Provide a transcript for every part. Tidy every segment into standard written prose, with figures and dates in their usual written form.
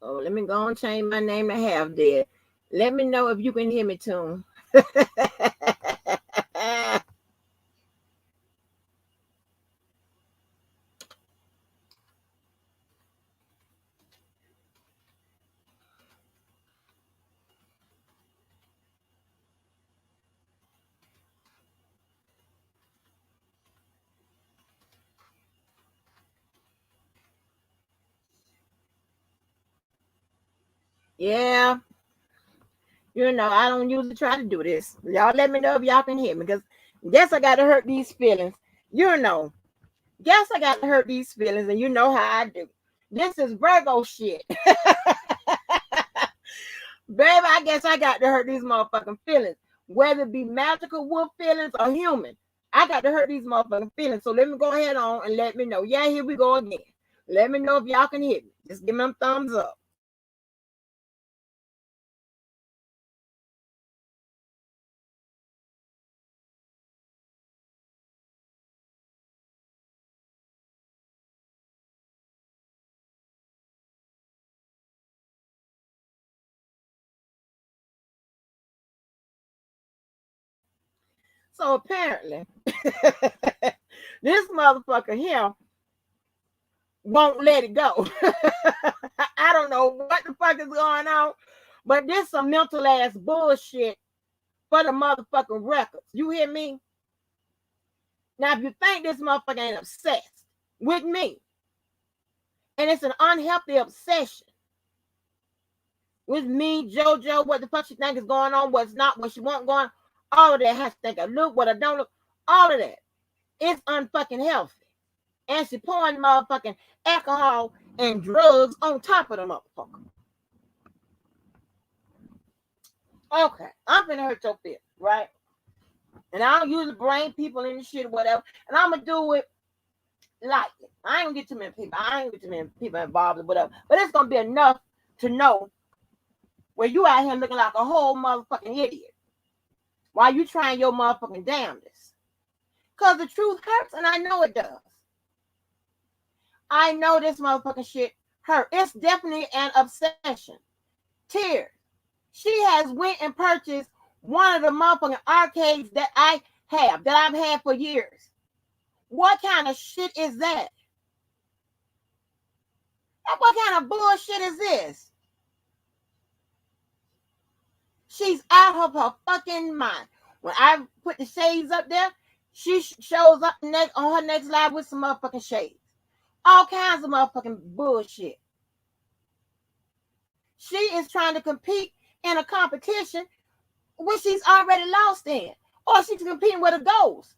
Oh, let me go and change my name to Half Dead. Let me know if you can hear me, too. Yeah, I don't usually try to do this. Y'all let me know if y'all can hear me, because guess I got to hurt these feelings. You know, guess I got to hurt these feelings, and you know how I do. This is Virgo shit. Baby, I guess I got to hurt these motherfucking feelings, whether it be magical wolf feelings or human. I got to hurt these motherfucking feelings. So let me go ahead on and let me know. Yeah, here we go again. Let me know if y'all can hear me. Just give me a thumbs up. So apparently, this motherfucker here won't let it go. I don't know what the fuck is going on, but this some mental ass bullshit for the motherfucking records. You hear me? Now, if you think this motherfucker ain't obsessed with me, and it's an unhealthy obsession with me, JoJo, what the fuck she think is going on, what's not, what she want going, all of that has to think I look, what I don't look, all of that. It's unfucking healthy. And she pouring motherfucking alcohol and drugs on top of the motherfucker. Okay, I'm finna hurt your feelings, right? And I don't usually bring people in the shit or whatever, and I'm gonna do it lightly. I ain't gonna get too many people. I ain't gonna get too many people involved or whatever. But it's gonna be enough to know where you out here looking like a whole motherfucking idiot while you trying your motherfucking damnedest. Cause the truth hurts, and I know it does. I know this motherfucking shit hurt. It's definitely an obsession. Tears. She has went and purchased one of the motherfucking arcades that I've had for years. What kind of shit is that? What kind of bullshit is this? She's out of her fucking mind. When I put the shades up there, she shows up next on her next live with some motherfucking shades. All kinds of motherfucking bullshit. She is trying to compete in a competition which she's already lost in. Or she's competing with a ghost.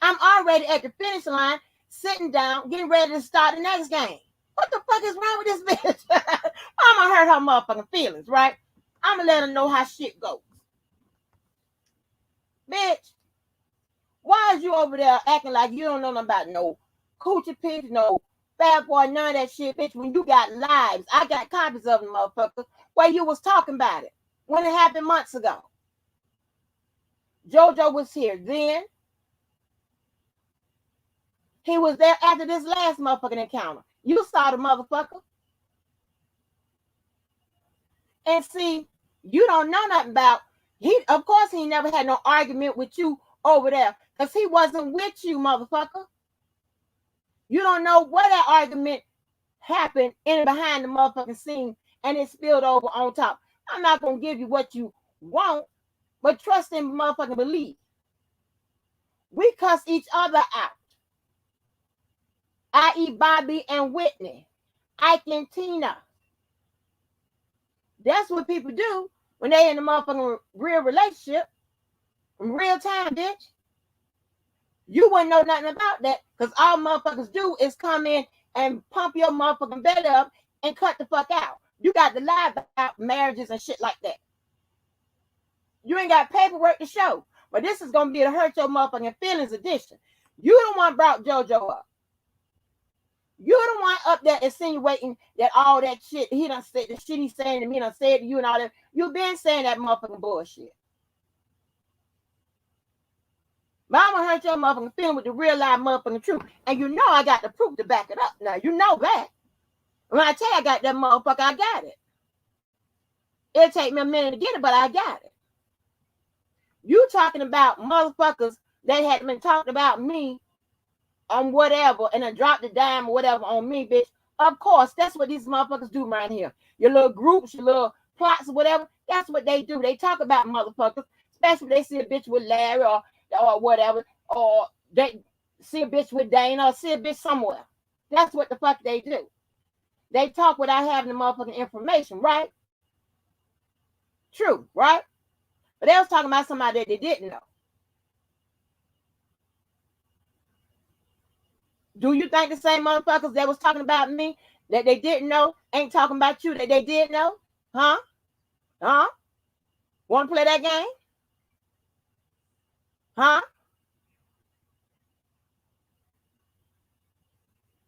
I'm already at the finish line, sitting down, getting ready to start the next game. What the fuck is wrong with this bitch? I'm gonna hurt her motherfucking feelings, right? I'm gonna let her know how shit goes. Bitch, why is you over there acting like you don't know nothing about no coochie pics, no bad boy, none of that shit, bitch, when you got lives? I got copies of them, motherfucker, where you was talking about it when it happened months ago. JoJo was here then. He was there after this last motherfucking encounter. You saw the motherfucker. And see, you don't know nothing about, of course he never had no argument with you over there, because he wasn't with you, motherfucker. You don't know where that argument happened in behind the motherfucking scene, and it spilled over on top. I'm not gonna give you what you want, but trust and motherfucking believe. We cuss each other out, i.e. Bobby and Whitney, Ike and Tina. That's what people do when they in a motherfucking real relationship, in real time, bitch. You wouldn't know nothing about that, because all motherfuckers do is come in and pump your motherfucking belly up and cut the fuck out. You got to lie about marriages and shit like that. You ain't got paperwork to show. But this is gonna be a hurt your motherfucking feelings edition. You the one brought JoJo up. You're the one up there insinuating that all that shit he done said, the shit he's saying to me done said to you and all that. You've been saying that motherfucking bullshit. But I'm gonna hurt your motherfucking feeling with the real life motherfucking truth. And you know I got the proof to back it up. Now, you know that. When I tell you I got that motherfucker, I got it. It'll take me a minute to get it, but I got it. You talking about motherfuckers that had been talking about me on whatever and then dropped the dime or whatever on me, bitch. Of course, that's what these motherfuckers do around here. Your little groups, your little plots or whatever, that's what they do. They talk about motherfuckers, especially if they see a bitch with Larry or whatever, or they see a bitch with Dana or see a bitch somewhere. That's what the fuck they do. They talk without having the motherfucking information, right? True, right? But they was talking about somebody that they didn't know. Do you think the same motherfuckers that was talking about me that they didn't know ain't talking about you that they did know? Huh? Huh? Want to play that game? Huh?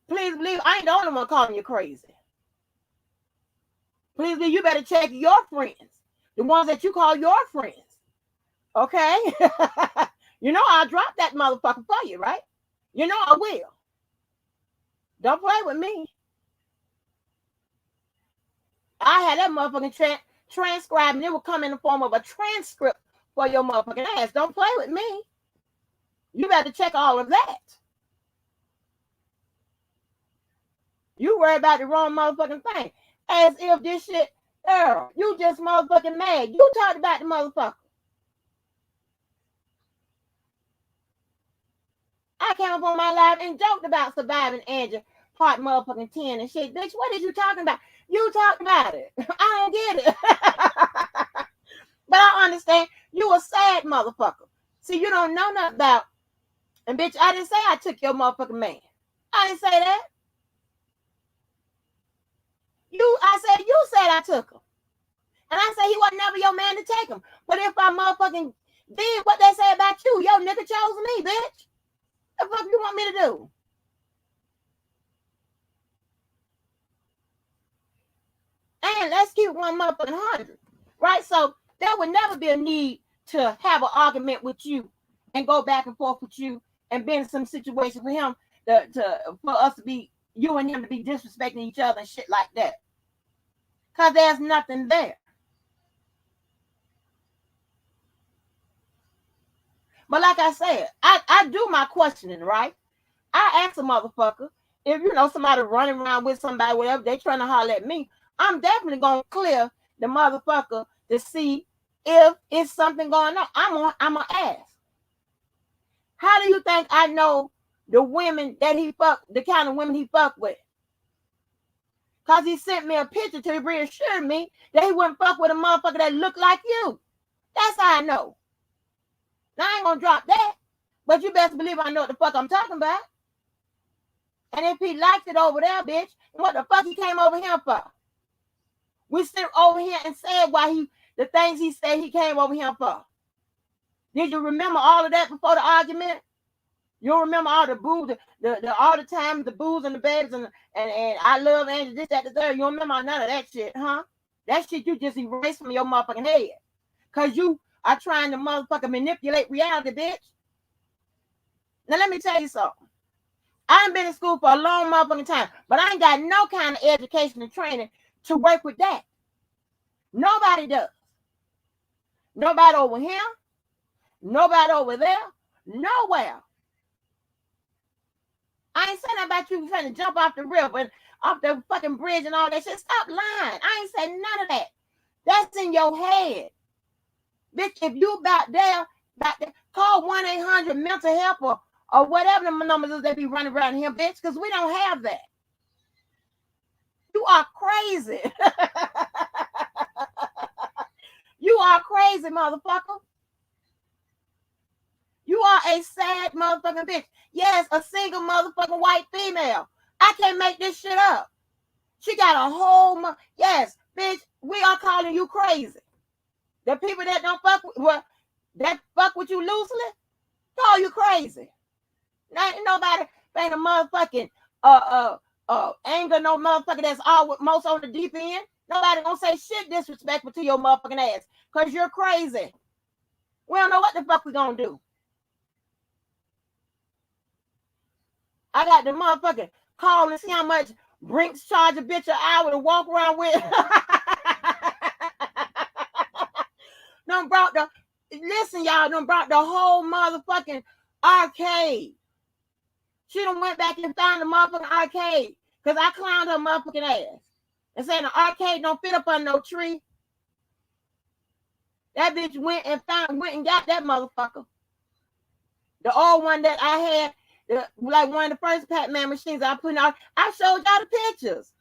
Please believe I ain't the only one calling you crazy. Please believe you better check your friends, the ones that you call your friends. Okay? You know I'll drop that motherfucker for you, right? You know I will. Don't play with me. I had that motherfucking transcribed, and it will come in the form of a transcript for your motherfucking ass. Don't play with me. You better check all of that. You worry about the wrong motherfucking thing. As if this shit, girl, you just motherfucking mad. You talked about the motherfucker. I came up on my live and joked about surviving Andrew part motherfucking 10 and shit. Bitch, what is you talking about? You talked about it. I don't get it. But I understand you a sad motherfucker. See, you don't know nothing about, and bitch, I didn't say I took your motherfucking man. I didn't say that. I said you said I took him. And I said he was never your man to take him. But if I motherfucking did what they say about you, your nigga chose me, bitch. What the fuck you want me to do? And let's keep one motherfucking 100. Right? So there would never be a need to have an argument with you and go back and forth with you and be in some situation for him for us to be, you and him to be disrespecting each other and shit like that. Because there's nothing there. But like I said, I do my questioning, right? I ask a motherfucker, if you know somebody running around with somebody, whatever, they trying to holler at me, I'm definitely going to clear the motherfucker to see if it's something going on. I'm going to ask. How do you think I know the women that he fucked, the kind of women he fucked with? Because he sent me a picture to reassure me that he wouldn't fuck with a motherfucker that looked like you. That's how I know. Now, I ain't going to drop that. But you best believe I know what the fuck I'm talking about. And if he liked it over there, bitch, what the fuck he came over here for? We sit over here and said the things he said he came over here for. Did you remember all of that before the argument? You remember all the booze, all the time, the booze and the babies and I love Angel, this, that, the third. You don't remember none of that shit, huh? That shit you just erased from your motherfucking head. Because you are trying to motherfucking manipulate reality, bitch. Now let me tell you something. I ain't been in school for a long motherfucking time, but I ain't got no kind of education and training to work with that. Nobody does. Nobody over here. Nobody over there. Nowhere. I ain't saying about you trying to jump off the river and off the fucking bridge and all that shit. Stop lying. I ain't saying none of that. That's in your head. Bitch, if you about there, call 1-800 mental help or whatever the numbers is that be running around here, bitch, because we don't have that. You are crazy. You are crazy, motherfucker. You are a sad motherfucking bitch. Yes, a single motherfucking white female. I can't make this shit up. She got a whole yes, bitch, we are calling you crazy. The people that don't fuck with you loosely, call you crazy. Ain't nobody ain't a motherfucking anger no motherfucker that's most on the deep end. Nobody gonna say shit disrespectful to your motherfucking ass because you're crazy. We don't know what the fuck we gonna do. I got the motherfucking call and see how much Brinks charge a bitch an hour to walk around with. Done brought the, listen, y'all, done brought the whole motherfucking arcade. She done went back and found the motherfucking arcade. Because I clowned her motherfucking ass. And saying the arcade don't fit up on no tree. That bitch went and got that motherfucker. The old one that I had, like one of the first Pac-Man machines I put out. I showed y'all the pictures.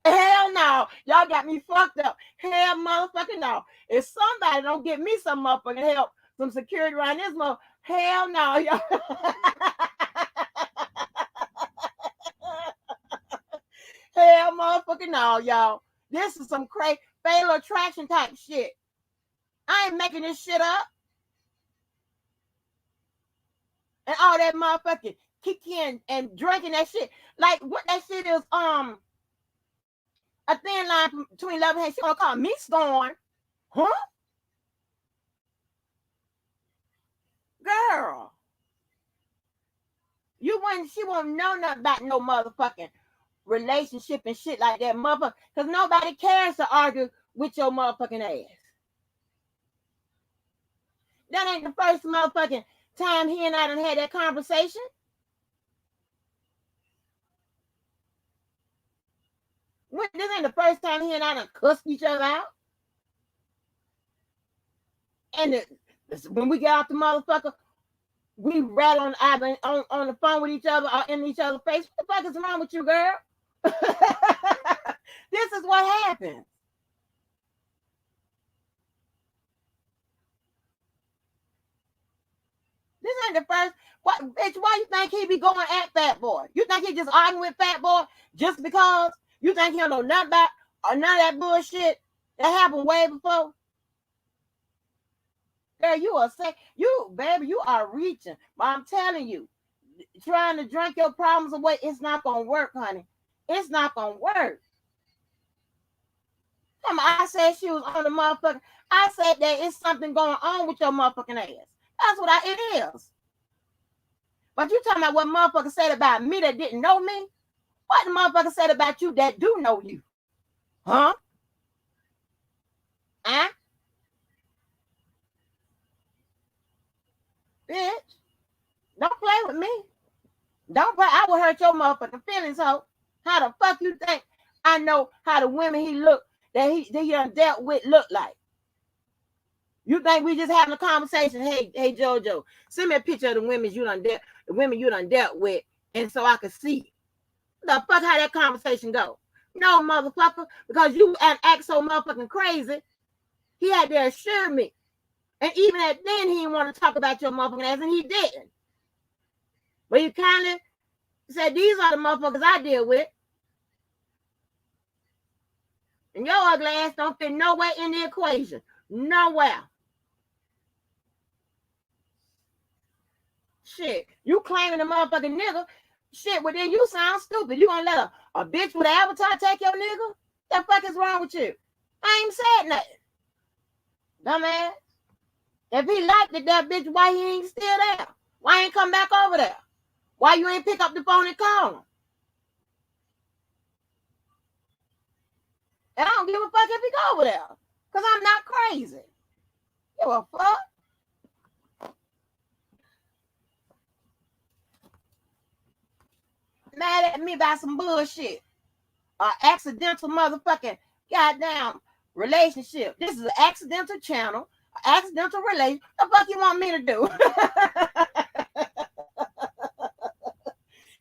Hell no. Y'all got me fucked up. Hell motherfucking no. If somebody don't get me some motherfucking help, some security around this mother, hell no. Y'all. Hell motherfucking no, y'all. This is some crazy fatal attraction type shit. I ain't making this shit up. And all that motherfucking kicking and drinking that shit. Like what that shit is, a thin line between love and hate. She gonna call me scorn. Huh? Girl. She won't know nothing about no motherfucking relationship and shit like that, motherfucker. Because nobody cares to argue with your motherfucking ass. That ain't the first motherfucking time he and I done had that conversation. This ain't the first time he and I done cussed each other out. And when we get off the motherfucker, we rattle on the phone with each other or in each other's face. What the fuck is wrong with you, girl? This is what happens. This ain't the first. What, bitch, why you think he be going at Fat Boy? You think he just arguing with Fat Boy just because? You think he don't know nothing about or none of that bullshit that happened way before? Girl, you are sick. Baby, you are reaching. But I'm telling you, trying to drink your problems away, it's not gonna work, honey. It's not gonna work. I said she was on the motherfucker. I said there is something going on with your motherfucking ass. That's what it is. But you talking about what motherfucker said about me that didn't know me? What the motherfucker said about you that do know you? Huh? Huh? Bitch. Don't play with me. Don't play. I will hurt your motherfucking feelings, ho. How the fuck you think I know how the women he look that he done dealt with look like? You think we just having a conversation? Hey, JoJo, send me a picture of the women you done dealt with, and so I can see the fuck how that conversation go. No, motherfucker, because you act so motherfucking crazy. He had to assure me, and even at then he didn't want to talk about your motherfucking ass, and he didn't. But he kindly said, "These are the motherfuckers I deal with." And your ugly ass don't fit nowhere in the equation. Nowhere. Shit. You claiming a motherfucking nigga. Shit, well then you sound stupid. You gonna let a bitch with an avatar take your nigga? The fuck is wrong with you? I ain't said nothing. Dumbass. If he liked it, that bitch, why he ain't still there? Why ain't come back over there? Why you ain't pick up the phone and call him? And I don't give a fuck if he go over there. Because I'm not crazy. Give a fuck. Mad at me about some bullshit. Accidental motherfucking goddamn relationship. This is an accidental channel. Accidental relation. What the fuck you want me to do?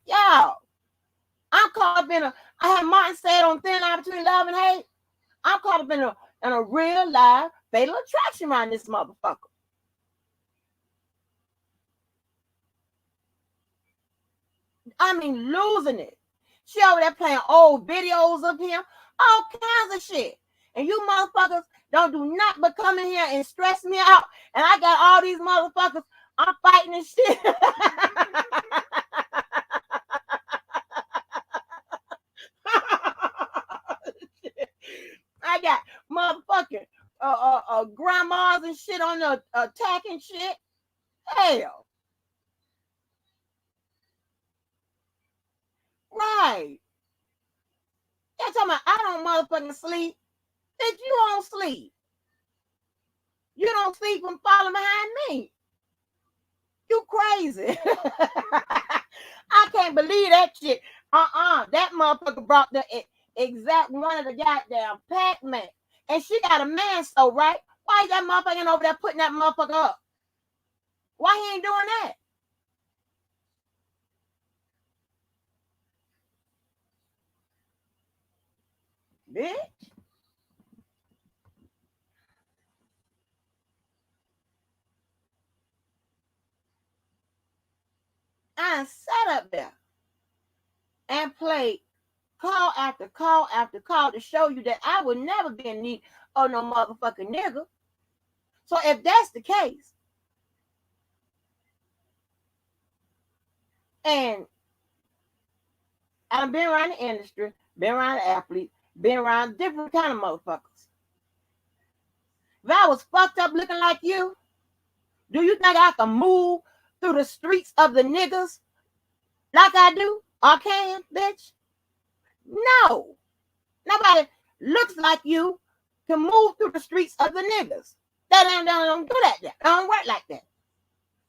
Y'all, I'm caught up in I had Martin said on Thin Line Between Love and Hate. I'm caught up in a real live fatal attraction around this motherfucker. I mean, losing it. She over there playing old videos of him, all kinds of shit. And you motherfuckers don't do nothing but come in here and stress me out. And I got all these motherfuckers, I'm fighting and shit. I got motherfucking grandmas and shit on the attacking shit. Hell. Right. They're talking about I don't motherfucking sleep. Bitch, you don't sleep. You don't sleep when falling behind me. You crazy. I can't believe that shit. That motherfucker brought the exact one of the goddamn Pac-Man. And she got a man so right. Why is that motherfucker over there putting that motherfucker up? Why he ain't doing that? Bitch. I sat up there and played call after call after call to show you that I would never be in need of no motherfucking nigga. So if that's the case, and I've been around the industry, been around the athletes, been around different kind of motherfuckers. If I was fucked up looking like you, do you think I can move through the streets of the niggas like I do? I can, bitch? No. Nobody looks like you can move through the streets of the niggas. That don't do that. That don't work like that.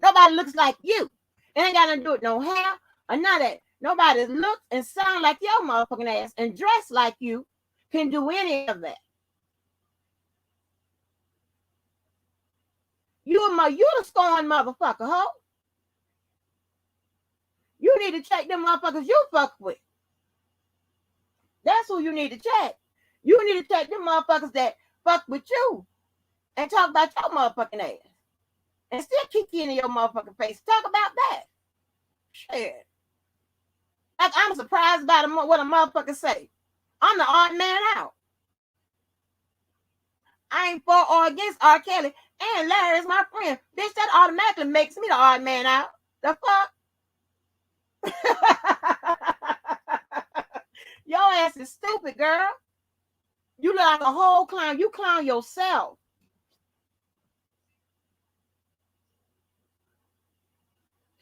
Nobody looks like you. It ain't got nothing to do with no hair or none of that. Nobody looks and sound like your motherfucking ass and dress like you can do any of that. You the scorned motherfucker, ho. You need to check them motherfuckers you fuck with. That's who you need to check. You need to check them motherfuckers that fuck with you and talk about your motherfucking ass. And still kick you in your motherfucking face. Talk about that. Shit. Like I'm surprised by what a motherfucker say. I'm the odd man out. I ain't for or against R. Kelly. And Larry is my friend. Bitch, that automatically makes me the odd man out. The fuck? Your ass is stupid, girl. You look like a whole clown. You clown yourself.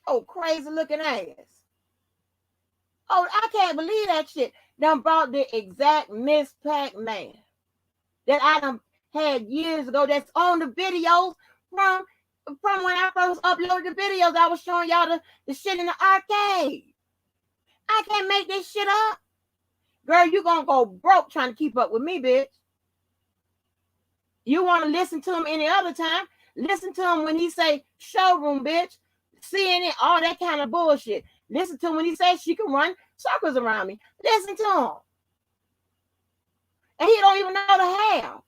Oh, crazy looking ass. Oh, I can't believe that shit. Done brought the exact Miss Pac-Man that I done had years ago that's on the videos from when I first uploaded the videos. I was showing y'all the shit in the arcade. I can't make this shit up. Girl, you gonna go broke trying to keep up with me, bitch. You want to listen to him any other time? Listen to him when he say showroom, bitch. CNN, all that kind of bullshit. Listen to him when he says she can run circles around me. Listen to him. And he don't even know the how.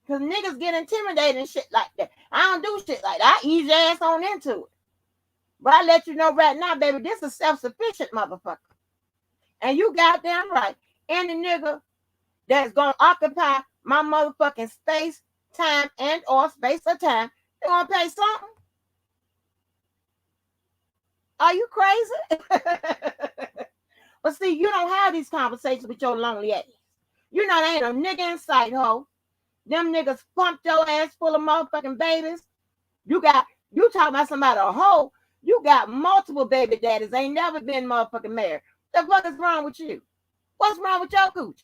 Because niggas get intimidated and shit like that. I don't do shit like that. I ease your ass on into it. But I let you know right now, baby, this is self-sufficient motherfucker. And you goddamn right. Any nigga that's gonna occupy my motherfucking space, time, and or space or time, they gonna pay something. Are you crazy? But see, you don't have these conversations with your lonely ass. You know there ain't a nigga in sight, ho. Them niggas pumped your ass full of motherfucking babies. You talking about somebody a hoe. You got multiple baby daddies. Ain't never been motherfucking married. The fuck is wrong with you? What's wrong with your coochie?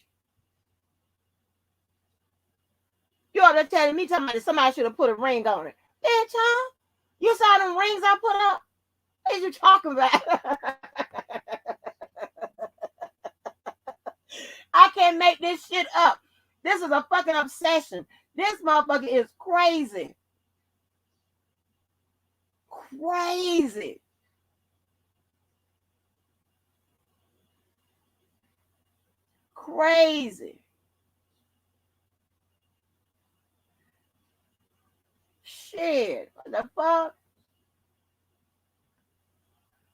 You over there telling me somebody should have put a ring on it. Bitch, huh? You saw them rings I put up? What are you talking about? I can't make this shit up. This is a fucking obsession. This motherfucker is crazy. Crazy. Crazy. Shit. What the fuck?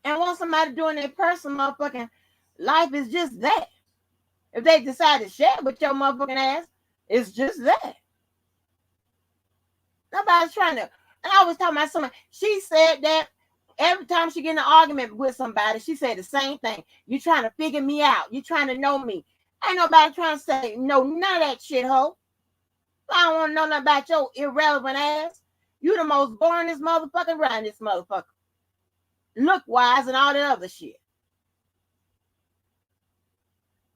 And want somebody doing their personal motherfucking life is just that. If they decide to share with your motherfucking ass, it's just that. Nobody's trying to. And I was talking about someone. She said that every time she get in an argument with somebody, she said the same thing. You trying to figure me out. You trying to know me. Ain't nobody trying to say no none of that shit, ho. I don't want to know nothing about your irrelevant ass. You the most boringest motherfucker around this motherfucker. Look wise and all that other shit.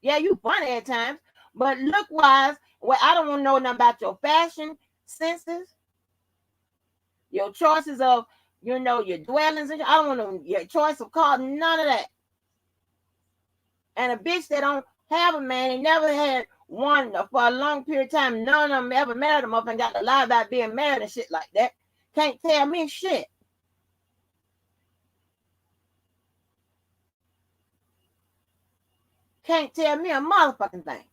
Yeah, you funny at times, but look wise, well, I don't want to know nothing about your fashion senses, your choices of, your dwellings. I don't want to know your choice of car, none of that. And a bitch that don't have a man and never had one for a long period of time, none of them ever married him up and got to lie about being married and shit like that. Can't tell me shit. Can't tell me a motherfucking thing.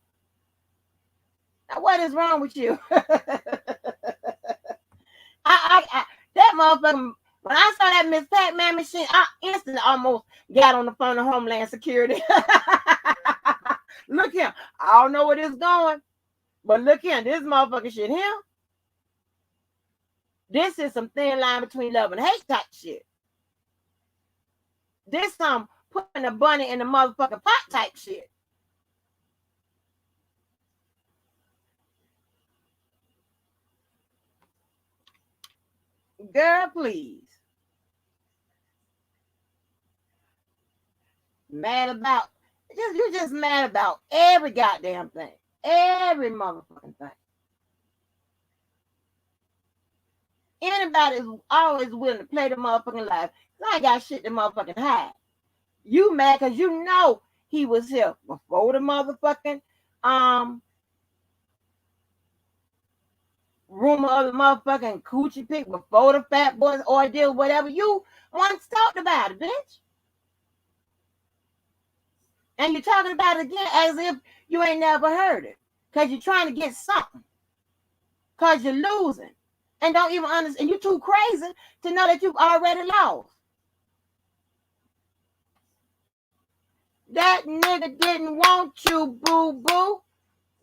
Now, what is wrong with you? That motherfucker, when I saw that Miss Pac-Man machine, I instantly almost got on the phone to Homeland Security. Look here, I don't know where this is going, but look here, this motherfucker shit here. This is some thin line between love and hate type shit. This some putting a bunny in the motherfucking pot type shit. Girl, please. Mad about, you're just mad about every goddamn thing. Every motherfucking thing. Anybody is always willing to play the motherfucking life. I ain't got shit to motherfucking hide. You mad because you know he was here before the motherfucking rumor of the motherfucking coochie pick, before the Fat Boys ordeal, whatever. You once talked about it, bitch. And you're talking about it again as if you ain't never heard it. Because you're trying to get something. Because you're losing. And don't even understand. You're too crazy to know that you've already lost. That nigga didn't want you, boo-boo.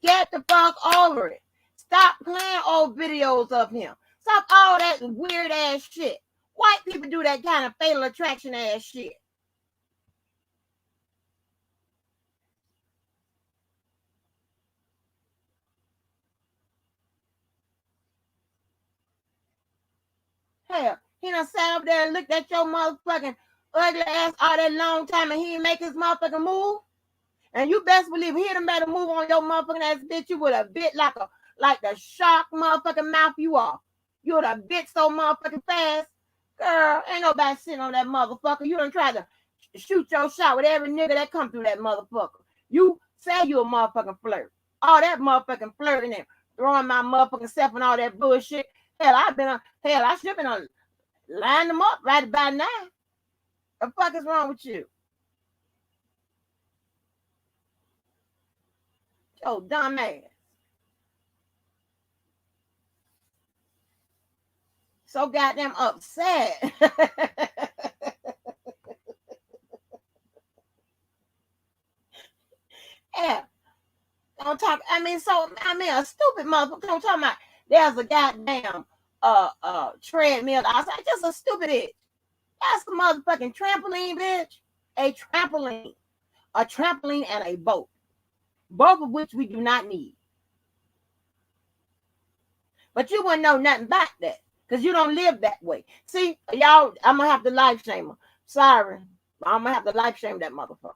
Get the fuck over it. Stop playing old videos of him. Stop all that weird ass shit. White people do that kind of fatal attraction ass shit. Hell, he done sat up there and looked at your motherfucking ugly ass all that long time and he didn't make his motherfucking move. And you best believe he done made a move on your motherfucking ass, bitch. You would have bit like the shark motherfucking mouth you are. You would have bit so motherfucking fast. Girl, ain't nobody sitting on that motherfucker. You done tried to shoot your shot with every nigga that come through that motherfucker. You say you a motherfucking flirt. All that motherfucking flirting and throwing my motherfucking self and all that bullshit. Hell, I should have been on line them up right about now. The fuck is wrong with you? Yo, dumb ass. So goddamn upset. Yeah. Don't talk. A stupid motherfucker. Don't talk about there's a goddamn treadmill outside. Just a stupid bitch. That's a motherfucking trampoline, bitch. A trampoline. A trampoline and a boat. Both of which we do not need. But you wouldn't know nothing about that. Because you don't live that way. See, y'all, I'm gonna have to life shame her. Sorry. I'm gonna have to life shame that motherfucker.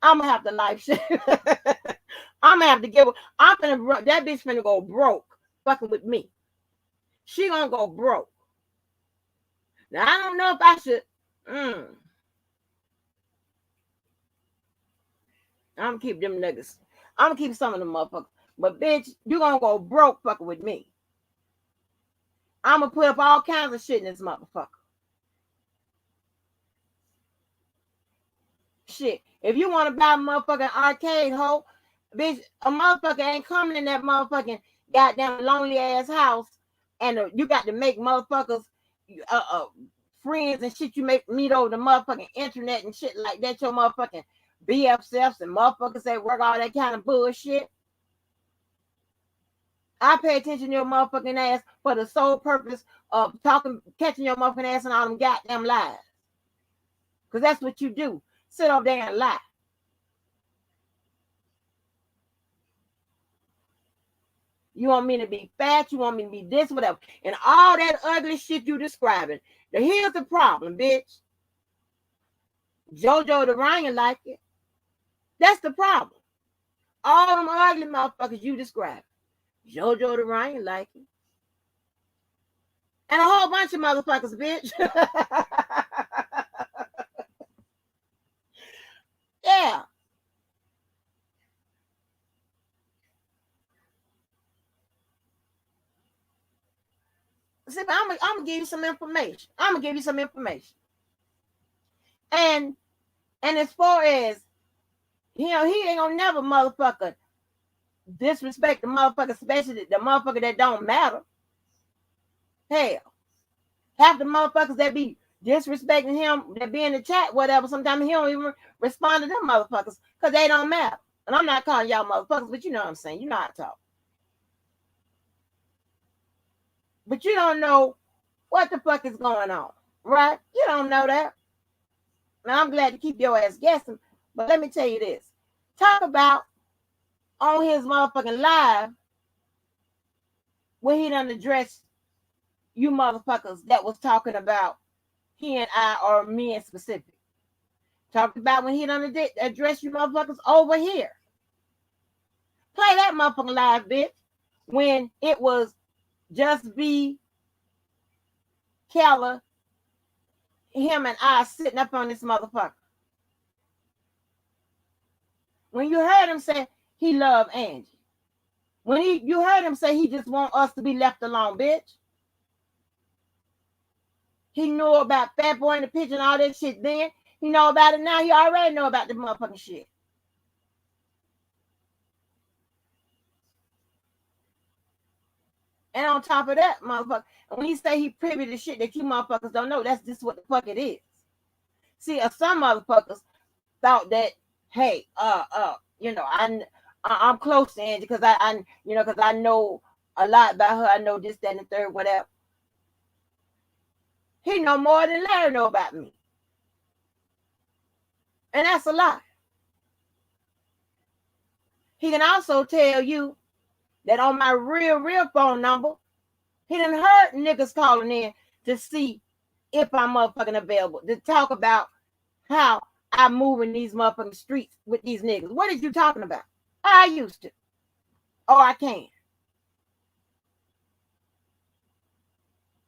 I'm gonna have to life shame. I'm gonna have to give her. That bitch finna go broke fucking with me. She gonna go broke. Now I don't know if I should. I'm gonna keep them niggas. I'm gonna keep some of them motherfuckers. But bitch, you gonna go broke fucking with me. I'm gonna put up all kinds of shit in this motherfucker. Shit. If you want to buy a motherfucking arcade hoe, bitch, a motherfucker ain't coming in that motherfucking goddamn lonely ass house, and you got to make motherfuckers friends and shit. You meet over the motherfucking internet and shit like that. Your motherfucking BFFs and motherfuckers that work all that kind of bullshit. I pay attention to your motherfucking ass for the sole purpose of catching your motherfucking ass and all them goddamn lies. Because that's what you do. Sit over there and lie. You want me to be fat? You want me to be this, whatever. And all that ugly shit you describing. Now here's the problem, bitch. JoJo the Ryan like it. That's the problem. All them ugly motherfuckers you described. JoJo the Ryan like it. And a whole bunch of motherfuckers, bitch. Yeah. See, but I'm gonna give you some information. And as far as he ain't gonna never motherfucker disrespect the motherfucker, especially the motherfucker that don't matter. Hell, half the motherfuckers that be disrespecting him, that be in the chat, whatever, sometimes he don't even respond to them motherfuckers because they don't matter. And I'm not calling y'all motherfuckers, but you know what I'm saying. You know how to talk. But you don't know what the fuck is going on, right? You don't know that. Now, I'm glad to keep your ass guessing, but let me tell you this. Talk about on his motherfucking live when he done addressed you motherfuckers that was talking about he and I, or me in specific. Talked about when he done addressed you motherfuckers over here. Play that motherfucking live, bitch. When it was just be Keller, him and I sitting up on this motherfucker. When you heard him say he loved Angie. When you heard him say he just want us to be left alone, bitch. He knew about Fat Boy in the picture and all that shit then. He know about it now. He already know about the motherfucking shit. And on top of that, motherfucker, when he say he privy to shit that you motherfuckers don't know, that's just what the fuck it is. See, some motherfuckers thought that, hey, I'm close to Angie because because I know a lot about her. I know this, that, and the third, whatever. He know more than Larry know about me. And that's a lie. He can also tell you that on my real phone number, he done heard niggas calling in to see if I'm motherfucking available, to talk about how I'm moving these motherfucking streets with these niggas. What are you talking about? I used to. Oh, I can.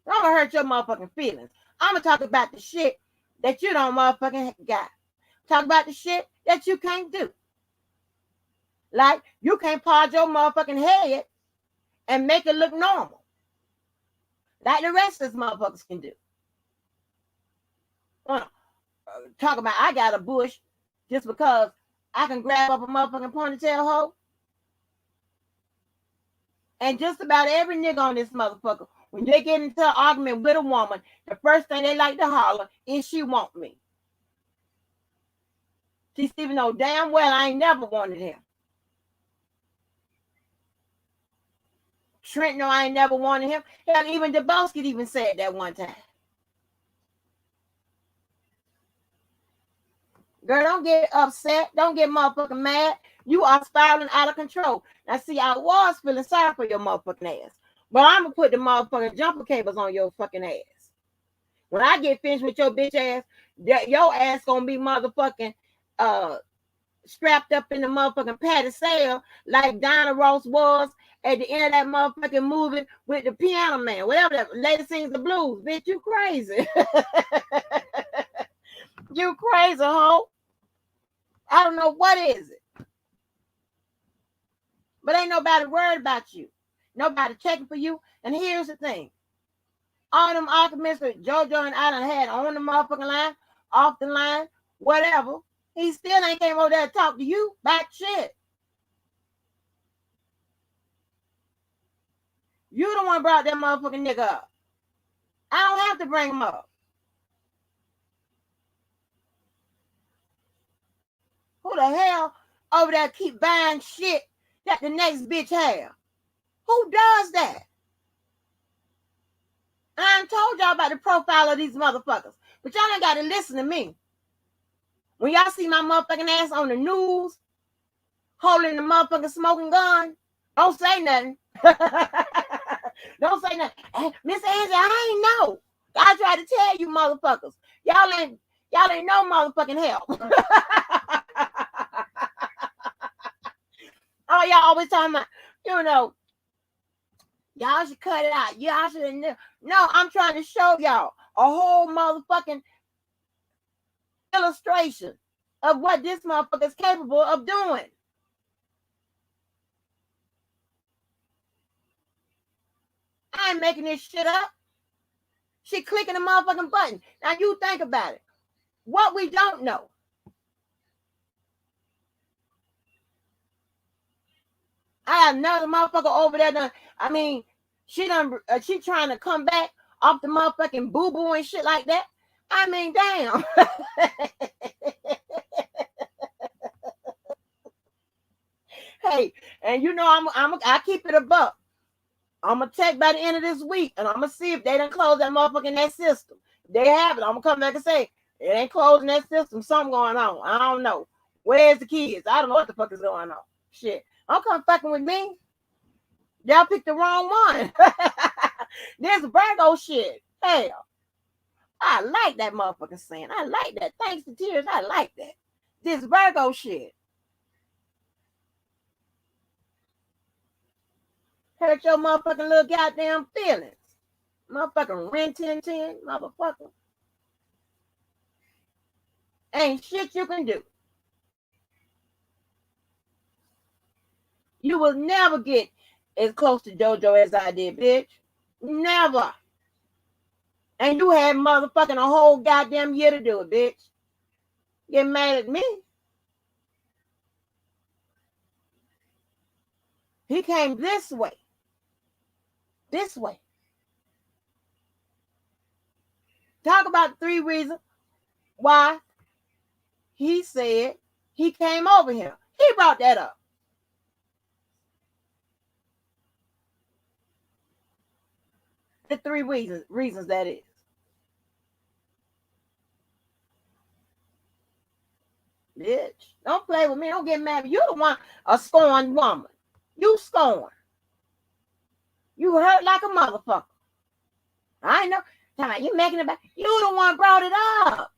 I'm gonna hurt your motherfucking feelings. I'm gonna talk about the shit that you don't motherfucking got. Talk about the shit that you can't do. Like, you can't pause your motherfucking head and make it look normal. Like the rest of us motherfuckers can do. Talk about I got a bush just because I can grab up a motherfucking ponytail hoe. And just about every nigga on this motherfucker, when they get into an argument with a woman, the first thing they like to holler is she want me. See, Stephen know damn well I ain't never wanted him. Trent know I ain't never wanted him. Hell, even DeBoski even said that one time. Girl, don't get upset. Don't get motherfucking mad. You are spiraling out of control. Now, see, I was feeling sorry for your motherfucking ass. But I'm going to put the motherfucking jumper cables on your fucking ass. When I get finished with your bitch ass, your ass going to be motherfucking strapped up in the motherfucking patty sail like Donna Ross was at the end of that motherfucking movie with the piano man. Whatever that lady sings the blues. Bitch, you crazy. You crazy, hoe. I don't know what is it. But ain't nobody worried about you. Nobody checking for you. And here's the thing. All them arguments that JoJo and I done had on the motherfucking line, off the line, whatever, he still ain't came over there to talk to you about shit. You the one brought that motherfucking nigga up. I don't have to bring him up. Who the hell over there keep buying shit that the next bitch have? Who does that? I done told y'all about the profile of these motherfuckers, but y'all ain't got to listen to me. When y'all see my motherfucking ass on the news, holding the motherfucking smoking gun, don't say nothing. Don't say nothing. Hey, Miss Angie, I ain't know. I tried to tell you motherfuckers. Y'all ain't no motherfucking help. Oh, y'all always talking about, y'all should cut it out. Y'all should. No, I'm trying to show y'all a whole motherfucking illustration of what this motherfucker is capable of doing. I ain't making this shit up. She clicking the motherfucking button. Now you think about it. What we don't know. I have another motherfucker over there. She trying to come back off the motherfucking boo-boo and shit like that. I mean, damn. Hey, and I keep it a buck. I'm gonna check by the end of this week, and I'm gonna see if they done close that motherfucking that system. If they have it, I'm gonna come back and say it ain't closing that system. Something going on. I don't know. Where's the kids? I don't know what the fuck is going on. Shit, don't come fucking with me. Y'all picked the wrong one. This Virgo shit. Hell, I like that motherfucking saying. I like that. Thanks to tears, I like that. This Virgo shit. Hurt your motherfucking little goddamn feelings. Motherfucking Rin Tin Tin, motherfucker. Ain't shit you can do. You will never get as close to JoJo as I did, bitch. Never. And you had motherfucking a whole goddamn year to do it, bitch. Get mad at me. He came this way. This way. Talk about 3 reasons why he said he came over here. He brought that up. The 3 reasons that is. Bitch, don't play with me. Don't get mad. You the one, a scorned woman. You scorned. You hurt like a motherfucker. I know. You making it back. You the one brought it up.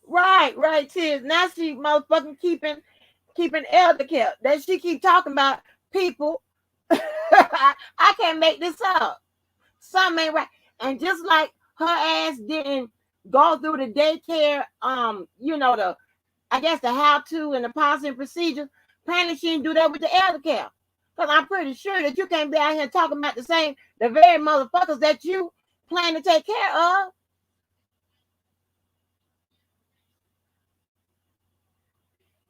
Right, Tiz. Now she motherfucking keeping elder care. That she keep talking about people. I can't make this up. Something ain't right. And just like her ass didn't go through the daycare, the how-to and the policy and procedures, apparently she didn't do that with the elder care. Because I'm pretty sure that you can't be out here talking about the very motherfuckers that you plan to take care of.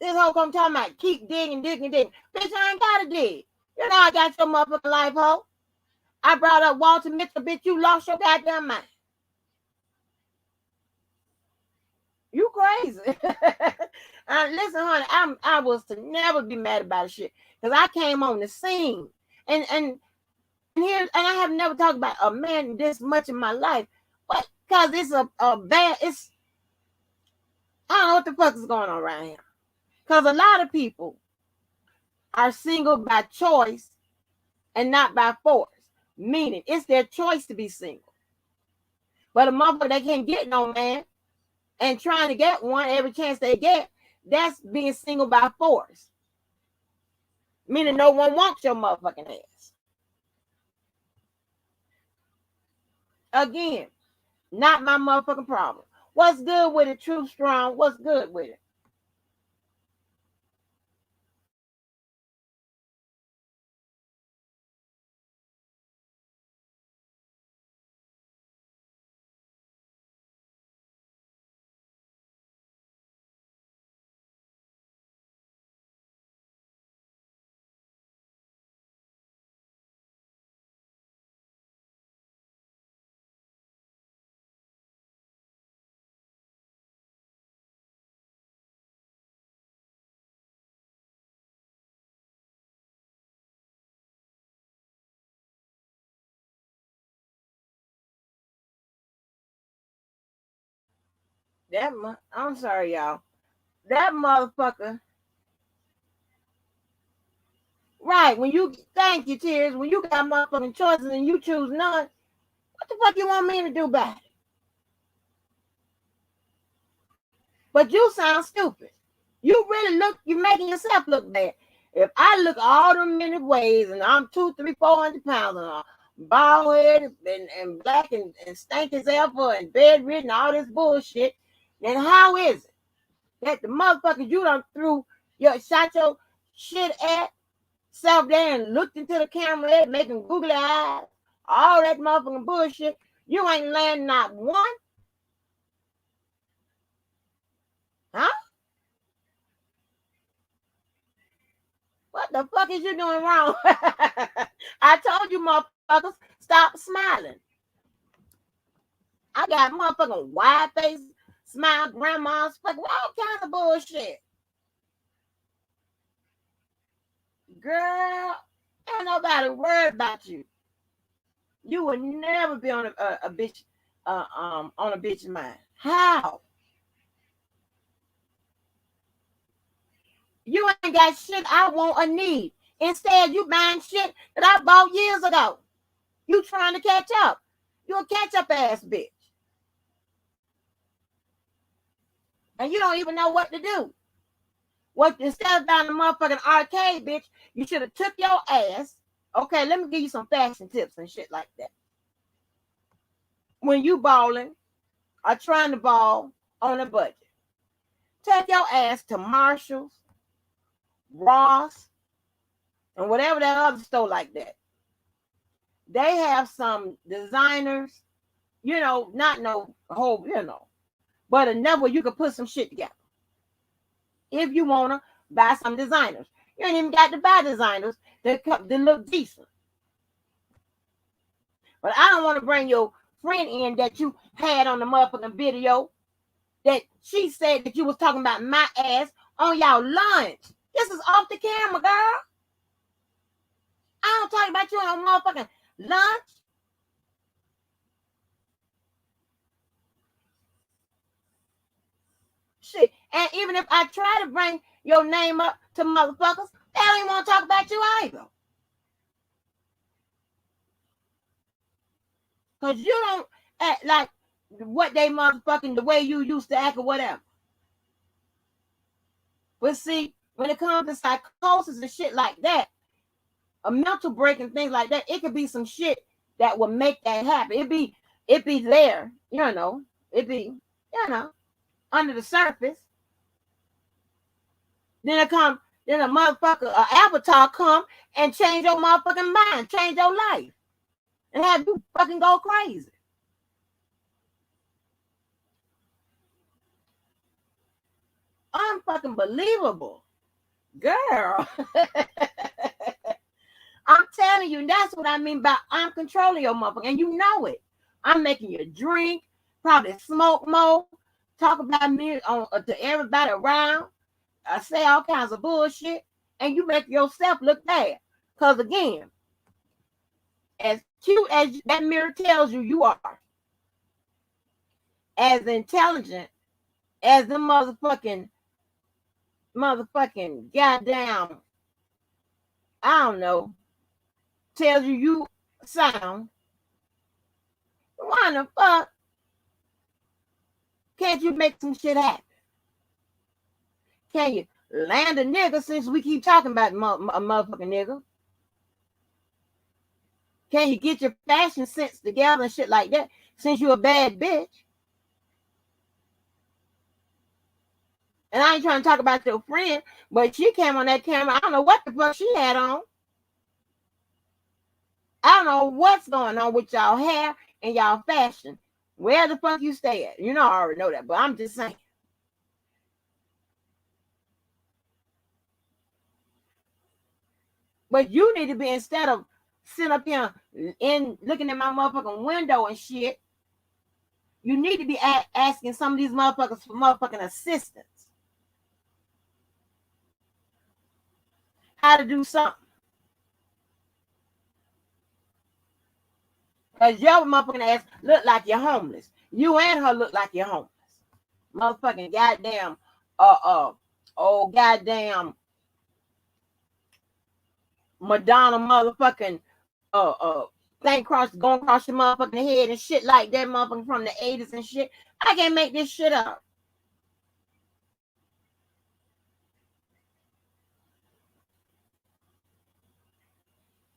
This whole come talking about keep digging. Bitch, I ain't gotta dig. You know I got your motherfucking life, hoe. I brought up Walter Mitchell, bitch, you lost your goddamn mind. You crazy. Listen, honey, I was to never be mad about shit. Because I came on the scene. And I have never talked about a man this much in my life. But because it's a bad, I don't know what the fuck is going on around here. Because a lot of people are single by choice and not by force. Meaning it's their choice to be single. But a motherfucker they can't get no man and trying to get one every chance they get, that's being single by force. Meaning no one wants your motherfucking ass. Again, not my motherfucking problem. What's good with it, True Strong? What's good with it? I'm sorry, y'all. That motherfucker. Right, thank you, Tears. When you got motherfucking choices and you choose none, what the fuck you want me to do about it? But you sound stupid. You really look, you're making yourself look bad. If I look all them many ways and I'm 200, 300, 400 pounds and I'm bald headed and black and stank as ever and bedridden, all this bullshit, then how is it that the motherfuckers you done threw your shot your shit at self there and looked into the camera at making googly eyes, all that motherfucking bullshit, you ain't landing not one? Huh? What the fuck is you doing wrong? I told you motherfuckers, stop smiling. I got motherfucking wide face smile, grandma's fucking all kinds of bullshit. Girl, ain't nobody worried about you. You would never be on a bitch on a bitch's mind. How? You ain't got shit I want or need. Instead, you buying shit that I bought years ago. You trying to catch up. You a catch up ass bitch. And you don't even know what to do. What instead of down the motherfucking arcade, bitch, you should have took your ass. Okay, let me give you some fashion tips and shit like that. When you balling or trying to ball on a budget, take your ass to Marshall's, Ross, and whatever that other store like that. They have some designers, you know, not no whole, you know, but enough where you can put some shit together. If you want to buy some designers. You ain't even got to buy designers that look decent. But I don't want to bring your friend in that you had on the motherfucking video that she said that you was talking about my ass on y'all lunch. This is off the camera, girl. I don't talk about you on motherfucking lunch. Shit. And even if I try to bring your name up to motherfuckers, they don't even want to talk about you either. Because you don't act like what they motherfucking, the way you used to act or whatever. But see, when it comes to psychosis and shit like that, a mental break and things like that, it could be some shit that will make that happen. It be there, you know. It be, you know, under the surface. Then a motherfucker, an avatar come and change your motherfucking mind, change your life, and have you fucking go crazy. Unfucking believable. Girl. I'm telling you, that's what I mean by I'm controlling your motherfucker, and you know it. I'm making you drink, probably smoke more, talk about me to everybody around, say all kinds of bullshit, and you make yourself look bad. Because again, as cute as that mirror tells you you are, as intelligent as the motherfucking goddamn, I don't know, tells you sound, why the fuck can't you make some shit happen? Can you land a nigga since we keep talking about a motherfucking nigga? Can you get your fashion sense together and shit like that since you a bad bitch? And I ain't trying to talk about your friend, but she came on that camera. I don't know what the fuck she had on. I don't know what's going on with y'all hair and y'all fashion. Where the fuck you stay at? You know, I already know that, but I'm just saying. But you need to be, instead of sitting up here and looking at my motherfucking window and shit, you need to be asking some of these motherfuckers for motherfucking assistance. How to do something. Because your motherfucking ass look like you're homeless. You and her look like you're homeless. Motherfucking goddamn, oh goddamn Madonna motherfucking, thing going across your motherfucking head and shit like that, motherfucking from the 80s and shit. I can't make this shit up.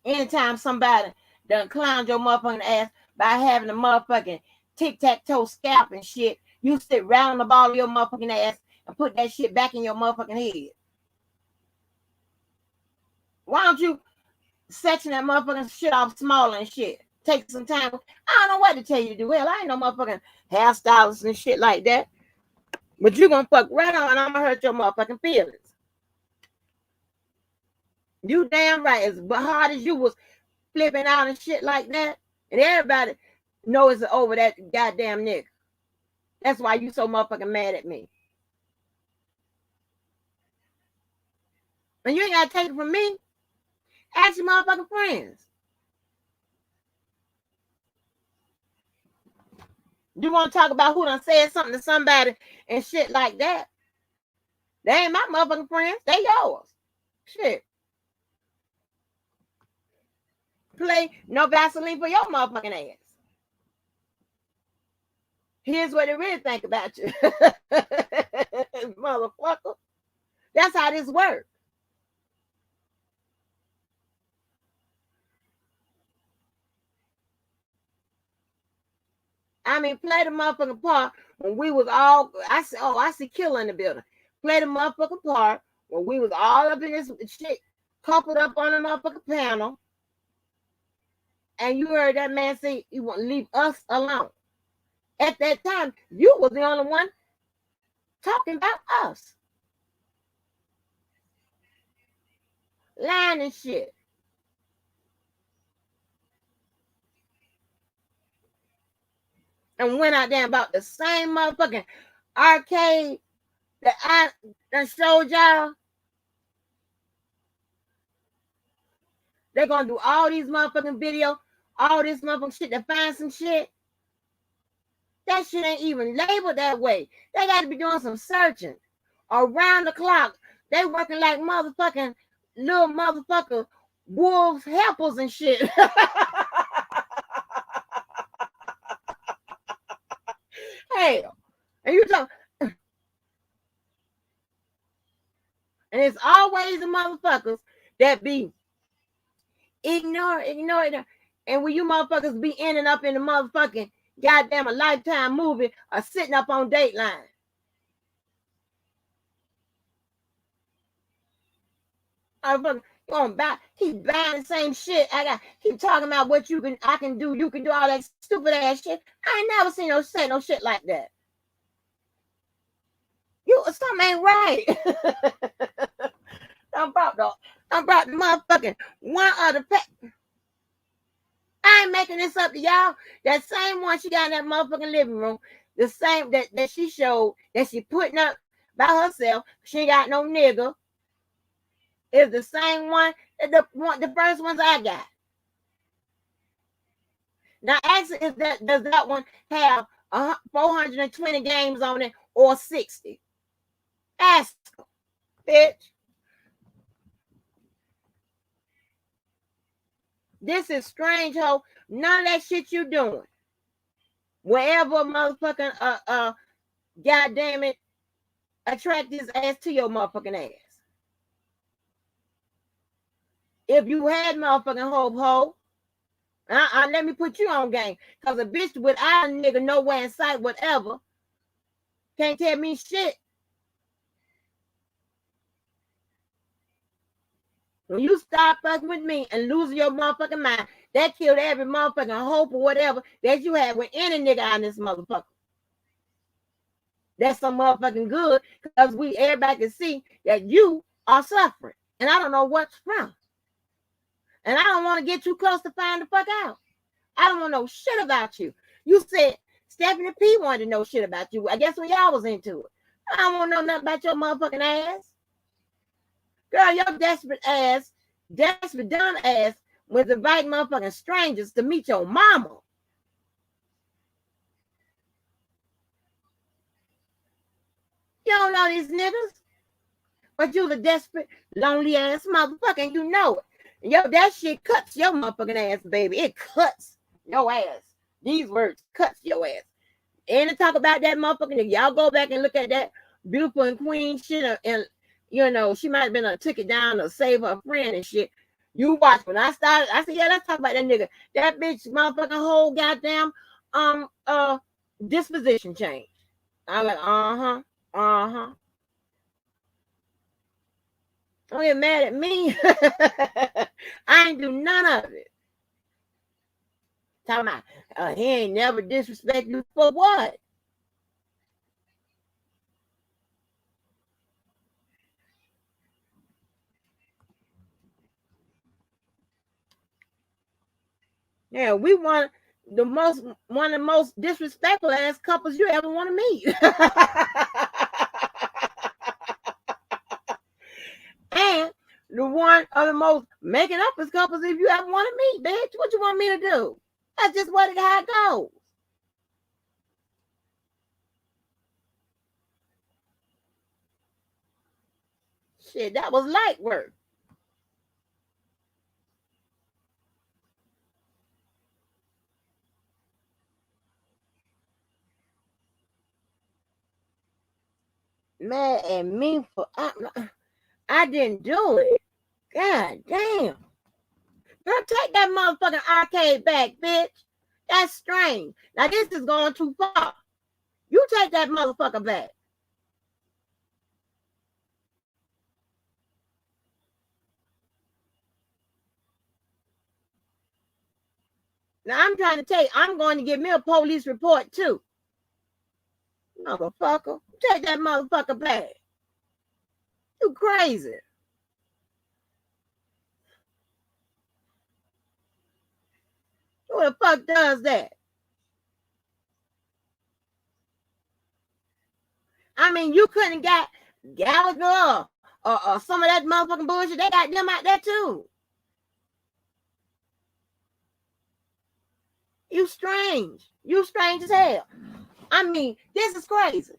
Anytime somebody done clowned your motherfucking ass by having a motherfucking tic-tac-toe scalp and shit, you sit round the ball of your motherfucking ass and put that shit back in your motherfucking head. Why don't you section that motherfucking shit off smaller and shit? Take some time. I don't know what to tell you to do. Hell, I ain't no motherfucking hairstylist and shit like that. But you gonna fuck right on and I'm gonna hurt your motherfucking feelings. You damn right. As hard as you was flipping out and shit like that, and everybody knows it's over that goddamn nigga. That's why you so motherfucking mad at me. And you ain't gotta take it from me. Ask your motherfucking friends. You want to talk about who done said something to somebody and shit like that? They ain't my motherfucking friends. They yours. Shit. Play no Vaseline for your motherfucking ass. Here's what they really think about you. Motherfucker. That's how this works. I mean, play the motherfucking part when we was all, I see Killer in the building. Play the motherfucking part when we was all up in this shit, coupled up on the motherfucking panel. And you heard that man say, you want to leave us alone. At that time, you was the only one talking about us. Lying and shit. And went out there about the same motherfucking arcade that I done showed y'all. They're gonna do all these motherfucking videos, all this motherfucking shit to find some shit. That shit ain't even labeled that way. They got to be doing some searching around the clock. They working like motherfucking little motherfucker wolves helpers and shit. Hell, and you talk, and it's always the motherfuckers that be ignore. And when you motherfuckers be ending up in the motherfucking goddamn a Lifetime movie or sitting up on Dateline. Motherfucker, going back, keep buying the same shit. Keep talking about what I can do. You can do all that stupid ass shit. I ain't never seen no shit like that. Something ain't right. I'm about the motherfucking one other pack. I ain't making this up to y'all. That same one she got in that motherfucking living room, the same that she showed that she putting up by herself. She ain't got no nigga. Is the same one that the first ones I got. Now, ask is that does that one have 420 games on it or 60? Ask her, bitch. This is strange, ho. None of that shit you doing. Wherever motherfucking goddamn it, attract his ass to your motherfucking ass. If you had motherfucking ho, let me put you on game. Because a bitch without a nigga nowhere in sight, whatever, can't tell me shit. When you start fucking with me and losing your motherfucking mind, that killed every motherfucking hope or whatever that you had with any nigga on this motherfucker. That's some motherfucking good because everybody can see that you are suffering. And I don't know what's from. And I don't want to get too close to find the fuck out. I don't want to know shit about you. You said Stephanie P wanted to know shit about you. I guess when y'all was into it. I don't want to know nothing about your motherfucking ass. Girl, your desperate dumb ass was inviting motherfucking strangers to meet your mama. You don't know these niggas. But you the desperate, lonely ass motherfucker, and you know it. And that shit cuts your motherfucking ass, baby. It cuts your ass. These words cuts your ass. And to talk about that motherfucking nigga, y'all go back and look at that beautiful and queen shit, and you know, she might have been took it down to save her friend and shit. You watch. When I started, I said, yeah, let's talk about that nigga. That bitch motherfucking whole goddamn disposition change. I'm like, uh-huh. Don't get mad at me. I ain't do none of it. Talking about he ain't never disrespect you for what? Yeah, we want one of the most disrespectful ass couples you ever want to meet. And the one of the most making up as couples if you ever want to meet, bitch. What you want me to do? That's just how it goes. Shit, that was light work. Mad at me for I didn't do it. God damn. Girl, take that motherfucking arcade back, bitch. That's strange. Now this is going too far. You take that motherfucker back. Now I'm trying to tell you, I'm going to give me a police report too. Motherfucker. Take that motherfucker back. You crazy. Who the fuck does that? I mean, you couldn't got Gallagher or some of that motherfucking bullshit. They got them out there too. You strange. You strange as hell. I mean, this is crazy.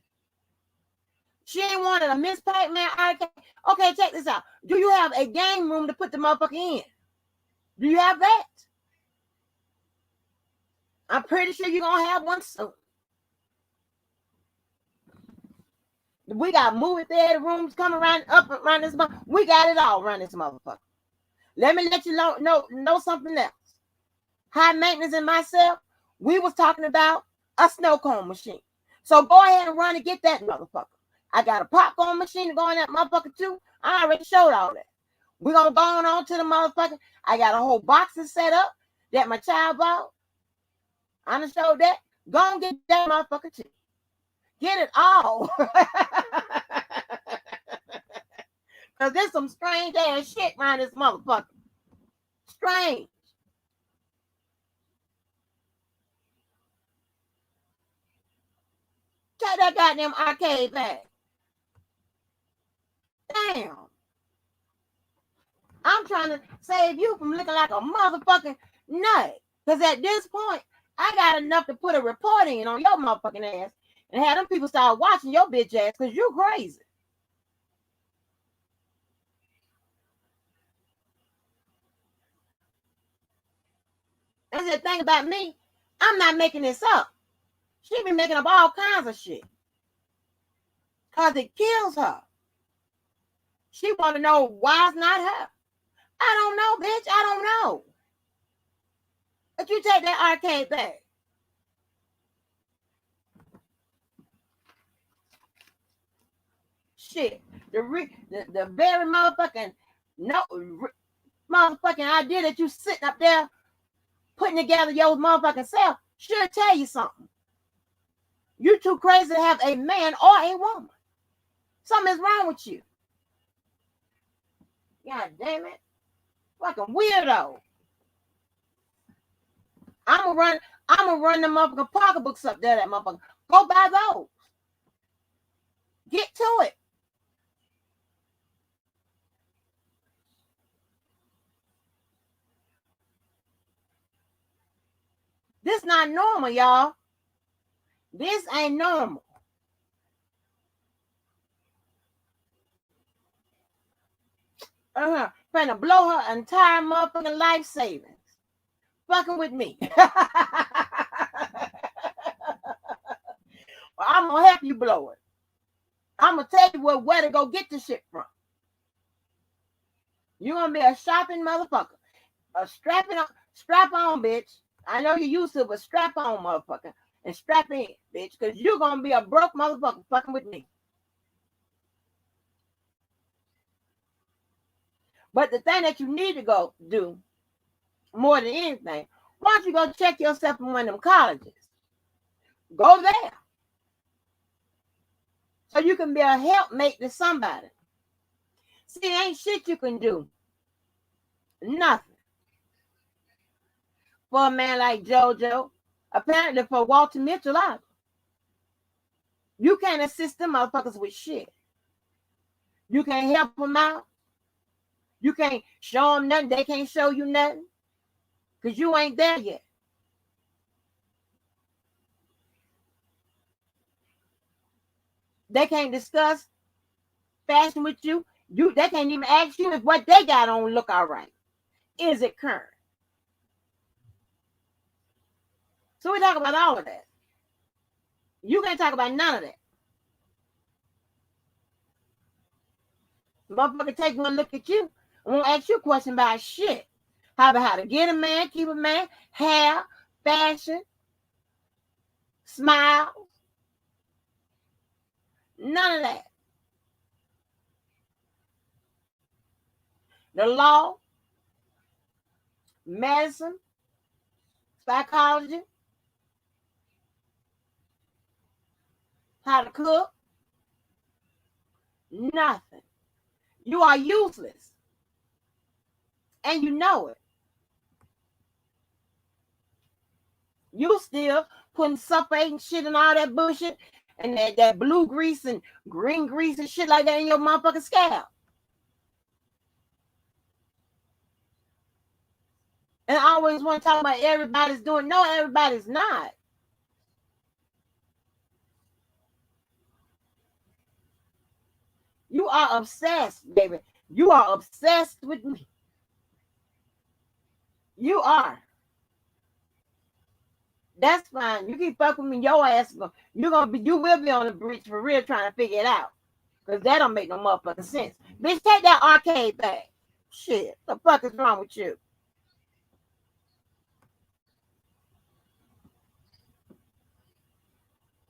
She ain't wanted a Miss Pac-Man arcade. Okay, check this out. Do you have a game room to put the motherfucker in? Do you have that? I'm pretty sure you're gonna have one soon. We got movie theater rooms coming up around this month. We got it all around this motherfucker. Let me let you know something else. High maintenance and myself, we was talking about a snow cone machine. So go ahead and run and get that motherfucker. I got a popcorn machine to go in that motherfucker too. I already showed all that. We're gonna go on to the motherfucker. I got a whole boxes set up that my child bought. I done showed that. Go and get that motherfucker too. Get it all. Cause there's some strange ass shit around this motherfucker. Strange. Take that goddamn arcade back. Damn. I'm trying to save you from looking like a motherfucking nut. Because at this point, I got enough to put a report in on your motherfucking ass and have them people start watching your bitch ass because you're crazy. That's the thing about me. I'm not making this up. She be making up all kinds of shit. Because it kills her. She want to know why it's not her. I don't know, bitch. I don't know. But you take that arcade back. Shit. The very motherfucking motherfucking idea that you sitting up there putting together your motherfucking self should tell you something. You're too crazy to have a man or a woman. Something is wrong with you. God damn it. Fucking weirdo. I'm gonna run the motherfucking pocketbooks up there, that motherfucker. Go buy those. Get to it. This not normal, y'all. This ain't normal. Trying to blow her entire motherfucking life savings. Fucking with me. Well, I'm gonna help you blow it. I'm gonna tell you where to go get the shit from. You're gonna be a shopping motherfucker. A strap on, bitch. I know you used to, but strap on, motherfucker. And strap in, bitch, because you're gonna be a broke motherfucker fucking with me. But the thing that you need to go do more than anything, why don't you go check yourself in one of them colleges? Go there. So you can be a helpmate to somebody. See, ain't shit you can do. Nothing. For a man like JoJo, apparently for Walter Mitchell either. You can't assist them motherfuckers with shit. You can't help them out. You can't show them nothing. They can't show you nothing. Because you ain't there yet. They can't discuss fashion with you. They can't even ask you if what they got on look all right. Is it current? So we talk about all of that. You can't talk about none of that. Motherfucker take one look at you and won't ask you a question about shit. How about how to get a man, keep a man, hair, fashion, smile. None of that. The law, medicine, psychology, how to cook, nothing. You are useless. And you know it. You still putting sulfate shit and all that bullshit and that blue grease and green grease and shit like that in your motherfucking scalp. And I always want to talk about everybody's doing. No, everybody's not. You are obsessed, baby. You are obsessed with me. You are. That's fine. You keep fucking with me, your ass. You will be on the bridge for real trying to figure it out. Because that don't make no motherfucking sense. Bitch, take that arcade back. Shit. The fuck is wrong with you?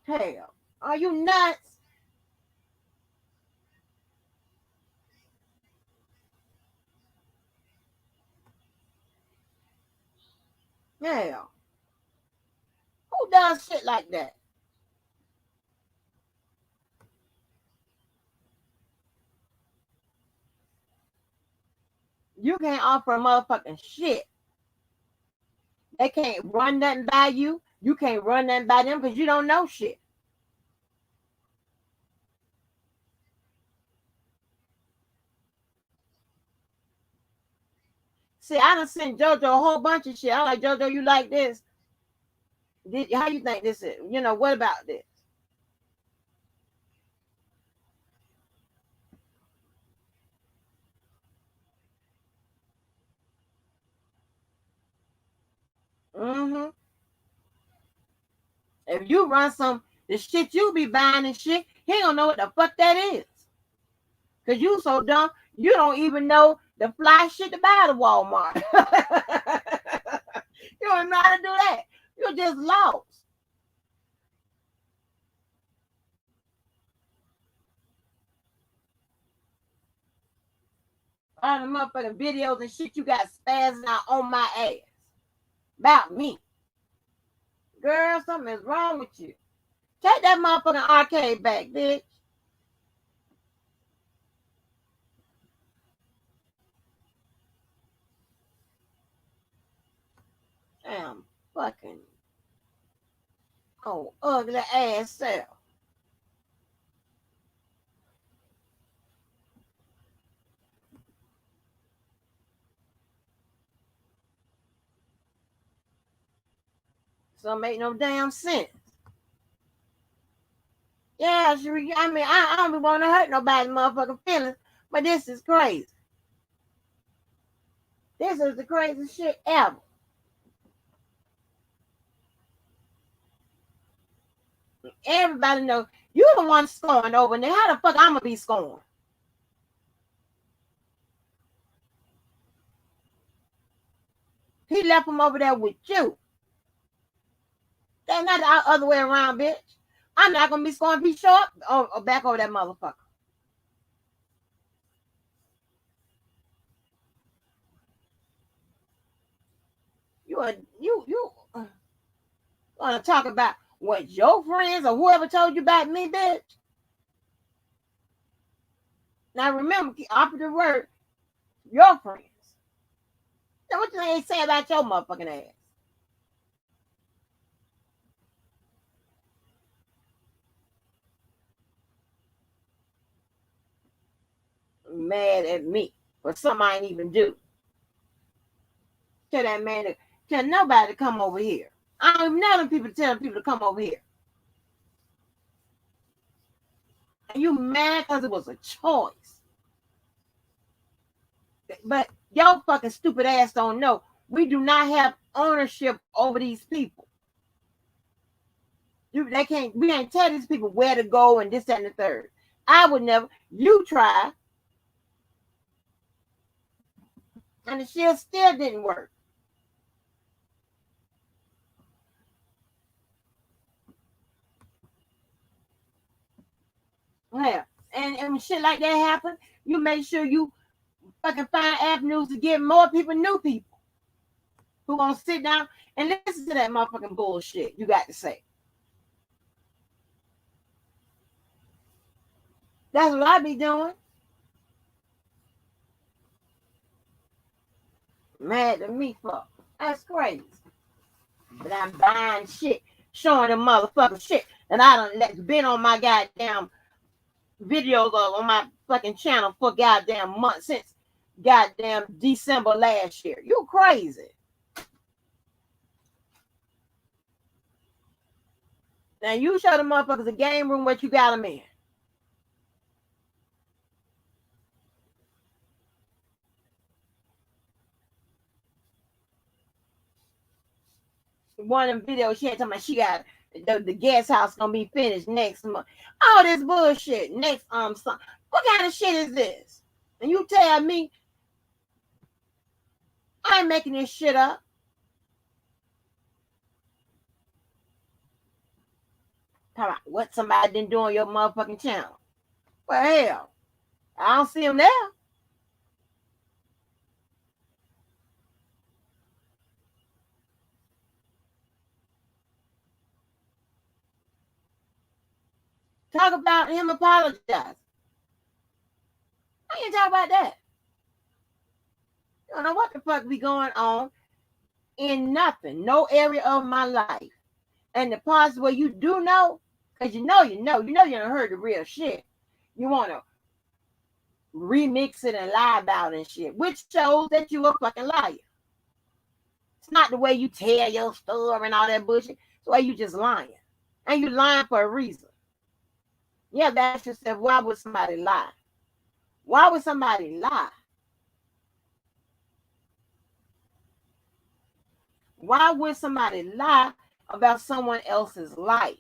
Hell. Are you nuts? Hell. Who does shit like that? You can't offer a motherfucking shit. They can't run nothing by you. You can't run nothing by them because you don't know shit. See, I done sent JoJo a whole bunch of shit. I'm like, JoJo, you like this? How you think this is? You know, what about this? Mm-hmm. If you run the shit you be buying and shit, he don't know what the fuck that is. Cause you so dumb, you don't even know the fly shit to buy at Walmart. You don't know how to do that. You're just lost. All the motherfucking videos and shit you got spazzing out on my ass about me. Girl, something is wrong with you. Take that motherfucking arcade back, bitch. Damn fucking ugly ass self. So make no damn sense. Yeah, I mean, I don't want to hurt nobody's motherfucking feelings, but this is crazy. This is the craziest shit ever. Everybody know you the one scoring over there. How the fuck I'm gonna be scoring? He left him over there with you. That's not the other way around, bitch. I'm not gonna be scoring be show up or back over that motherfucker. You wanna talk about what your friends or whoever told you about me, bitch? Now remember, opposite word, your friends. Now what you ain't say about your motherfucking ass? Mad at me for something I ain't even do. Tell that man to tell nobody to come over here. I don't even know them people telling people to come over here. And you mad because it was a choice. But your fucking stupid ass don't know. We do not have ownership over these people. They can't. We ain't tell these people where to go and this, that, and the third. I would never. You try, and the shit still didn't work. Yeah, and shit like that happen. You make sure you fucking find avenues to get more people, new people, who gonna sit down and listen to that motherfucking bullshit you got to say. That's what I be doing. Mad at me for. That's crazy. But I'm buying shit, showing them motherfucker shit. And I done been on my goddamn videos on my fucking channel for goddamn months since goddamn December last year. You crazy. Now you show the motherfuckers a game room what you got them in. One of them videos she had talking about she got the guest house gonna be finished next month. All this bullshit. Next what kind of shit is this? And you tell me I ain't making this shit up. Talk about what somebody didn't do on your motherfucking channel. Well, hell, I don't see them there. Talk about him apologize. I ain't talk about that. You don't know what the fuck be going on in nothing, no area of my life. And the parts where you do know, because you know you done heard the real shit. You want to remix it and lie about it and shit, which shows that you a fucking liar. It's not the way you tell your story and all that bullshit. It's the way you just lying. And you lying for a reason. Yeah, ask yourself, why would somebody lie? Why would somebody lie? Why would somebody lie about someone else's life?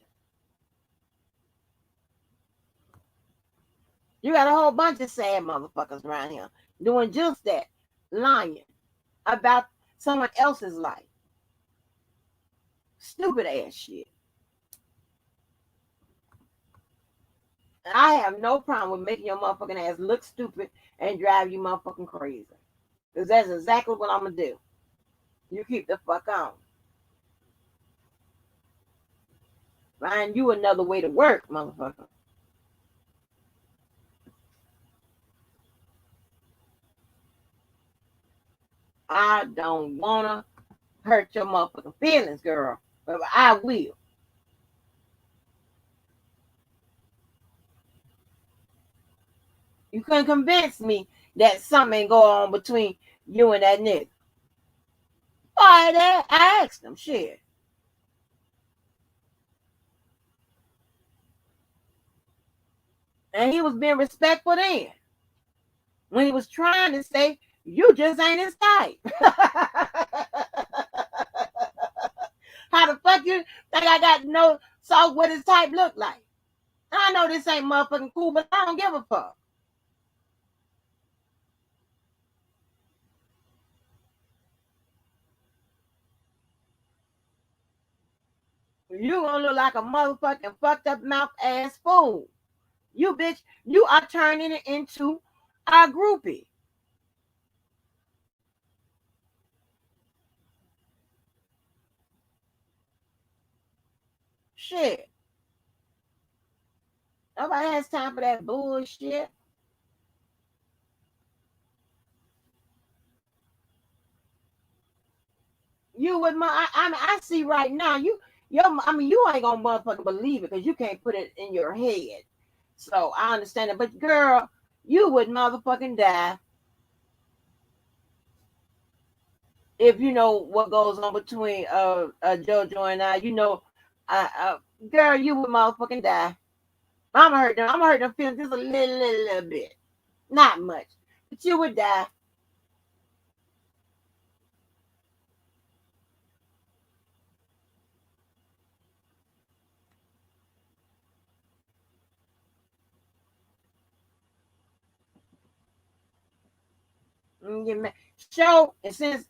You got a whole bunch of sad motherfuckers around here doing just that, lying about someone else's life. Stupid ass shit. And I have no problem with making your motherfucking ass look stupid and drive you motherfucking crazy. Because that's exactly what I'm going to do. You keep the fuck on. Find you another way to work, motherfucker. I don't want to hurt your motherfucking feelings, girl. But I will. You couldn't convince me that something ain't going on between you and that nigga. Why that? I asked him, shit. And he was being respectful then. When he was trying to say, you just ain't his type. How the fuck you think I got to know saw what his type look like? I know this ain't motherfucking cool, but I don't give a fuck. You gonna look like a motherfucking fucked up mouth ass fool. You bitch, you are turning it into a groupie. Shit. Nobody has time for that bullshit. You with my I see right now, you ain't gonna motherfucking believe it because you can't put it in your head. So I understand it. But girl, you would motherfucking die if you know what goes on between JoJo and I. Uh girl, you would motherfucking die. I'm hurt them feelings just a little bit. Not much. But you would die. Show, and since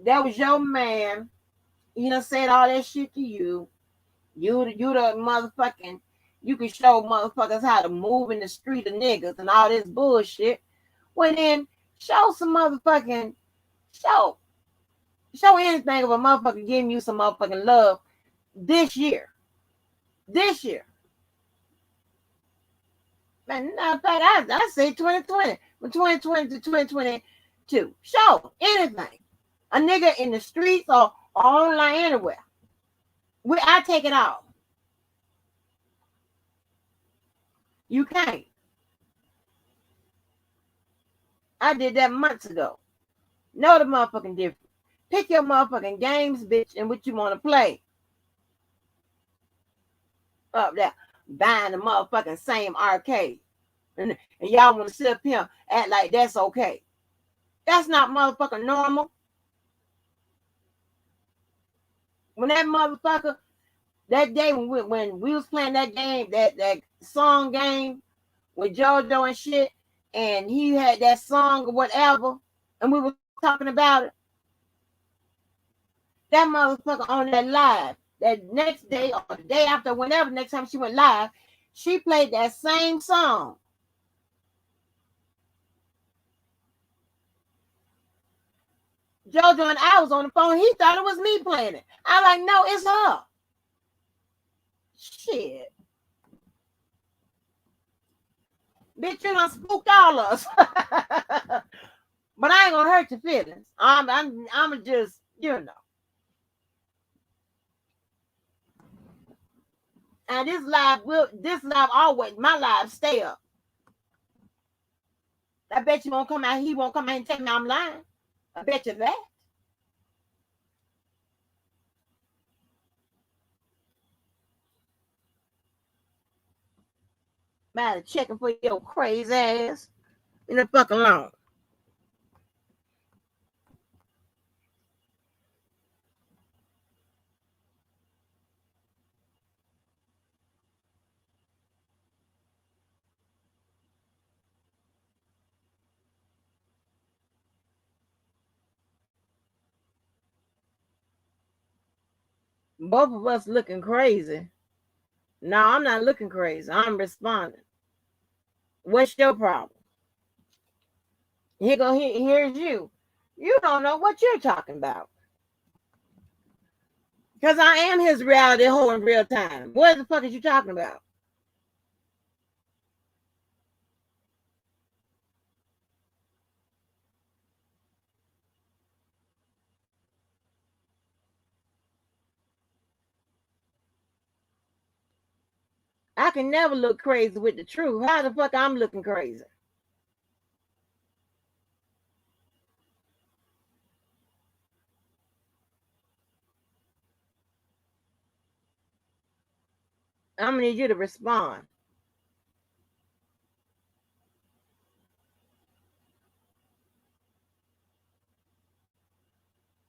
that was your man, he done said all that shit to you. You the motherfucking, you can show motherfuckers how to move in the street of niggas and all this bullshit. Well then, show some motherfucking, show, show anything of a motherfucker giving you some motherfucking love this year. This year. Man, in fact, I say 2020. From 2020 to 2022. Show anything. A nigga in the streets or online anywhere. I take it off. You can't. I did that months ago. Know the motherfucking difference. Pick your motherfucking games, bitch, and what you want to play. Up there, buying the motherfucking same arcade. And y'all want to sit up here act like that's okay. That's not motherfucking normal. When that motherfucker, that day when we was playing that game, that song game with JoJo and shit, and he had that song or whatever, and we were talking about it, that motherfucker on that live, that next day or the day after, whenever next time she went live, she played that same song. JoJo and I was on the phone. He thought it was me playing it. I'm like, no, it's her. Shit. Bitch, you done spooked all of us. But I ain't gonna hurt your feelings. I'm just, you know. And this live always, my live stay up. I bet you won't come out, he won't come out and tell me I'm lying. I bet you that. Matter checking for your crazy ass. In the fuck alone. Both of us looking crazy. No, I'm not looking crazy. I'm responding. What's your problem? Here's you. You don't know what you're talking about. Because I am his reality hoe in real time. What the fuck is you talking about? I can never look crazy with the truth. How the fuck I'm looking crazy? I'm gonna need you to respond.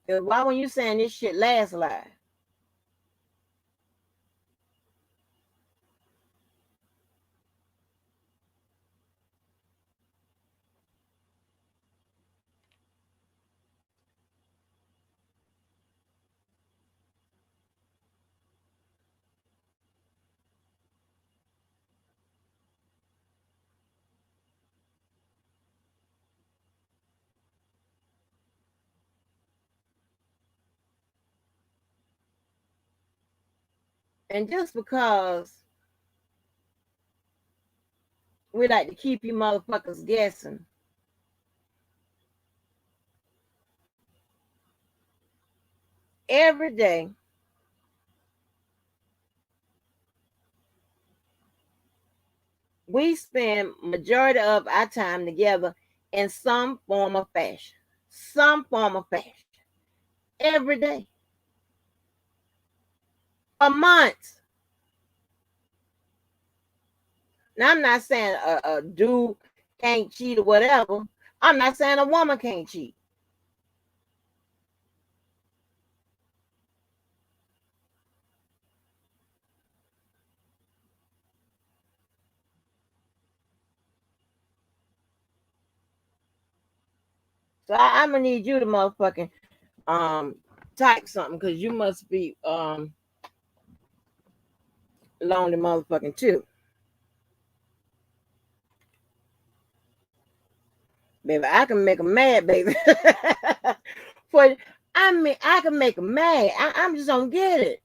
Why when you saying this shit last live? And just because we like to keep you motherfuckers guessing, every day we spend majority of our time together in some form of fashion. Some form of fashion. Every day. A month. Now I'm not saying a dude can't cheat or whatever. I'm not saying a woman can't cheat. So I'm gonna need you to motherfucking type something because you must be lonely motherfucking too. Baby, I can make them mad, baby. For I mean I can make them mad. I'm just don't get it.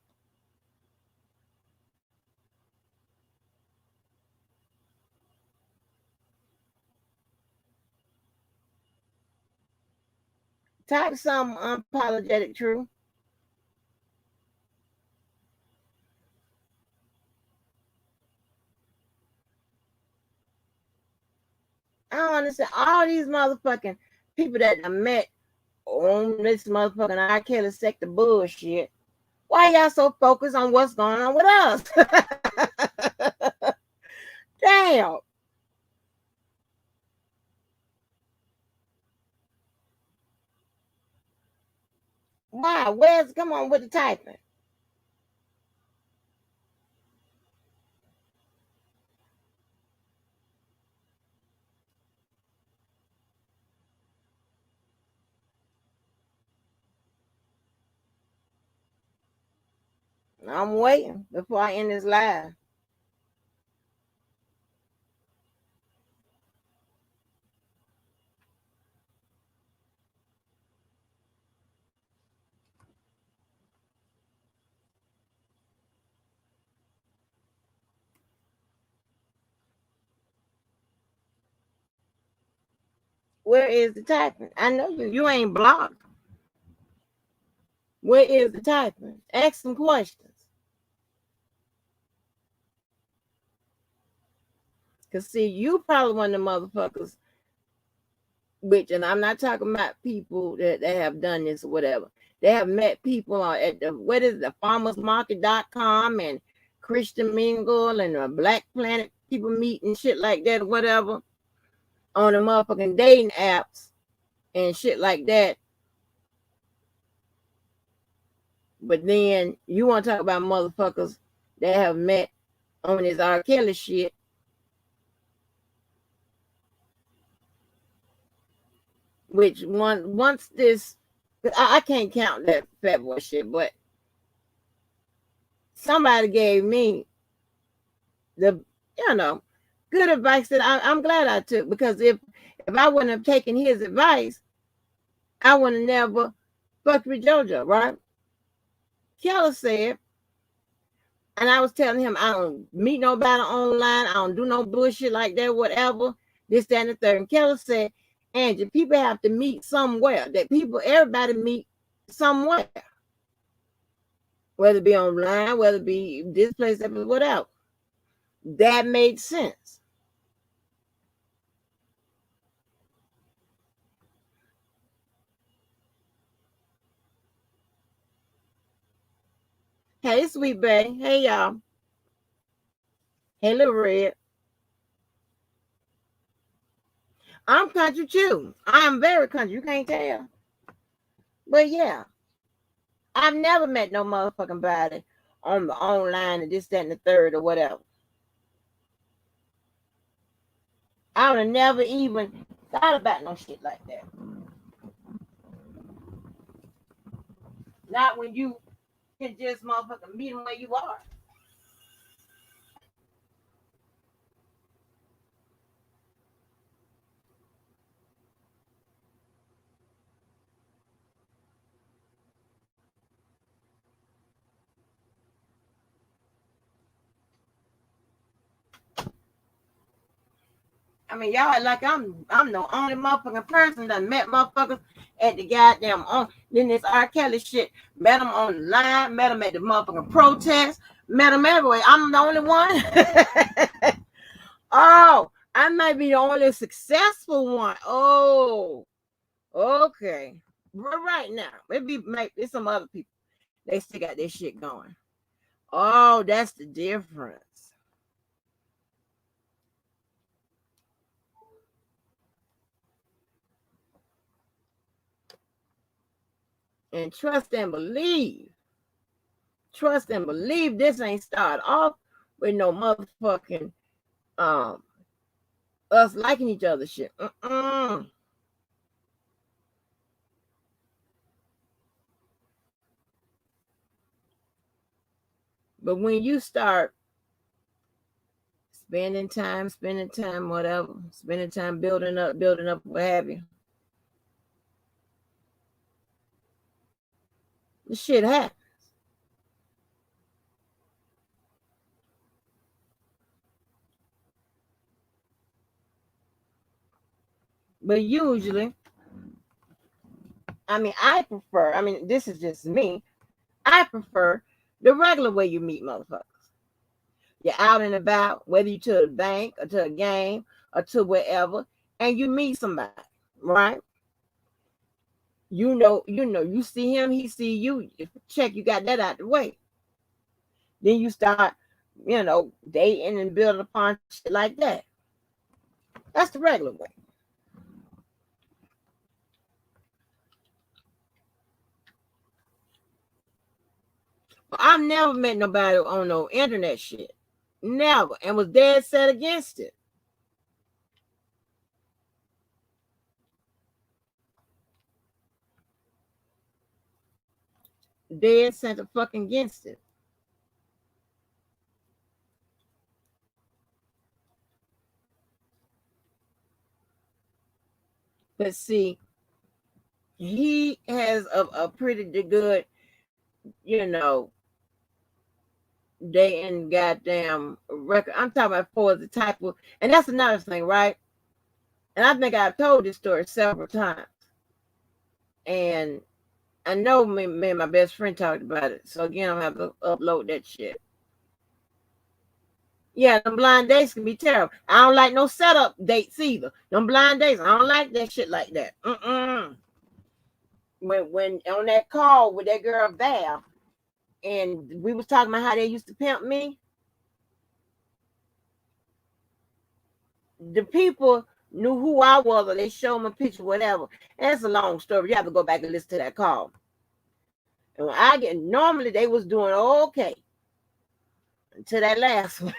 Type some unapologetic true. I don't understand all these motherfucking people that I met on this motherfucking R. Kelly sector bullshit. Why y'all so focused on what's going on with us? Damn. Why? Where's come on with the typing? I'm waiting before I end this live. Where is the typing? I know you ain't blocked. Where is the typing? Ask some questions. Cause see, you probably one of the motherfuckers, which, and I'm not talking about people that have done this or whatever. They have met people at the what is it, the farmersmarket.com and Christian Mingle and the Black Planet people meet and shit like that or whatever on the motherfucking dating apps and shit like that. But then you want to talk about motherfuckers that have met on this R. Kelly shit, which once this, I can't count that fat boy shit, but somebody gave me the, you know, good advice that I'm glad I took because if I wouldn't have taken his advice, I would have never fucked with JoJo, right? Keller said, and I was telling him I don't meet nobody online, I don't do no bullshit like that, whatever, this, that, and the third. And Keller said, Angie, people have to meet somewhere. That people, everybody meet somewhere, whether it be online, whether it be this place, that, whatever. That made sense. Hey, Sweet Bay. Hey, y'all. Hey, Little Red. I'm country too. I am very country. You can't tell. But yeah, I've never met no motherfucking body on the online and this, that, and the third or whatever. I would have never even thought about no shit like that. Not when you can just motherfucking meet them where you are. I mean, y'all act like I'm the only motherfucking person that met motherfuckers at the goddamn on. Then this R. Kelly shit. Met them on the line. Met them at the motherfucking protest. Met them everywhere. I'm the only one. Oh, I might be the only successful one. Oh, okay. Right now, maybe it's some other people. They still got this shit going. Oh, that's the difference. And trust and believe. Trust and believe this ain't started off with no motherfucking us liking each other shit. But when you start spending time, whatever, spending time building up, what have you, the shit happens. But usually, I mean, this is just me. I prefer the regular way you meet motherfuckers. You're out and about, whether you to the bank or to a game or to wherever, and you meet somebody, right? You see him, he see you. Check, you got that out the way. Then you start, dating and building upon shit like that. That's the regular way. I've never met nobody on no internet shit. Never. And was dead set against it. Dead set the fucking against it. But see, he has a pretty good, dating goddamn record. I'm talking about for the type of, and that's another thing, right? And I think I've told this story several times. And I know me and my best friend talked about it. So again, I'm gonna have to upload that shit. Yeah, them blind dates can be terrible. I don't like no setup dates either. Them blind dates, I don't like that shit like that. When on that call with that girl Val, and we was talking about how they used to pimp me, the people knew who I was, or they showed me a picture, whatever. And it's a long story. You have to go back and listen to that call. And when normally they was doing okay until that last one.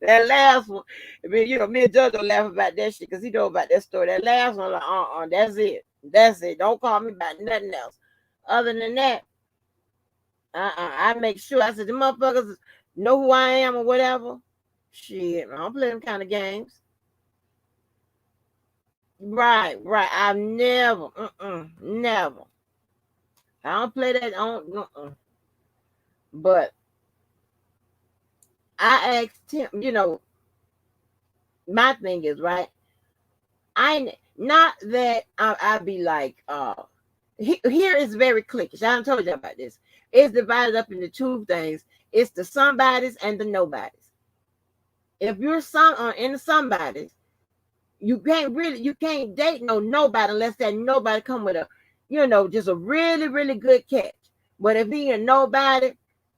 That last one, I mean, me and Judge don't laugh about that shit because he know about that story. That last one, like, that's it. That's it. Don't call me about nothing else. Other than that, I make sure. I said, the motherfuckers know who I am or whatever. Shit, I don't play them kind of games. Right. I've never, never. I don't play that on, but I asked him, my thing is, right, not that I be like, here is very cliquish. I told you about this. It's divided up into two things. It's the somebodies and the nobodies. If you're in the somebodies, you can't date nobody unless that nobody come with a, just a really, really good catch. But if he a nobody,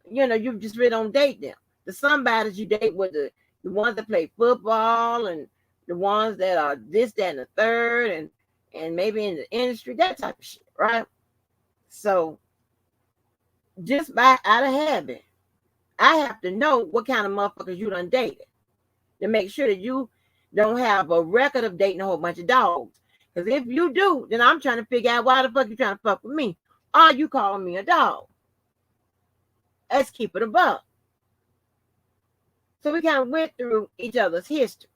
you just really don't date them. The somebodies you date with the ones that play football and the ones that are this, that, and the third, and maybe in the industry, that type of shit, right? So just by out of habit, I have to know what kind of motherfuckers you done dated to make sure that you don't have a record of dating a whole bunch of dogs. Because if you do, then I'm trying to figure out why the fuck you trying to fuck with me. Are you calling me a dog? Let's keep it above. So we kind of went through each other's history.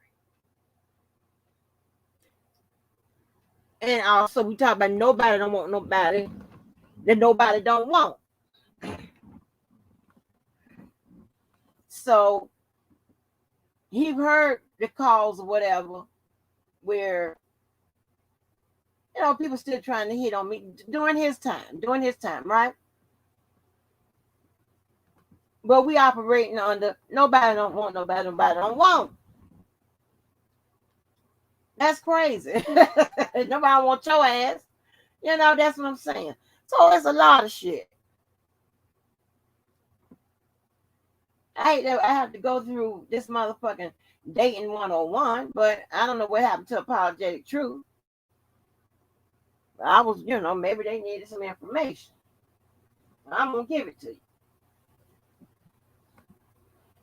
And also we talked about nobody don't want nobody that nobody don't want. So he heard the calls or whatever, where people still trying to hit on me during his time, right? But we operating under nobody don't want nobody don't want. That's crazy. Nobody want your ass. That's what I'm saying. So it's a lot of shit. I hate that I have to go through this motherfucking dating 101, but I don't know what happened to Apologetic Truth. I was, maybe they needed some information. I'm gonna give it to you.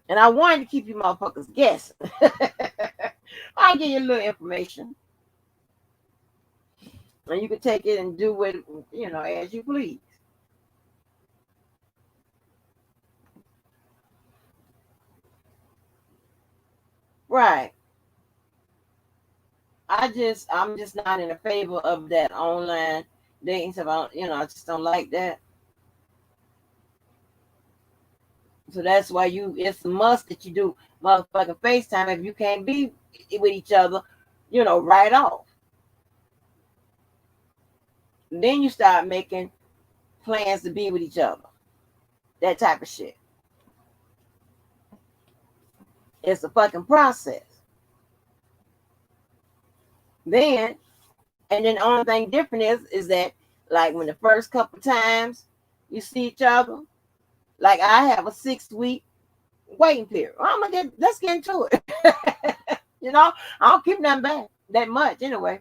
And I wanted to keep you motherfuckers guessing. I'll give you a little information. And you can take it and do with, as you please. Right. I'm just not in favor of that online dating stuff. I just don't like that. So that's why it's a must that you do motherfucking FaceTime if you can't be with each other, right off. Then you start making plans to be with each other. That type of shit. It's a fucking process. Then the only thing different is that, like, when the first couple times you see each other, like, I have a 6-week waiting period. Let's get into it. I don't keep nothing back that much anyway.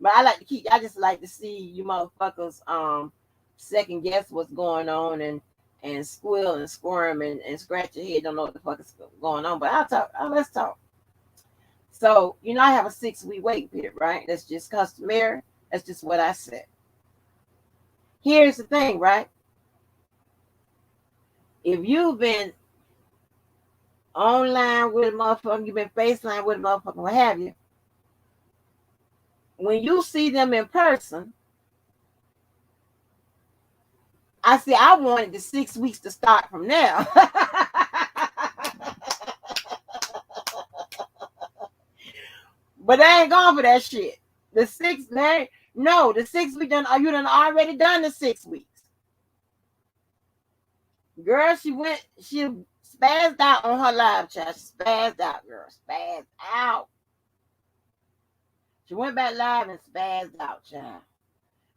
But I just like to see you motherfuckers second guess what's going on and squeal and squirm and scratch your head, don't know what the fuck is going on. But let's talk. So, I have a 6-week waiting period, right? That's just customary. That's just what I said. Here's the thing, right? If you've been online with a motherfucker, you've been FaceTime with a motherfucker, what have you, when you see them in person, I wanted the 6 weeks to start from now. But I ain't going for that shit. The 6, man, no, the 6 week done. You done already done the 6 weeks. Girl, she spazzed out on her live chat. She spazzed out, girl. Spazzed out. She went back live and spazzed out, child.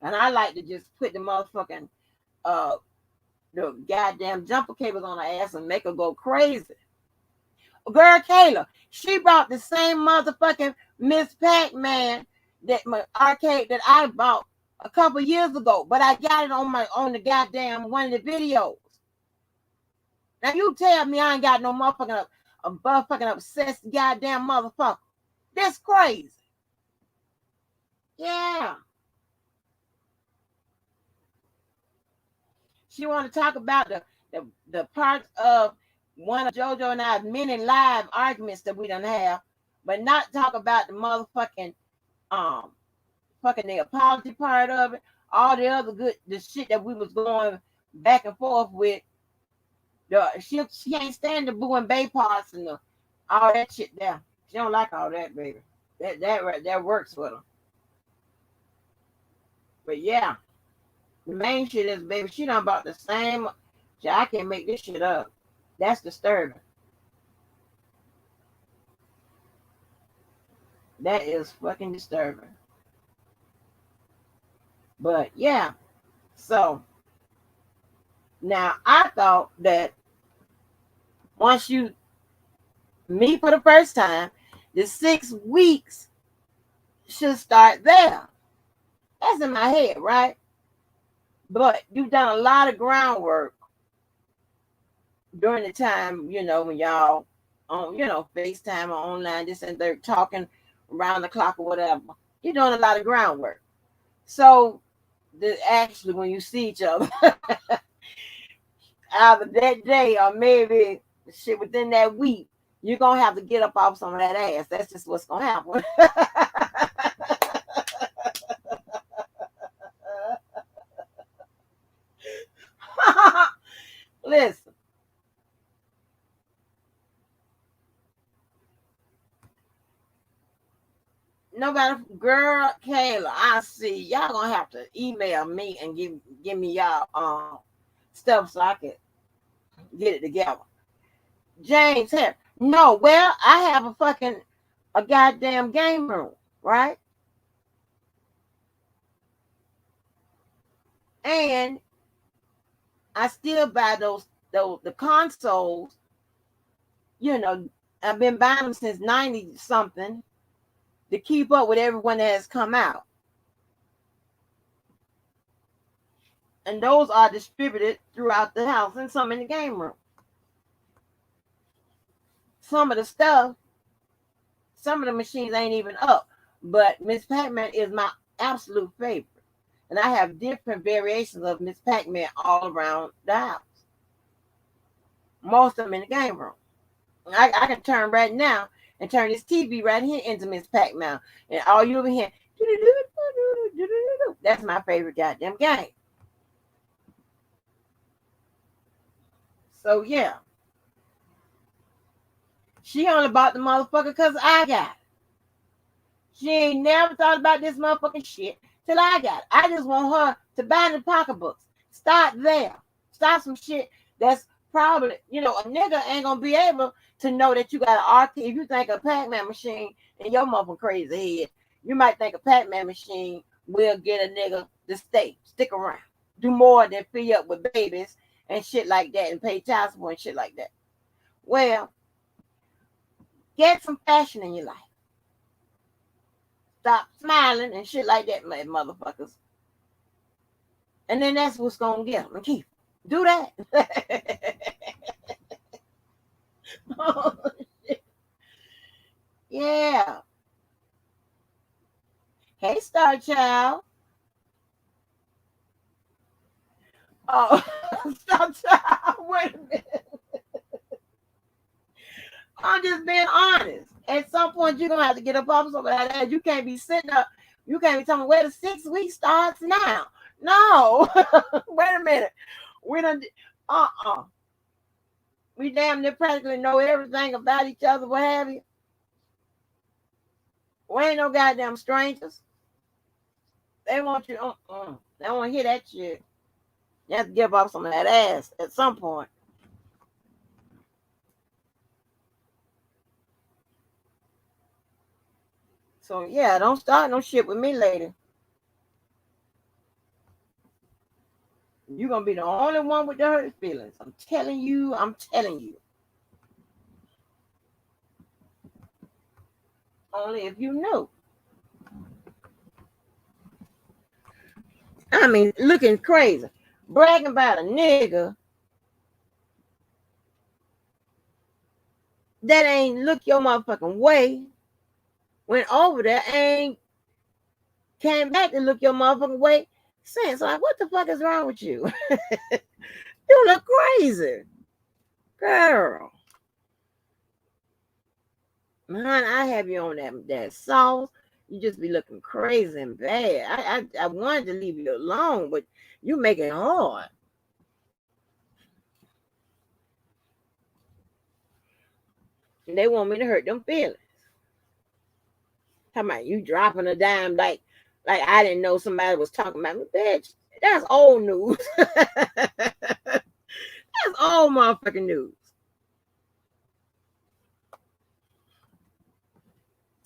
And I like to just put the motherfucking the goddamn jumper cables on her ass and make her go crazy. Girl, Kayla, she brought the same motherfucking Miss Pac-Man that my arcade that I bought a couple years ago, but I got it on the goddamn one of the videos. Now you tell me I ain't got no motherfucking obsessed goddamn motherfucker. That's crazy. Yeah. She want to talk about the parts of one of JoJo and I's many live arguments that we don't have, but not talk about the motherfucking fucking the apology part of it, all the other the shit that we was going back and forth with. She ain't stand the boo and bay parts and all that shit there. She don't like all that, baby. That works with her. But yeah, the main shit is, baby, she done about the same. I can't make this shit up. That's disturbing. That is fucking disturbing. But yeah, so now I thought that once you meet for the first time, the 6 weeks should start there. That's in my head, right? But you've done a lot of groundwork during the time, when y'all on, FaceTime or online, this and they're talking around the clock or whatever. You're doing a lot of groundwork. So actually, when you see each other, either that day or maybe shit within that week, you're gonna have to get up off some of that ass. That's just what's gonna happen. Listen, see, y'all gonna have to email me and give me y'all stuff so I can get it together. James here. No, well, I have a goddamn game room, right? And I still buy those the consoles. You know, I've been buying them since 90 something to keep up with everyone that has come out. And those are distributed throughout the house and some in the game room. Some of the stuff, some of the machines ain't even up, but Miss Pac-Man is my absolute favorite. And I have different variations of Miss Pac-Man all around the house. Most of them in the game room. I can turn right now and turn this TV right here into Miss Pac-Man. And all you over here, that's my favorite goddamn game. So yeah. She only bought the motherfucker because I got it. She ain't never thought about this motherfucking shit till I got it. I just want her to buy the pocketbooks. Start there. Start some shit that's probably, a nigga ain't gonna be able to know that you got an arcade. If you think a Pac-Man machine and your motherfucking crazy head, you might think a Pac-Man machine will get a nigga to stick around. Do more than fill you up with babies and shit like that and pay child support and shit like that. Well, get some fashion in your life. Stop smiling and shit like that, motherfuckers. And then that's what's gonna get them and keep them. Do that. Oh, shit. Yeah. Hey, Star Child. Oh, Star Child. Wait a minute. I'm just being honest. At some point, you're gonna have to get up off some of that. You can't be sitting up. You can't be telling me where the 6 weeks starts now. No. Wait a minute. We don't. We damn near practically know everything about each other. What have you? We ain't no goddamn strangers. They want you. They don't want to hear that shit. You have to give up some of that ass at some point. So yeah, don't start no shit with me later. You're gonna be the only one with the hurt feelings. I'm telling you. I'm telling you. Only if you knew. I mean, looking crazy, bragging about a nigga that ain't look your motherfucking way. Went over there, ain't came back to look your motherfucking way since. Like, what the fuck is wrong with you? You look crazy, girl. Man, I have you on that sauce. You just be looking crazy and bad. I wanted to leave you alone, but you make it hard. And they want me to hurt them feelings. Talking about you dropping a dime like I didn't know somebody was talking about me. Bitch, that's old news. That's old motherfucking news.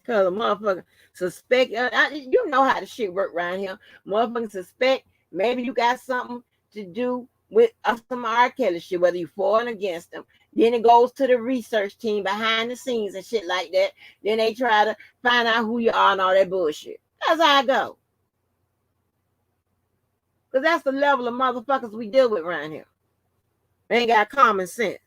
Cause a motherfucker suspect, you know how the shit work around here. Motherfuckers suspect maybe you got something to do with some R. Kelly shit, whether you for and against them. Then it goes to the research team behind the scenes and shit like that. Then they try to find out who you are and all that bullshit. That's how I go. Cause that's the level of motherfuckers we deal with around here. They ain't got common sense.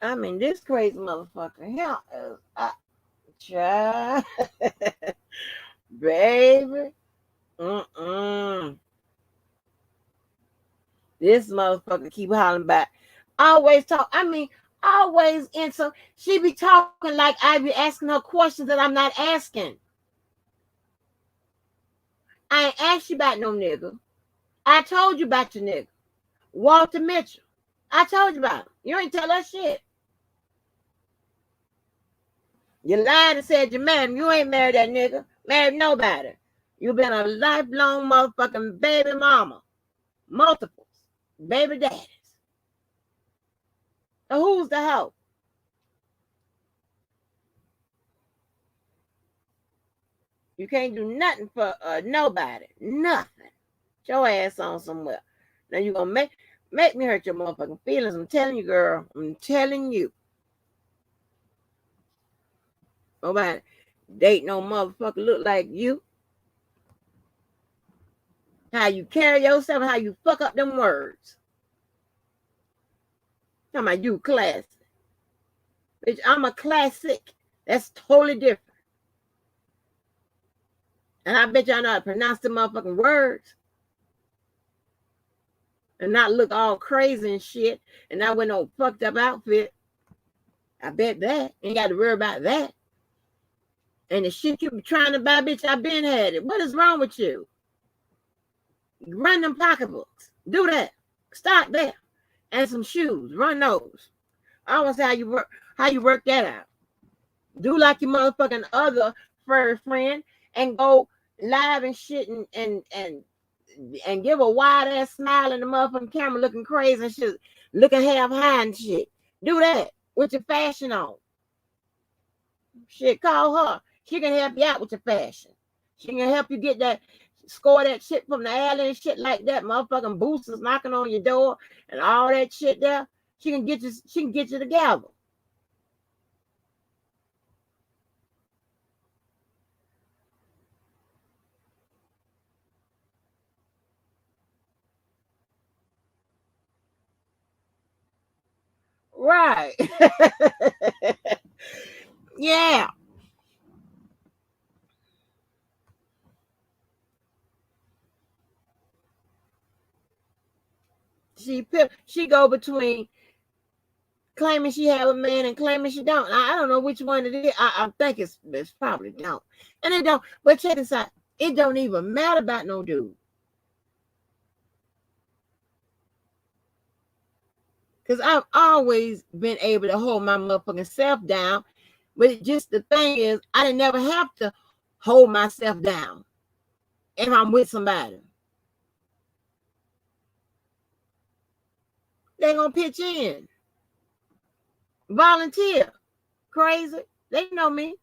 I mean, this crazy motherfucker here is child, baby. Mm-mm. This motherfucker keep hollering back. Always talk. I mean, always answer. She be talking like I be asking her questions that I'm not asking. I ain't asked you about no nigga. I told you about your nigga. Walter Mitchell. I told you about him. You ain't tell us shit. You lied and said you married him. You ain't married that nigga. Married nobody. You been a lifelong motherfucking baby mama. Multiples. Baby daddies. So who's the hoe? You can't do nothing for nobody. Nothing. Get your ass on somewhere. Now you gonna make me hurt your motherfucking feelings. I'm telling you, girl. I'm telling you. Nobody date no motherfucker look like you. How you carry yourself, how you fuck up them words. Talking about you classy. Bitch, I'm a classic. That's totally different. And I bet y'all know how to pronounce the motherfucking words. And not look all crazy and shit. And not wear no fucked up outfit. I bet that. Ain't got to worry about that. And the shit you be trying to buy, bitch, I been had it. What is wrong with you? Run them pocketbooks. Do that. Start there. And some shoes. Run those. I want to see how you work that out. Do like your motherfucking other furry friend and go live and shit and give a wide ass smile in the motherfucking camera looking crazy and shit, looking half high and shit. Do that with your fashion on. Shit, call her. She can help you out with your fashion. She can help you get that, score that shit from the alley and shit like that. Motherfucking boosters knocking on your door and all that shit there. She can get you together. Right. Yeah. She go between claiming she have a man and claiming she don't. I don't know which one it is. I think it's probably don't. And it don't. But check this out. It don't even matter about no dude. Because I've always been able to hold my motherfucking self down. But just the thing is, I didn't never have to hold myself down if I'm with somebody. They're going to pitch in. Volunteer. Crazy. They know me.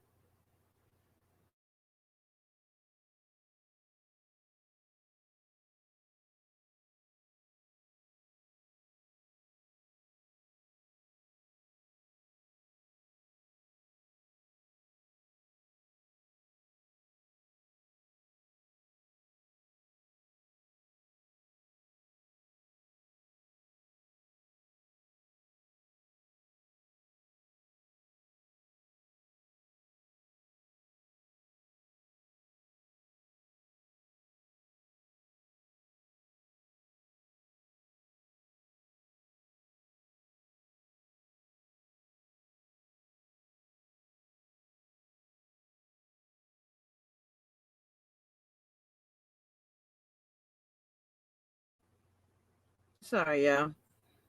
Sorry, y'all.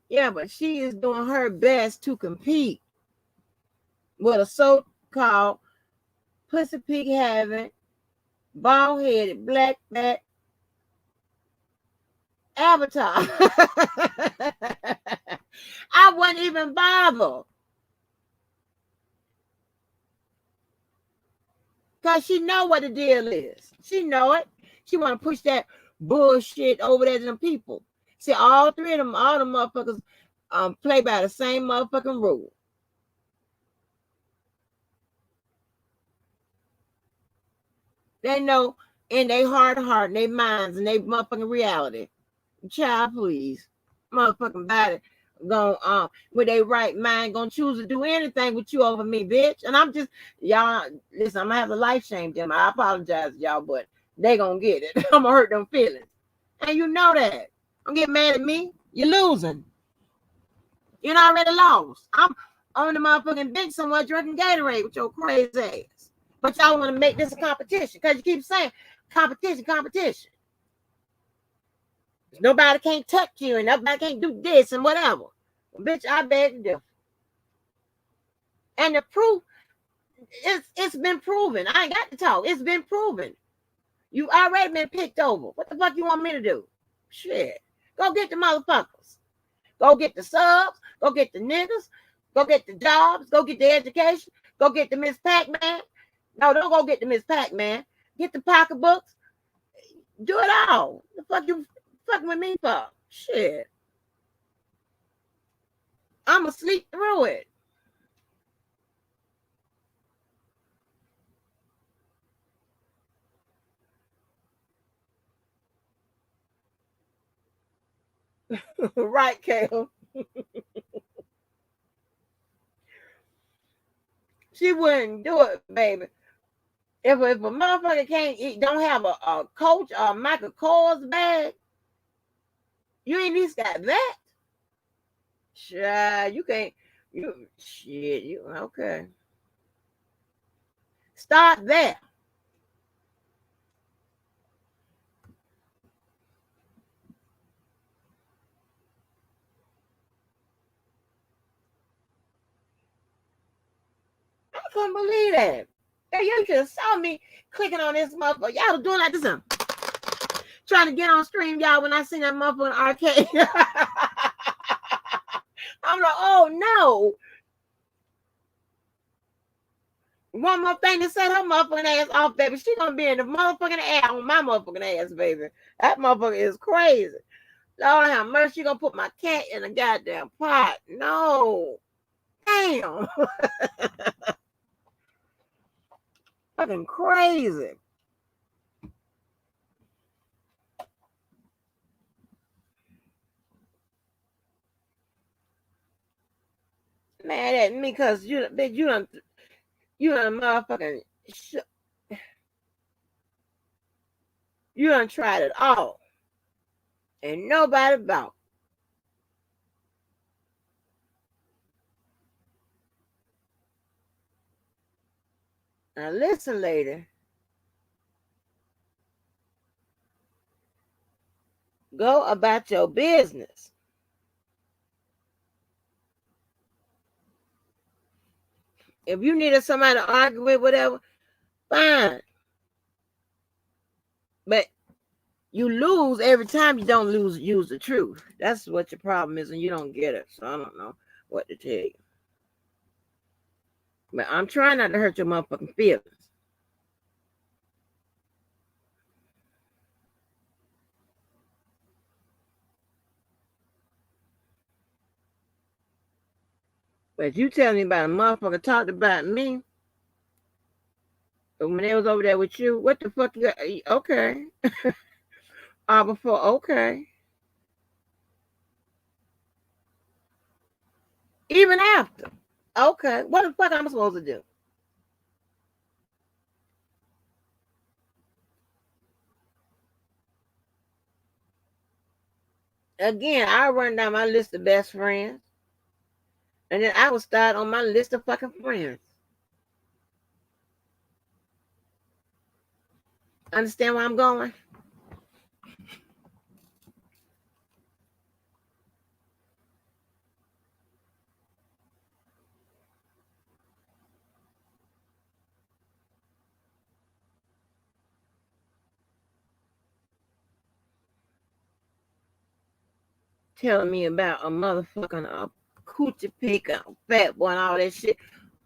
Yeah, but she is doing her best to compete with a so-called pussy pig having, bald-headed, black back avatar. I wouldn't even bother. Because she know what the deal is. She know it. She want to push that bullshit over there to them people. See, all three of them, all the motherfuckers play by the same motherfucking rule. They know in their heart and their minds and their motherfucking reality. Child, please. Motherfucking body gonna with their right mind gonna choose to do anything with you over me, bitch. And I'm just, y'all, listen, I'm gonna have to life shame them. I apologize, y'all, but they gonna get it. I'm gonna hurt them feelings. And you know that. Don't get mad at me. You're losing. You already lost. I'm on the motherfucking bench somewhere drinking Gatorade with your crazy ass. But y'all want to make this a competition because you keep saying competition, competition. Nobody can't touch you and nobody can't do this and whatever. Well, bitch, I beg to differ. And the proof, it's been proven. I ain't got to talk. It's been proven. You've already been picked over. What the fuck you want me to do? Shit. Go get the motherfuckers. Go get the subs. Go get the niggas. Go get the jobs. Go get the education. Go get the Miss Pac-Man. No, don't go get the Miss Pac-Man. Get the pocketbooks. Do it all. The fuck you fucking with me for? Shit. I'ma sleep through it. Right, Kale. She wouldn't do it, baby. If a motherfucker can't eat, don't have a Coach or Michael Kors bag, you ain't at least got that. Child, you can't. You shit. You okay? Start there. I couldn't believe that. Hey, you should have saw me clicking on this motherfucker. Y'all was doing like this, trying to get on stream, y'all. When I seen that motherfucker arcade, I'm like, oh no. One more thing to set her motherfucking ass off, baby. She gonna be in the motherfucking air on my motherfucking ass, baby. That motherfucker is crazy. Lord have mercy, she gonna put my cat in a goddamn pot. No. Damn. Fucking crazy. Mad at me because you bitch, you done motherfucking you done tried it all. And nobody about. Now listen, lady. Go about your business. If you needed somebody to argue with, whatever, fine. But you lose every time you don't use the truth. That's what your problem is, and you don't get it. So I don't know what to tell you. But I'm trying not to hurt your motherfucking feelings. But you tell me about a motherfucker talked about me when they was over there with you. What the fuck you got? Okay. Before, okay. Even after. Okay. What the fuck am I supposed to do? Again, I run down my list of best friends. And then I would start on my list of fucking friends. Understand where I'm going? Telling me about a motherfucking coochie pick, a fat boy, and all that shit.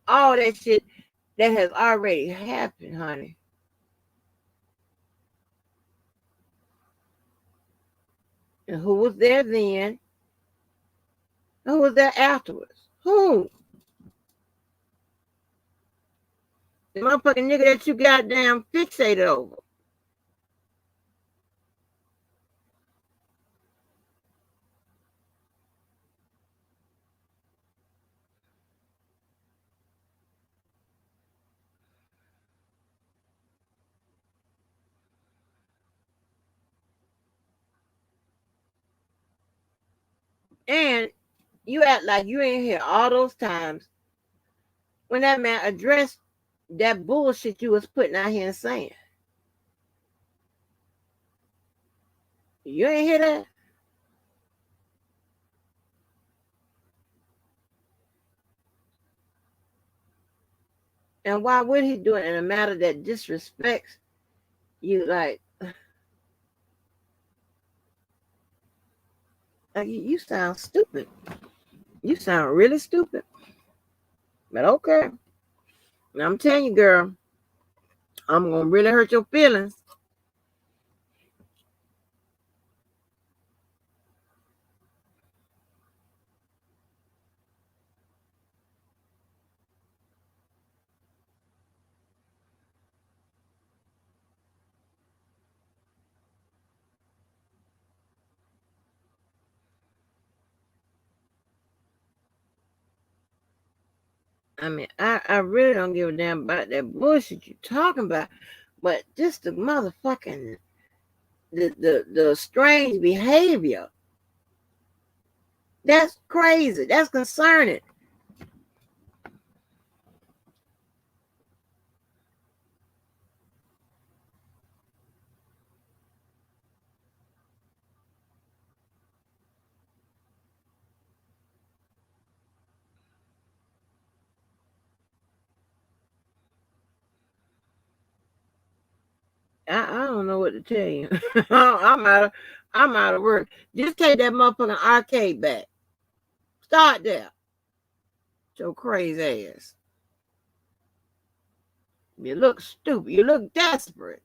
All that shit that has already happened, honey. And who was there then? Who was there afterwards? Who? The motherfucking nigga that you goddamn fixated over. And you act like you ain't here all those times when that man addressed that bullshit you was putting out here and saying. You ain't hear that? And why would he do it in a matter that disrespects you? Like you sound stupid. You sound really stupid. But okay. Now I'm telling you, girl, I'm gonna really hurt your feelings. I mean, I really don't give a damn about that bullshit you talking about, but just the motherfucking the strange behavior. That's crazy. That's concerning. I don't know what to tell you. I'm out of work. Just take that motherfucking arcade back. Start there. Your crazy ass. You look stupid. You look desperate.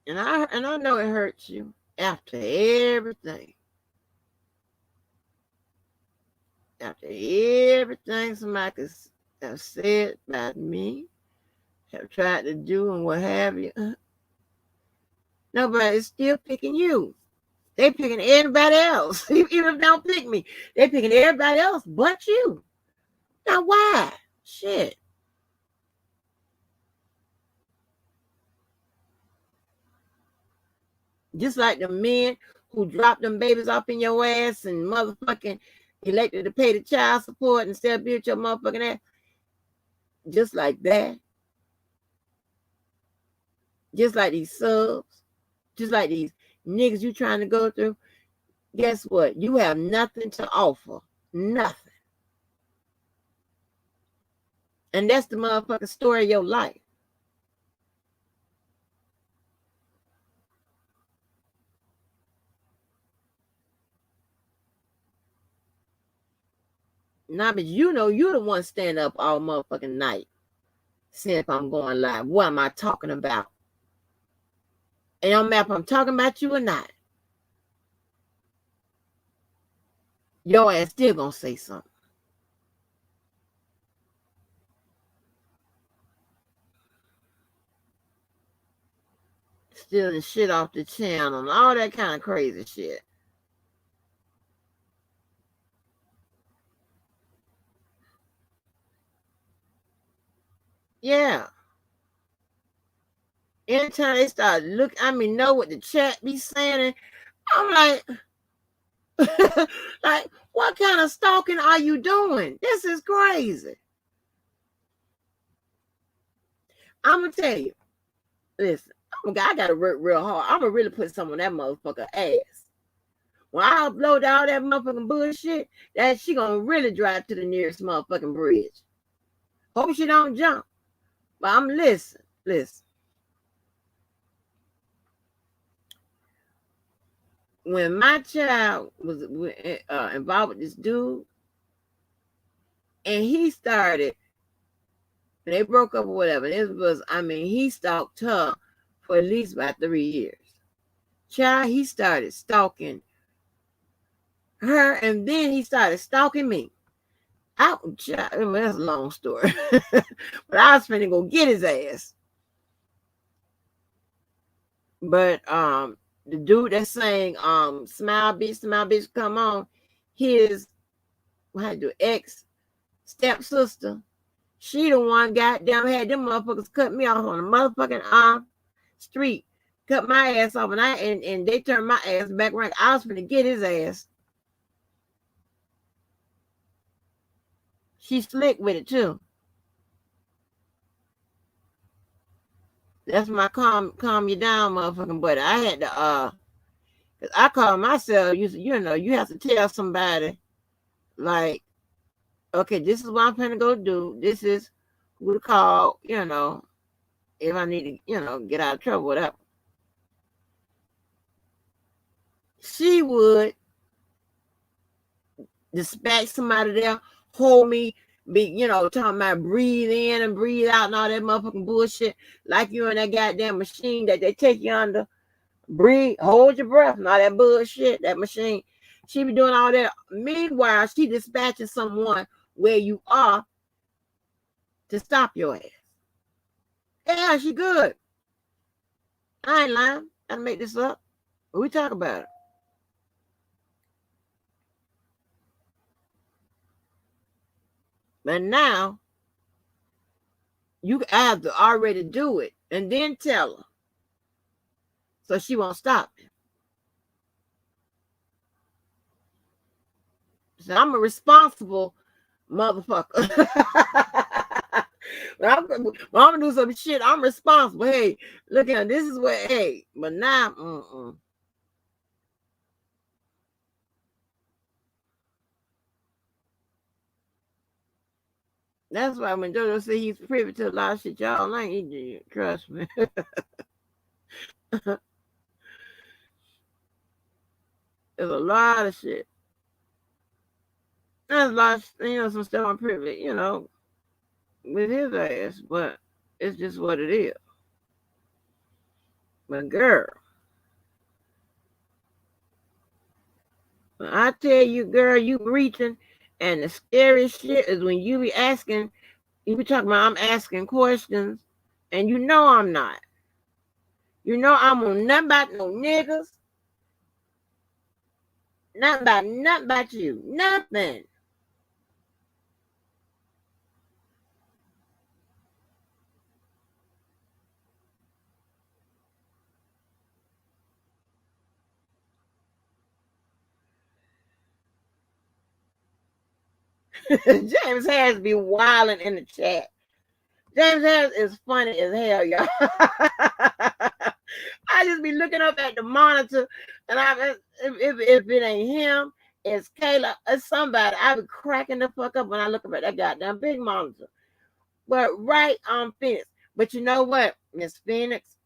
And I know it hurts you after everything. After everything somebody have said about me, have tried to do and what have you. Nobody's still picking you. They picking everybody else. Even if they don't pick me, they picking everybody else but you. Now why? Shit. Just like the men who dropped them babies off in your ass and motherfucking elected to pay the child support instead of build your motherfucking ass. Just like that. Just like these subs. Just like these niggas you trying to go through. Guess what? You have nothing to offer. Nothing. And that's the motherfucking story of your life. Nah, but you know you're the one stand up all motherfucking night. See if I'm going live. What am I talking about? And no matter if I'm talking about you or not, your ass still gonna say something. Stealing shit off the channel and all that kind of crazy shit. Yeah. Anytime they start know what the chat be saying, and I'm like, like, what kind of stalking are you doing? This is crazy. I'm gonna tell you. Listen, I gotta work real hard. I'm gonna really put some on that motherfucker ass. When I upload all that motherfucking bullshit, that she gonna really drive to the nearest motherfucking bridge. Hope she don't jump. But I'm listen. When my child was involved with this dude, and he started, they broke up or whatever. He stalked her for at least about 3 years. Child, he started stalking her, and then he started stalking me. That's a long story. But I was finna go get his ass. But the dude that's saying smile bitch, come on, his ex stepsister. She the one goddamn had them motherfuckers cut me off on the motherfucking street, cut my ass off, and they turned my ass back around. I was finna get his ass. She slick with it too. That's my calm you down motherfucking buddy. I had to cause I call myself, you know, you have to tell somebody like, okay, this is what I'm gonna go do. This is who to call, you know, if I need to, you know, get out of trouble, whatever. She would dispatch somebody there, hold me, be, you know, talking about breathe in and breathe out and all that motherfucking bullshit, like you in that goddamn machine that they take you under. Breathe, hold your breath, and all that bullshit, that machine. She be doing all that. Meanwhile, she dispatching someone where you are to stop your ass. Yeah, she good. I ain't lying. I make this up. We talk about it. But now, you have to already do it and then tell her so she won't stop it. So I'm a responsible motherfucker. when I'm gonna do some shit, I'm responsible. Hey, look at this is what. Hey, but now, That's why when JoJo said he's privy to a lot of shit, y'all ain't eating. Trust me. There's a lot of shit. There's a lot of, some stuff I'm privy, with his ass, but it's just what it is. But girl, when I tell you, girl, you reaching, and the scariest shit is when you be asking, you be talking about I'm asking questions, and I'm not. I'm on nothing about no niggas. Nothing about you. Nothing. James Harris be wilding in the chat. James Harris is funny as hell, y'all. I just be looking up at the monitor, and if it ain't him, it's Kayla, it's somebody. I be cracking the fuck up when I look up at that goddamn big monitor. But right on Phoenix. But you know what, Miss Phoenix?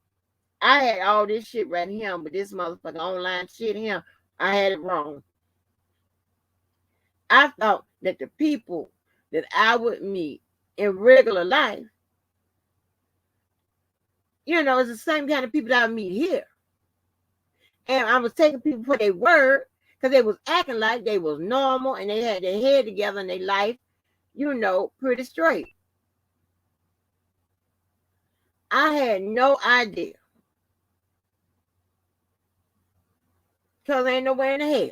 I had all this shit right here, but this motherfucker online shit here, I had it wrong. I thought that the people that I would meet in regular life, it's the same kind of people that I meet here. And I was taking people for their word because they was acting like they was normal and they had their head together in their life, pretty straight. I had no idea. Because ain't no way in the hell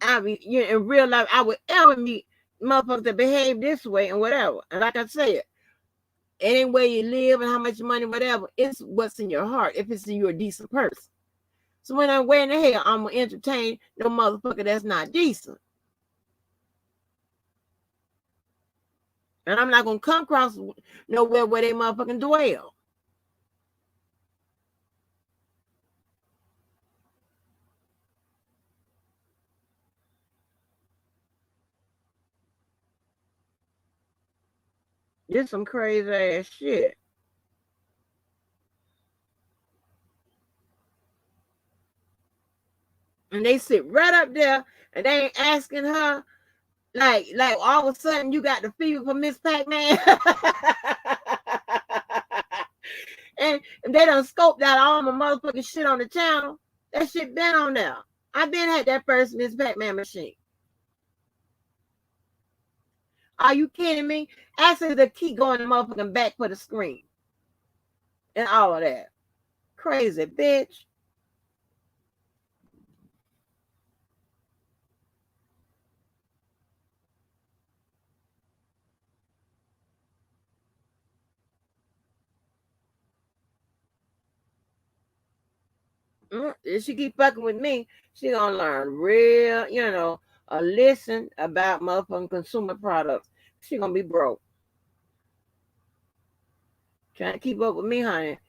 in real life I would ever meet motherfuckers that behave this way and whatever. And like I said, any way you live and how much money, whatever, it's what's in your heart if it's you're a decent person. So when I'm way in the hell, I'm gonna entertain no motherfucker that's not decent. And I'm not gonna come across nowhere where they motherfucking dwell. This some crazy ass shit. And they sit right up there and they ain't asking her, like all of a sudden you got the fever for Miss Pac-Man. and they done scoped out all my motherfucking shit on the channel. That shit been on there. I been had that first Miss Pac-Man machine. Are you kidding me? Actually, to keep going the motherfucking back for the screen. And all of that. Crazy bitch. If she keep fucking with me, she gonna learn real, a lesson about motherfucking consumer products. She gonna be broke. Trying to keep up with me, honey.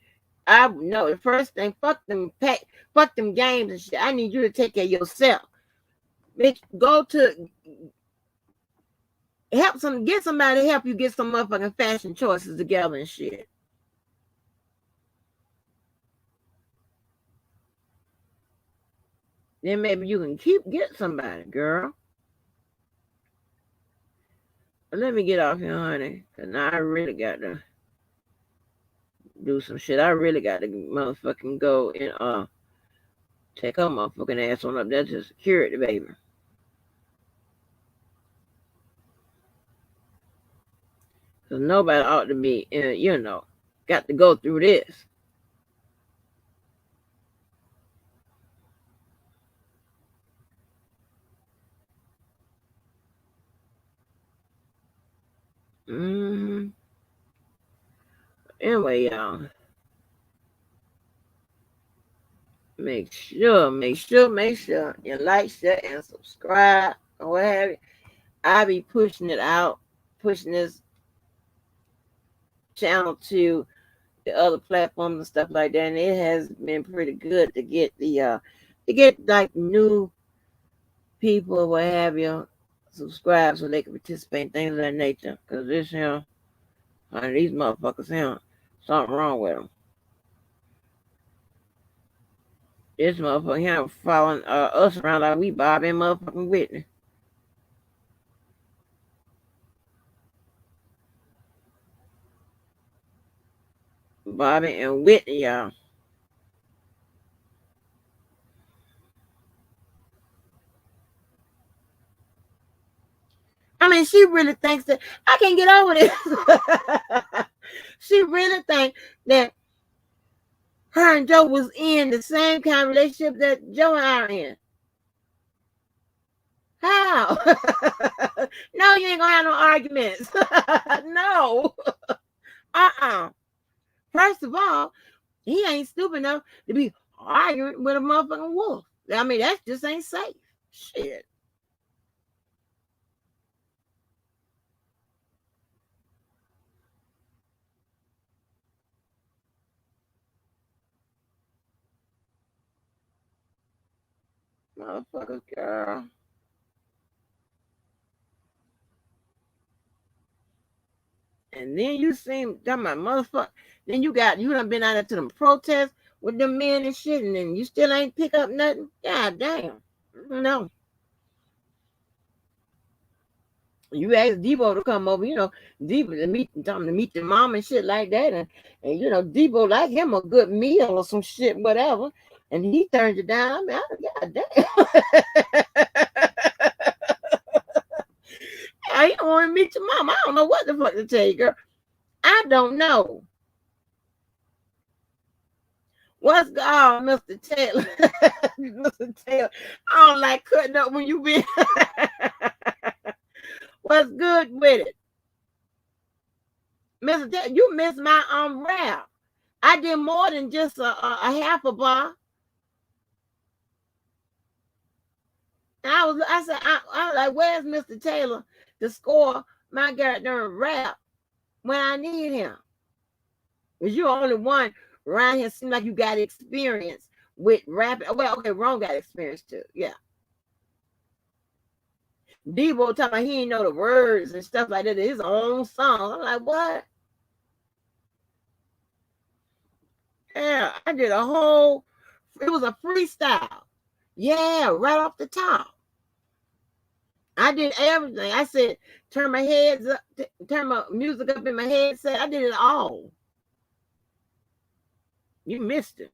I know the first thing, fuck them games and shit. I need you to take care of yourself. Bitch, go to get somebody to help you get some motherfucking fashion choices together and shit. Then maybe you can get somebody, girl. But let me get off here, honey, because now I really got to do some shit. I really got to motherfucking go and take her motherfucking ass on up there to security, baby. Because nobody ought to be, got to go through this. Mm-hmm. Anyway, y'all. Make sure you like, share, and subscribe or what have you. I be pushing it out, pushing this channel to the other platforms and stuff like that, and it has been pretty good to get like new people or what have you subscribe so they can participate in things of that nature. Because this here, these motherfuckers here, something wrong with them. This motherfucker here following us around like we Bobby and motherfucking Whitney. Bobby and Whitney, y'all. I mean, she really thinks that I can't get over this. She really thinks that her and Joe was in the same kind of relationship that Joe and I are in. How? No, you ain't gonna have no arguments. No. First of all, he ain't stupid enough to be arguing with a motherfucking wolf. I mean, that just ain't safe. Shit. Motherfuckers, girl. And then you seen talking about motherfucker. Then you done been out there to them protests with them men and shit, and then you still ain't pick up nothing. God damn. No. You asked Debo to come over, Debo to meet the mom and shit like that, and Debo like him a good meal or some shit, whatever, and he turned it down. I mean, God damn. I don't want to meet your mom. I don't know what the fuck to tell you, girl. I don't know. What's Mr. Taylor? Mr. Taylor, I don't like cutting up when you be. What's good with it? Mr. Taylor, you missed my rap. I did more than just a half a bar. I was like, where's Mr. Taylor to score my goddamn rap when I need him? Because you're only one around here seem like you got experience with rap. Well, okay, Ron got experience too. Yeah. Debo talking about he ain't know the words and stuff like that. His own song. I'm like, what? Yeah, I did a whole. It was a freestyle. Yeah, right off the top. I did everything. I said, turn my heads up, turn my music up in my headset. I did it all. You missed it.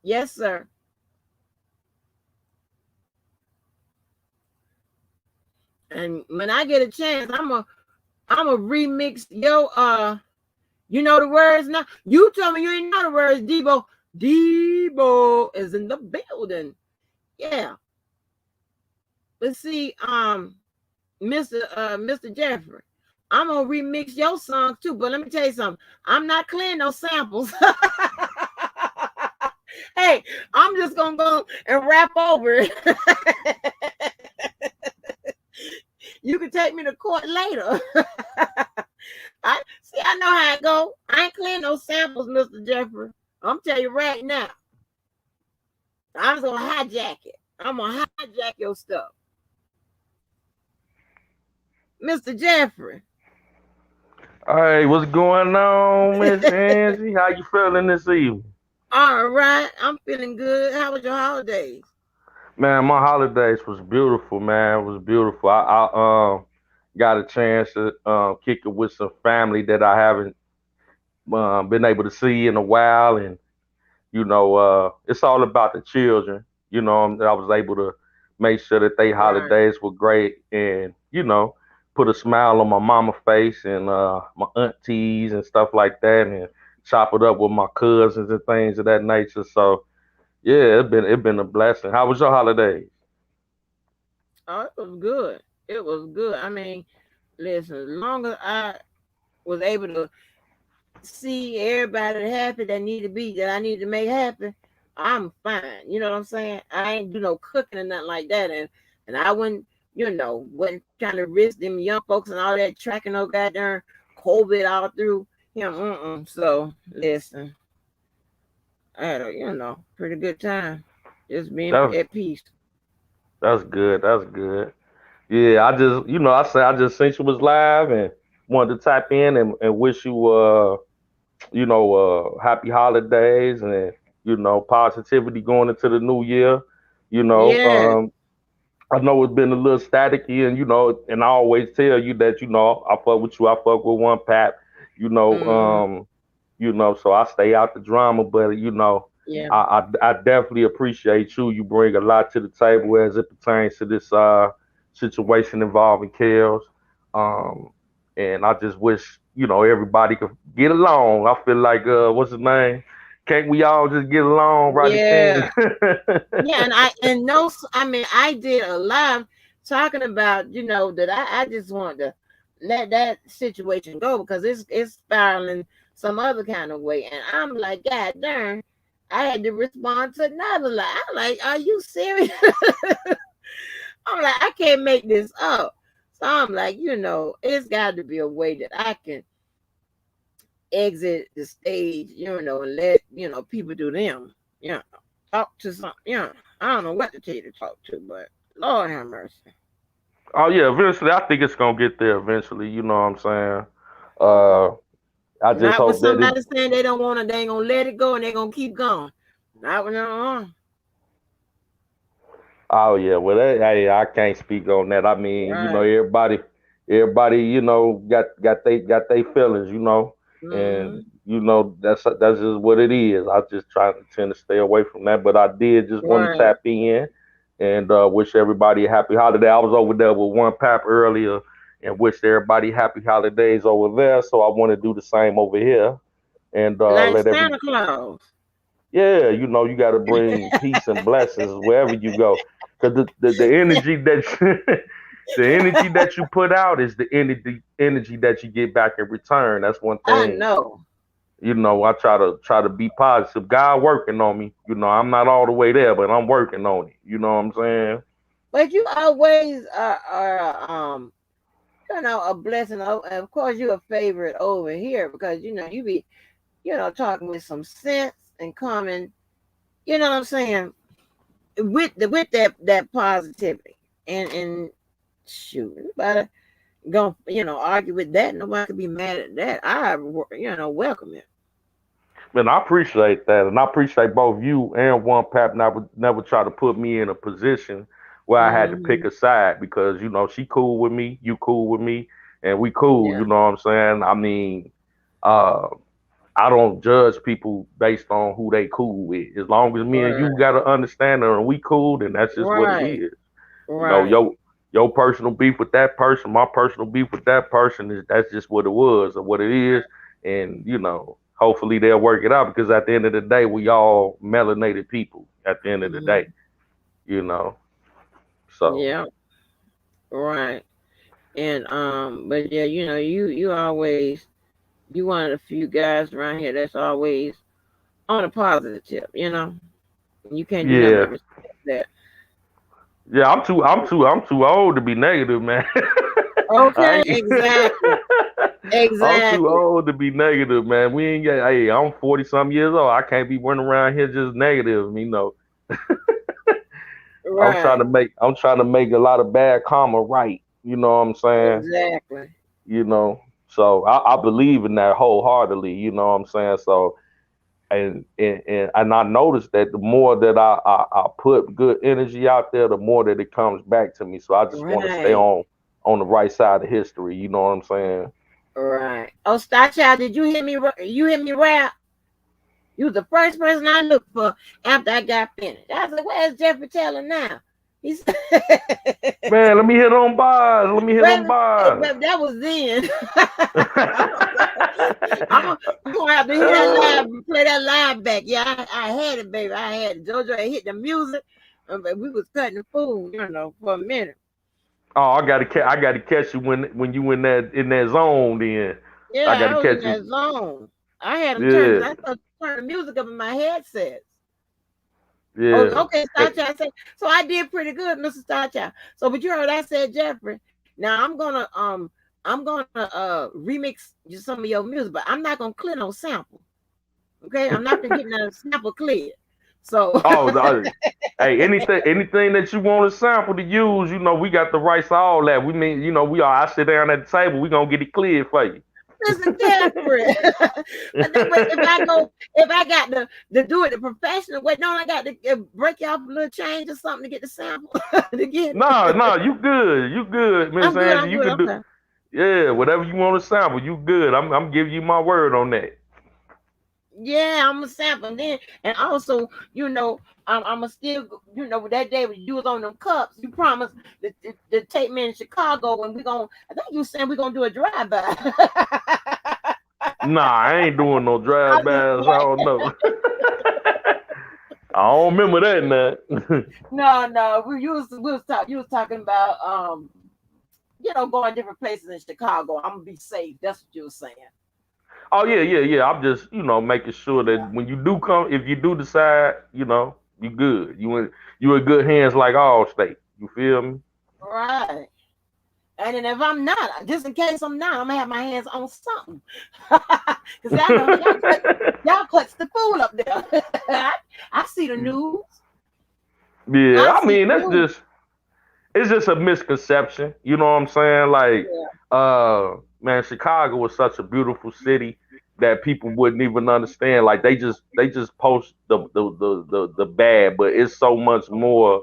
Yes, sir. And when I get a chance, I'm a remix you know the words now. You told me you didn't know the words, Debo. Debo is in the building. Yeah. Let's see, Mr. Jeffrey. I'm gonna remix your songs too. But let me tell you something. I'm not clearing no samples. Hey, I'm just gonna go and rap over it. You can take me to court later. I see. I know how it go. I ain't clearing no samples, Mr. Jeffrey. I'm telling you right now. I'm just gonna hijack it. I'm gonna hijack your stuff, Mr. Jeffrey. Hey, what's going on, Miss Angie? How you feeling this evening? All right, I'm feeling good. How was your holidays? Man, my holidays was beautiful, man. It was beautiful. I got a chance to kick it with some family that I haven't been able to see in a while, and it's all about the children. I was able to make sure that they Right, holidays were great, and put a smile on my mama face and my aunties and stuff like that, and chop it up with my cousins and things of that nature. So yeah, it been a blessing. How was your holidays? oh, it was good. It was good. I mean, listen, as long as I was able to see everybody happy that need to be that I need to make happy, I'm fine. You know what I'm saying? I ain't do no cooking or nothing like that, and I wouldn't, wasn't trying to risk them young folks and all that tracking no goddamn COVID all through. So listen, I had a pretty good time, just being That's at peace. that's good. That's good. Yeah, I just seen you was live and wanted to tap in and wish you happy holidays and positivity going into the new year. You know, Yeah, um, I know it's been a little staticky, and and I always tell you that I fuck with you, I fuck with one Pap, you know, mm, um, so I stay out the drama, but yeah, I definitely appreciate you. You bring a lot to the table as it pertains to this situation involving Kels, um, and I just wish everybody could get along. I feel like what's his name? Can't we all just get along, Rodney King? yeah. Yeah, and no, I mean, I did a live talking about that I just wanted to let that situation go because it's spiraling some other kind of way, and I'm like, God darn, I had to respond to another lie. I'm like, are you serious? I'm like, I can't make this up. So I'm like, it's got to be a way that I can exit the stage, and let people do them, talk to some, I don't know what to tell you to talk to, but Lord have mercy. Oh yeah, eventually I think it's gonna get there eventually, you know what I'm saying? Uh I just Not when hope that it somebody saying they don't want it, they ain't gonna let it go and they gonna keep going. Not when oh yeah, well hey, I can't speak on that. I mean, right. everybody, got they feelings, and Mm-hmm. that's just what it is. I just try to tend to stay away from that. But I did just want to Right. tap in and wish everybody a happy holiday. I was over there with one Pap earlier and wished everybody happy holidays over there. So I want to do the same over here and Like let every Santa Claus. yeah, you got to bring peace and blessings wherever you go, because the energy that the energy that you put out is the energy that you get back in return. That's one I thing. know. I try to be positive. God working on me. I'm not all the way there, but I'm working on it. You know what I'm saying? But you always are a blessing. Of course, you're a favorite over here because you be talking with some sense and common. You know what I'm saying? With that positivity and shoot, nobody gonna argue with that. Nobody could be mad at that. I welcome it. And I appreciate that, and I appreciate both you and one Pap never try to put me in a position where I had to pick Hmm. a side because she cool with me, you cool with me, and we cool. Yeah. You know what I'm saying? I mean, uh, I don't judge people based on who they cool with. As long as me and Right. you got to understand and we cool, then that's just what it Right. is. You know, Right. your personal beef with that person, my personal beef with that person is that's just what it was or what it is, and hopefully they'll work it out because at the end of the day, we all melanated people. At the end of the day, Hmm. you know. So Yeah. Right. And but yeah, you always you one of the few guys around here that's always on a positive tip. You can't do nothing but Yeah, respect that. yeah. I'm too old to be negative, man. I Okay, ain't. exactly, I'm too exactly. old to be negative, man. We ain't got. Hey, I'm 40 some years old. I can't be running around here just negative. Right, I'm trying to make a lot of bad karma right. You know what I'm saying? exactly. You know. So I believe in that wholeheartedly. You know what I'm saying? So and I noticed that the more that I put good energy out there, the more that it comes back to me. So I just want to stay Right, on the right side of history. You know what I'm saying? right. Oh, Star Child, did you hear me? You hear me rap? You was the first person I looked for after I got finished. I was like, "Where's Jeffrey Taylor now?" He said, Man, let me hit on bars. Let me hit on bars. but that was then." You gonna have to hear that live, play that live back. Yeah, I had it, baby. I had it. JoJo had hit the music, but we was cutting the food, for a minute. Oh, I gotta catch you when you in that zone. Then I Yeah, gotta I was in catch that you. zone. I had them turned Yeah, because I started to turn the music up in my headset. Oh, yeah. okay, Star Child said. So I did pretty good, Mr. Star Child. So, but you heard I said, Jeffrey. Now I'm gonna remix just some of your music, but I'm not gonna clear no sample. Okay, I'm not gonna get no sample cleared. So Oh, hey, anything that you want to sample to use, we got the rights to all that. We mean, we are. I sit down at the table. We gonna get it cleared for you. listen, Jeffrey. But if I got to do it the professional way, don't I got to break you off a little change or something to get the sample to get No, it? no, you good, Miss I'm good. Angie. I'm You good. can do, Okay. yeah, whatever you want to sample. You good. I'm giving you my word on that. Yeah, I'm a sample then, and also, I'm a still, that day when you was on them cups, you promised to take me in Chicago, and I think you saying we're gonna do a drive by. Nah, I ain't doing no drive I'm just bys. I playing. don't know. I don't remember that now. No, no, you was talking about going different places in Chicago. I'm gonna be safe. That's what you were saying. Oh yeah, yeah, yeah. I'm just, making sure that when you do come, if you do decide, you good. You in good hands like all state. You feel me? Right. And then if I'm not, just in case I'm not, I'm gonna have my hands on something. Because y'all know y'all cuts the fool up there. I see the news. Yeah, I I see mean the that's news. just it's just a misconception. You know what I'm saying? Like, Yeah. man, Chicago is such a beautiful city that people wouldn't even understand. Like they just post the bad, but it's so much more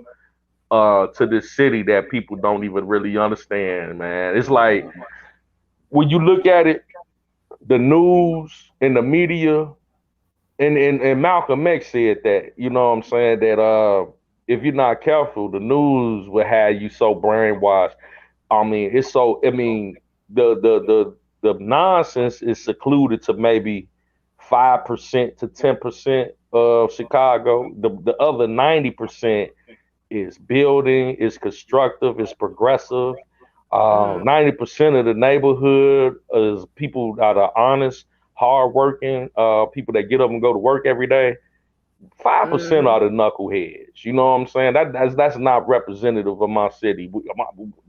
to this city that people don't even really understand, man. It's like when you look at it, the news and the media, and Malcolm X said that, you know what I'm saying, that if you're not careful, the news will have you so brainwashed. I mean, the nonsense is secluded to maybe 5% to 10% of Chicago. The other 90% is building, is constructive, is progressive. Mm, 90% of the neighborhood is people that are honest, hardworking, people that get up and go to work every day. 5% mm, are the knuckleheads. You know what I'm saying? That's not representative of my city.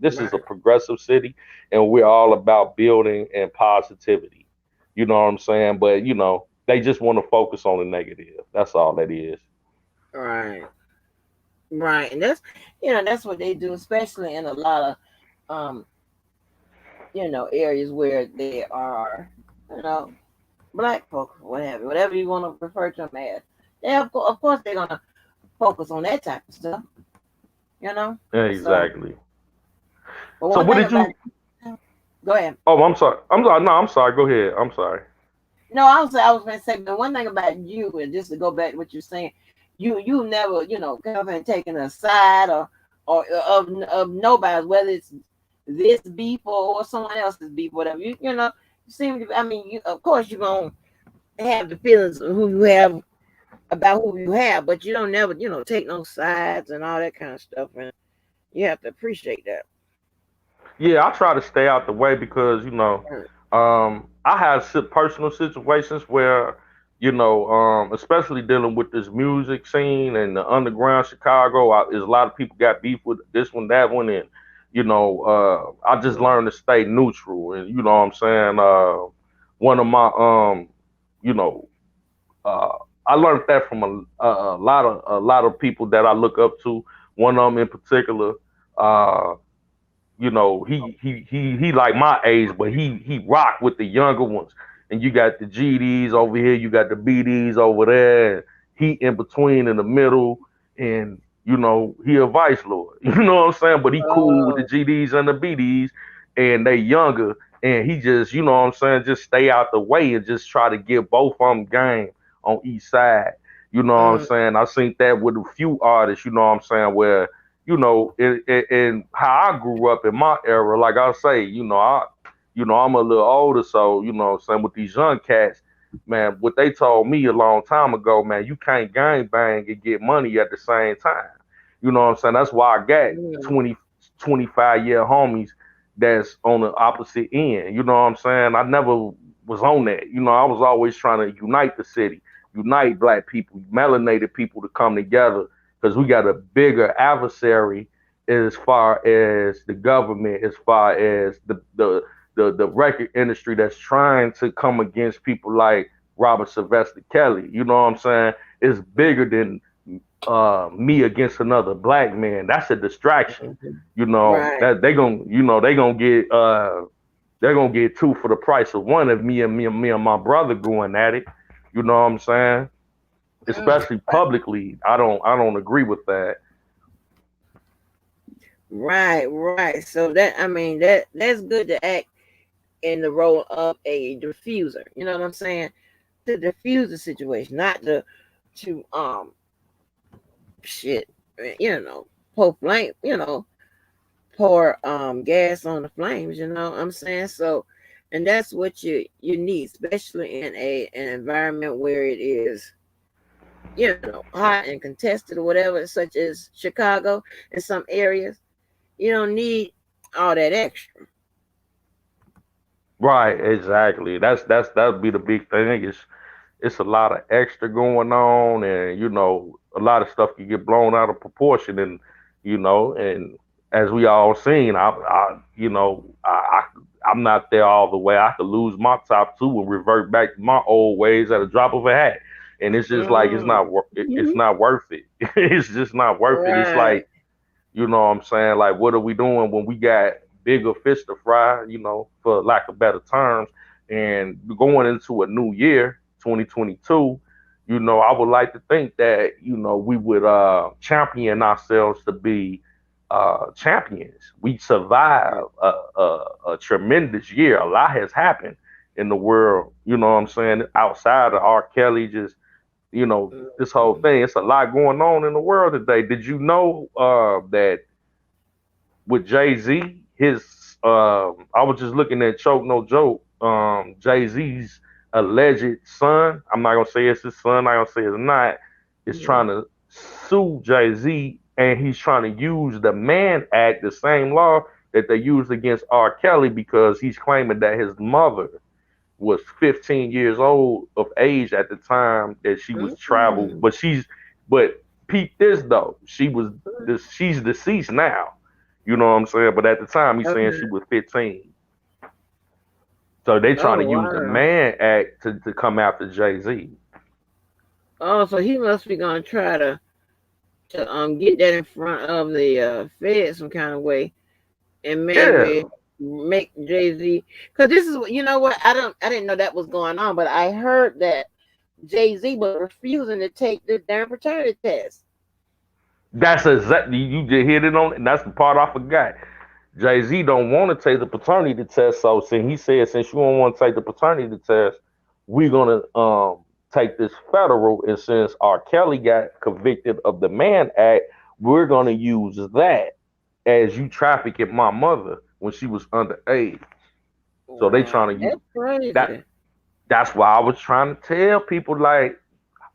This is a right. progressive city, and we're all about building and positivity. You know what I'm saying? But they just want to focus on the negative. That's all that is. Right. Right. And that's what they do, especially in a lot of um, areas where there are, you know, black folks, whatever you want to refer to them as. Of course, they're gonna focus on that type of stuff, you know. So, Exactly. but So one what thing did about you? go ahead. Oh, I'm sorry. I'm sorry. No, I'm sorry. Go ahead. I'm sorry. No, I was gonna say, but one thing about you, and just to go back to what you're saying, you never, come and taking a side or of nobody's, whether it's this beef or someone else's beef, whatever. You seem to. I mean, of course you're gonna have the feelings of who you have about who you have, but you don't never, take no sides and all that kind of stuff, and you have to appreciate that. Yeah, I try to stay out the way because I have personal situations where especially dealing with this music scene and the underground Chicago. There's a lot of people got beef with this one, that one, and I just learned to stay neutral. And you know what I'm saying. One of my you know, uh, I learned that from a lot of people that I look up to. One of them in particular. Uh, he like my age, but he rock with the younger ones. And you got the GDs over here, you got the BDs over there, and he in between in the middle, and he a vice lord. You know what I'm saying? But he cool with the Oh, GDs and the BDs, and they younger, and he just, you know what I'm saying, just stay out the way and just try to give both of them game on each side. You know what I'm mm, saying? I seen that with a few artists, you know what I'm saying, where in how I grew up in my era, like I say, I'm a little older, so what I'm saying, with these young cats, man, what they told me a long time ago, man, you can't gang bang and get money at the same time. You know what I'm saying? That's why I got mm, 20, 25-year homies that's on the opposite end. You know what I'm saying? I never was on that. I was always trying to unite the city, unite black people, melanated people to come together because we got a bigger adversary as far as the government, as far as the record industry that's trying to come against people like Robert Sylvester Kelly. You know what I'm saying? It's bigger than me against another black man. That's a distraction. mhm. Right. That they're gonna get two for the price of one if me and my brother going at it. You know what I'm saying? Mm, Especially publicly, I don't agree with that. right, right. So that I mean that's good to act in the role of a diffuser. You know what I'm saying? To diffuse the situation, not to shit, you know, pour flame, pour gas on the flames. You know what I'm saying? So, and that's what you need, especially in an environment where it is hot and contested or whatever, such as Chicago in some areas. You don't need all that extra. Right, exactly. That'd be the big thing. It's a lot of extra going on, and a lot of stuff can get blown out of proportion, and as we all seen, I'm not there all the way. I could lose my top two and revert back to my old ways at a drop of a hat, and it's just like Mm. it's not worth it. It's just not worth it. It's Right. like what I'm saying, like what are we doing when we got bigger fish to fry, for lack of better terms, and going into a new year, 2022, I would like to think that, we would champion ourselves to be champions. We survived a tremendous year. A lot has happened in the world, you know what I'm saying, outside of R. Kelly, just this whole Mhm. thing. It's a lot going on in the world today. Did you know that with Jay Z, I was just looking at Choke No Joke, Jay Z's alleged son. I'm not gonna say it's his son. I'm not gonna say it's not. Is trying Mhm. to sue Jay Z, and he's trying to use the Mann Act, the same law that they used against R. Kelly, because he's claiming that his mother was 15 years old of age at the time that she was traveled. Mm. But peep this though, she's deceased now. You know what I'm saying? But at the time, he's saying she Okay. was 15. So they trying Oh to use the wow. Mann Act to come after Jay Z. Oh, so he must be gonna try to get that in front of the Fed some kind of way, and Yeah, maybe make Jay Z, because this is what I didn't know that was going on, but I heard that Jay Z was refusing to take the damn paternity test. that's exactly, you just hit it on. And that's the part I forgot. Jay Z don't want to take the paternity test, so since he said, since you don't want to take the paternity test, we're gonna take this federal. And since R. Kelly got convicted of the Mann Act, we're gonna use that as you trafficking my mother when she was underage. So they Wow, trying to use that's that. crazy. That's why I was trying to tell people, like,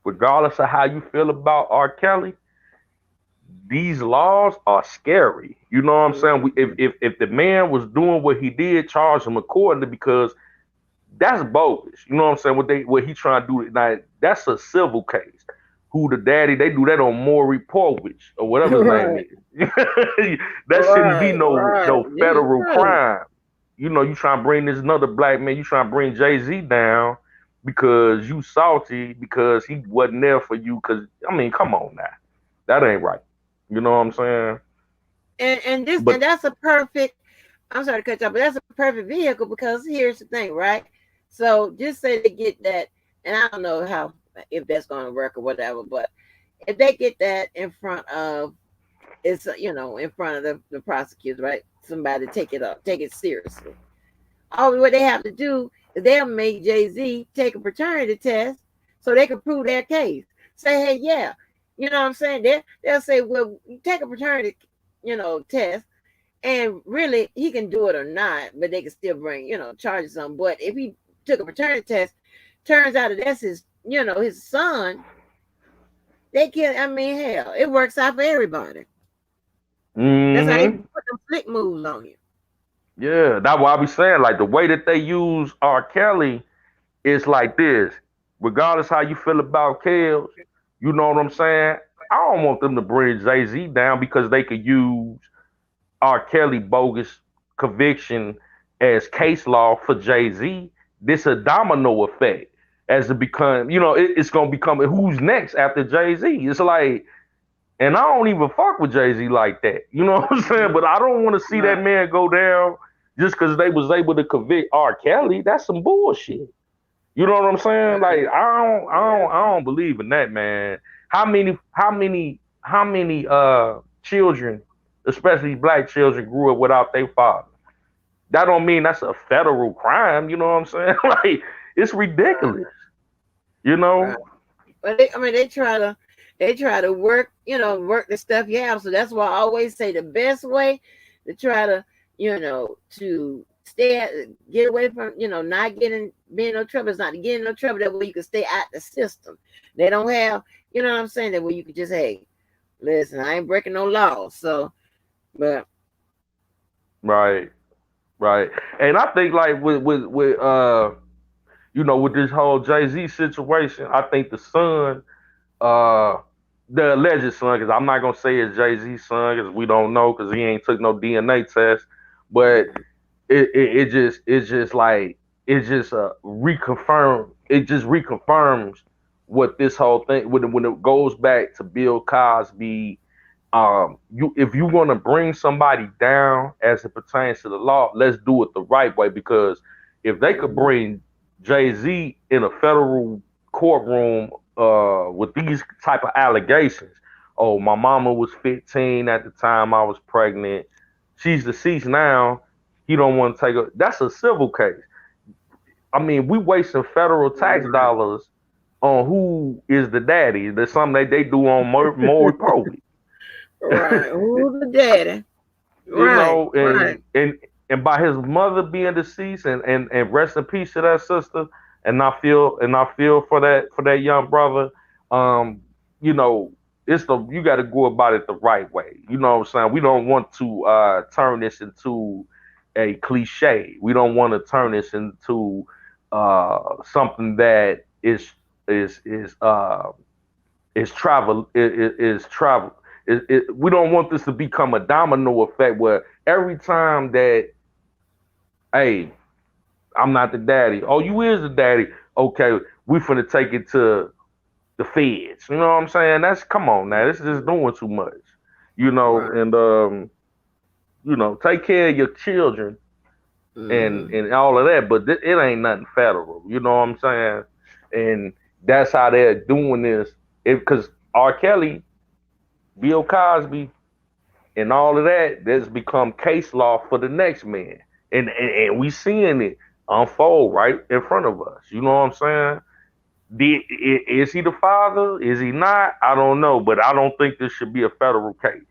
regardless of how you feel about R. Kelly, these laws are scary. You know what I'm saying? If the man was doing what he did, charge him accordingly, because that's bogus. You know what I'm saying? What he trying to do now? That's a civil case. Who the daddy? They do that on Maury Povich or whatever his name Right, is. That shouldn't be right, no right. This is federal true. crime. You know, you trying to bring this another black man. You trying to bring Jay-Z down because you salty because he wasn't there for you. Because I mean, come on now, that ain't right. You know what I'm saying? And But that's a perfect. I'm sorry to cut you off, but that's a perfect vehicle because here's the thing, right? So just say they get that, and I don't know how if that's going to work or whatever, but if they get that in front of in front of the prosecutors, right? Somebody take it up, take it seriously. All what they have to do is they'll make Jay-Z take a paternity test so they can prove their case. Say, hey, yeah, you know what I'm saying? They'll say, well, take a paternity, test, and really he can do it or not, but they can still bring, charges on. But if he took a paternity test, turns out that that's his son, they can. I mean, hell, it works out for everybody. That's how they hmm put them flick moves on you. yeah, that's why I be saying, like, the way that they use R. Kelly is like this. Regardless how you feel about Kels, you know what I'm saying? I don't want them to bring Jay-Z down because they could use R. Kelly bogus conviction as case law for Jay-Z. This a domino effect as it become, it's gonna become who's next after Jay-Z. It's like, and I don't even fuck with Jay-Z like that. You know what I'm saying? But I don't want to see that Right. man go down just because they was able to convict R. Kelly. That's some bullshit. You know what I'm saying? Right. Like, I don't believe in that, man. How many children, especially black children, grew up without their father? That don't mean that's a federal crime. You know what I'm saying? Like, it's ridiculous. You Right. know? But I mean, they try to work the stuff you have. So that's why I always say the best way to try to get away from, not being no trouble is not to get in no trouble. That way you can stay out the system. They don't have, what I'm saying, that way you can just, hey, listen, I ain't breaking no laws. So, but Right, right. And I think, like, with this whole Jay-Z situation, I think the son, uh, the alleged son, because I'm not gonna say it's Jay Z's son because we don't know because he ain't took no DNA test, but right, it just reconfirm it just reconfirms what this whole thing when it goes back to Bill Cosby. You if you want to bring somebody down as it pertains to the law, let's do it the right way, because if they could mhm, bring Jay Z in a federal courtroom with these type of allegations. Oh, my mama was 15 at the time I was pregnant. She's deceased now. He don't want to take her. That's a civil case. I mean, we wasting federal tax right, dollars on who is the daddy. That's something they do on Maury Povey. right. Who's the daddy? you Right, know, right. and by his mother being deceased, and rest in peace to that sister. And I feel for that young brother. Um, you know, you got to go about it the right way. You know what I'm saying? We don't want to turn this into a cliche. We don't want to turn this into something that is travel is travel. We don't want this to become a domino effect where every time that, hey, I'm not the daddy. Oh, you is the daddy. Okay, we finna take it to the feds. You know what I'm saying? That's come on now. This is just doing too much. Right. And take care of your children and Hmm. and all of that. But it ain't nothing federal. You know what I'm saying? And that's how they're doing this. Because R. Kelly, Bill Cosby, and all of that, that's become case law for the next man. And we seeing it unfold right in front of us. You know what I'm saying? Is he the father? Is he not? I don't know, but I don't think this should be a federal case.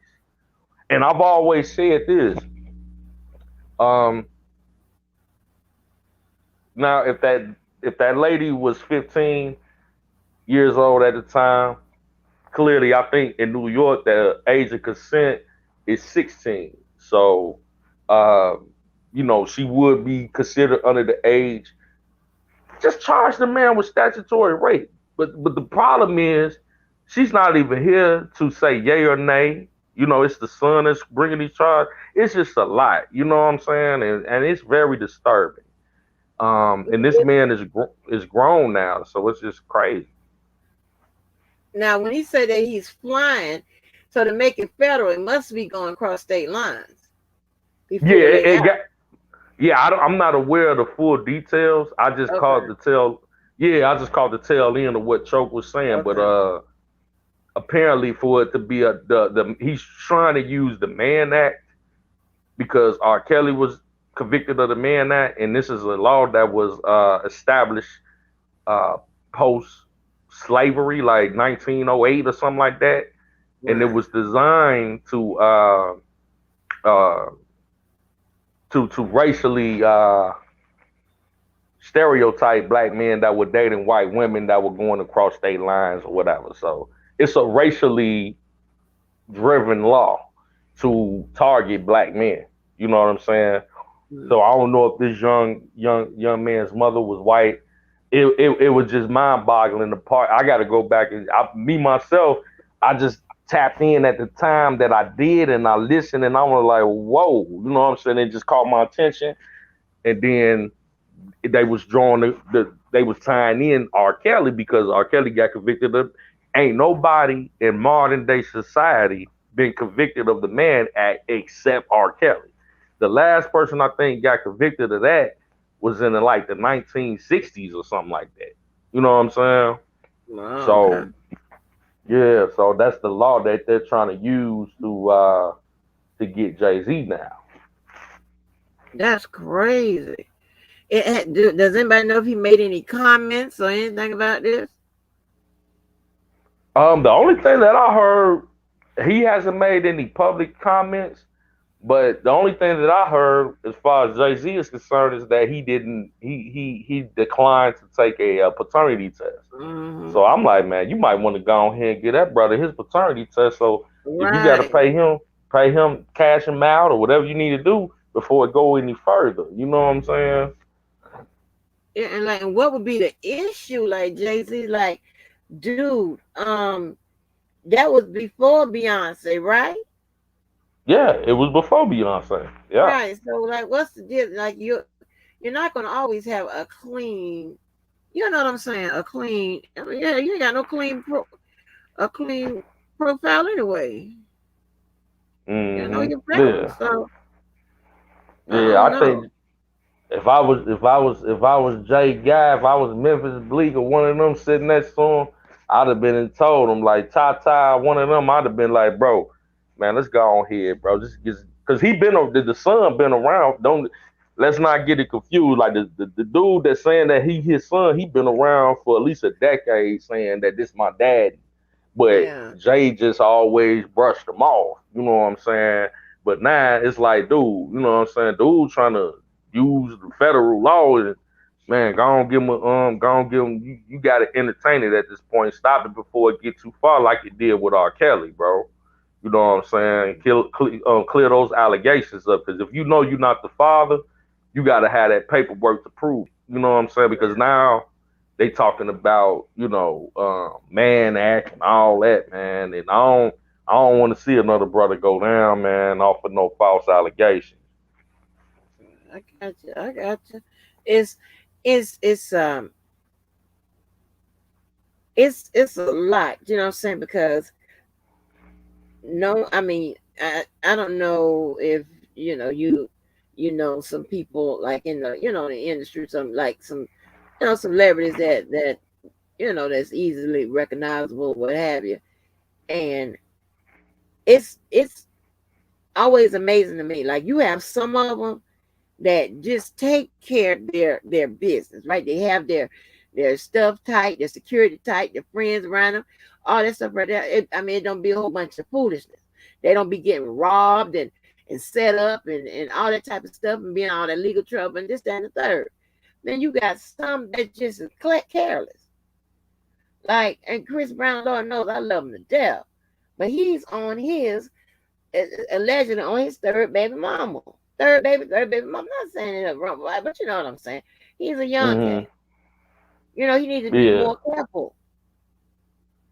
And I've always said this. Um, Now, if that lady was 15 years old at the time, clearly, I think in New York, the age of consent is 16. So, uh, she would be considered under the age. Just charge the man with statutory rape. But the problem is, she's not even here to say yay or nay. It's the son that's bringing these charges. It's just a lot. You know what I'm saying? And it's very disturbing. And this man is grown now, so it's just crazy. Now, when he said that he's flying, so to make it federal, it must be going across state lines Yeah, before they it have. got. Yeah, I'm not aware of the full details. I just caught Okay. the tail. Yeah, I just caught the tail end of what Choke was saying. But Okay. apparently, for it to be he's trying to use the Mann Act because R. Kelly was convicted of the Mann Act, and this is a law that was established uh, post slavery, like 1908 or something like that, and it Right. was designed uh, to racially stereotype black men that were dating white women that were going across state lines or whatever. So it's a racially driven law to target black men. You know what I'm saying? So I don't know if this young man's mother was white. It was just mind boggling. The part I got to go back and me myself, I just tapped in at the time that I did, and I listened, and I was like, whoa, you know what I'm saying? It just caught my attention, and then they was drawing they was tying in R. Kelly because R. Kelly got convicted of. Ain't nobody in modern day society been convicted of the Mann Act except R. Kelly. The last person I think got convicted of that was in like the 1960s or something like that. You know what I'm saying? Oh, okay. So yeah, so that's the law that they're trying to use to get Jay-Z now. That's crazy. Does anybody know if he made any comments or anything about this? The only thing that I heard, he hasn't made any public comments, but the only thing that I heard, as far as Jay Z is concerned, is that he didn't. He declined to take a paternity test. Hmm. So I'm like, man, you might want to go ahead and get that brother his paternity test. So if you got to Right. pay him, cash him out, or whatever you need to do before it go any further. You know what I'm saying? Yeah, and like, what would be the issue? Like Jay-Z, like, dude, that was before Beyonce, right? Yeah, it was before Beyonce. Yeah. Right. So, like, what's the deal? Like, you're not gonna always have a clean. You know what I'm saying? A clean. I mean, yeah, you ain't got no a clean profile anyway. You know Hmm. your federal. Yeah. So I Yeah. don't I know. think if I was Jay Guy, if I was Memphis Bleak or one of them sitting next to him, I'd have been and told him like Ty, one of them. I'd have been like, bro, man, let's go on here, bro. Just because the son been around. Don't let's not get it confused. Like the dude that's saying that his son, he been around for at least a decade, saying that this my daddy. But Yeah. Jay just always brushed him off. You know what I'm saying? But now it's like, dude, you know what I'm saying? Dude trying to use the federal law and man, go on give him. You got to entertain it at this point. Stop it before it get too far, like it did with R. Kelly, bro. You know what I'm saying? Clear those allegations up, because if you know you're not the father, you got to have that paperwork to prove. You know what I'm saying? Because now they talking about Mann Act and all that, man, and I don't want to see another brother go down, man, off of no false allegations. I got you. I got you. It's it's it's a lot. You know what I'm saying? Because no, I mean, I don't know if you know some people like in the industry, some like some celebrities that that's easily recognizable, what have you, and it's always amazing to me. Like you have some of them that just take care of their business, right? They have their stuff tight, their security tight, their friends around them, all that stuff right there. I mean, it don't be a whole bunch of foolishness. They don't be getting robbed and set up and all that type of stuff and being all that legal trouble and this, that, and the third. Then you got some that just is careless. Like, and Chris Brown, Lord knows I love him to death, but he's on his allegedly on his third baby mama. Third baby mama. I'm not saying it wrong, but you know what I'm saying. He's a young cat. Mm-hmm. You know, he needs to be Yeah. more careful.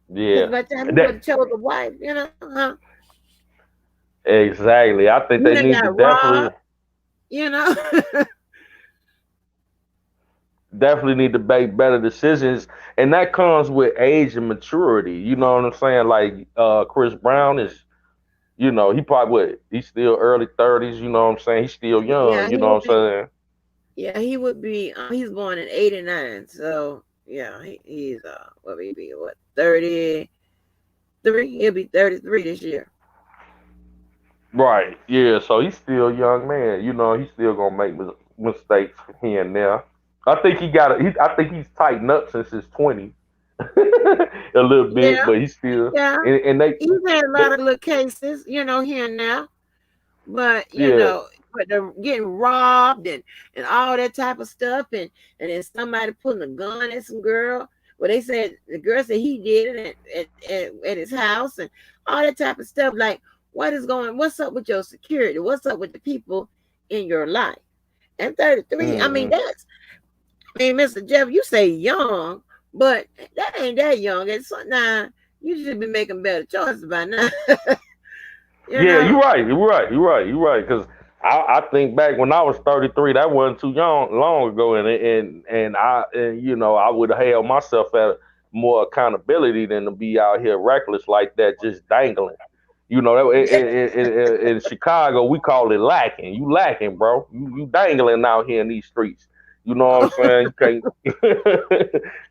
Because Yeah. by the time he would That have chose a wife, exactly. I think he they done need to got robbed, definitely you know. definitely need to make better decisions, and that comes with age and maturity. You know what I'm saying? Like Chris Brown is, he probably he's still early 30s. You know what I'm saying? He's still young. Yeah, You he know would what I'm be. saying? Yeah, he would be. He's born in '89, so yeah, he's what would he be? What 33? He'll be 33 this year. Right. Yeah. So he's still a young man. He's still gonna make mistakes here and there. I think he got. I think he's tightened up since his 20s a little bit, Yeah, but he's still. yeah. And He's had a they lot of little cases, here and there, but yeah. but they're getting robbed and all that type of stuff, and then somebody putting a gun at some girl. Well, they said the girl said he did it at his house and all that type of stuff. Like, what's up with your security? What's up with the people in your life? And 33, I mean, Hmm. Mr. Jeff, you say young, but that ain't that young. It's now you should be making better choices by now. you Yeah, know? you're right. You're right. You're right. You're right. Because I think back when I was 33, that wasn't too long ago, and I would have held myself at more accountability than to be out here reckless like that, just dangling. In Chicago, we call it lacking. You lacking, bro. You dangling out here in these streets. You know what I'm saying? You can't.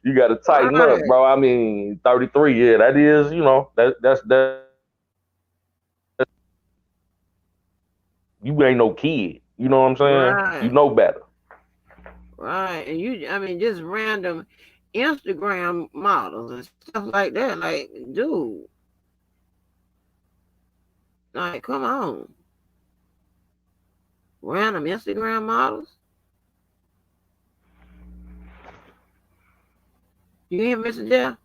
You got to tighten up, Right. bro. I mean, 33. Yeah, that is. That's you ain't no kid. You know what I'm saying? You Right. know better. Right. And I mean, just random Instagram models and stuff like that. Like, dude, like, come on. Random Instagram models. You hear Mr. Jeff?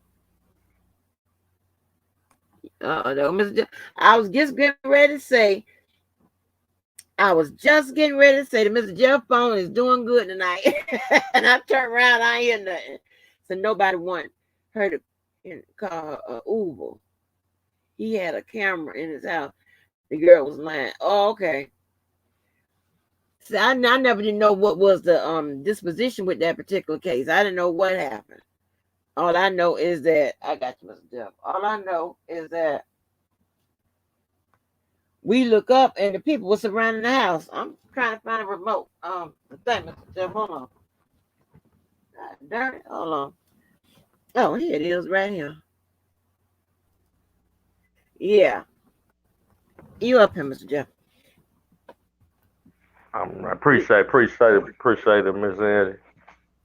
No, Mr. Jeff. I was just getting ready to say, I was just getting ready to say that Mr. Jeff phone is doing good tonight. And I turned around, I ain't hear nothing. So nobody want her to call Uber. He had a camera in his house. The girl was lying. Oh, okay. So I never didn't know what was the disposition with that particular case. I didn't know what happened. All I know is that I got you, Mr. Jeff. All I know is that we look up and the people were surrounding the house. I'm trying to find a remote. The thing, Mr. Jeff. Hold on. God darn it. Hold on. Oh, here it is, right here. Yeah, you up here, Mr. Jeff? I appreciate it, Miss Andy.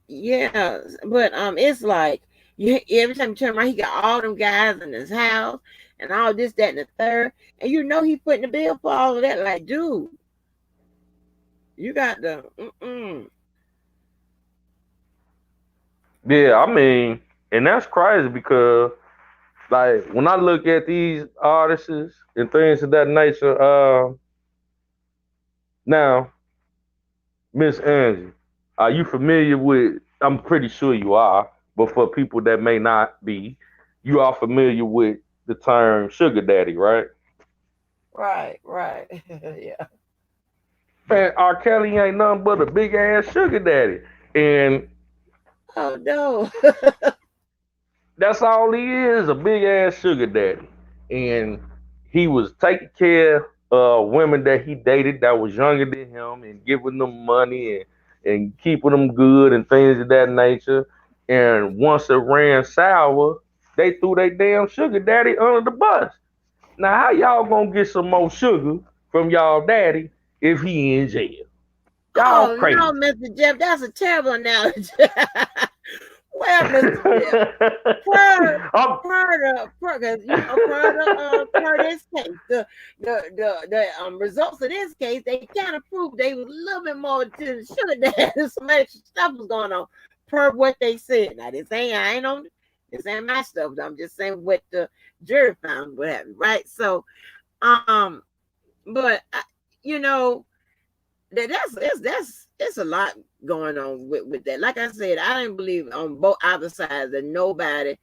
Yeah, but it's like every time you turn around, he got all them guys in his house and all this, that, and the third, and he putting the bill for all of that. Like, dude, you got the Yeah, I mean, and that's crazy because like when I look at these artists and things of that nature, now, Miss Angie, are you familiar with? I'm pretty sure you are, but for people that may not be, you are familiar with the term sugar daddy, right? right, yeah. Man, R. Kelly ain't nothing but a big ass sugar daddy. And Oh no. that's all he is, a big ass sugar daddy. And he was taking care of women that he dated that was younger than him and giving them money and keeping them good and things of that nature. And once it ran sour, they threw their damn sugar daddy under the bus. Now, how y'all gonna get some more sugar from y'all daddy if he in jail? Y'all Oh no, crazy. Mr. Jeff, that's a terrible analogy. Well, Mr. Jeff, per I'm, because per this case, the results of this case, they kind of proved they was a little bit more to the sugar daddy. Some extra stuff was going on per what they said. Now this ain't I ain't on This ain't my stuff. I'm just saying what the jury found what happened, right? So, um, but you know that's it's a lot going on with that. Like I said, I didn't believe on both either sides that nobody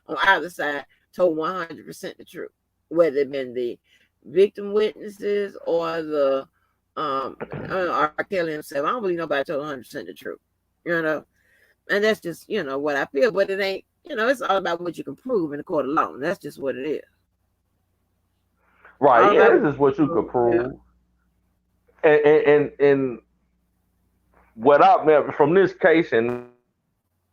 on either side told 100% the truth, whether it been the victim witnesses or the R. Kelly himself. I don't believe nobody told 100% the truth, you know. And that's just what I feel. But it ain't, it's all about what you can prove in the court of law. That's just what it is. Right. All Yeah, about this is what you could yeah. prove. And what I meant from this case, and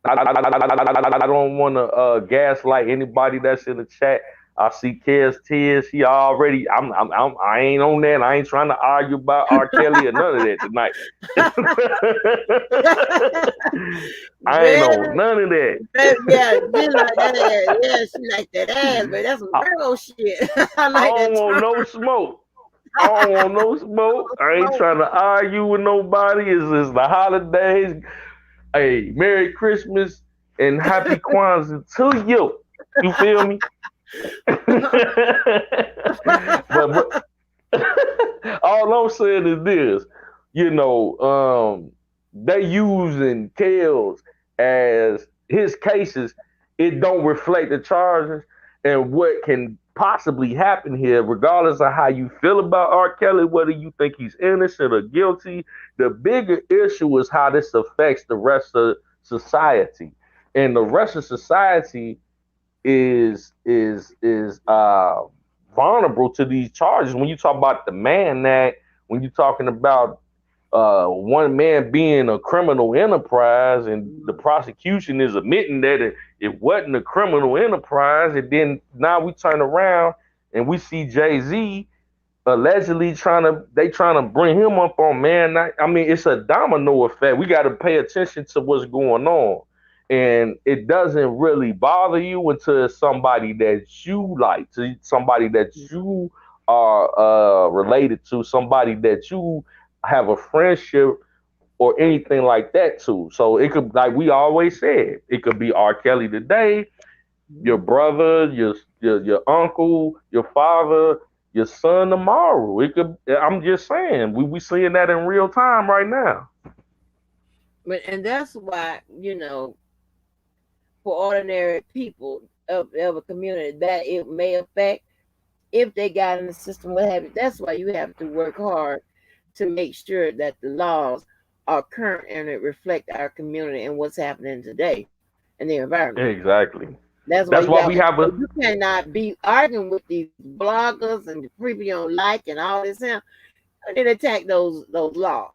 I don't want to gaslight anybody that's in the chat. I see Kez Tears. He already. I ain't on that. I ain't trying to argue about R. Kelly or none of that tonight. I ain't on none of that. Yeah, she like that ass. Yeah, she like that ass, but that's some girl shit. I I like don't that want term. no smoke. I don't want no smoke. I ain't trying to argue with nobody. It's the holidays. Hey, Merry Christmas and Happy Kwanzaa to you. You feel me? but all I'm saying is this, they using Kels as his cases. It don't reflect the charges and what can possibly happen here, regardless of how you feel about R. Kelly, whether you think he's innocent or guilty. The bigger issue is how this affects the rest of society, and the rest of society is vulnerable to these charges. When you talk about the Mann Act, when you're talking about one man being a criminal enterprise, and the prosecution is admitting that it wasn't a criminal enterprise, and then now we turn around and we see Jay-Z allegedly trying to bring him up on Mann Act. I mean, it's a domino effect. We got to pay attention to what's going on. And it doesn't really bother you until it's somebody that you like, to somebody that you are related to, somebody that you have a friendship or anything like that to. So it could, like we always said, it could be R. Kelly today, your brother, your uncle, your father, your son tomorrow. It could. I'm just saying, we seeing that in real time right now. And that's why, for ordinary people of a community that it may affect if they got in the system, what have you. That's why you have to work hard to make sure that the laws are current and it reflect our community and what's happening today in the environment. Exactly. That's why That's you why got we have a. you cannot be arguing with these bloggers and the people you don't like and all this and then attack those laws.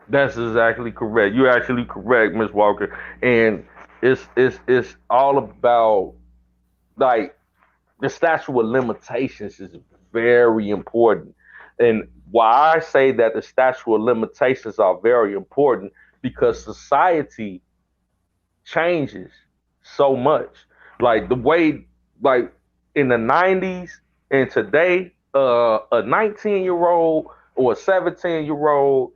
That's exactly correct. You're actually correct, Miss Walker. And it's all about, like, the statute of limitations is very important. And why I say that the statute of limitations are very important, because society changes so much. Like the way, like in the 90s and today, a 19-year-old or a 17-year-old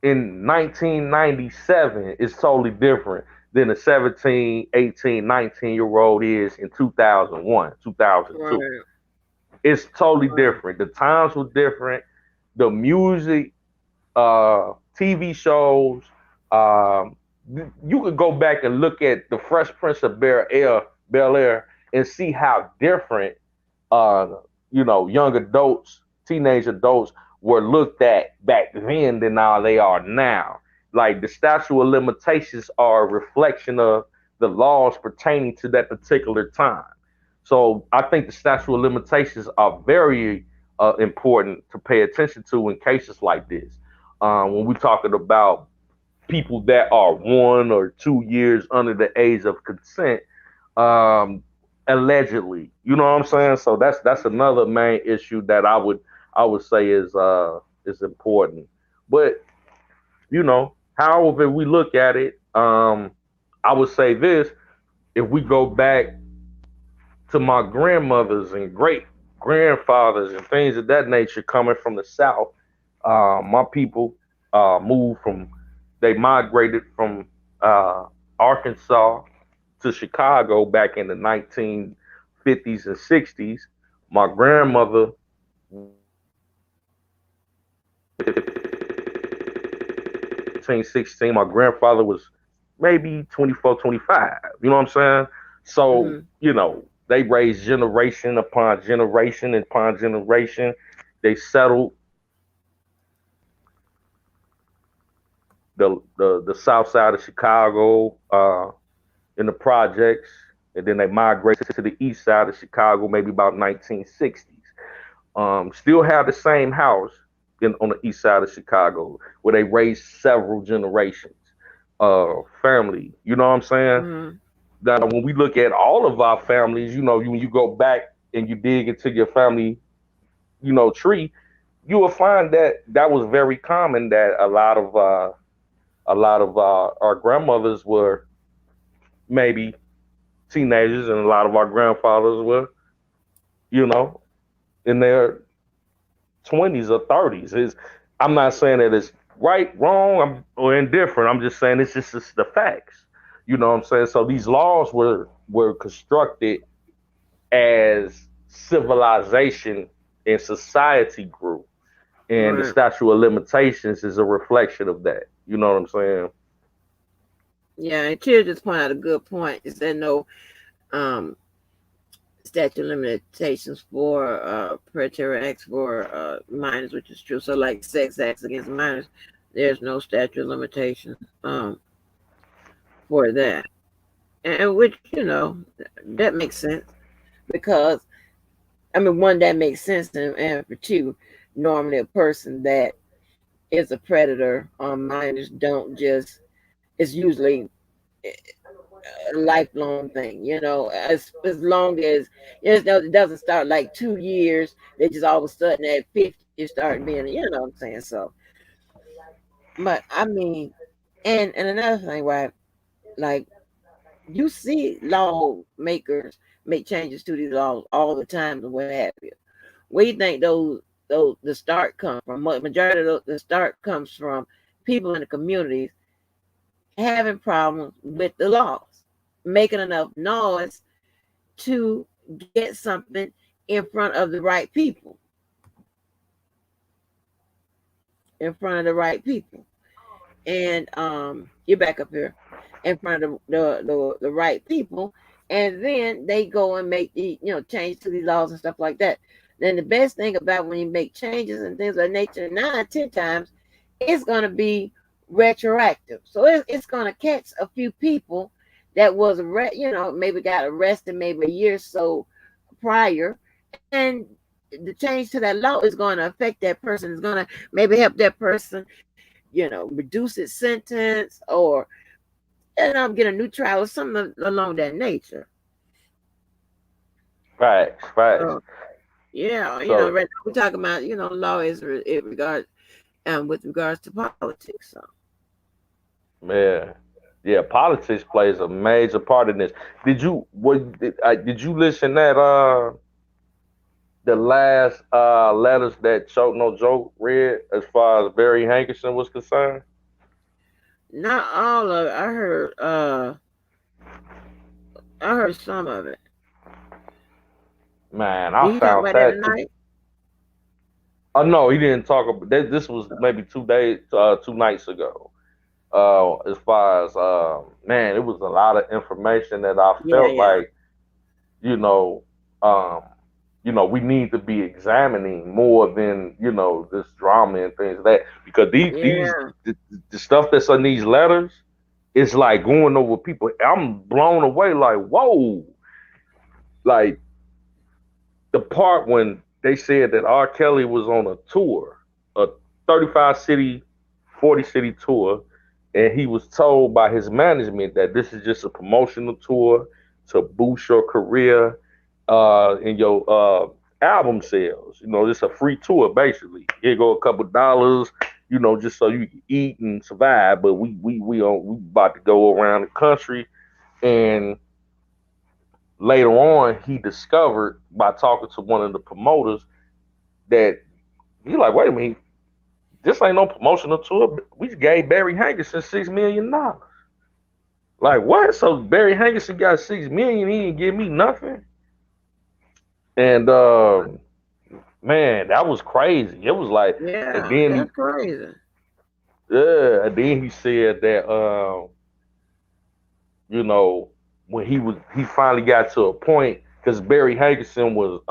in 1997 is totally different than a 17, 18, 19-year-old is in 2001, 2002. Right. It's totally Right. different. The times were different. The music, TV shows. Um, you could go back and look at the Fresh Prince of Bel Air, and see how different, uh, young adults, teenage adults were looked at back then than how they are now. Like the statute of limitations are a reflection of the laws pertaining to that particular time. So I think the statute of limitations are very important to pay attention to in cases like this. When we're talking about people that are 1 or 2 years under the age of consent, um, allegedly. You know what I'm saying? So that's another main issue that I would say is important. But however we look at it, I would say this: if we go back to my grandmothers and great grandfathers and things of that nature coming from the South, my people moved from, they migrated from Arkansas to Chicago back in the 1950s and 60s. My grandmother 16, my grandfather was maybe 24, 25. You know what I'm saying? So, they raised generation upon generation upon generation. They settled the south side of Chicago in the projects, and then they migrated to the east side of Chicago maybe about 1960s. Still have the same house on the east side of Chicago where they raised several generations of family. You know what I'm saying? Now, when we look at all of our families, when you go back and you dig into your family, tree, you will find that was very common. That a lot of our grandmothers were maybe teenagers, and a lot of our grandfathers were, in their 20s or 30s. I'm not saying that it's right, wrong, or indifferent. I'm just saying it's the facts. You know what I'm saying? So these laws were constructed as civilization and society grew. And the statute of limitations is a reflection of that. You know what I'm saying? Yeah, and Kira just pointed out a good point. Is there no statute of limitations for predatory acts for minors, which is true. So like sex acts against minors, there's no statute of limitations for that. And which, that makes sense. Because, one, that makes sense. And for two, normally a person that is a predator on minors don't just, it's usually a lifelong thing, as long as it doesn't start like 2 years, they just all of a sudden at 50 you start being, what I'm saying. So, but and another thing, right? Like, you see lawmakers make changes to these laws all the time and what have you. Where do you think the start comes from? Majority of the start comes from people in the communities having problems with the laws, making enough noise to get something in front of the right people. And you're back up here in front of the right people, and then they go and make the change to these laws and stuff like that. Then the best thing about when you make changes and things of that nature, 9 or 10 times, it's going to be retroactive. So it's going to catch a few people that was maybe got arrested maybe a year or so prior, and the change to that law is going to affect that person. It's going to maybe help that person, reduce its sentence, or get a new trial or something along that nature. Facts. Yeah, right now we're talking about law is with regards to politics. So. Yeah, politics plays a major part in this. Did you listen that the last letters that Choke No Joke read as far as Barry Hankerson was concerned? Not all of it. I heard some of it. Man, I found that tonight? Oh no, he didn't talk about that. This was maybe 2 nights ago. As far as man, it was a lot of information that I felt like, we need to be examining more than this drama and things like that, because the stuff that's in these letters is like going over people. I'm blown away. Like, whoa, like the part when they said that R. Kelly was on a tour, a 35 city, 40 city tour, and he was told by his management that this is just a promotional tour to boost your career and your album sales. It's a free tour basically. Here go a couple dollars, just so you can eat and survive. But we about to go around the country. And later on, he discovered by talking to one of the promoters that he's like, wait a minute, this ain't no promotional tour. We gave Barry Hankerson $6 million. Like what? So Barry Hankerson got 6 million. He didn't give me nothing. And man, that was crazy. It was like, and Yeah, then that's crazy. yeah, and then he said that you know, when he finally got to a point because Barry Hankerson was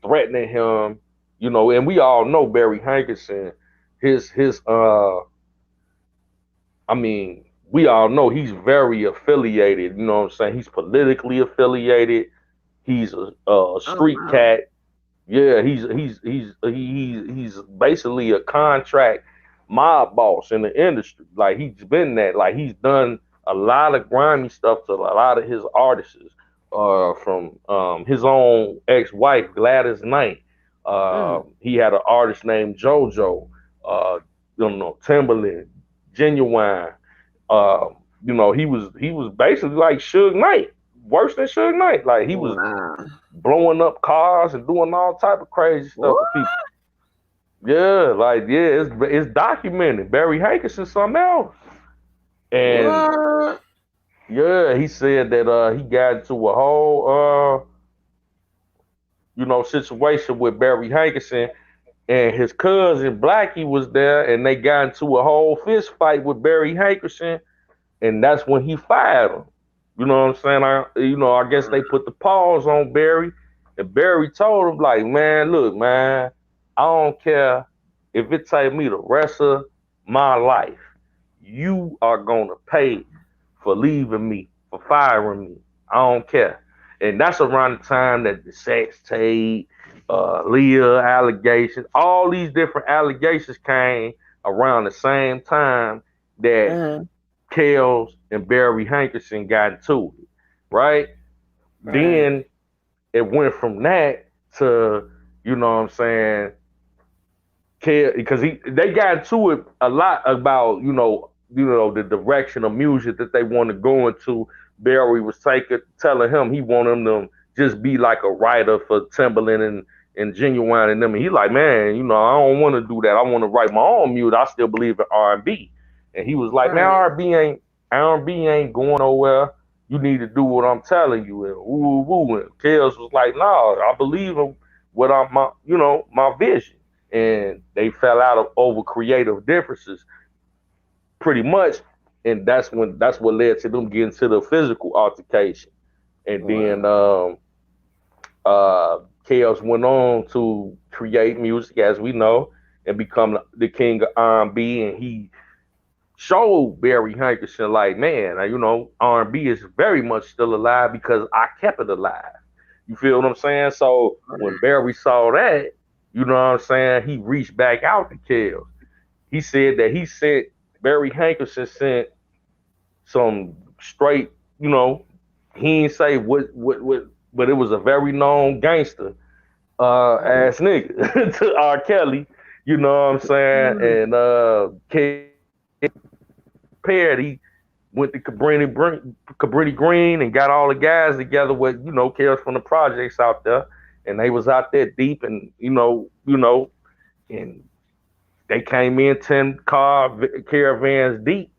threatening him, you know, and we all know Barry Hankerson, his I mean, we all know he's very affiliated, you know what I'm saying? He's politically affiliated. He's a Oh street wow. cat. Yeah, he's basically a contract mob boss in the industry. Like he's been that. Like he's done a lot of grimy stuff to a lot of his artists. From his own ex-wife Gladys Knight. Mm. He had an artist named JoJo. Uh, you know, Timberland, Genuine. Uh, you know, he was basically like Suge Knight, worse than Suge Knight. Like he was Wow. blowing up cars and doing all type of crazy stuff What? to people. Yeah, like yeah, it's documented. Barry Hankerson something else. And What? yeah, he said that he got into a whole you know situation with Barry Hankerson and his cousin Blackie was there and they got into a whole fist fight with Barry Hankerson and that's when he fired him. You know what I'm saying? I guess they put the pause on Barry, and Barry told him like, man, look, man, I don't care if it take me the rest of my life. You are gonna pay for leaving me, for firing me. I don't care. And that's around the time that the sex tape, Leah allegations, all these different allegations came around the same time that Uh-huh. Kels and Barry Hankerson got into it, right? Right. Then it went from that to, you know what I'm saying, because they got into it a lot about, the direction of music that they want to go into. Barry was telling him he wanted him to just be like a writer for Timberland and Genuine and them. And he like, man, I don't want to do that. I want to write my own music. I still believe in R&B. And he was like, man, Right. R&B ain't going nowhere. You need to do what I'm telling you. And woo woo. And Kels was like, no, I believe in what my vision. And they fell out over creative differences pretty much. And that's what led to them getting to the physical altercation. And then Wow. Kels went on to create music as we know and become the king of R&B. And he showed Barry Hankerson like, man, R&B is very much still alive because I kept it alive. You feel what I'm saying? So when Barry saw that, you know what I'm saying, he reached back out to Kels. He said that Barry Hankerson sent some straight, he didn't say what, but it was a very known gangster ass nigga to R. Kelly, you know what I'm saying? Mm. And paired, he went to Cabrini Green and got all the guys together with, Kels from the projects out there. And they was out there deep and, and they came in 10-car caravans deep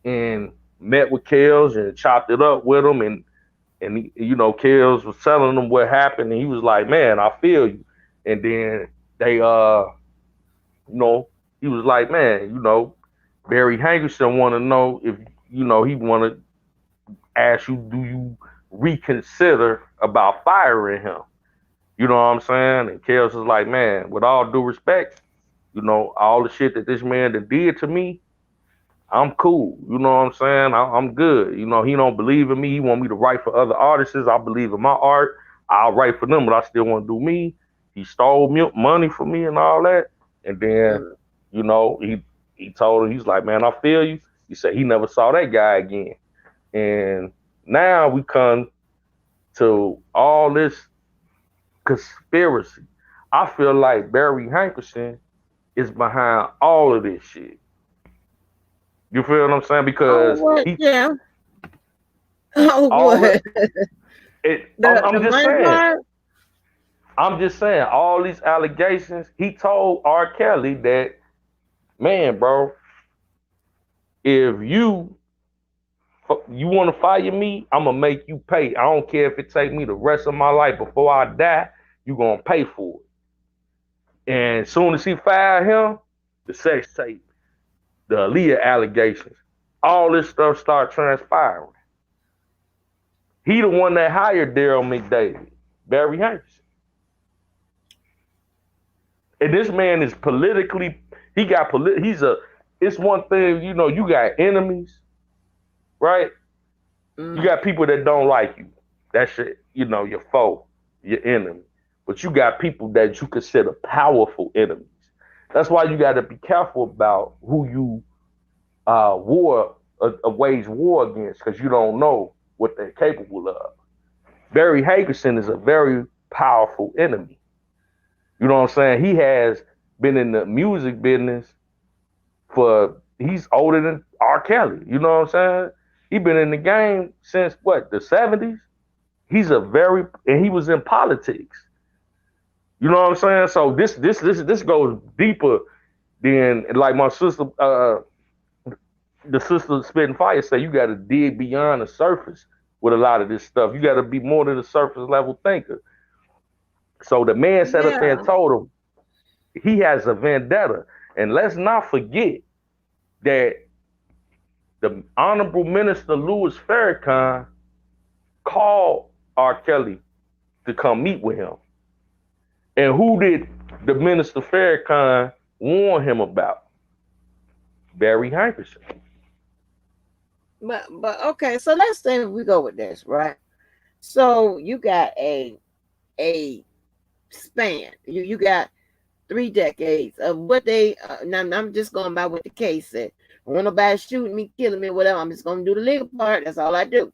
and met with Kels and chopped it up with him. And Kels was telling them what happened. And he was like, man, I feel you. And then they, he was like, man, Barry Hankerson want to know if, he want to ask you, do you reconsider about firing him? You know what I'm saying? And Kels was like, man, with all due respect, all the shit that this man did to me, I'm cool. You know what I'm saying? I'm good. He don't believe in me. He want me to write for other artists. I believe in my art. I'll write for them, but I still want to do me. He stole money from me and all that. And then, Mm. he told him, he's like, man, I feel you. He said he never saw that guy again. And now we come to all this conspiracy. I feel like Barry Hankerson is behind all of this shit. You feel what I'm saying? Oh Because what? he Yeah. Oh all what? it. The money part? I'm just saying all these allegations. He told R. Kelly that, man, bro, if you You want to fire me? I'm gonna make you pay. I don't care if it take me the rest of my life before I die. You gonna pay for it. And as soon as he fired him, the sex tape, the Aaliyah allegations, all this stuff start transpiring. He the one that hired Daryl McDavid, Barry Hankerson. And this man is politically, it's one thing, you got enemies, right? You got people that don't like you. That's your foe, your enemy. But you got people that you consider powerful enemies. That's why you got to be careful about who you wage war against, because you don't know what they're capable of. Barry Hankerson is a very powerful enemy. You know what I'm saying? He has been in the music business he's older than R. Kelly. You know what I'm saying? He's been in the game since the 70s? And he was in politics. You know what I'm saying? So this goes deeper than, like my sister, the sister Spitting Fire say, you got to dig beyond the surface with a lot of this stuff. You got to be more than a surface level thinker. So the man sat up there and told him he has a vendetta. And let's not forget that the Honorable Minister Louis Farrakhan called R. Kelly to come meet with him. And who did the Minister Farrakhan warn him about? Barry Hankerson. But okay, so let's say we go with this, right? So you got a span. You got 3 decades of what they. Now I'm just going by what the case said. I want nobody shooting me, killing me, whatever. I'm just going to do the legal part. That's all I do.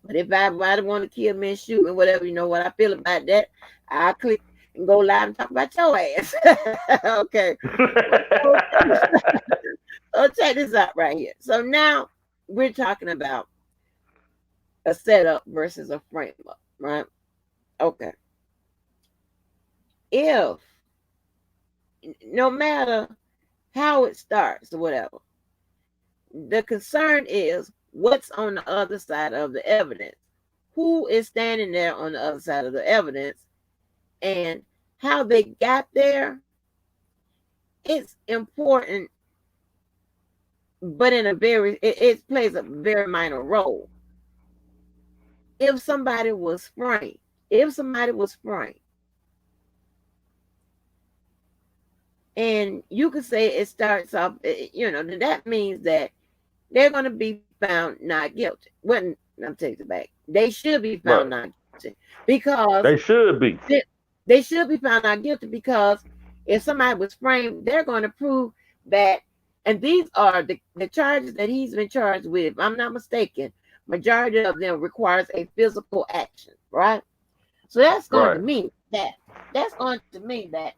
But if anybody want to kill me and shoot me, whatever, you know what I feel about that, I'll click and go live and talk about your ass. Okay. So check this out right here. So now we're talking about a setup versus a frame up, right? Okay. If no matter how it starts or whatever, the concern is what's on the other side of the evidence. Who is standing there on the other side of the evidence, and how they got there. It's important, but it plays a very minor role. If somebody was framed, and you could say it starts off, that means that they're going to be found not guilty. Well, I'm taking it back. They should be found not guilty, because they should be. They should be found not guilty, because if somebody was framed, they're going to prove that. And these are the charges that he's been charged with. If I'm not mistaken, majority of them requires a physical action, right? So that's going to mean that. That's going to mean that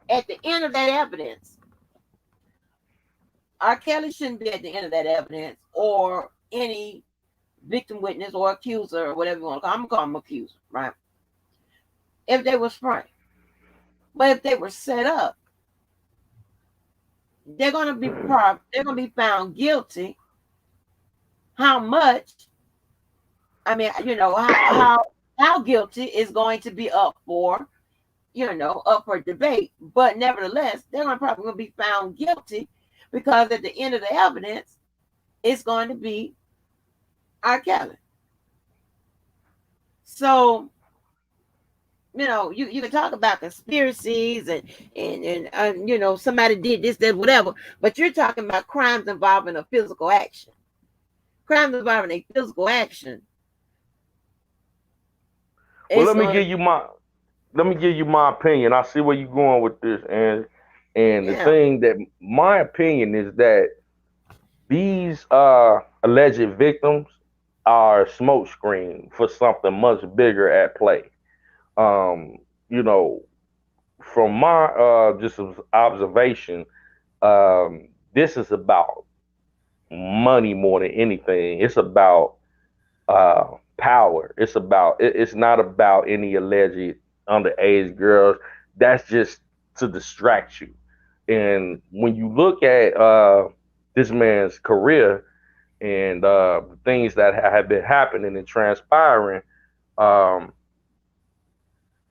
at the end of that evidence, R. Kelly shouldn't be at the end of that evidence, or any victim witness or accuser or whatever you want to call. I'm going to call them accuser, right? If they was framed. But if they were set up, they're going to be found guilty. How much? I mean, how guilty is going to be up for debate. But nevertheless, they're probably going to be found guilty, because at the end of the evidence, it's going to be R. Kelly. So, you can talk about conspiracies and somebody did this, that, whatever, but you're talking about crimes involving a physical action. Crimes involving a physical action. Well, let me give you my opinion. I see where you're going with this, and the thing that my opinion is that these alleged victims are a smokescreen for something much bigger at play. From my just observation, this is about money more than anything. It's about power. It's not about any alleged underage girls. That's just to distract you. And when you look at this man's career and things that have been happening and transpiring. Um,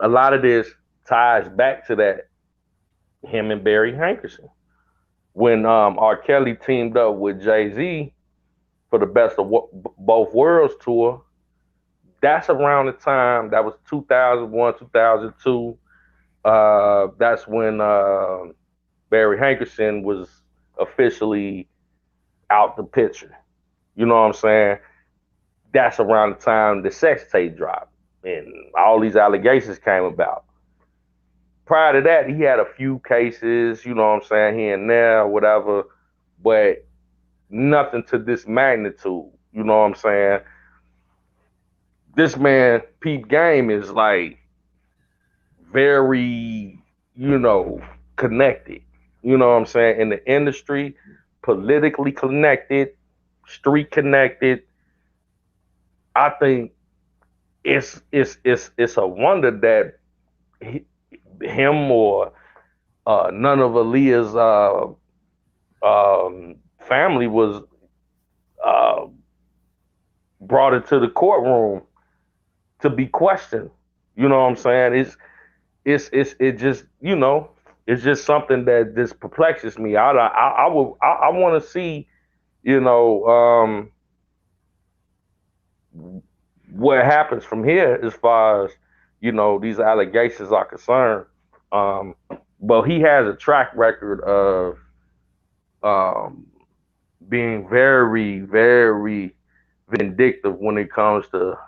a lot of this ties back to that him and Barry Hankerson when R. Kelly teamed up with Jay-Z for the Best of Both Worlds tour. That's around the time that was 2001, 2002. That's when Barry Hankerson was officially out the picture. You know what I'm saying? That's around the time the sex tape dropped and all these allegations came about. Prior to that, he had a few cases, you know what I'm saying, here and there, whatever, but nothing to this magnitude. You know what I'm saying? This man, Pete Game, is like very, connected. You know what I'm saying? In the industry, politically connected, street connected. I think it's a wonder that him or none of Aaliyah's family was uh, brought into the courtroom to be questioned. You know what I'm saying? It just it's just something that just perplexes me. I want to see you know what happens from here as far as these allegations are concerned. Um, but he has a track record of um, being very, very vindictive when it comes to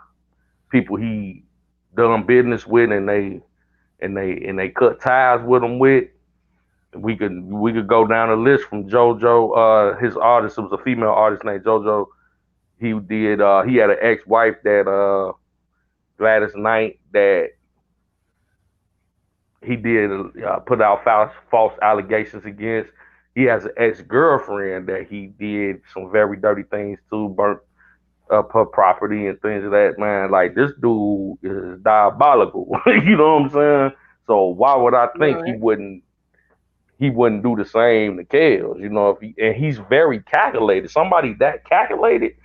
people he done business with, and they cut ties with him with. We could go down the list from JoJo. His artist, it was a female artist named JoJo. He had an ex-wife that Gladys Knight, that he did put out false allegations against. He has an ex-girlfriend that he did some very dirty things to, burnt up her property and things of that. Man, like, this dude is diabolical. You know what I'm saying? So why would I think Right. he wouldn't do the same to Kels? And he's very calculated. Somebody that calculated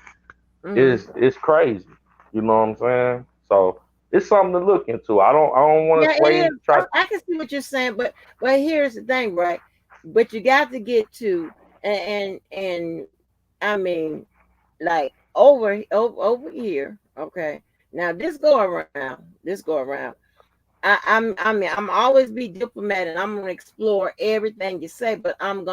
is crazy. You know what I'm saying? So it's something to look into. I don't want Yeah, to it sway is. and try. I can see what you're saying, but here's the thing, right? But you got to get to and I mean, like over here, okay. Now this go around. I'm always be diplomatic. I'm gonna explore everything you say, but I'm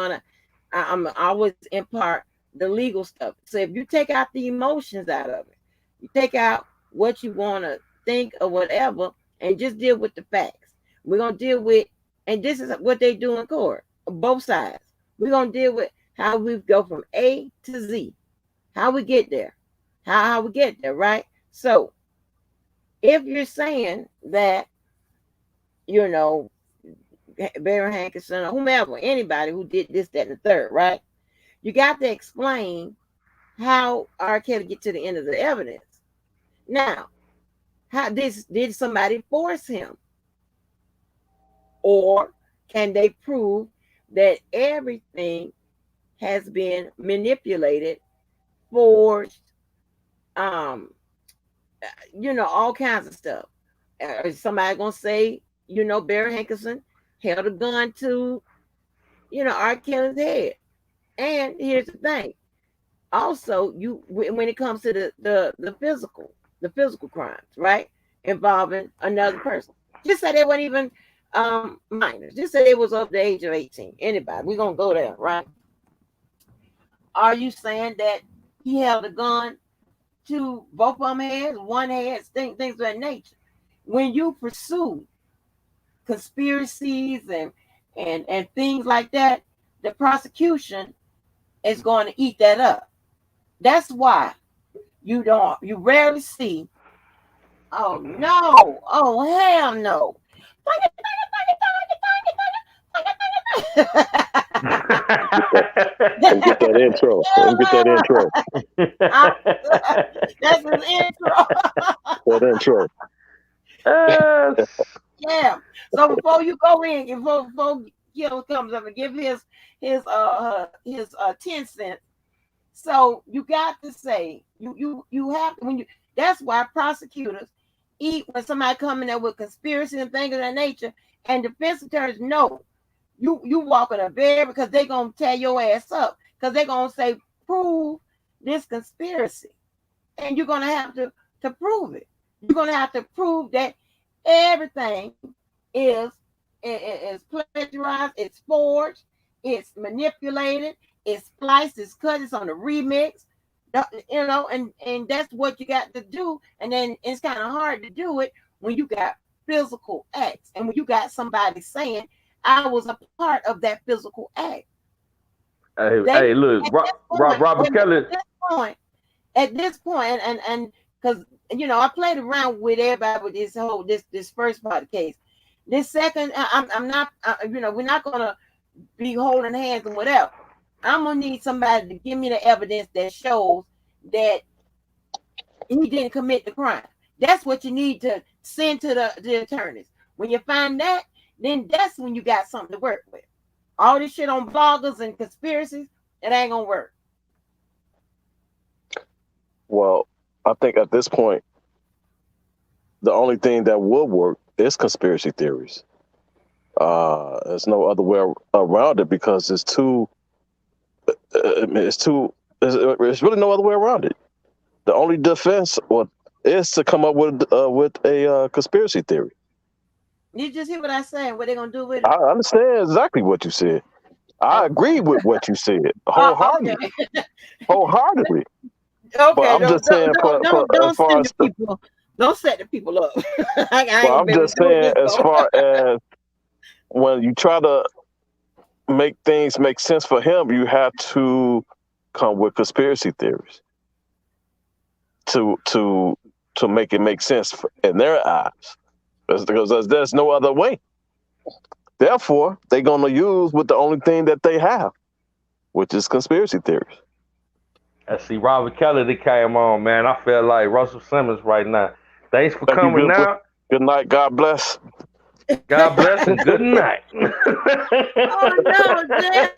always impart the legal stuff. So if you take out the emotions out of it, you take out what you want to think or whatever, and just deal with the facts. We're gonna deal with, and this is what they do in court, both sides. We're gonna deal with how we go from A to Z, how we get there, how we get there, right? So if you're saying that, you know, Barry Hankerson or whomever, anybody who did this, that, and the third, right? You got to explain how R. Kelly get to the end of the evidence. Now, how did somebody force him? Or can they prove that everything has been manipulated, forged, um, all kinds of stuff? Is somebody gonna say, Barry Hankerson held a gun to, R. Kelly's head? And here's the thing. Also, when it comes to the physical crimes, right, involving another person, just say they weren't even minors. Just say they was up the age of 18. Anybody, we're gonna go there, right? Are you saying that he held a gun to both of them heads, one head, things of that nature? When you pursue conspiracies and things like that, the prosecution is going to eat that up. That's why you rarely see, oh no, oh hell no. And get that intro. And get that intro. That's his intro. That intro. Yeah. So before you go in, before Gil comes up and give his 10 cents, So you got to say you have to, when you. That's why prosecutors eat when somebody come in there with conspiracy and things of that nature, and defense attorneys know you walking a bear because they're gonna tear your ass up because they're gonna say prove this conspiracy, and you're gonna have to prove it. You're gonna have to prove that everything is is plagiarized, it's forged, it's manipulated, it's spliced, it's cut, it's on the remix. And that's what you got to do. And then it's kind of hard to do it when you got physical acts and when you got somebody saying, I was a part of that physical act. Hey, look, Robert Kelly. At this point, and because I played around with everybody with this first part of the case. This second, I'm not, we're not gonna be holding hands and whatever. I'm gonna need somebody to give me the evidence that shows that he didn't commit the crime. That's what you need to send to the attorneys. When you find that, then that's when you got something to work with. All this shit on bloggers and conspiracies, it ain't gonna work. Well, I think at this point, the only thing that would work is conspiracy theories. There's no other way around it because it's really no other way around it. The only defense is to come up with a conspiracy theory. You just hear what I said. What they gonna do with it? I understand exactly what you said. I agree with what you said wholeheartedly. Okay. Wholeheartedly. Okay, but I'm just saying, don't set the people up. I'm just saying, as far as when you try to make things make sense for him, you have to come with conspiracy theories to make it make sense in their eyes, because there's no other way. Therefore, they're going to use with the only thing that they have, which is conspiracy theories. I see Robert Kelly that came on, man. I feel like Russell Simmons right now. Thanks for coming out. Good night. God bless. God bless and good night. Oh no, Jeff.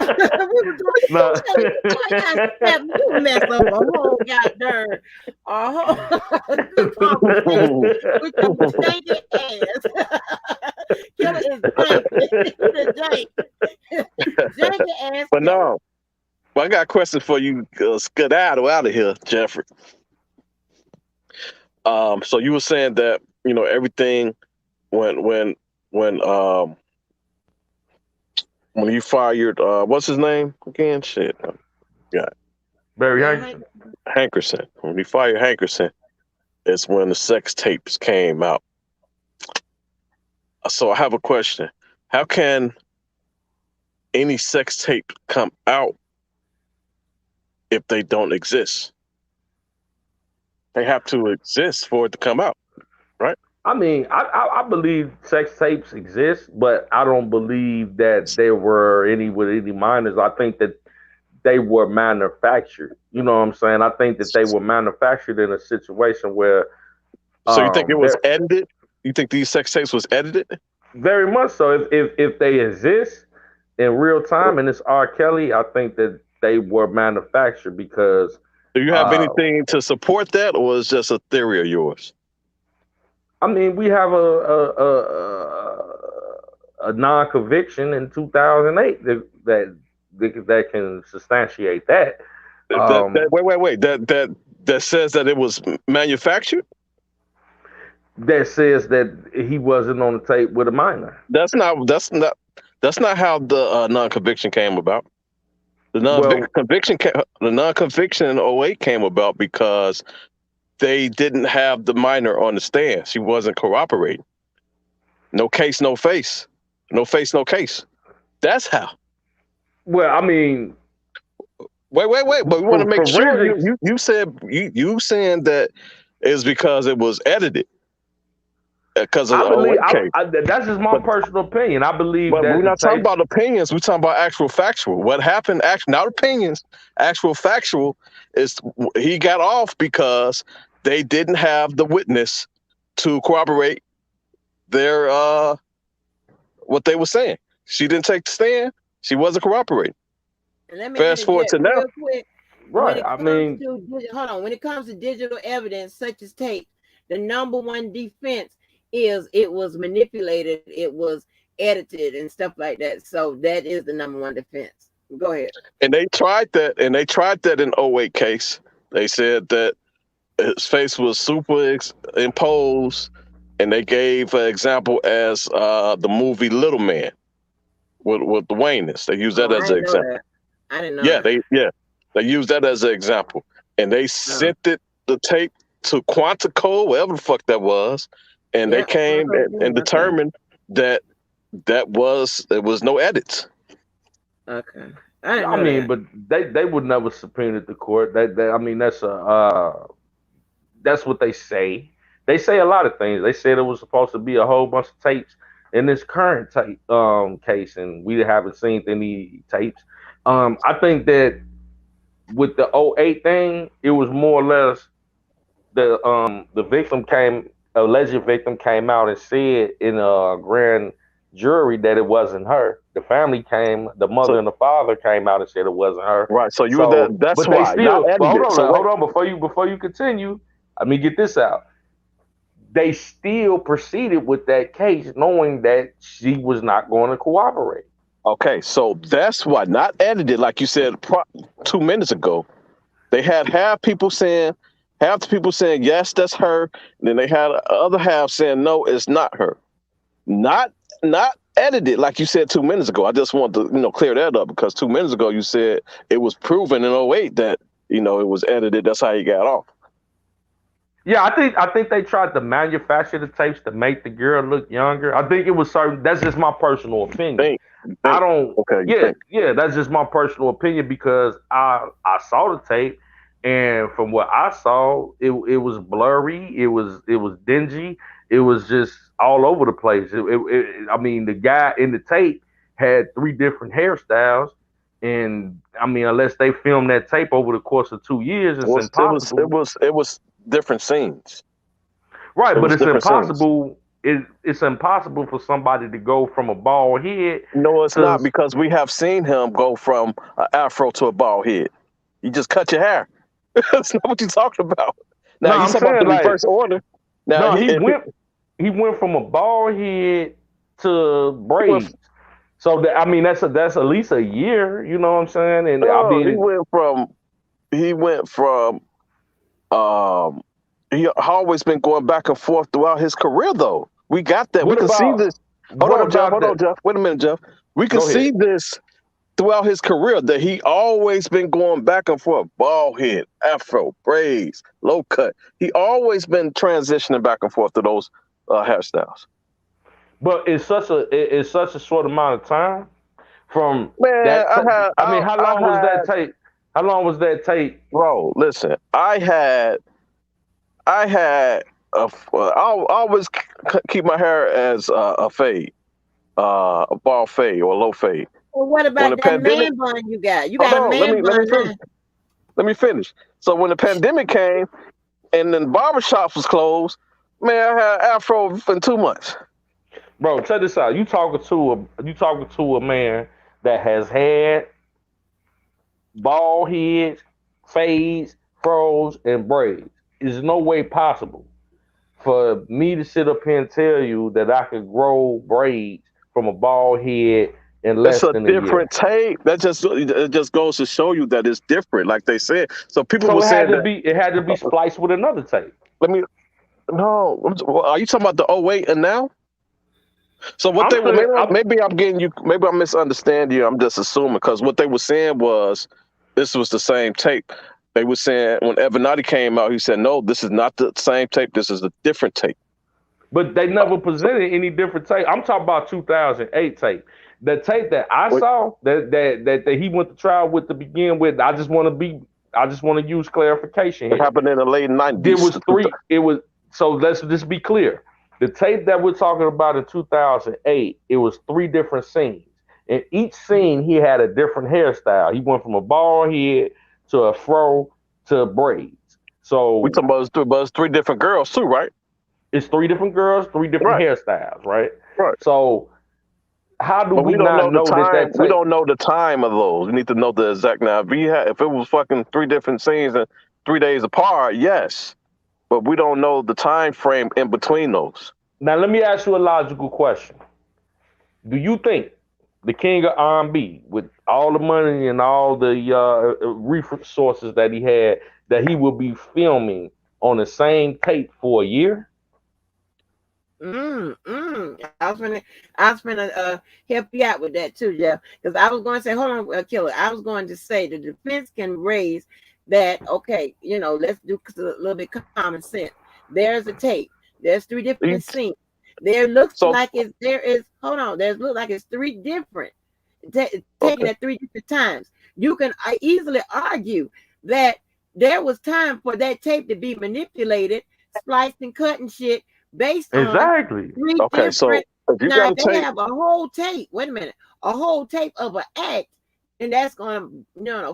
You mess up a whole goddamn with your stinky ass. Killer is janky ass. But no, I got a question for you. Skedaddle out of here, Jeffrey. So you were saying that everything when you fired what's his name again? Shit, yeah, Barry Hankerson. When you fired Hankerson, it's when the sex tapes came out. So I have a question: how can any sex tape come out if they don't exist? They have to exist for it to come out, right? I mean, I believe sex tapes exist, but I don't believe that there were any with any minors. I think that they were manufactured. You know what I'm saying? I think that they were manufactured in a situation where. So you think it was edited? You think these sex tapes was edited? Very much so. If they exist in real time and it's R. Kelly, I think that they were manufactured because. Do you have anything to support that, or is it just a theory of yours? I mean, we have a non-conviction in 2008 that can substantiate that. Wait. That says that it was manufactured? That says that he wasn't on the tape with a minor. That's not how the non-conviction came about. The non-conviction in 2008 came about because they didn't have the minor on the stand. She wasn't cooperating. No case, no face. No face, no case. That's how. Well, I mean, wait. But we want to make sure you said you saying that is because it was edited. Because of that's just my personal opinion. I believe that we're not talking about opinions. We're talking about actual factual. What happened? Not opinions. Actual factual is he got off because they didn't have the witness to corroborate their what they were saying. She didn't take the stand. She wasn't cooperating. Let me fast forward to now. When Right. it I comes mean, to hold on, when it comes to digital evidence such as tape, the number one defense is it was manipulated, it was edited and stuff like that. So that is the number one defense. Go ahead. And they tried that, in '08 case. They said that his face was superimposed, and they gave an example as the movie Little Man with the Waynes. They used that Oh, I as an didn't know example. that. I didn't know Yeah, that. they used that as an example, and they sent the tape to Quantico, whatever the fuck that was, and they Yeah. came and Okay. determined that there was no edits. Okay. I didn't I know mean, that. but they would never subpoena the court. I mean, that's what they say. They say a lot of things. They said it was supposed to be a whole bunch of tapes in this current tape case, and we haven't seen any tapes. I think that with the '08 thing, it was more or less the alleged victim came out and said in a grand jury that it wasn't her. The family the So mother and the father came out and said it wasn't her. right, so you So, that's but they why not still, but edited. So hold wait, on, before you continue, let me get this out. They still proceeded with that case knowing that she was not going to cooperate. okay, so that's why not edited, like you said 2 minutes ago. They had half the people saying yes, that's her. And then they had the other half saying no, it's not her. Not edited, like you said 2 minutes ago. I just want to clear that up, because 2 minutes ago you said it was proven in '08 that it was edited. That's how he got off. Yeah, I think they tried to manufacture the tapes to make the girl look younger. I think it was certain. That's just my personal opinion. I Think. don't. Okay, you Yeah, think. yeah. That's just my personal opinion because I saw the tape, and from what I saw, it was blurry. It was dingy. It was just all over the place. I mean, the guy in the tape had three different hairstyles, and I mean, unless they filmed that tape over the course of 2 years, It it's was it was it impossible. was it was different scenes. Right, It but was it's different scenes. impossible. It's impossible for somebody to go from a bald head No, it's to not, because we have seen him go from an afro to a bald head. You just cut your hair. That's not what you're talking about. Now no. you I'm talking about the saying like reverse order. Now no. he if He went from a bald head to he went braids. So I mean that's at least a year. You know what I'm saying? And I no, mean he went from um he always been going back and forth throughout his career though. We got that. We what can see about this. what about Hold the? on, Jeff. Wait a minute, Jeff. We can Go ahead. see this throughout his career that he always been going back and forth, bald head, afro, braids, low cut. He always been transitioning back and forth to those hairstyles. But it's such a short amount of time from Man, that. I mean, how I long was that had, tape? How long was that tape? bro. Listen, I had I'll always keep my hair as a fade, a bald fade or a low fade. Well, what When about the that pandemic, man bun you got? You hold got a on, man let me bun finish. now. Let me finish. So when the pandemic came and then barbershops was closed, man, I had afro in 2 months. Bro, check this out. You talking to a man that has had bald heads, fades, froze, and braids. There's no way possible for me to sit up here and tell you that I could grow braids from a bald head in It's less a than a year. different tape. It just goes to show you that it's different, like they said. So people So were saying that. it had to be spliced with another tape. Let me. No, are you talking about the '08 and now? So what I'm they were saying maybe I'm getting you. Maybe I'm misunderstanding you. I'm just assuming, because what they were saying was this was the same tape. They were saying when Evanati came out, he said, "No, this is not the same tape. This is a different tape." but they never presented any different tape. I'm talking about 2008 tape. The tape that I What, saw that he went to trial with to begin with. I just want to use clarification what here. happened in the late There '90s? was three. It was so. Let's just be clear. The tape that we're talking about in 2008, it was three different scenes. In each scene, he had a different hairstyle. He went from a bald head to a fro to braids. We So talking about it's three different girls too, right? it's three different girls, three different Right, hairstyles, right? right. So how do But we we don't not know the know that time. We tape? don't know the time of those. We need to know the exact. Now, if it was fucking 3 different scenes and 3 days apart, yes. But we don't know the time frame in between those. Now let me ask you a logical question. Do you think the king of R&B, with all the money and all the resources that he had, that he will be filming on the same tape for a year? I was gonna help you out with that too, Jeff. Because I was going to say, hold on, Killer. I was going to say the defense can raise that. Okay, let's do a little bit common sense. There's a tape. There's 3 different scenes. There looks like hold on. There's look like it's 3 different taken at 3 different times. You can easily argue that there was time for that tape to be manipulated, spliced and cut and shit based on Exactly. 3 Okay, so different. if you Now got a they tape, have a whole tape. Wait a minute, a whole tape of an act, and that's gonna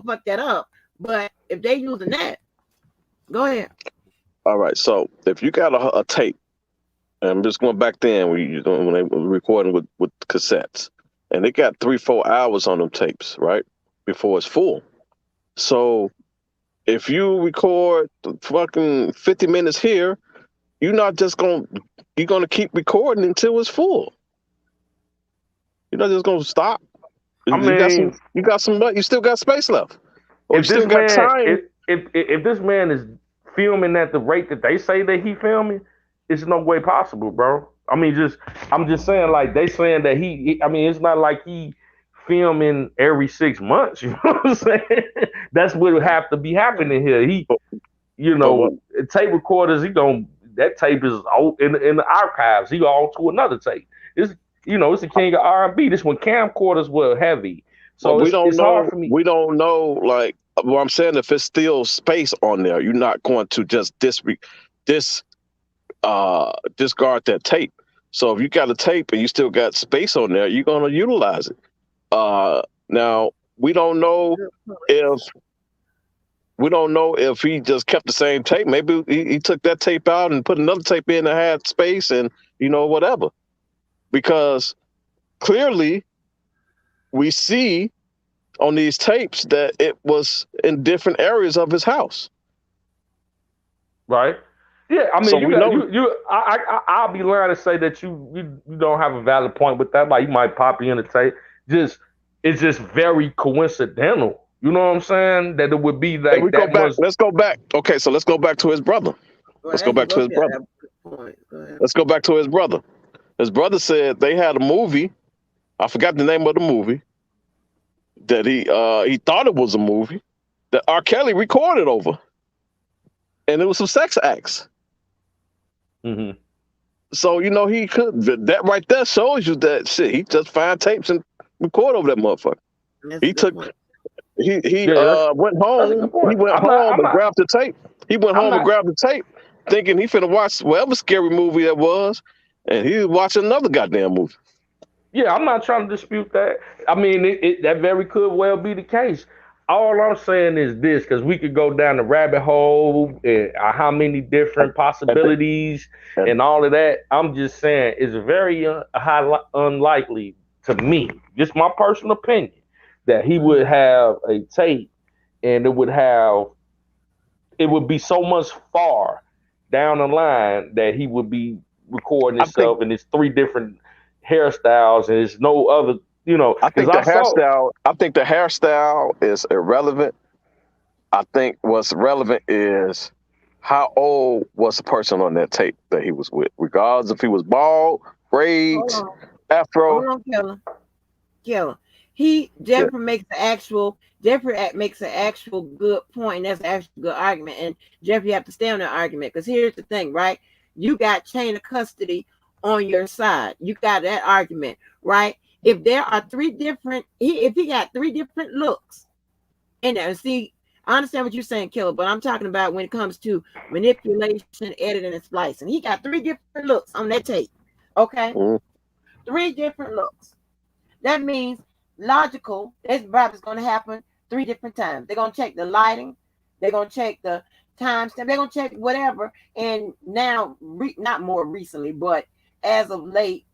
fuck that up. But if they using that, go ahead. all right. So if you got a tape, and I'm just going back then when they were recording with cassettes, and they got 3-4 hours on them tapes, right, before it's full. So if you record fucking 50 minutes here, you're gonna keep recording until it's full. You're not just gonna stop. I mean, you still got space left, or you if this still got man, time. if this man is filming at the rate that they say that he filming, it's no way possible, bro. I mean, I'm just saying, like they saying that I mean, it's not like he filming every 6 months. You know what I'm saying? That's what would have to be happening here. Tape recorders. That tape is old in the archives. He on to another tape. It's the king of R&B. This when camcorders were heavy, so it's hard for me. We don't know, like what I'm saying. If it's still space on there, you're not going to just discard that tape. So if you got a tape and you still got space on there, you're going to utilize it. Now we don't know if he just kept the same tape. Maybe he took that tape out and put another tape in that had space and whatever. Because clearly we see on these tapes that it was in different areas of his house. Right. Yeah, I mean, so I'll be lying to say that you don't have a valid point with that. Like you might pop in the tape. It's just very coincidental. You know what I'm saying? That it would be like Let's go back. Okay, so let's go back to his brother. Let's go back to his brother. Let's go back to his brother. His brother said they had a movie. I forgot the name of the movie. That he thought it was a movie that R. Kelly recorded over, and it was some sex acts. Mm-hmm. So he could. That right there shows you that shit. He just find tapes and record over that motherfucker. He went home. He went home and grabbed the tape. He went home and grabbed the tape, thinking he finna watch whatever scary movie that was, and he was watching another goddamn movie. Yeah, I'm not trying to dispute that. I mean, that very could well be the case. All I'm saying is this, because we could go down the rabbit hole and how many different possibilities and all of that. I'm just saying it's very unlikely to me, just my personal opinion, that he would have a tape and it would be so much far down the line that he would be recording himself in his 3 different hairstyles and there's no other, I think the hairstyle is irrelevant. I think what's relevant is how old was the person on that tape that he was with, regardless if he was bald, braids, afro. Hold on, Killer. Jeffrey makes an actual good point, and that's an actual good argument. And Jeffrey, you have to stay on that argument, because here's the thing, right? You got chain of custody on your side. You got that argument, right? If there are 3 different, if he got 3 different looks in there, see, I understand what you're saying, Killer, but I'm talking about when it comes to manipulation, editing, and splicing. He got 3 different looks on that tape, okay? 3 different looks. That means logical, that's probably going to happen 3 different times. They're going to check the lighting, they're going to check the timestamp, they're going to check whatever. And now, not more recently, but not as of late,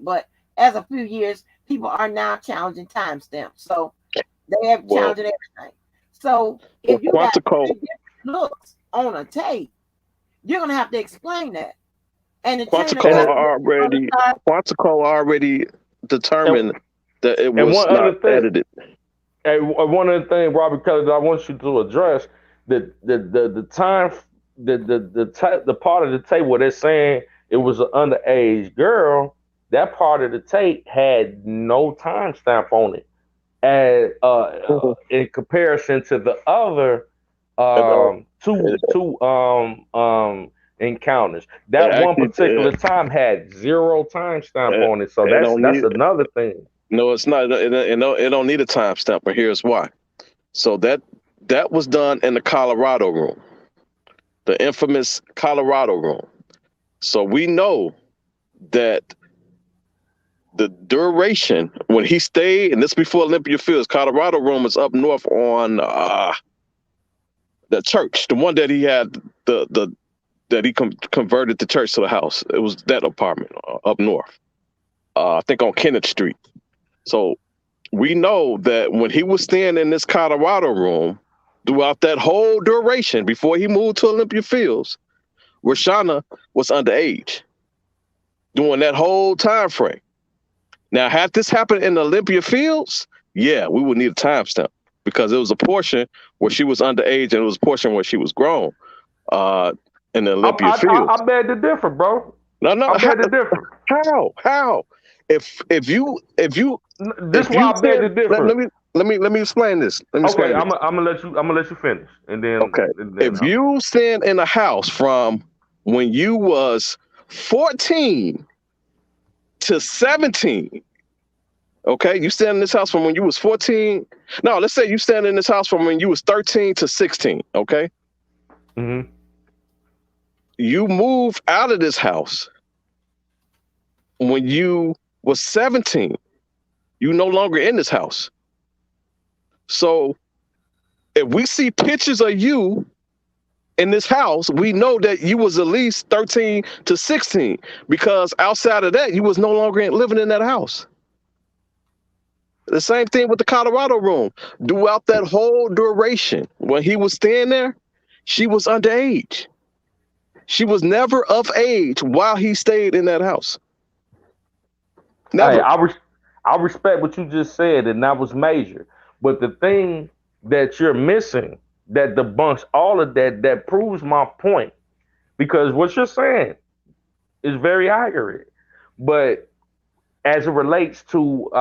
but as a few years, people are now challenging timestamps. So they have challenged everything. So if you got different looks on a tape, you're gonna have to explain that. And the Quantico already determined that it was not edited. And one other thing, Robert Kelly, that I want you to address the time, the part of the tape where they're saying it was an underage girl. That part of the tape had no timestamp on it, and in comparison to the other two encounters, that one particular time had 0 timestamp on it. So that's another thing. No, it's not. It don't need a timestamp, but here's why. So that was done in the Colorado room, the infamous Colorado room. So we know that the duration when he stayed, and this before Olympia Fields, Colorado room is up north on the church, the one that he had that he converted the church to the house. It was that apartment up north, I think on Kenneth Street. So we know that when he was staying in this Colorado room throughout that whole duration before he moved to Olympia Fields, Rashana was underage during that whole time frame. Now, had this happened in Olympia Fields, yeah, we would need a timestamp because it was a portion where she was underage and it was a portion where she was grown in the Olympia Fields. I beg to differ, bro. No, I beg to differ. How? If you this is why I beg to differ. Let me explain this. I'm gonna let you finish, and then if you stand in a house from when you was 14 to 17, okay, you stand in this house from when you was 14. No, let's say you stand in this house from when you was 13 to 16. Okay. Mm-hmm. You moved out of this house when you was 17. You no longer in this house. So if we see pictures of you in this house, we know that you was at least 13 to 16 because outside of that, you was no longer living in that house. The same thing with the Colorado room. Throughout that whole duration, when he was staying there, she was underage. She was never of age while he stayed in that house. Never. Hey, I respect what you just said, and that was major. But the thing that you're missing that debunks all of that proves my point, because what you're saying is very accurate. But as it relates to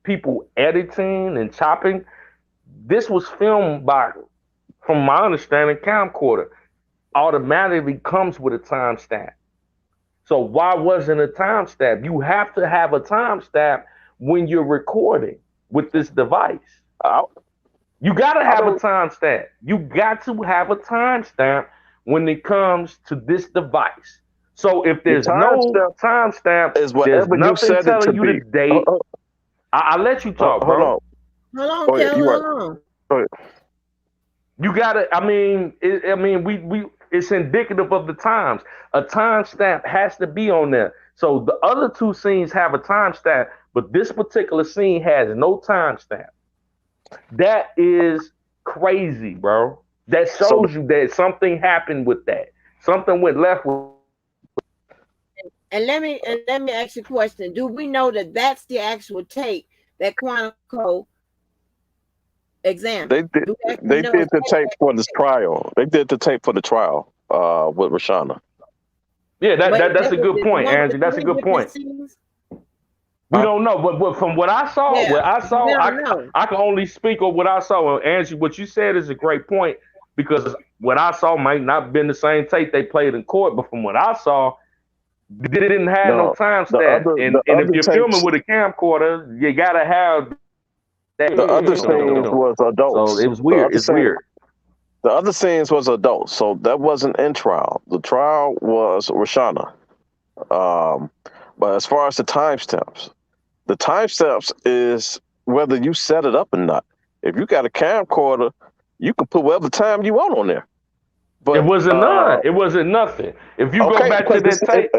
people editing and chopping, this was filmed by, from my understanding, camcorder. Automatically comes with a timestamp. So why wasn't a timestamp? You have to have a timestamp when you're recording with this device. You got to have a timestamp. You got to have a timestamp when it comes to this device. So if there's no timestamp, there's nothing telling you the date. I'll let you talk, bro. Hold on, Kelly. You gotta. It's indicative of the times. A timestamp has to be on there. So the other two scenes have a timestamp, but this particular scene has no timestamp. That is crazy, bro. That shows you that something happened with that. Something went left with. And let me ask you a question. Do we know that that's the actual tape that Quantico examined? They did the tape for this trial. They did the tape for the trial with Rashana. Yeah, that's a good point, Angie. That's a good point. We don't know, but from what I saw, I can only speak on what I saw. And Angie, what you said is a great point, because what I saw might not have been the same tape they played in court, but from what I saw, they didn't have no timestamp. And if you're filming with a camcorder, you gotta have that. The other scenes was adults. So it was weird. It's weird. The other scenes was adults, so that wasn't in trial. The trial was Rashana. But as far as the timestamps is whether you set it up or not. If you got a camcorder, you can put whatever time you want on there. But it wasn't none. It wasn't nothing. If you go back to that tape,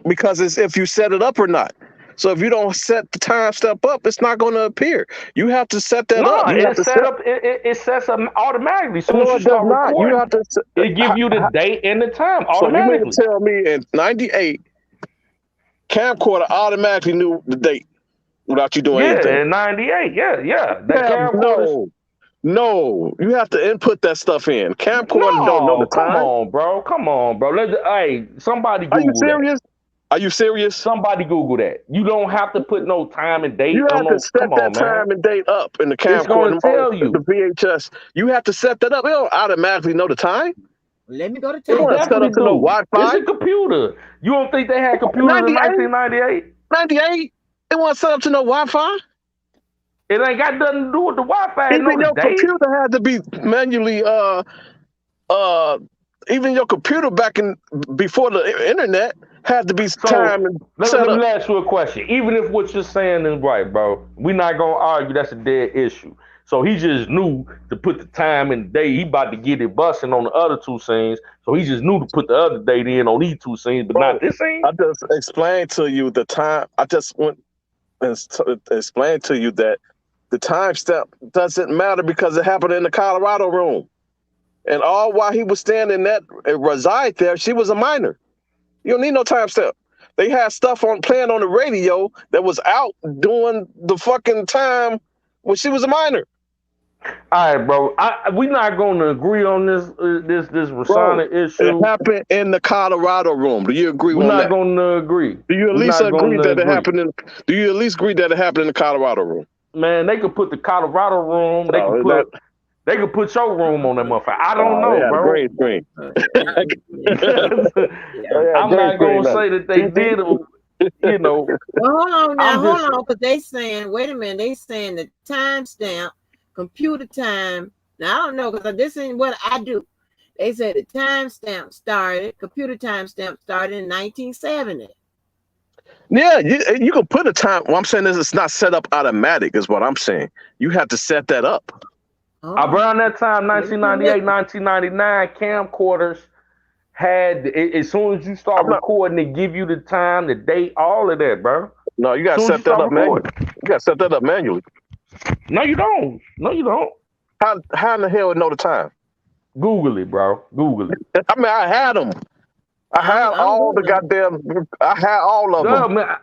because it's if you set it up or not. So if you don't set the time step up, it's not going to appear. You have to set that No, up. You have it to set up. It sets up automatically. As soon as No, you it does start not. You recording, have to. it give you the date and the time So you mean to automatically. tell me in '98, camcorder automatically knew the date without you doing Yeah, anything? in '98. Yeah. That camcorder. No. You have to input that stuff in. Camcorder don't know the No, time. come on, bro. Hey, somebody Are you Google that. serious? Are you serious? Somebody Google that. You don't have to put no time and date. You have to set Come that on, man. time and date up in the It's gonna camcorder, tell you. the VHS. You have to set that up. It don't automatically know the time. Let me go to It time. wasn't set up to no Wi-Fi. It's a computer. You don't think they had computers in 1998? 98. It wasn't set up to no Wi-Fi. It ain't got nothing to do with the Wi-Fi. Even your computer had to be manually even your computer before the internet had to be timed and set let up. me ask you a question. Even if what you're saying is right, bro, we're not gonna argue that's a dead issue. So he just knew to put the time and date. He about to get it busting on the other two scenes. So he just knew to put the other date in on these two scenes, but not this scene. I just explained to you the time. I just went and explained to you that the time step doesn't matter because it happened in the Colorado room. And all while he was standing that reside there, she was a minor. You don't need no time step. They had stuff playing on the radio that was out doing the fucking time when she was a minor. All right, bro. We're not going to agree on this Rosanna issue. It happened in the Colorado room. Do you agree We're on not that? going to agree. Do you at least agree that it happened in? Do you at least agree that it happened in the Colorado room? Man, they could put the Colorado room. They could put your room on that motherfucker. I don't know, bro. Green screen. I'm not gonna say that they did it. You know. Well, hold on now, because they saying, wait a minute, they saying the timestamp, computer time. Now I don't know because this ain't what I do. They said the timestamp started, computer timestamp started in 1970. Yeah, you can put a time. What I'm saying is it's not set up automatic, is what I'm saying. You have to set that up. Around that time, 1998, 1999, camcorders had, as soon as you start recording, they give you the time, the date, all of that, bro. No, you got to set that up manually. You got to set that up manually. No, you don't. No, you don't. How in the hell would know the time? Google it, bro. Google it. I mean, I had them. I had all the goddamn. I had all of them. Man,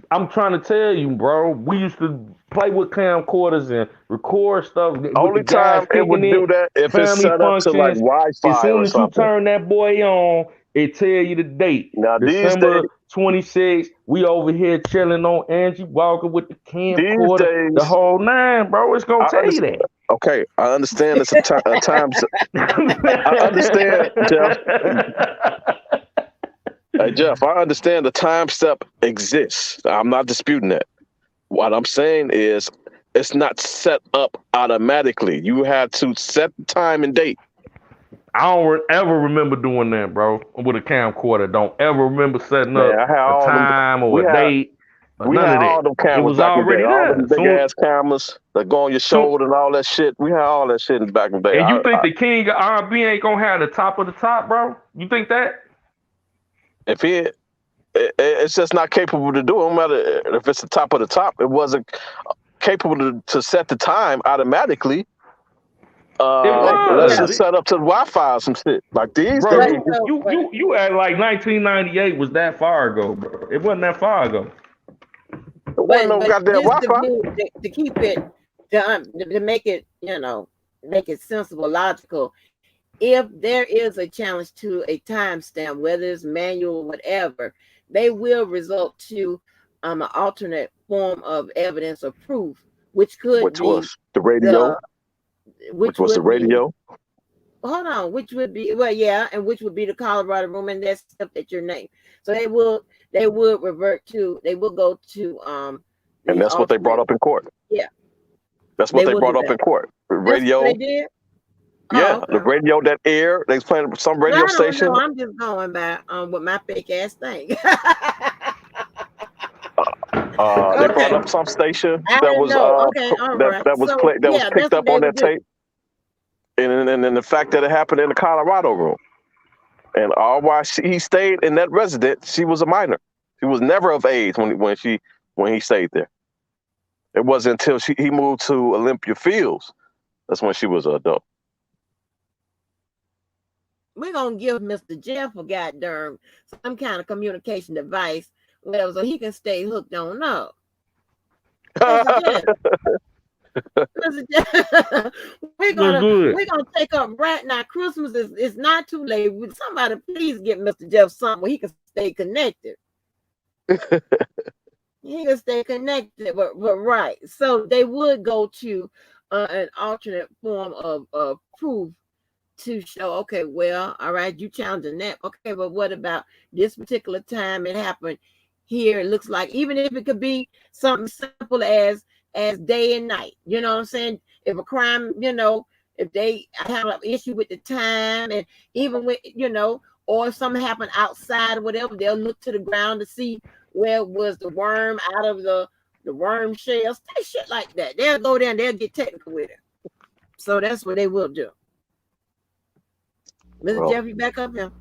I'm trying to tell you, bro. We used to play with camcorders and record stuff. Only time it would do that if it's set up to like Wi-Fi. As soon as you turn that boy on, it tell you the date. Now December 26th, we over here chilling on Angie Walker with the camcorder, the whole nine, bro. It's gonna tell you that. Okay, I understand it's a time. I understand, Jeff. Hey, Jeff, I understand the time step exists. I'm not disputing that. What I'm saying is it's not set up automatically. You have to set the time and date. I don't ever remember doing that, bro, with a camcorder. Don't ever remember setting up a time or a date. We had all them cameras. It was already there. All them big ass cameras that go on your shoulder and all that shit. We had all that shit in back in the day. And you think the king of R&B ain't gonna have the top of the top, bro? You think that? If it's just not capable to do it, no matter if it's the top of the top, it wasn't capable to set the time automatically. Let's just set up to the Wi-Fi or some shit like these. Bro, you act like 1998 was that far ago, bro. It wasn't that far ago. It wasn't no goddamn Wi-Fi. To keep it, to make it, make it sensible, logical. If there is a challenge to a timestamp, whether it's manual or whatever, they will result to an alternate form of evidence or proof, which was the radio. Which was the radio. Hold on, which would be and which would be the Colorado room, and that's stuff that your name. So they would revert to. They will go to and that's what they brought up in court. Yeah, that's what they brought up in court. Radio. They did. Yeah, the radio that aired, they was playing some radio station. No, I'm just going by with my fake ass thing. They brought up some station that was that was picked up on that tape, and the fact that it happened in the Colorado room, and all while he stayed in that residence, she was a minor. She was never of age when when he stayed there. It wasn't until he moved to Olympia Fields. That's when she was an adult. We're gonna give Mr. Jeff a goddamn some kind of communication device, whatever, so he can stay hooked on up. Mr. Jeff, we're gonna take up right now. Christmas is not too late. Somebody please get Mr. Jeff something where he can stay connected. He can stay connected, but right. So they would go to an alternate form of proof to show, okay, well, all right, you challenging that. Okay, but what about this particular time it happened here? It looks like, even if it could be something simple as day and night, you know what I'm saying? If a crime, you know, if they have an issue with the time, and even with, you know, or if something happened outside or whatever, they'll look to the ground to see where was the worm out of the worm shells, shit like that. They'll go there and they'll get technical with it. So that's what they will do. Mr. Jeff, you back up here?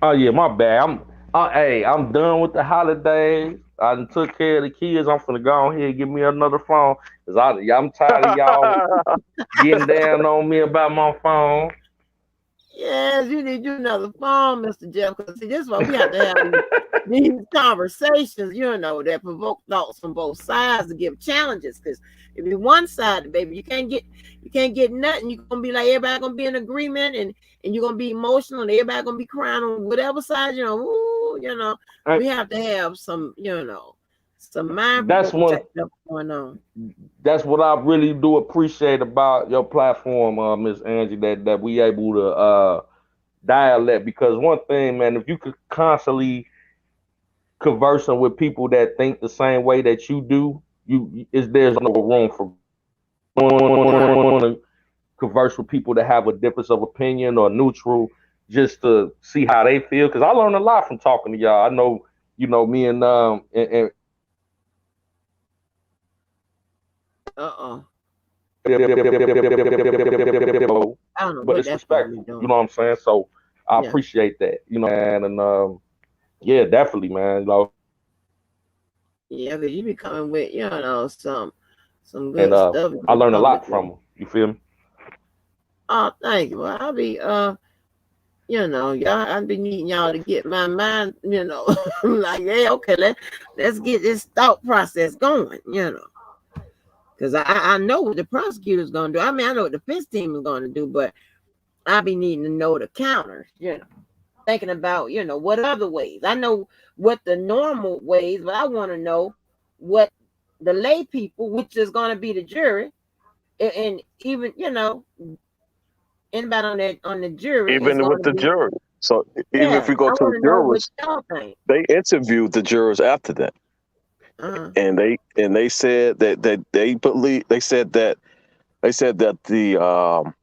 Oh yeah, my bad. I'm done with the holidays. I done took care of the kids. I'm finna go on here and give me another phone. Cause I'm tired of y'all getting down on me about my phone. Yes, you need you another phone, Mr. Jeff. Because see, this is why we have to have these conversations, you know, that provoke thoughts from both sides to give challenges. Because if you're one sided, baby, you can't get nothing. You're gonna be like, everybody gonna be in agreement, and you're gonna be emotional, and everybody gonna be crying on whatever side, you know. Ooh, you know, we have to have some, you know, some mindful stuff going on. That's what I really do appreciate about your platform, Miss Angie, that we able to dialect. Because one thing, man, if you could constantly conversing with people that think the same way that you do, there's no room for converse with people that have a difference of opinion or neutral, just to see how they feel. Because I learned a lot from talking to y'all. I know, you know, me and but it's respectful, you know what I'm saying? So I appreciate that, you know, and yeah, definitely, man, you know. Yeah, but you be coming with, you know, some good stuff. I learned a lot from them. You feel me? Oh, thank you. Well, I'll be you know, I'll be needing y'all to get my mind, you know. I'm like, yeah, okay, let's get this thought process going, you know. Because I know what the prosecutor's gonna do. I mean, I know what the defense team is gonna do, but I'll be needing to know the counters, you know. Thinking about, you know, what other ways. I know what the normal ways, but I want to know what the lay people, which is going to be the jury, and even, you know, anybody on the jury, even with the jury. So even if we go to the jurors, they interviewed the jurors after that, and they said that they believe. They said that the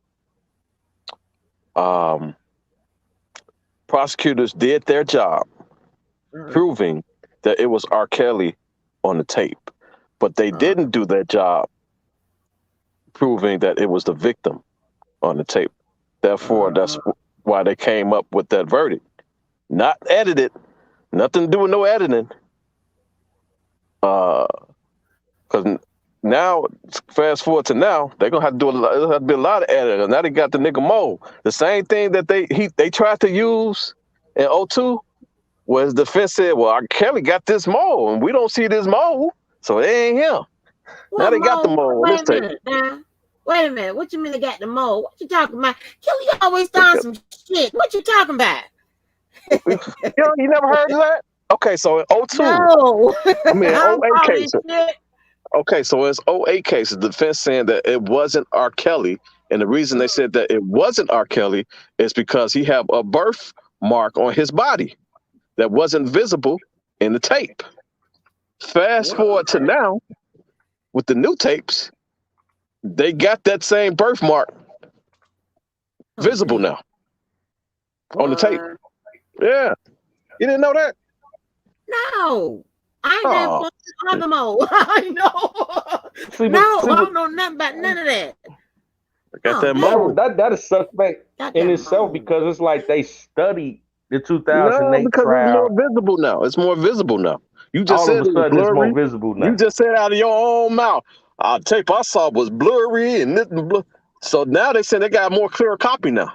prosecutors did their job, proving that it was R. Kelly on the tape, but they didn't do their job proving that it was the victim on the tape. Therefore, that's why they came up with that verdict. Not edited, nothing to do with no editing. Because now, fast forward to now, they're gonna have to do there'll have to be a lot of editing. Now they got the nigga Mo. The same thing that they tried to use in 2002 was the defense said, well, R. Kelly got this Mo, and we don't see this Mo, so it ain't him. Well, now they got the Mo on this tape. Wait a minute, what you mean they got the Mo? What you talking about? Kelly always done some shit. What you talking about? You never heard of that? Okay, so in 2002. No. I mean, 08 case. Okay, so it's 08 cases. The defense saying that it wasn't R. Kelly, and the reason they said that it wasn't R. Kelly is because he had a birthmark on his body that wasn't visible in the tape. Fast forward to now, with the new tapes, they got that same birthmark visible now on the tape. Yeah, you didn't know that? No. I never on the Mo. I know. I don't know nothing about none of that. I got that Mo. That is suspect in itself because it's like they studied the 2008 because trial. it's more visible now. It's more visible now. You just All said of it a was sudden, it's more blurry. visible now. You just said out of your own mouth. Tape I saw was blurry and this and blur. So now they said they got a more clear copy now.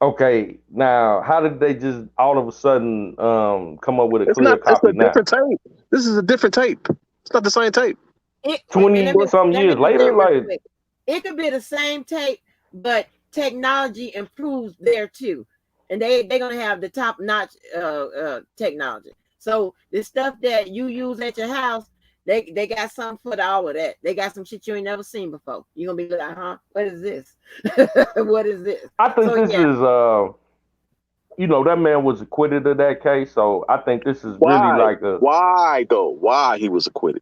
Okay, now how did they just all of a sudden come up with a It's clear not. It's copy a now? different tape. This is a different tape. It's not the same tape. And 20 some let me years just later, say real like quick, it could be the same tape, but technology improves there too, and they're gonna have the top notch technology. So the stuff that you use at your house, they got something for all of that. They got some shit you ain't never seen before. You're gonna be like, huh? What is this? What is this? I think So this yeah, is you know, that man was acquitted of that case, so I think this is really Why? like a. Why though? Why he was acquitted?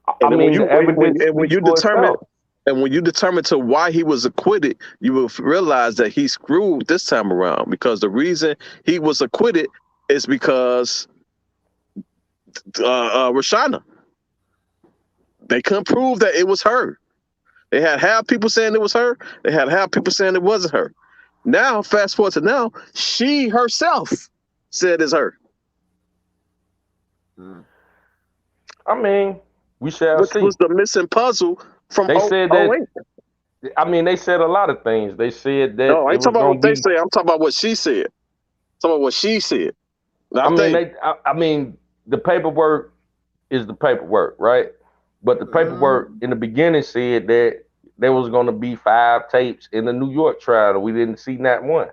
I And then mean, the evidence when speaks you for determine itself. and when you determine to why he was acquitted, you will realize that he screwed this time around because the reason he was acquitted is because Rashana. They couldn't prove that it was her. They had half people saying it was her. They had half people saying it wasn't her. Now, fast forward to now, she herself said it's her. I mean, we shall Which see. was the missing puzzle from They said that. 08. I mean, they said a lot of things. They said that No, I it ain't was talking about going what to they be. said. I'm talking about what she said. I'm talking about what she said. I Not mean, they. I mean, the paperwork is the paperwork, right? But the paperwork in the beginning said that there was going to be 5 tapes in the New York trial, and we didn't see not one.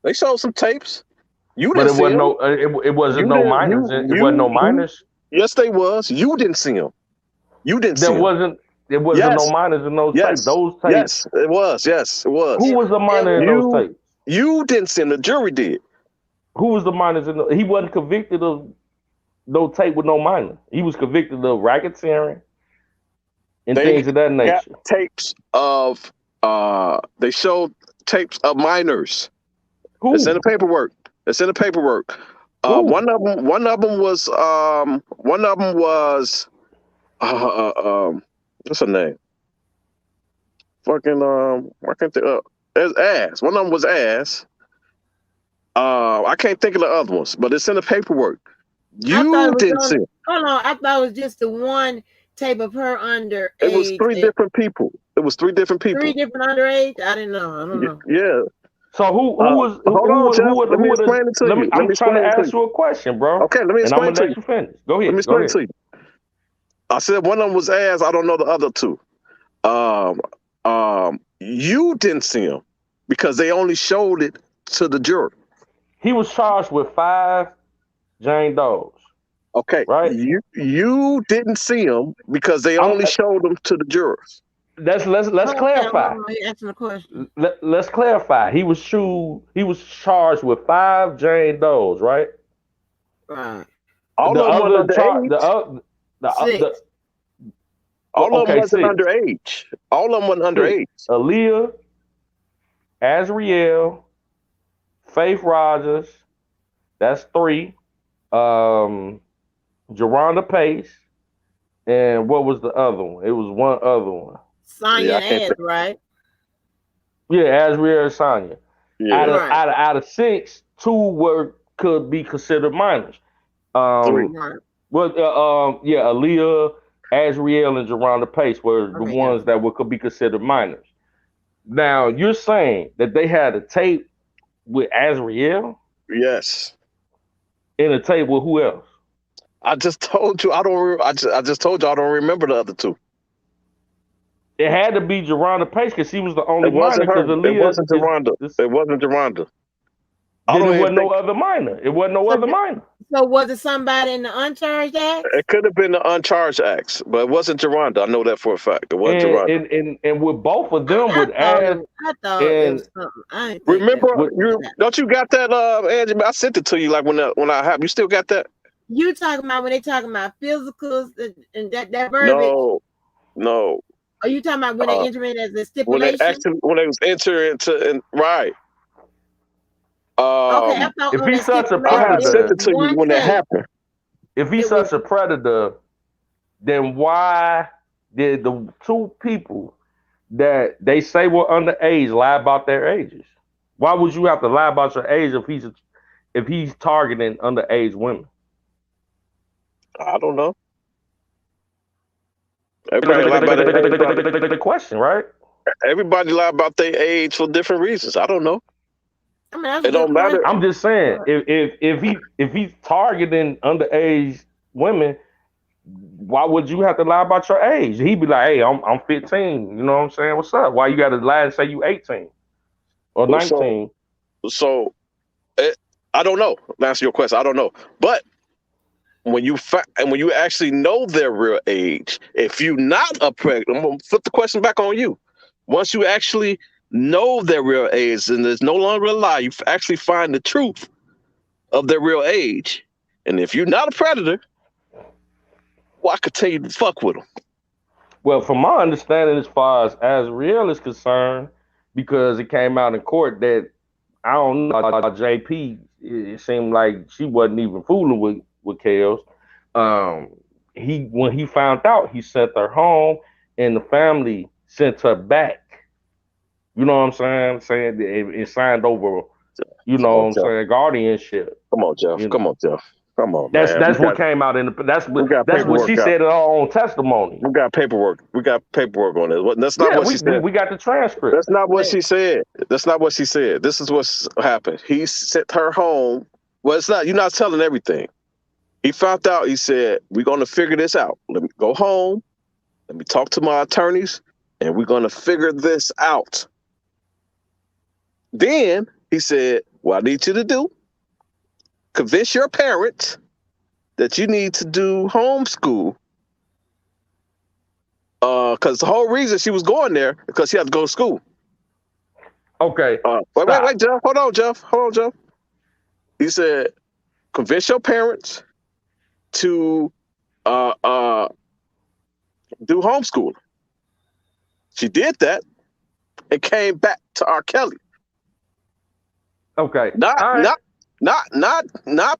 They showed some tapes. You But didn't it see wasn't them. no. It wasn't You no didn't. minors. It wasn't no minors. Yes, they was. You didn't see them. You didn't see There them. wasn't. There wasn't no Yes. minors in those tapes. Yes. Those tapes. Yes. It was. Yes, it was. Who was the minor in those tapes? You didn't see them. The jury did. Who was the minors in? He wasn't convicted of no tape with no minor. He was convicted of racketeering and They things of that got nature. tapes of. They showed tapes of minors. Who? It's in the paperwork. It's in the paperwork. Who? One of them was. What's her name? Fucking I can't think. It's Ass. One of them was Ass. I can't think of the other ones, but it's in the paperwork. You didn't see it. Hold on, I thought it was just the one tape of her underage. It was 3 different people. It was 3 different people. 3 different underage. I didn't know. I don't know. Yeah. So who was? Hold on, Jeff. Let me explain it to you. I'm trying to ask you a question, bro. Okay, let me explain and I'm gonna let you finish. Go ahead. Let me explain to you. I said one of them was Ass. I don't know the other 2. You didn't see him because they only showed it to the jury. He was charged with 5 Jane Does. Okay, right? You didn't see him because they only showed them to the jurors. Let's clarify. Asking a question. Let's clarify. He was charged with 5 Jane Does, right? Right. All of them were underage. All of them wasn't underage. All of them wasn't underage. Aaliyah, Azriel, Faith Rogers, that's 3. Jerronda Pace, and what was the other one? It was one other one. Sonya and Az, right? Yeah, Azriel and Sonya. Yeah. Out of 6, 2 could be considered minors. 3. Aaliyah, Azriel, and Jerronda Pace were the ones that could be considered minors. Now, you're saying that they had a tape with Azriel? Yes. And a tape with who else? I just told you I just told you I don't remember the other 2. It had to be Jerronda Pace because she was the only minor. It wasn't Jerronda. It wasn't Jerronda. Then it wasn't no other minor. It wasn't no other minor. So was it somebody in the uncharged act? It could have been the uncharged acts, but it wasn't Jerronda. I know that for a fact. It wasn't Jerronda. And with both of them, I thought it was something. Remember, don't you got that, Angie? I sent it to you like when I have. You still got that? You talking about when they talking about physicals and that verbiage? No. Are you talking about when they enter in as a stipulation? When they was entering into right. Okay, if he's such a I had predator, sent it to you when that happened. If he's such a predator, then why did the 2 people that they say were underage lie about their ages? Why would you have to lie about your age if he's targeting underage women? I don't know. Everybody lie about their age. The question, right? Everybody lie about their age for different reasons. I don't know. I mean, that's It don't matter. I'm just saying, if he's targeting underage women, why would you have to lie about your age? He'd be like, "Hey, I'm 15. You know what I'm saying? What's up? Why you got to lie and say you 18 or 19?" So I don't know. To answer your question, I don't know. But when you actually know their real age, if you're not a pregnant, I'm gonna flip the question back on you. Once you actually know their real age, and there's no longer a lie, you actually find the truth of their real age. And if you're not a predator, well, I could tell you to fuck with them. Well, from my understanding, as far as Azriel is concerned, because it came out in court that I don't know, JP, it seemed like she wasn't even fooling with Kels. When he found out, he sent her home, and the family sent her back. You know what I'm saying? Saying it signed over, you know what I'm saying, guardianship. Come on, Jeff. Come on, Jeff. Come on, that's man. That's what came out in the. That's what she said in her own testimony. We got paperwork. We got paperwork on it. That's not what she said. We got the transcript. That's not what she said. That's not what she said. This is what's happened. He sent her home. Well, it's not. You're not telling everything. He found out. He said, "We're going to figure this out. Let me go home. Let me talk to my attorneys, and we're going to figure this out." Then he said, "What I need you to do, convince your parents that you need to do homeschool. Because the whole reason she was going there because she had to go to school." Okay. Wait, Jeff. Hold on, Jeff. He said, "Convince your parents to do homeschool." She did that and came back to R. Kelly. Okay. Not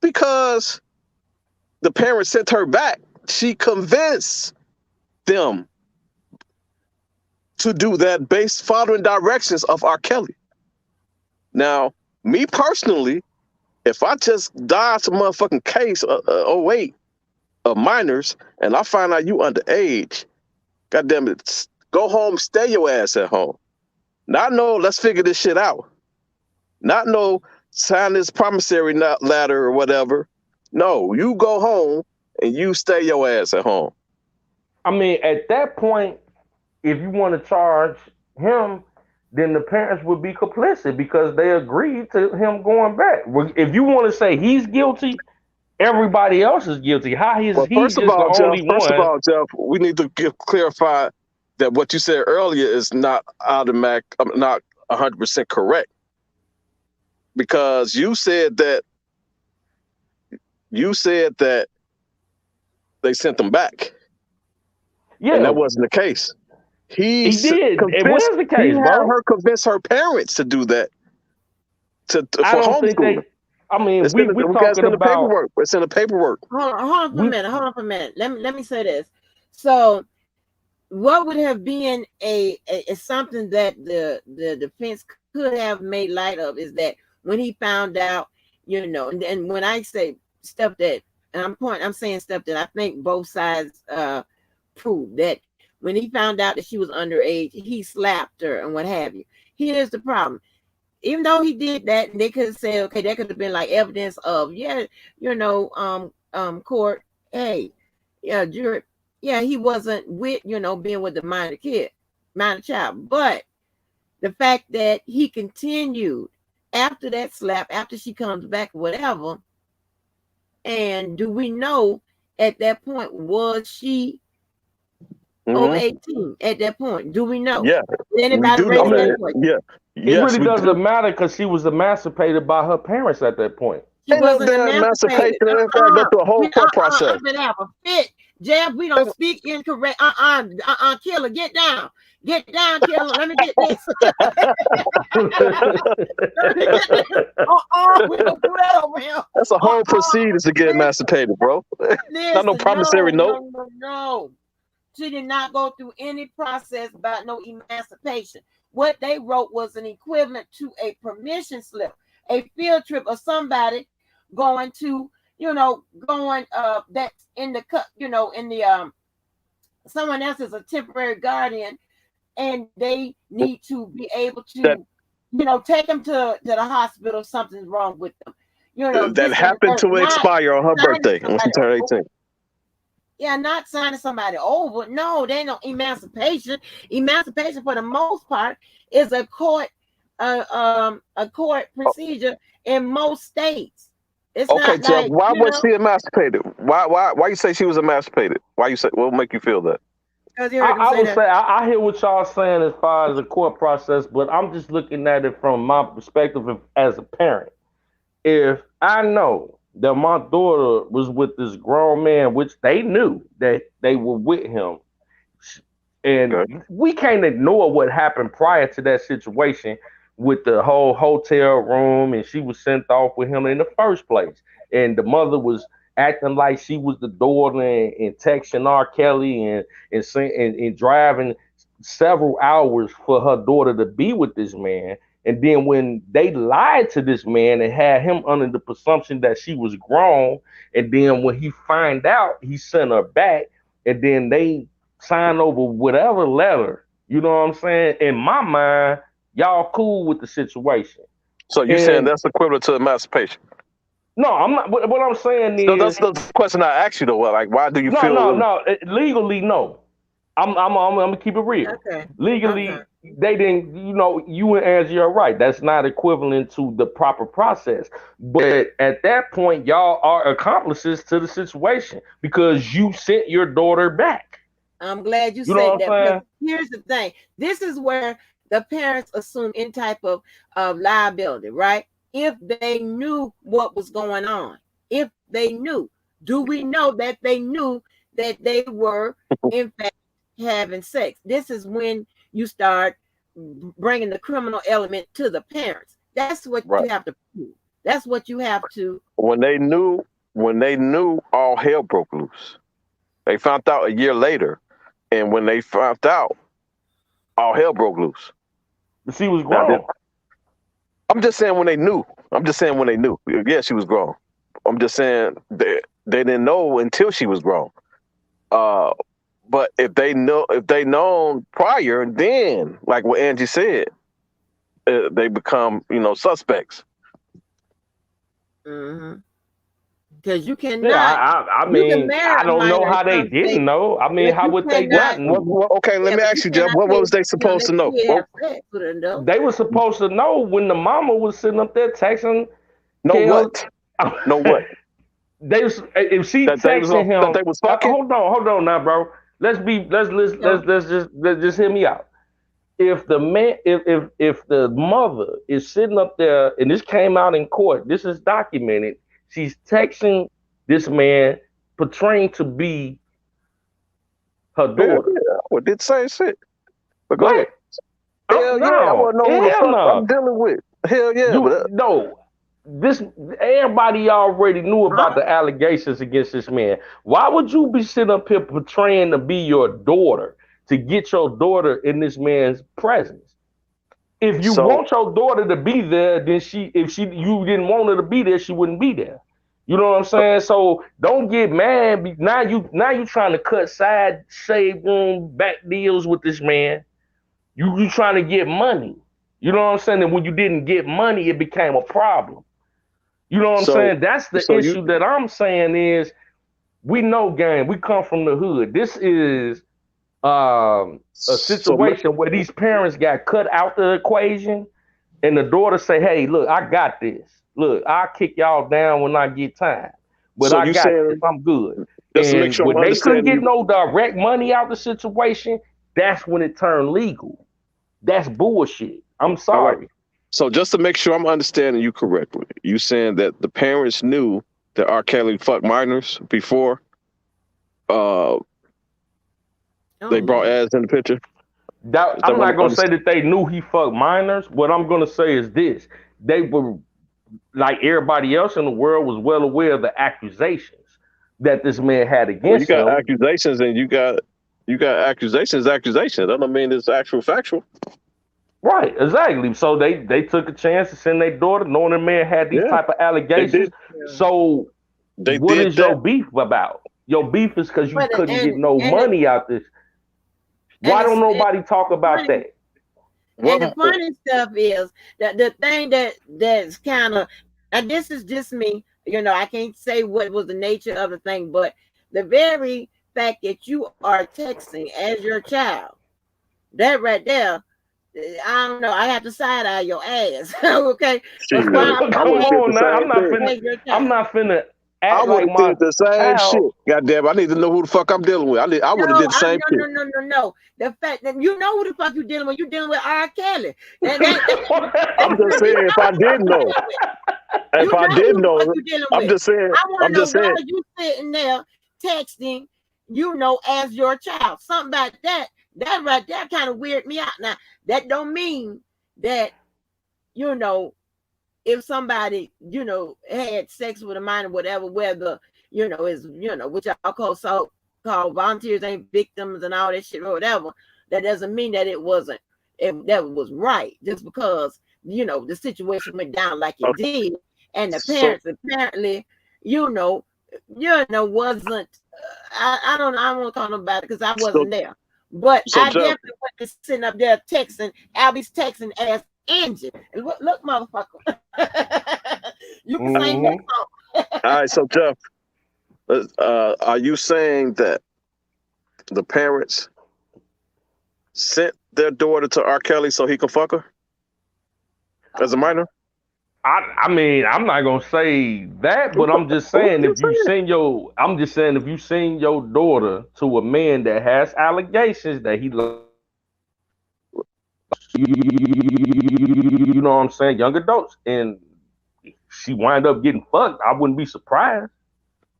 because the parents sent her back. She convinced them to do that based following directions of R. Kelly. Now, me personally, if I just died some motherfucking case 08 of minors and I find out you underage, goddamn it, go home, stay your ass at home. Not no, let's figure this shit out. Not no, sign this promissory ladder or whatever. No, you go home and you stay your ass at home. I mean, at that point, if you want to charge him, then the parents would be complicit because they agreed to him going back. If you want to say he's guilty, everybody else is guilty. How is he just the only one? First of all, Jeff, we need to clarify that what you said earlier is not automatic, not 100% correct. Because you said that they sent them back. Yeah. And that wasn't the case. He did. It was the case, bro. He had her convince her parents to do that. For homeschooling. We talking about paperwork. It's in the paperwork. Hold on for a minute. Let me say this. So, what would have been a something that the defense could have made light of is that when he found out, and when I say stuff that, and I'm saying stuff that I think both sides proved that when he found out that she was underage, he slapped her and what have you. Here's the problem. Even though he did that, they could say, okay, that could have been like evidence of, court, hey, jury, he wasn't with, being with the minor child. But the fact that he continued after that slap, after she comes back, whatever, and do we know at that point, was she over 18 at that point? Do we know? Yeah. Anybody raise that question? Yeah. It really doesn't matter because she was emancipated by her parents at that point. She wasn't emancipated. Go through a whole court process. Jeff, we don't speak incorrect. Killer, get down. Get down, Killer. Let me get this. We don't do that over here. That's a whole proceedings to get emancipated, bro. Not no promissory note. No. She did not go through any process about no emancipation. What they wrote was an equivalent to a permission slip, a field trip of somebody going to, going that's in the cup, in the someone else is a temporary guardian, and they need to be able That to, take them to the hospital if something's wrong with them. that This and the happened third. to Not expire on her signing birthday when she somebody turned over. 18. Yeah, not signing somebody over. No, they ain't no emancipation. Emancipation, for the most part, is a court procedure in most states. It's Okay, not Jeff, like, why was she emancipated? Why you say she was emancipated? Why you say what would make you feel that? because you heard them I say would that. say I hear what y'all saying as far as the court process, but I'm just looking at it from my perspective as a parent. If I know that my daughter was with this grown man, which they knew that they were with him, and Okay. we can't ignore what happened prior to that situation with the whole hotel room, and she was sent off with him in the first place, and the mother was acting like she was the daughter and texting R. Kelly and driving several hours for her daughter to be with this man. And then when they lied to this man and had him under the presumption that she was grown, and then when he find out, he sent her back, and then they sign over whatever letter. You know what I'm saying? In my mind, y'all cool with the situation. So you saying And that's equivalent to emancipation? no, I'm not. What I'm saying So is, that's the question I asked you though. Like, why do you no, feel? no, no. Legally, no. I'm gonna keep it real. Okay. Legally, Okay. they didn't. You and Angie are right. That's not equivalent to the proper process. But at that point, y'all are accomplices to the situation because you sent your daughter back. I'm glad you You know said what that, I'm because saying? here's the thing. This is where the parents assume any type of liability, right? If they knew what was going on, if they knew, do we know that they knew that they were, in fact, having sex? This is when you start bringing the criminal element to the parents. That's what Right. you have to prove. That's what you have to. When they knew, all hell broke loose. They found out a year later, and when they found out, all hell broke loose. But she was Now, grown. I'm just saying when they knew. I'm just saying when they knew. Yeah, she was grown. I'm just saying they didn't know until she was grown. Uh, but if they known prior, then like what Angie said, they become suspects. Mm-hmm. Because you Yeah, cannot, I you can mean, marry I a don't know minor in how they some didn't states, know. I mean, but how you would they cannot. not know? Okay, let Yeah, me but ask you you, Jeff. cannot What say was they that supposed to know? kid have sex with an adult. They were supposed to know when the mama was sitting up there texting Know Kel. what? Know what? If she That they was texting that him, they was fucking. hold on now, bro. No. Let's just hear me out. If the man, if the mother is sitting up there, and this came out in court, this is documented. She's texting this man, portraying to be her Hell daughter. yeah, I did the same shit. But go ahead. What? Hell yeah, I No, want to know who the hell fuck no. I'm dealing with. Hell yeah, You but no. This everybody already knew about the allegations against this man. Why would you be sitting up here portraying to be your daughter to get your daughter in this man's presence? If you so want your daughter to be there, then if you didn't want her to be there, she wouldn't be there. You know what I'm saying? So don't get mad. Now you trying to cut side shade room back deals with this man. You trying to get money. You know what I'm saying? And when you didn't get money, it became a problem. You know what I'm so saying? That's the so you issue that I'm saying is we know gang. We come from the hood. This is a so situation where these parents got cut out the equation, and the daughter say, "Hey, look, I got this. Look, I'll kick y'all down when I get time, but so I you got this. saying, I'm good." just to make And sure I'm when they couldn't understanding get you. no direct money out the situation, that's when it turned legal. That's bullshit. I'm All right. sorry. So just to make sure I'm understanding you correctly, you saying that the parents knew that R. Kelly fucked minors before uh they brought Yeah. ads in the picture? That Is that I'm what not I'm gonna say understanding? that they knew he fucked minors. What I'm gonna say is this: they were like everybody else in the world was well aware of the accusations that this man had Well, you against got him. accusations and you got accusations. That don't mean it's actual factual. Right, exactly. So they took a chance to send their daughter, knowing the man had these Yeah, type of they allegations. did. So They what did is your that. beef about? Your beef is because you But couldn't get no money out this. Why don't and nobody talk the about funny that? and the Well, funny stuff is that the thing that's kind of, and this is just me, I can't say what was the nature of the thing, but the very fact that you are texting as your child, that right there, I don't know. I have to side eye your ass, okay? Because shit, why I Come would have did the on now, same thing. as your I'm child? not finna I act would like have did my the same shit. child. Goddamn, I need to know who the fuck I'm dealing with. I would have No, did the same shit. no. The fact that you know who the fuck you dealing with, you dealing with R. Kelly. That I'm just saying, you if know I who the fuck didn't you know, dealing with. if You I know didn't who the fuck know, you dealing I'm with. just saying, I want I'm to know just why saying. you sitting there texting, as your child. Something about that right there kind of weird me out. Now, that don't mean that, you know, if somebody, had sex with a minor, whatever, whether, is, which I call volunteers ain't victims and all that shit or whatever, that doesn't mean that it wasn't, if that was right, just because, the situation went down like it did. And the So, parents apparently, wasn't, I don't know, I won't call nobody because I so, wasn't there. But so, I Jeff. definitely went to sitting up there texting, Albie's texting as Angie. And look, motherfucker. You can sing that Hmm. song. All right, so Jeff, are you saying that the parents sent their daughter to R. Kelly so he can fuck her as a minor? I mean, I'm not gonna say that, but I'm just What saying you saying? if you send your daughter to a man that has allegations that he you know what I'm saying, young adults, and she wind up getting fucked, I wouldn't be surprised.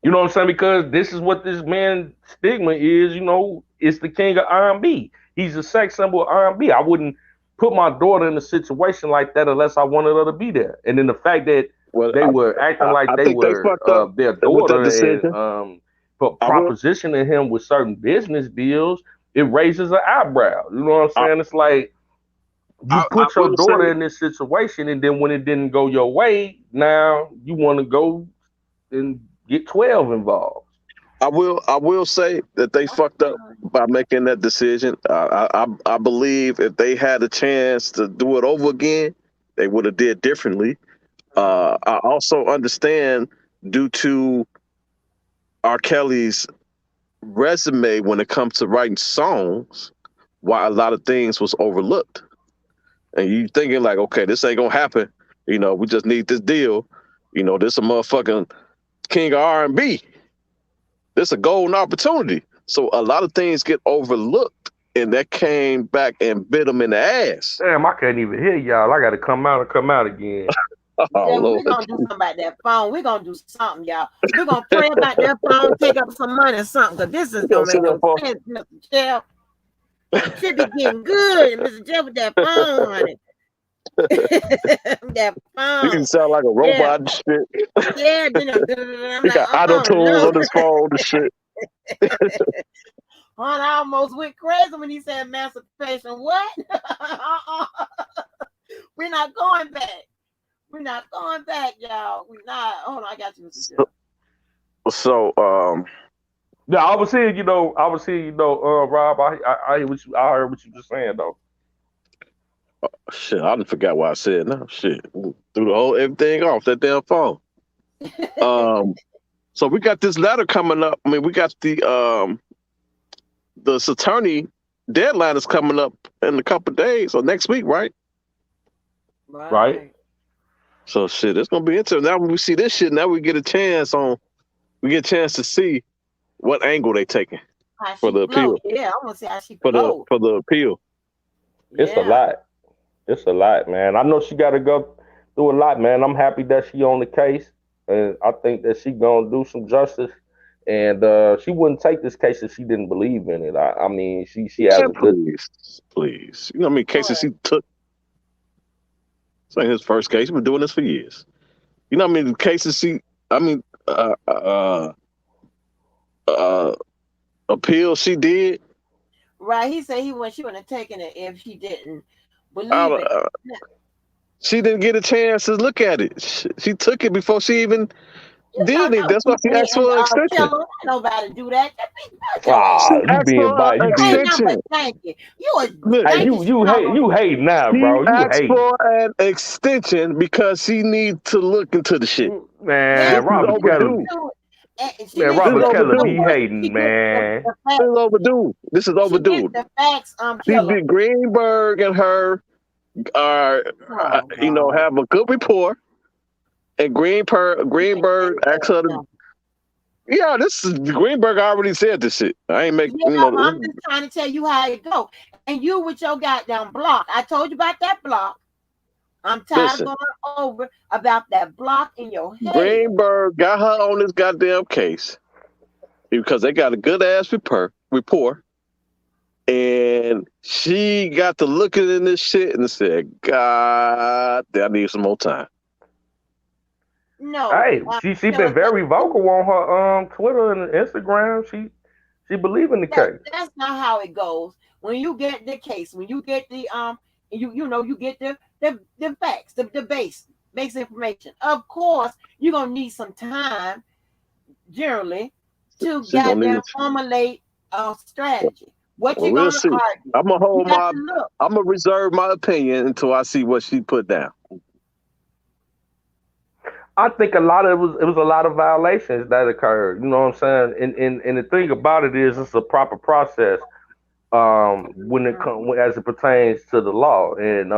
You know what I'm saying? Because this is what this man stigma is. It's the king of R&B. He's a sex symbol of R&B. I wouldn't put my daughter in a situation like that unless I wanted her to be there. And then the fact that Well, they were acting like I they think they were fucked up their with that daughter and decision. I will. propositioning him with certain business deals, it raises an eyebrow. You know what I'm I, saying? It's like you I put your will say. daughter in this situation, and then when it didn't go your way, now you want to go and get 12 involved. I will say that they fucked up by making that decision. I believe if they had a chance to do it over again, they would have did differently. I also understand due to R. Kelly's resume when it comes to writing songs, why a lot of things was overlooked. And you thinking like, okay, this ain't gonna happen. We just need this deal. This a motherfucking king of R&B. This a golden opportunity. So a lot of things get overlooked, and that came back and bit them in the ass. Damn, I can't even hear y'all. I got to come out and come out again. Oh Yeah, Lord. we're gonna do something about that phone. We're gonna do something, y'all. We're gonna pray about that phone, take up some money or something, because this is You gonna gonna sit make there no for sense, Mr. Jeff. That shit be getting good, Mr. Jeff, with that phone, honey. That you can phone. sound like a Yeah, robot and shit. yeah, I'm He like, got auto tunes no. on his phone and shit. I almost went crazy when he said emancipation. What? We're not going back. We're not going back, y'all. We're not. Hold on, I got you, Mr. Jeff. So Yeah, Rob. I hear what I heard what you just saying though. shit, I didn't forget what I said now. Shit. Threw the whole everything off that damn phone. So we got this letter coming up. I mean, we got the attorney deadline is coming up in a couple of days or next week, right? Right? Right. So shit, it's gonna be interesting. Now when we see this shit, now we get a chance to see what angle they taking How for she the flow. appeal. Yeah, I want to see how she For the flow. for the appeal. It's a Yeah. lot. It's a lot, man. I know she got to go through a lot, man. I'm happy that she on the case, and I think that she gonna do some justice. And she wouldn't take this case if she didn't believe in it. I mean, she has Man, a good. please. You know how many cases What? he took? This ain't his first case. He's been doing this for years. You know how many cases I mean, uh, appeals she did? Right. He said she wouldn't have taken it if she didn't Believe it. She didn't get a chance to look at it. She took it before she even You did don't it. know. That's why she asked for an extension. Killer, nobody do that. That She You asked being for biased. an You being. ain't nothing but extension. thank you. A Look, Hey, thank you hating now, she bro. You asked hate. for an extension because she needs to look into the shit. Yes, This Man, is Robert Kelly. overdue. She Man, needs This to is Robert look Kelly overdue. be before she hating, gets man. the This facts. is overdue. This is She overdue. gets the facts, She Killer. did Greenberg and her are have a good rapport. And Greenberg asked her to. Yeah, this is Greenberg already said this shit. I ain't make I'm just trying to tell you how it go. And you with your goddamn block. I told you about that block. I'm tired of going over about that block in your head. Greenberg got her on this goddamn case because they got a good ass rapport. And she got to looking in this shit and said, God, I need some more time. No. Hey, she been very vocal on her Twitter and Instagram. She believe in the case. That's not how it goes. When you get the case, when you get the you get the facts, the base information. Of course, you're gonna need some time generally to formulate a strategy. What you gonna argue? I'm gonna reserve my opinion until I see what she put down. I think it was a lot of violations that occurred. You know what I'm saying? And the thing about it is it's a proper process when as it pertains to the law. And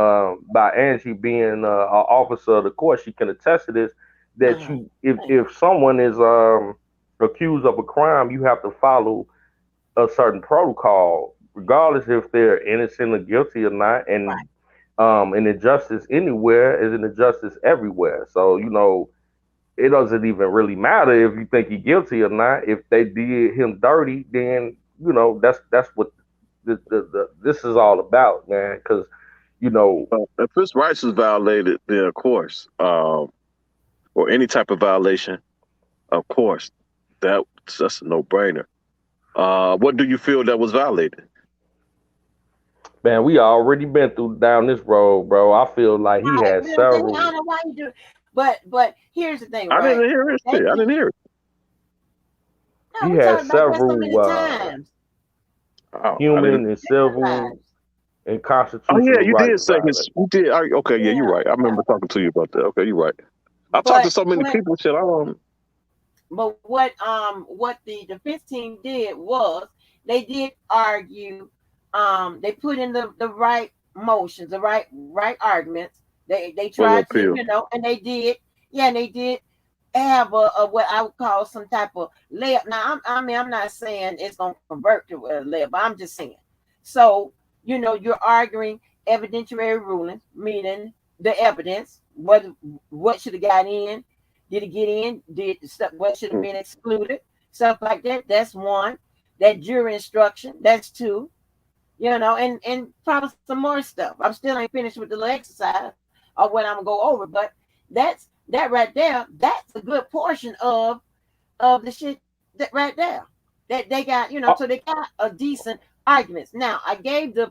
by Angie being an officer of the court, she can attest to this. That if someone is accused of a crime, you have to follow a certain protocol, regardless if they're innocent or guilty or not. And an injustice anywhere is an injustice everywhere. So, it doesn't even really matter if you think he's guilty or not. If they did him dirty, then, that's what this is all about, man. Because, if his rights is violated, then of course, or any type of violation, of course, that's a no-brainer. What do you feel that was violated? Man, we already been down this road, bro. I feel like he had several. I don't know why you do it. But here's the thing, I didn't hear it. I didn't hear it. No, he had several human and civil and constitutional. Oh yeah, you did say his. You did. Okay, yeah, you're right. I remember talking to you about that. Okay, you're right. I talked to so many people. Shit, I don't. But what the defense team did was they did argue. They put in the right motions, the right arguments. They tried to, and they did. Yeah, and they did have a what I would call some type of layup. Now, I'm not saying it's gonna convert to a layup, but I'm just saying. So, you're arguing evidentiary rulings, meaning the evidence. What should have got in? Did it get in? What should have been excluded? Stuff like that. That's one. That jury instruction. That's two. And probably some more stuff. I'm still ain't finished with the little exercise or what I'm gonna go over, but that right there, that's a good portion of the shit that right there that they got, so they got a decent arguments. Now I gave the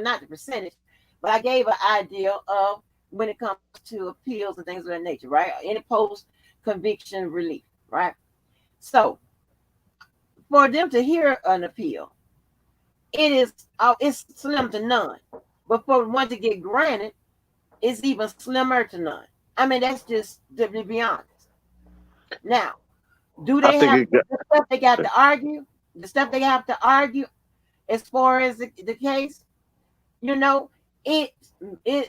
not the percentage, but I gave an idea of when it comes to appeals and things of that nature, right? Any post conviction relief, right? So for them to hear an appeal, it's slim to none. But for one to get granted, it's even slimmer to none. I mean, that's just to be honest. Now, do they have the stuff they got to argue? The stuff they have to argue as far as the case, it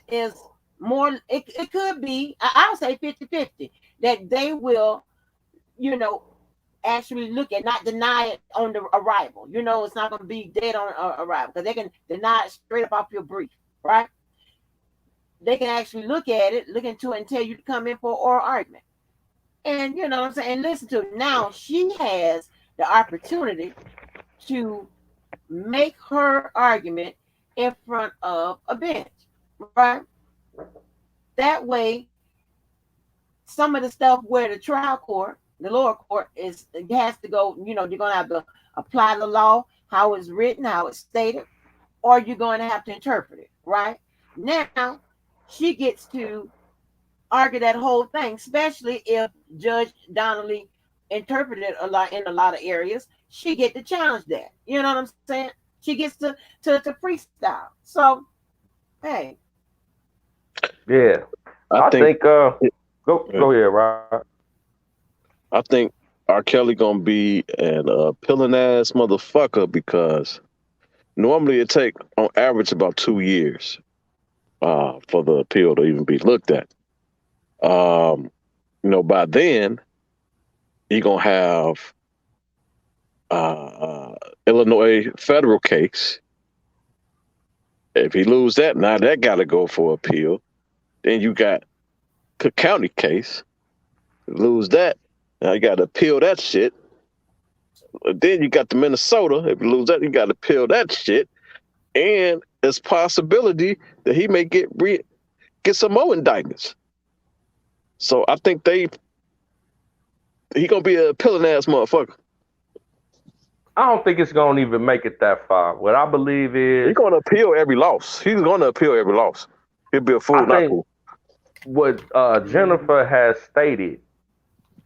is more, it could be, I'll say 50-50, that they will, actually look at, not deny it on the arrival. It's not going to be dead on arrival because they can deny it straight up off your brief, right? They can actually look at it, look into it, and tell you to come in for oral argument. And you know what I'm saying? And listen to it. Now she has the opportunity to make her argument in front of a bench, right? That way, some of the stuff where the trial court, the lower court, has to go, you're going to have to apply the law, how it's written, how it's stated, or you're going to have to interpret it, right? Now she gets to argue that whole thing, especially if Judge Donnelly interpreted a lot in a lot of areas. She get to challenge that. You know what I'm saying? She gets to freestyle. So hey, Yeah. I I think think go ahead, Rob. I think R. Kelly gonna be an appealing ass motherfucker because normally it take on average about 2 years for the appeal to even be looked at. By then you're gonna have Illinois federal case. If he lose that, now that got to go for appeal. Then you got Cook County case. Lose that, now you got to appeal that shit. Then you got the Minnesota. If you lose that, you got to appeal that shit. And there's possibility that he may get some more indictments. So I think he gonna be a appealing ass motherfucker. I don't think it's gonna even make it that far. What I believe is He's gonna appeal every loss. He's gonna appeal every loss. He'll be a fool, I not think fool. what Jennifer has stated,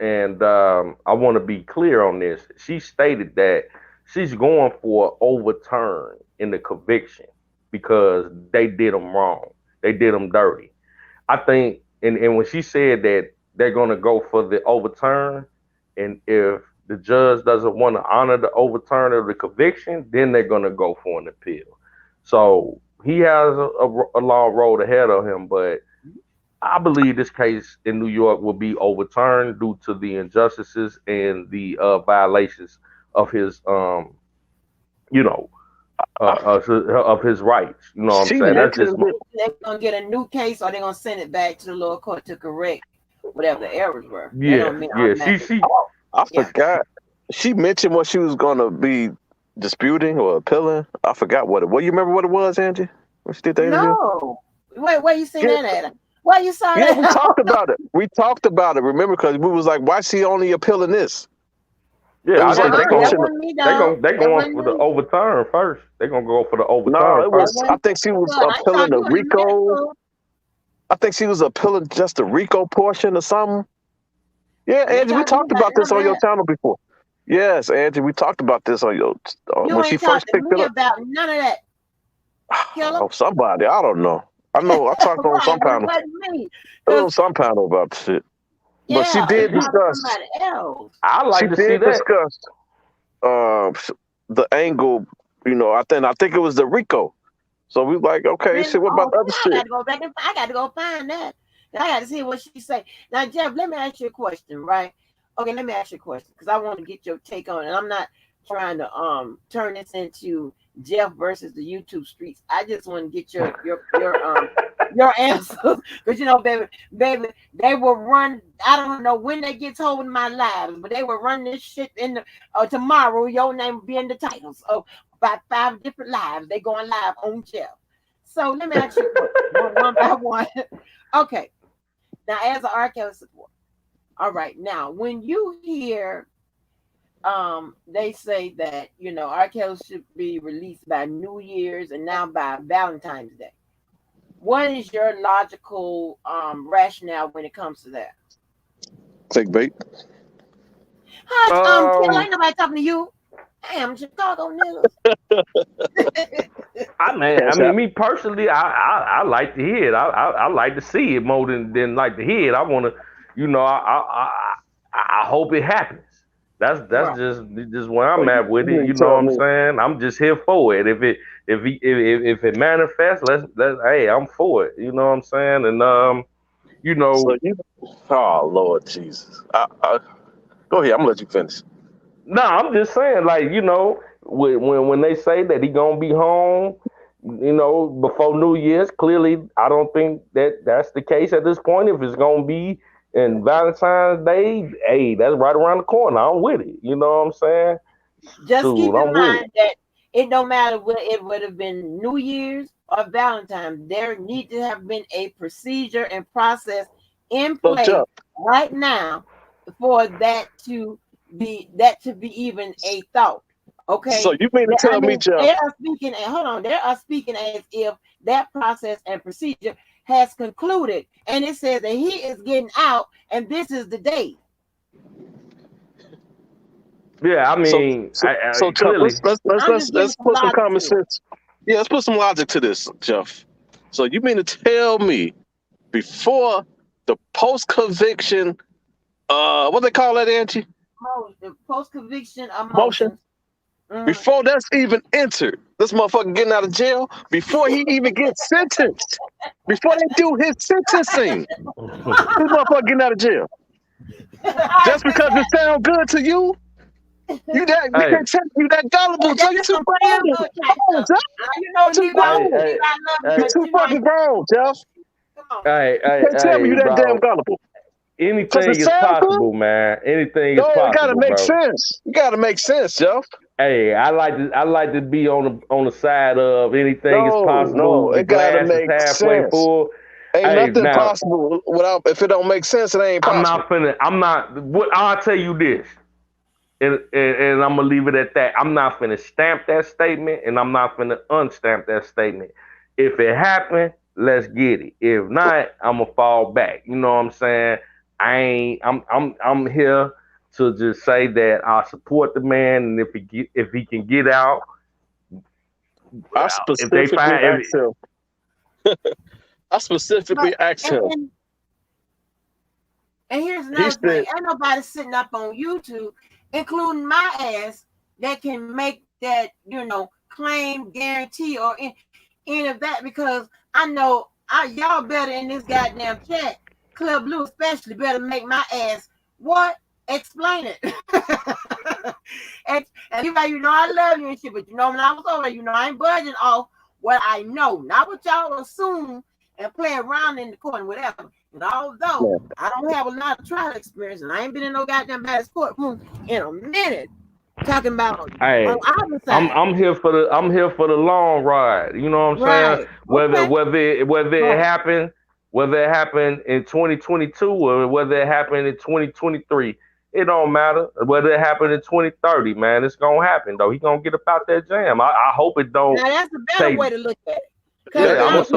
and I want to be clear on this. She stated that she's going for overturn in the conviction because they did them wrong. They did them dirty. I think, and when she said that they're going to go for the overturn, and if the judge doesn't want to honor the overturn of the conviction, then they're going to go for an appeal. So he has a long road ahead of him, but I believe this case in New York will be overturned due to the injustices and the violations of his, you know, of his rights. You know what I'm She saying? That's mentioned just it. they're gonna get a new case, or they're gonna send it back to the lower court to correct whatever the errors were. That yeah, don't mean yeah. automatically. I Yeah. forgot. She mentioned what she was gonna be disputing or appealing. I forgot what it. What you remember what it was, Angie? When she did the interview? No, where you seen Yeah, that at? Where you saw yeah, that? we talked about it. We talked about it. Remember, because we was like, why she only appealing this? It yeah. I was like think the they That going portion. wasn't me, they dog. going they That going wasn't for the me. overturn first. They're gonna go for the No, overturn it first. was. I think she was Good. I appealing thought the you in RICO. medical. I think she was appealing just the RICO portion or something. Yeah, You ain't Angie, we talking to me talked about about this none of on your that. channel before. Yes, Angie, we talked about this on your You when she ain't talking first to picked it me up. about none of that, killer. Oh, somebody, I don't know. I know I talked on Right, some but it panel. wasn't me. It was Cause on some panel about the shit. But she yeah, you did talking to discuss. somebody else. I She like to see did that. discuss um the angle. I think it was the RICO. So we like, okay, Really? shit. What about Oh, the other I got shit? to go back and I got to go find that. I got to see what she say. Now, Jeff, let me ask you a question, right? Okay, let me ask you a question because I want to get your take on it. I'm not trying to turn this into Jeff versus the YouTube streets. I just want to get your answers because baby, they will run. I don't know when they get hold of my lives, but they will run this shit in the tomorrow. Your name will be in the titles of about 5 different lives. They going live on Jeff. So let me ask you one by one. Okay, now as an R. Kelly supporter, all right. Now when you hear they say that R. Kelly should be released by New Year's and now by Valentine's Day. What is your logical rationale when it comes to that? Take bait. Hi, Kelly, Um, ain't nobody talking to you. Damn, Chicago niggas. Cash I mean, out. me personally, I like to hear it. I like to see it more than like to hear it. I want to, I hope it happens. That's Right. just where Oh, I'm you at with it. mean You to know what tell I'm me? saying? I'm just here for it. If it manifests, let's hey, I'm for it. You know what I'm saying? And you So know, you? Oh Lord Jesus. Go ahead. I'm gonna let you finish. no, I'm just saying, like, when they say that he gonna be home, before New Year's, clearly, I don't think that that's the case at this point. If it's gonna be in Valentine's Day, hey, that's right around the corner. I'm with it. You know what I'm saying? Just keep Shoot, in I'm with it. mind that it don't matter whether it would have been New Year's or Valentine's. There need to have been a procedure and process in So place Chuck. right now for that to be even a thought. So Okay, you mean to I tell me, mean Jeff? they are speaking. And hold on, they are speaking as if that process and procedure has concluded, and it says that he is getting out, and this is the date. Yeah, I mean, So Jeff, clearly. let's put some common sense. Yeah, let's put some logic to this, Jeff. So you mean to tell me before the post-conviction, what they call that, Angie? The post-conviction Motion. Mhm. Before that's even entered, this motherfucker getting out of jail, before he even gets sentenced, before they do his sentencing, this motherfucker getting out of jail. Just because it sounds good to you? You that Hey. you that gullible, so you too grown. You know, Too grown. You too fucking grown, Jeff. Hey, Can't tell me you that bro. damn gullible. Anything is possible, man. Anything is possible. It gotta make bro. sense. You gotta make sense, Jeff. Hey, I like to be on the side of anything is possible. No, it gotta make halfway sense. full. Ain't nothing possible without. If it don't make sense, it ain't possible. I'll tell you this, and I'm gonna leave it at that. I'm not finna stamp that statement, and I'm not finna unstamp that statement. If it happened, let's get it. If not, I'm gonna fall back. You know what I'm saying? I'm here to just say that I support the man, and if he can get out, I specifically asked him. I specifically asked him. And here's another thing: ain't nobody sitting up on YouTube, including my ass, that can make that claim, guarantee, or any of that, because I know y'all better in this goddamn chat. Club Blue especially better make my ass what? Explain it. and everybody, I love you and shit, but when I was over there, I ain't budging off what I know, not what y'all assume and play around in the corner, whatever. And although I don't have a lot of trial experience, and I ain't been in no goddamn bad courtroom in a minute, talking about I'm here for the long ride. You know what I'm saying? Whether it happened in 2022 or whether it happened in 2023, it don't matter. Whether it happened in 2030, man, it's gonna happen though. He gonna get up out that jam. I hope it don't. Now that's a better way to look at it. That's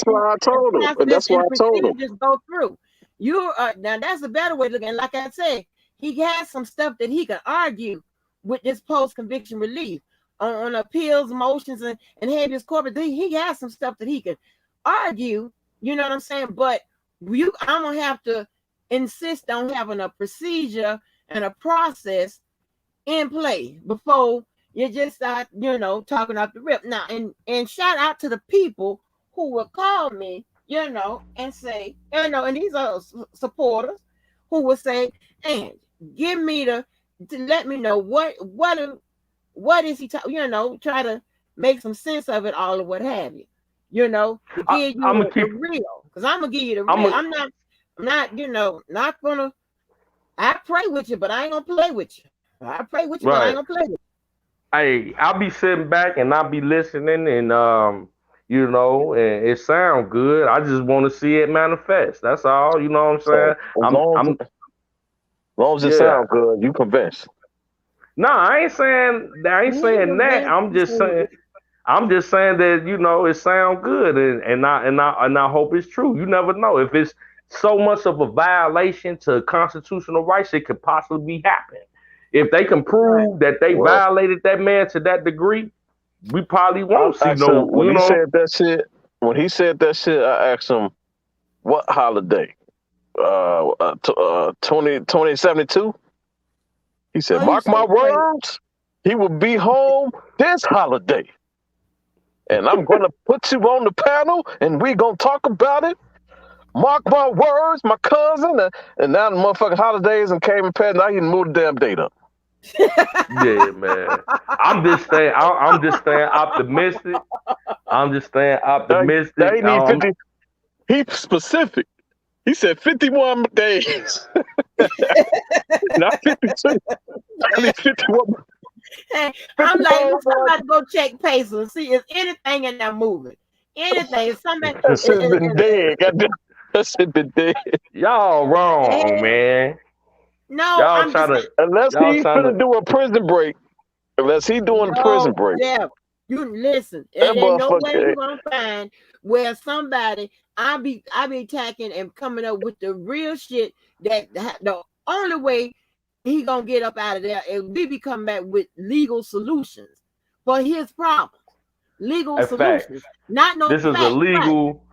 why I told him. And that's why I told him. Just go through. Now that's a better way to look at it. Like I said, he has some stuff that he can argue with this post-conviction relief on appeals, motions, and habeas corpus. He has some stuff that he can argue. You know what I'm saying? But I'm gonna have to insist on having a procedure and a process in place before you just start, talking off the rip. Now, and shout out to the people who will call me, and say, and these are supporters who will say, and give me to let me know what is he try to make some sense of it all or what have you. To give you the real, because I'm gonna give you the real. I'm not, not gonna. I pray with you, but I ain't gonna play with you. I pray with you, but I ain't gonna play with you. Hey, I'll be sitting back and I'll be listening, and and it sounds good. I just want to see it manifest. That's all. You know what I'm saying? As long as it sounds good, you convinced. No, I ain't saying that. I'm just saying that it sounds good, and I hope it's true. You never know if it's so much of a violation to constitutional rights, it could possibly be happening. If they can prove that they violated that man to that degree, we probably won't see no. When he said that shit, I asked him, "What holiday? 2072?" He said, "Mark my words, he will be home this holiday. And I'm going to put you on the panel, and we're going to talk about it. Mark my words, my cousin." And now the motherfucking holidays and came and passed. Now he moved the damn date up. Yeah, man. I'm just staying optimistic. They need 50. He specific. He said 51 days. Not 52. I need 51. Hey, I'm like, somebody go check Pacer and see if anything in that movie. Anything. Somebody. That shit been dead. That shit been dead. Y'all wrong, man. No, unless he's gonna do a prison break. Unless he's doing a prison break. Yeah. You listen, That it ain't no way motherfucker. you're gonna find where somebody I be attacking and coming up with the real shit that the only way he gonna get up out of there is we be coming back with legal solutions for his problems. Legal A fact. solutions, not no This is a fact. legal.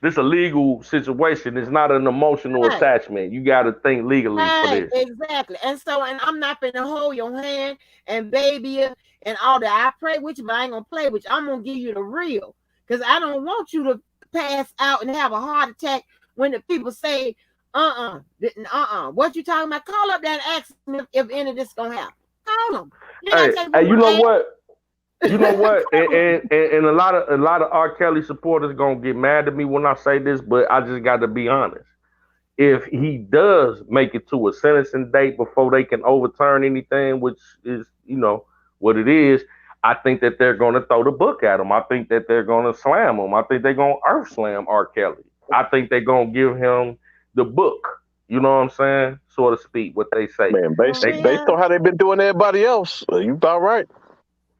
This a legal situation. It's not an emotional Right. attachment. You got to think legally for Right, this. exactly. And so, and I'm not gonna hold your hand and baby you and all that. I pray with you, but I ain't gonna play with you. I'm gonna give you the real, because I don't want you to pass out and have a heart attack when the people say, what you talking about? Call up there and ask them if any of this gonna happen. Call them. You Hey, gotta take hey, you know what? You know what? Call 'em. And a lot of R. Kelly supporters gonna get mad at me when I say this, but I just got to be honest. If he does make it to a sentencing date before they can overturn anything, which is, what it is, I think that they're going to throw the book at him. I think that they're going to slam him. I think they're going to earth slam R. Kelly. I think they're going to give him the book. You know what I'm saying? So to speak, what they say. Man, based on how they've been doing everybody else, you about right.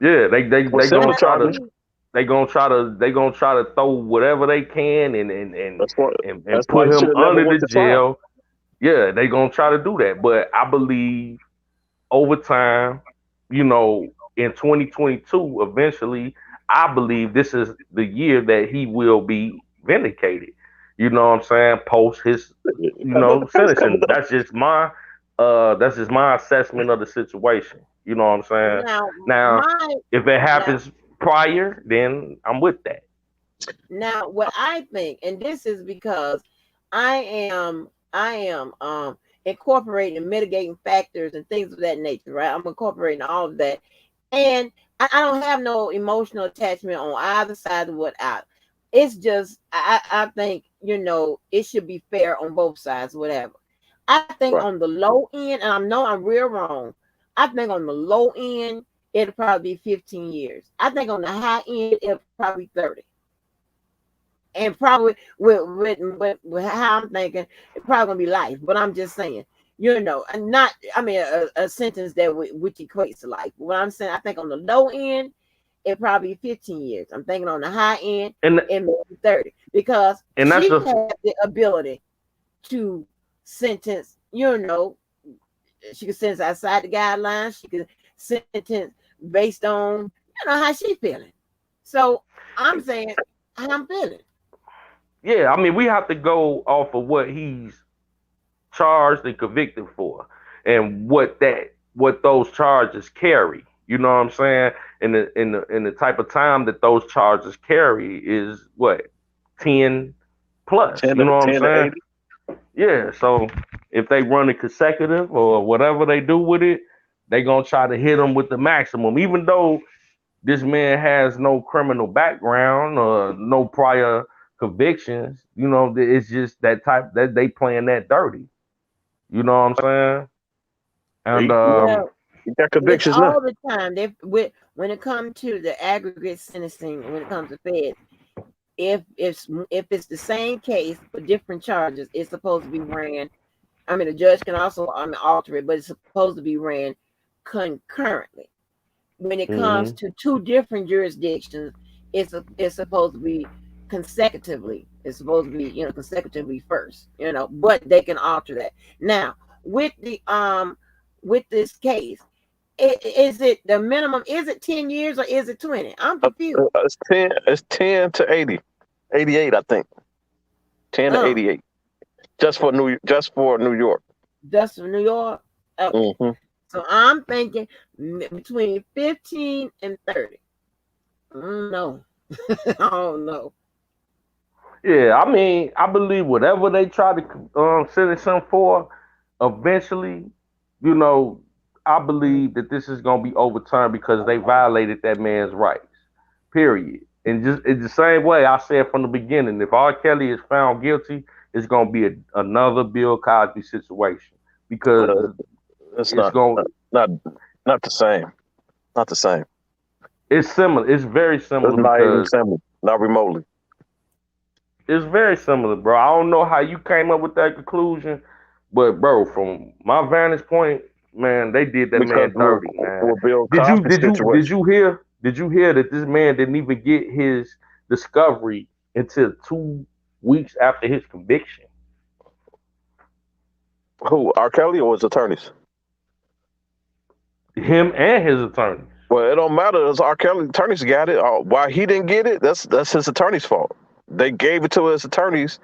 Yeah, they With gonna civil try charges. to they gonna try to throw whatever they can and That's why put he him should've never under went the to trial. jail. Yeah, they gonna try to do that. But I believe over time, in 2022, eventually, I believe this is the year that he will be vindicated. You know what I'm saying? Post his, sentencing. That's just my assessment of the situation. You know what I'm saying? Now, if it happens prior, then I'm with that. Now, what I think, and this is because I am incorporating mitigating factors and things of that nature, right? I'm incorporating all of that, and I don't have no emotional attachment on either side of what I. It's just I think it should be fair on both sides, whatever. I think Right. on the low end, and I know I'm real wrong. I think on the low end it'll probably be 15 years. I think on the high end it'll probably 30. And probably with how I'm thinking, it's probably gonna be life. But I'm just saying, and not, a sentence that which equates to life. But what I'm saying, I think on the low end, it probably 15 years. I'm thinking on the high end, it may be 30, because she has the ability to sentence. She could sentence outside the guidelines. She could sentence based on how she feeling. So I'm saying how I'm feeling. Yeah, we have to go off of what he's charged and convicted for, and what those charges carry. You know what I'm saying? And the type of time that those charges carry is what 10 plus. 10 you know what I'm 10 to saying? 80. Yeah. So if they run it consecutive or whatever they do with it, they gonna try to hit them with the maximum, even though this man has no criminal background or no prior convictions. It's just that type that they playing that dirty. You know what I'm saying? And You got convictions now. All the time. When it comes to the aggregate sentencing, when it comes to Fed, if it's the same case but different charges, it's supposed to be ran. The judge can also alter it, but it's supposed to be ran concurrently. When it comes to two different jurisdictions, it's supposed to be consecutively. It's supposed to be consecutively first. But they can alter that. Now with this case, is it the minimum? Is it 10 years or is it 20? I'm confused. It's 10 to 80, 88, I think. 10 to 88, just for New York. Just for New York. Okay. So I'm thinking between 15 and 30. No. Oh no. Yeah, I believe whatever they try to sentence him for, eventually, I believe that this is gonna be overturned because they violated that man's rights. Period. And just it's the same way I said from the beginning. If R. Kelly is found guilty, it's gonna be another Bill Cosby situation because it's not the same. Not the same. It's similar. It's very similar. It's not even similar. Not remotely. It's very similar, bro. I don't know how you came up with that conclusion, but bro, from my vantage point, man, they did that man dirty, man. Bill Cosby Did you hear Did you hear that this man didn't even get his discovery until 2 weeks after his conviction? Who? R. Kelly or his attorneys? Him and his attorney. Well, it don't matter. It's R. Kelly attorneys got it. Why he didn't get it? That's his attorney's fault. They gave it to his attorneys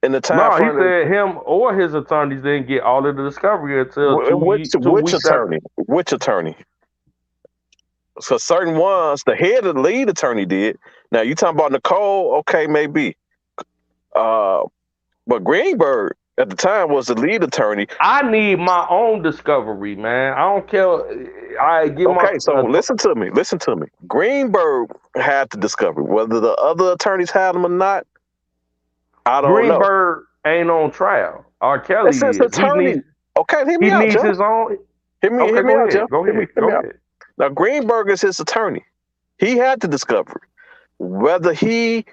in the time No, he frame. said him or his attorneys didn't get all of the discovery until Which weeks attorney? Which attorney? So certain ones, the head of the lead attorney did. Now you talking about Nicole? Okay, maybe. But Greenberg at the time was the lead attorney. I need my own discovery, man. I don't care. I get Okay, so listen to me. Greenberg had the discovery. Whether the other attorneys had them or not, I don't know. Greenberg ain't on trial. R. Kelly It's his is. attorney. Okay, hear me He out, needs Jeff. his own. Hear me Okay, out, Jeff. Go Hear me out. ahead. Now, Greenberg is his attorney. He had the discovery. Whether he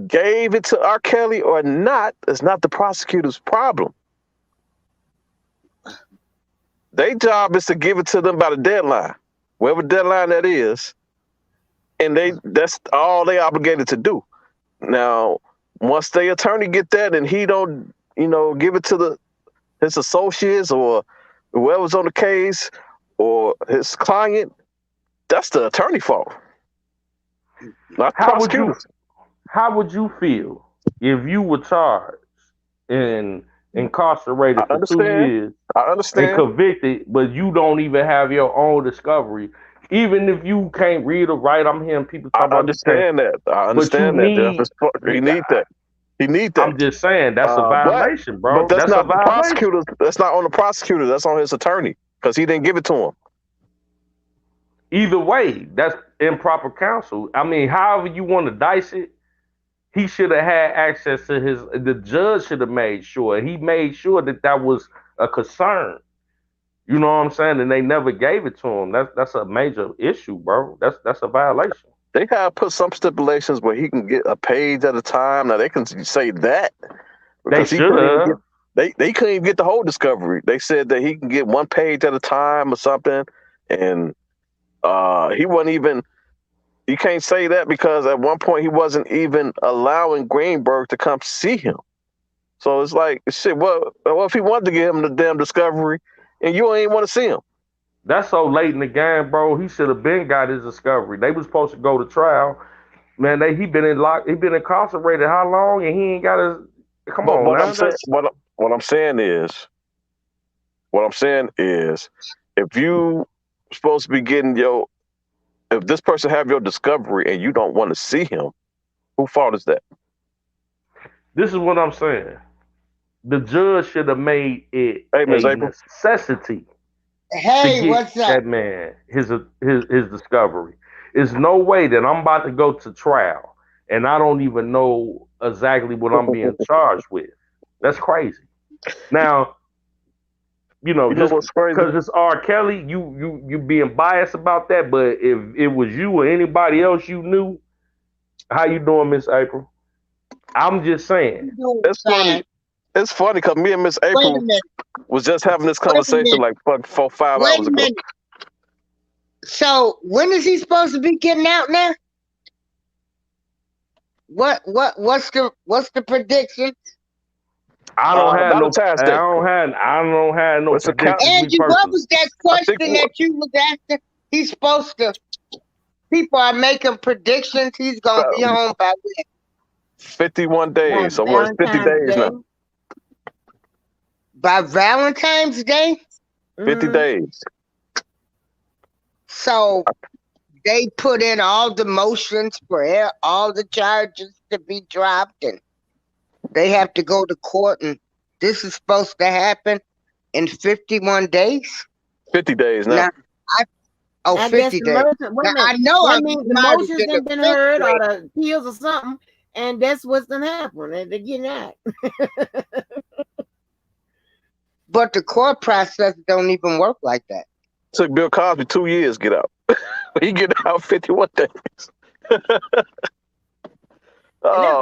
gave it to R. Kelly or not is not the prosecutor's problem. Their job is to give it to them by the deadline, whatever deadline that is, and that's all they obligated to do. Now, once the attorney get that and he don't, give it to his associates or whoever's on the case or his client, that's the attorney fault. Not the prosecutor. How would you feel if you were charged and incarcerated for 2 years? I understand. And convicted, but you don't even have your own discovery. Even if you can't read or write, I'm hearing people talk about this. I understand that. He need that. He need that. I'm just saying that's a violation, bro. But that's not the prosecutor. That's not on the prosecutor. That's on his attorney because he didn't give it to him. Either way, that's improper counsel. I mean, however you want to dice it, he should have had access to the judge should have made sure. He made sure that was a concern. You know what I'm saying? And they never gave it to him. That's a major issue, bro. That's a violation. They have put some stipulations where he can get a page at a time. Now they can say that. They should have. They couldn't even get the whole discovery. They said that he can get one page at a time or something. And he wasn't even. You can't say that because at one point he wasn't even allowing Greenberg to come see him. So it's like, shit, what if he wanted to give him the damn discovery and you ain't want to see him? That's so late in the game, bro. He should have been got his discovery. They was supposed to go to trial. Man, he been incarcerated how long and he ain't got his. Come on, what I'm saying is, if you supposed to be getting if this person have your discovery and you don't want to see him, whose fault is that? This is what I'm saying. The judge should have made it a necessity. Hey, what's up? That man, his discovery. There's no way that I'm about to go to trial and I don't even know exactly what I'm being charged with. That's crazy. Now, just because it's R. Kelly, you being biased about that. But if it was you or anybody else you knew, how you doing, Miss April? I'm just saying. It's funny. It's funny because me and Miss April was just having this conversation like 4-5 hours ago. So when is he supposed to be getting out now? What's the prediction? I don't have no prediction. Angie, what was that question that you was asking? He's supposed to. People are making predictions. He's gonna be home by when? 51 days. So what? 50 days now. By Valentine's Day? 50 days. So they put in all the motions for all the charges to be dropped, and they have to go to court, and this is supposed to happen in 51 days? 50 days now. 50 days. I know. I mean, the motions have been heard or the appeals or something, and that's what's going to happen. They're getting out. But the court process don't even work like that. It took Bill Cosby 2 years to get out. He get out 51 days. Let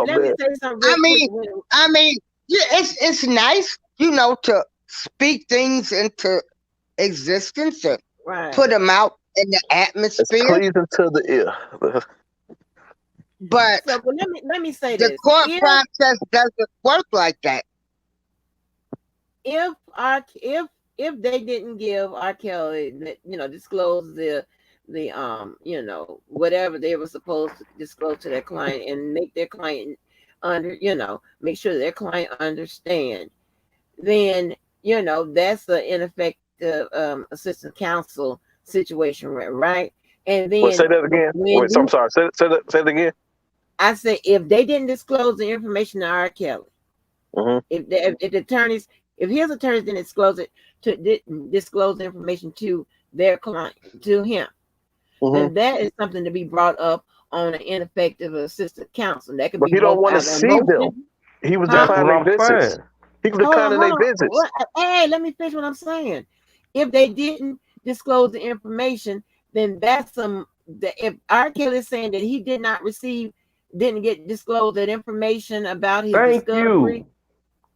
me say something. I mean, yeah, it's nice, to speak things into existence and put them out in the It's atmosphere. pleasing to the ear. But So, but let me say the this: court process doesn't work like that. if they didn't give R. Kelly, disclose the whatever they were supposed to disclose to their client and make their client make sure their client understand, then that's an ineffective assistant counsel situation, right? And Well, say then that again. when Wait, so I'm sorry. Say that again. I say if they didn't disclose the information to R. Kelly, if the attorneys, if his attorneys didn't disclose the information to their client, to him, then that is something to be brought up on an ineffective assistant counsel. That could But be he don't both want to out of see them. emotion. He was That's declining what their I'm visits. saying. He was Hold declining their on. visits. Hey, let me finish what I'm saying. If they didn't disclose the information, then that's if R. Kelly is saying that he didn't get disclosed that information about his Thank discovery, you.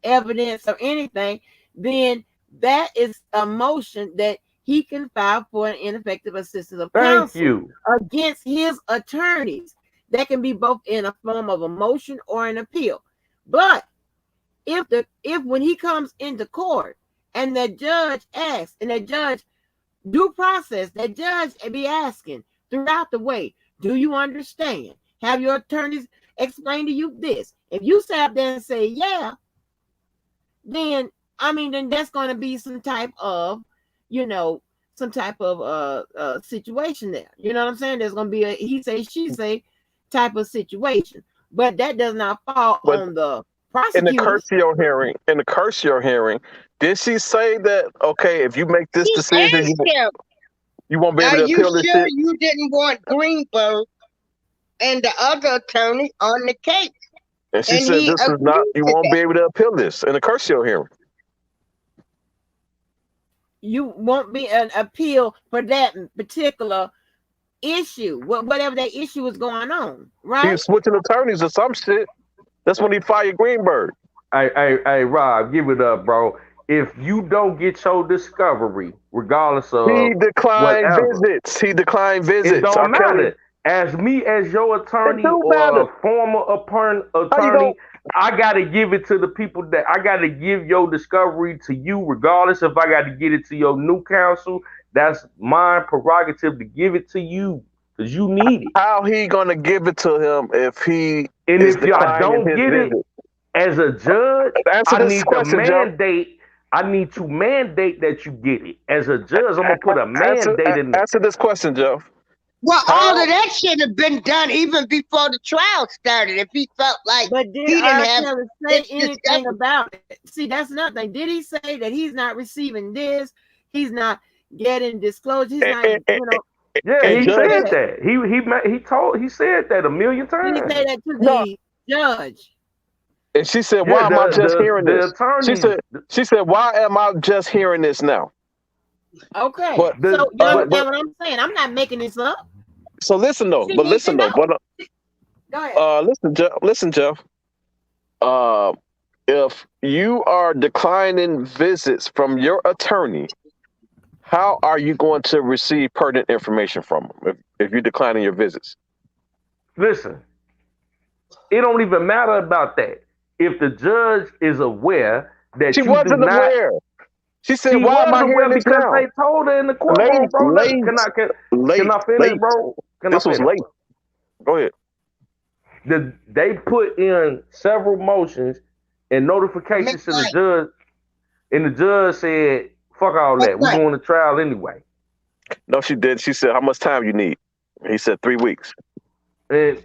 evidence, or anything, then that is a motion that he can file for an ineffective assistance of Thank counsel you. against his attorneys. That can be both in a form of a motion or an appeal. But if when he comes into court and the judge asks, and the judge due process, that judge be asking throughout the way, do you understand? Have your attorneys explain to you this? If you sit up there and say, yeah, then that's going to be some type of situation there. You know what I'm saying? There's going to be a he say, she say type of situation. But that does not fall But on the in the prosecutors. Curcio hearing, did she say that, okay, if you make this He decision, asked him, you won't be are able to you appeal this sure shit? you didn't want Greenberg and the other attorney on the case? And she And said, he this is not, agreed you to won't that. be able to appeal this in the Curcio hearing. You won't be an appeal for that particular issue, whatever that issue is going on, He right? was switching attorneys or some shit. That's when he fired Greenberg. Hey, Rob, give it up, bro. If you don't get your discovery, regardless of He declined whatever, visits. He declined it visits. don't R. Kelly, matter. As me, as your it attorney do or matter. a former How you attorney, I gotta give it to the people that I gotta give your discovery to you, regardless if I gotta get it to your new counsel. That's my prerogative to give it to you because you need it. How he gonna give it to him if he And is if I declining don't his get it visit? as a judge, Answer I this need to question, Joe. mandate. I need to mandate that you get it. As a judge, I'm gonna put a mandate in it. Answer this question, Joe. Well, How? all of that should have been done even before the trial started if he felt like But did he didn't R. have Kelly say this anything discovery. about it? See, that's nothing. Did he say that he's not receiving this? He's not getting disclosed. He's not, Yeah, And he did he Judge, say said that? that. He said that a million Did he times. say that to no. the judge? And she said, Yeah, "Why am I just hearing the this?" attorneys, She said, "Why am I just hearing this now?" Okay. But So you understand but what I'm saying? I'm not making this up. so listen though. She But needs to listen though. know. But Go ahead. listen, Jeff. If you are declining visits from your attorney, how are you going to receive pertinent information from them if you're declining your visits? listen, it don't even matter about that. If the judge is aware that She you do wasn't not, aware. She said, she "Why am was I aware hearing this because now?" they told her in the Late, courtroom, bro. late, Can late, I finish, late. bro? Can This I was finish? late. Go ahead. They put in several motions and notifications to the McKnight, judge, and the judge said, "Fuck all that. We're McKnight. going to trial anyway." No, she did. She said, "How much time you need?" He said, 3 weeks. And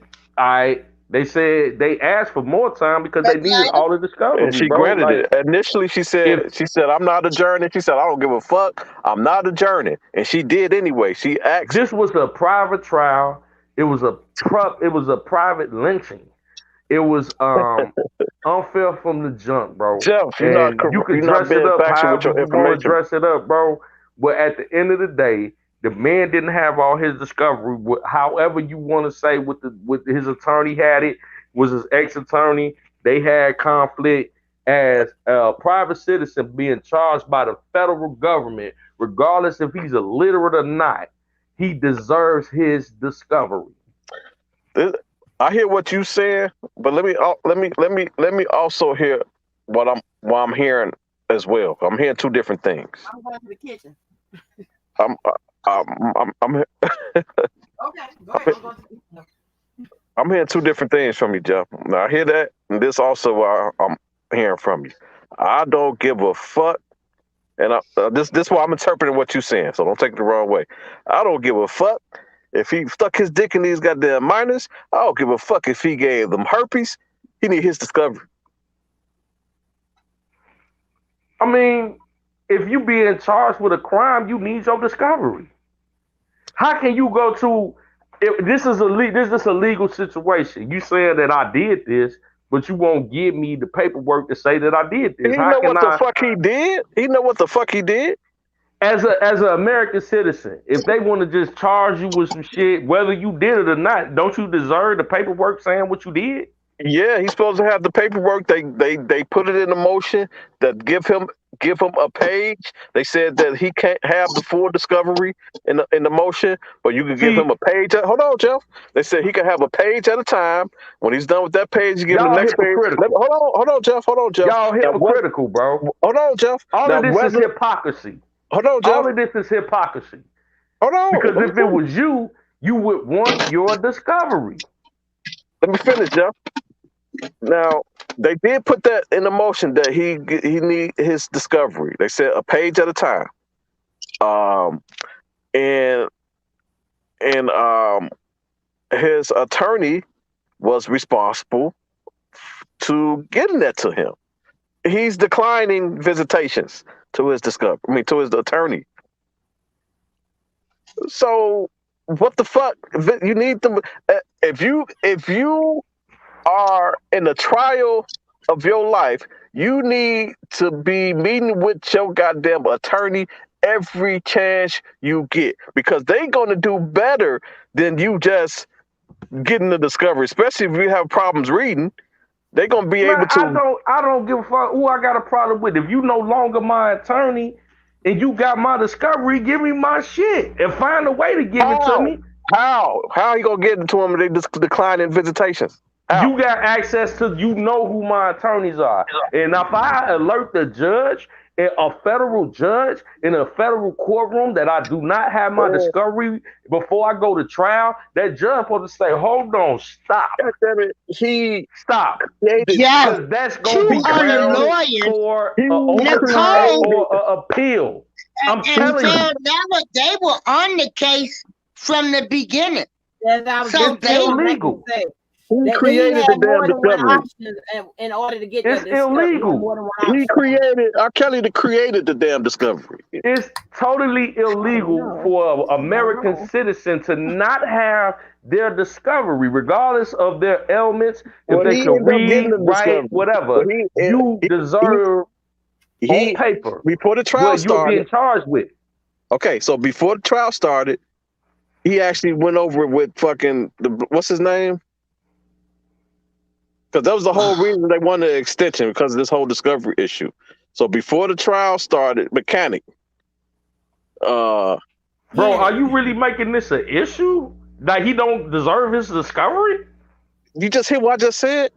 they said they asked for more time because they needed McKnight. all the And discovery, she bro. granted Like it. Initially, she if said, "I'm not adjourning." She said, "I don't give a fuck. I'm not adjourning." And she did anyway. She asked. this was a private trial, it was a private lynching. It was unfair from the jump, bro. Jeff, And you could you're not dress it being up factual with however your you want to information. dress it up, bro. But at the end of the day, the man didn't have all his discovery. However you want to say, with his attorney had it, was his ex-attorney. They had conflict as a private citizen being charged by the federal government, regardless if he's illiterate or not. he deserves his discovery. I hear what you saying, but let me also hear what I'm hearing as well. I'm hearing two different things. I'm going to the kitchen. I'm I'm Okay, go ahead. I'm going to the kitchen. I'm hearing two different things from you, Jeff. Now I hear that, and this also I'm hearing from you. I don't give a fuck, and this why I'm interpreting what you're saying. So don't take it the wrong way. I don't give a fuck if he stuck his dick in these goddamn minors. I don't give a fuck if he gave them herpes. He need his discovery. I mean, if you being charged with a crime, you need your discovery. How can you go to this is a legal situation? You saying that I did this, but you won't give me the paperwork to say that I did this. He know what the fuck he did. He know what the fuck he did. As an American citizen, if they want to just charge you with some shit, whether you did it or not, don't you deserve the paperwork saying what you did? Yeah, he's supposed to have the paperwork. They put it in a motion that give him a page. They said that he can't have the full discovery in the motion, but you can give him a page. Hold on, Jeff. They said he can have a page at a time. When he's done with that page, you give him the next page. Hold on, Jeff. Y'all hypocritical, bro. Hold on, Jeff. All of this is hypocrisy. Hold on, Jeff. All of this is hypocrisy. Hold on. Because if it was you would want your discovery. Let me finish, Jeff. Now, they did put that in the motion that he need his discovery. They said a page at a time. And his attorney was responsible to getting that to him. He's declining visitations to his to his attorney. So what the fuck? You need them if you are in the trial of your life, you need to be meeting with your goddamn attorney every chance you get, because they're going to do better than you just getting the discovery, especially if you have problems reading. They're going to be able to. I don't give a fuck who I got a problem with. If you no longer my attorney and you got my discovery, give me my shit and find a way to give it to me. How are you going to get it to them if they just declining visitations? You got access to, you know who my attorneys are. And if I alert the judge, a federal judge in a federal courtroom, that I do not have my discovery before I go to trial, that judge supposed to say, hold on, stop. God damn it. Stop. Yeah, that's going to be grounds for or appeal. I'm telling you. They were on the case from the beginning. So it's illegal. He created the damn discovery. In order to get it's illegal. R. Kelly created the damn discovery. It's totally illegal for an American citizen to not have their discovery, regardless of their ailments. If they can read, write, whatever, you deserve on paper before the trial started. You're getting charged with. Okay, so before the trial started, he actually went over it with fucking what's his name? Because that was the whole reason they wanted an extension, because of this whole discovery issue. So before the trial started, Mechanic. Bro, are you really making this an issue? That he don't deserve his discovery? You just hear what I just said?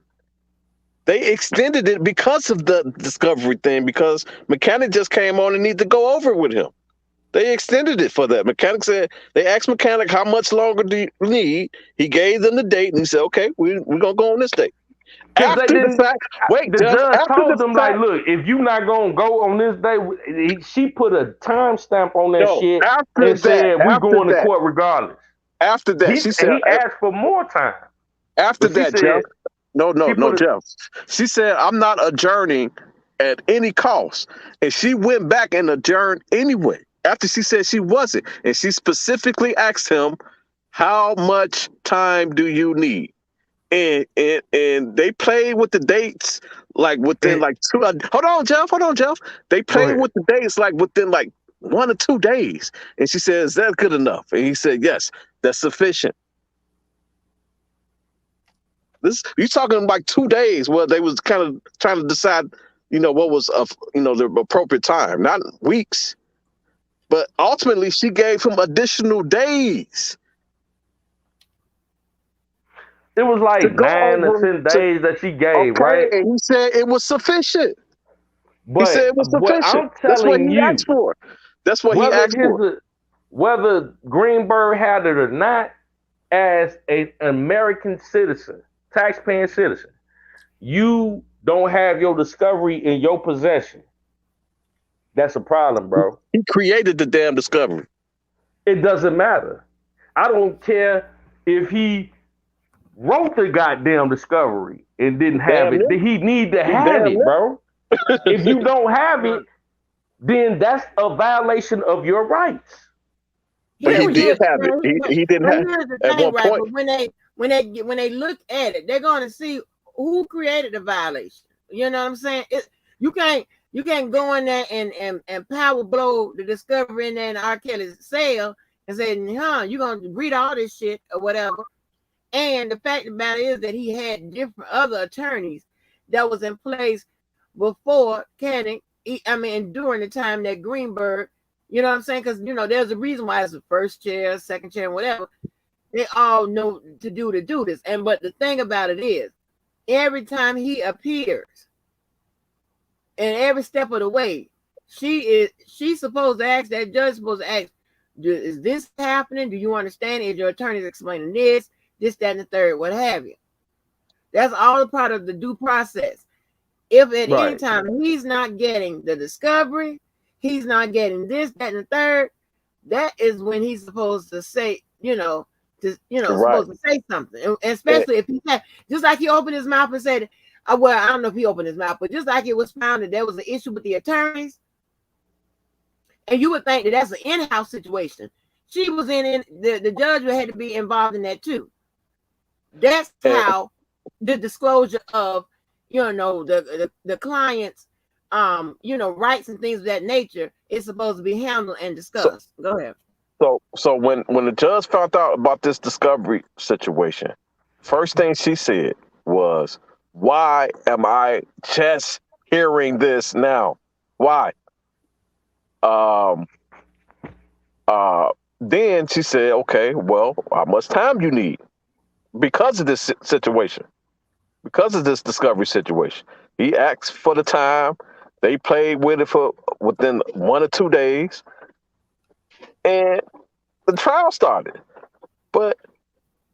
They extended it because of the discovery thing, because Mechanic just came on and needed to go over it with him. They extended it for that. Mechanic said, they asked Mechanic, how much longer do you need? He gave them the date, and he said, okay, we're going to go on this date. After the judge told them, like, look, if you not gonna go on this day, she put a timestamp on that shit and said we're going to court regardless. After that, she said he asked for more time. After that, Jeff. No, Jeff. She said, I'm not adjourning at any cost, and she went back and adjourned anyway. After she said she wasn't, and she specifically asked him, how much time do you need? And they played with the dates like within like two. Hold on, Jeff. They played with the dates like within like 1 or 2 days. And she said, "Is that good enough?" And he said, "Yes, that's sufficient." You talking like 2 days where they was kind of trying to decide, what was the appropriate time, not weeks. But ultimately, she gave him additional days It was to like go 9 to over. 10 days that she gave, Okay, right? and he said it was sufficient. He said But it was what sufficient. I'm That's what telling he asked you, for. That's what he whether asked for. whether Greenberg had it or not, as an American citizen, taxpaying citizen, you don't have your discovery in your possession. That's a problem, bro. He created the damn discovery. It doesn't matter. I don't care if he wrote the goddamn discovery and didn't have Damn it. near. He need to He have damn it, bro. If you don't have it, then that's a violation of your rights. But he Here's did Period. the have it. He didn't but have here's the at thing, one right? point. But when they look at it, they're gonna see who created the violation. You know what I'm saying? You can't go in there and power blow the discovery in there in R. Kelly's cell and say, you're gonna read all this shit or whatever. And the fact of the matter is that he had different other attorneys that was in place before Koenig. During the time that Greenberg, you know what I'm saying? Because there's a reason why it's the first chair, second chair, whatever. They all know to do this. But the thing about it is, every time he appears, and every step of the way, she's supposed to ask, that judge supposed to ask, is this happening? Do you understand? Is your attorneys explaining this, that, and the third, what have you? That's all a part of the due process. If at any time he's not getting the discovery, he's not getting this, that, and the third, that is when he's supposed to say, supposed to say something. And especially if he said, just like he opened his mouth and said, well, I don't know if he opened his mouth, but just like it was found that there was an issue with the attorneys, and you would think that that's an in-house situation. She was the judge had to be involved in that too. That's how the disclosure of the client's rights and things of that nature is supposed to be handled and discussed. Go ahead. So when the judge found out about this discovery situation, first thing she said was, "Why am I just hearing this now? Why?" Then she said, "Okay, well, how much time you need because of this situation, because of this discovery situation?" He asked for the time. They played with it for within 1 or 2 days, and the trial started. But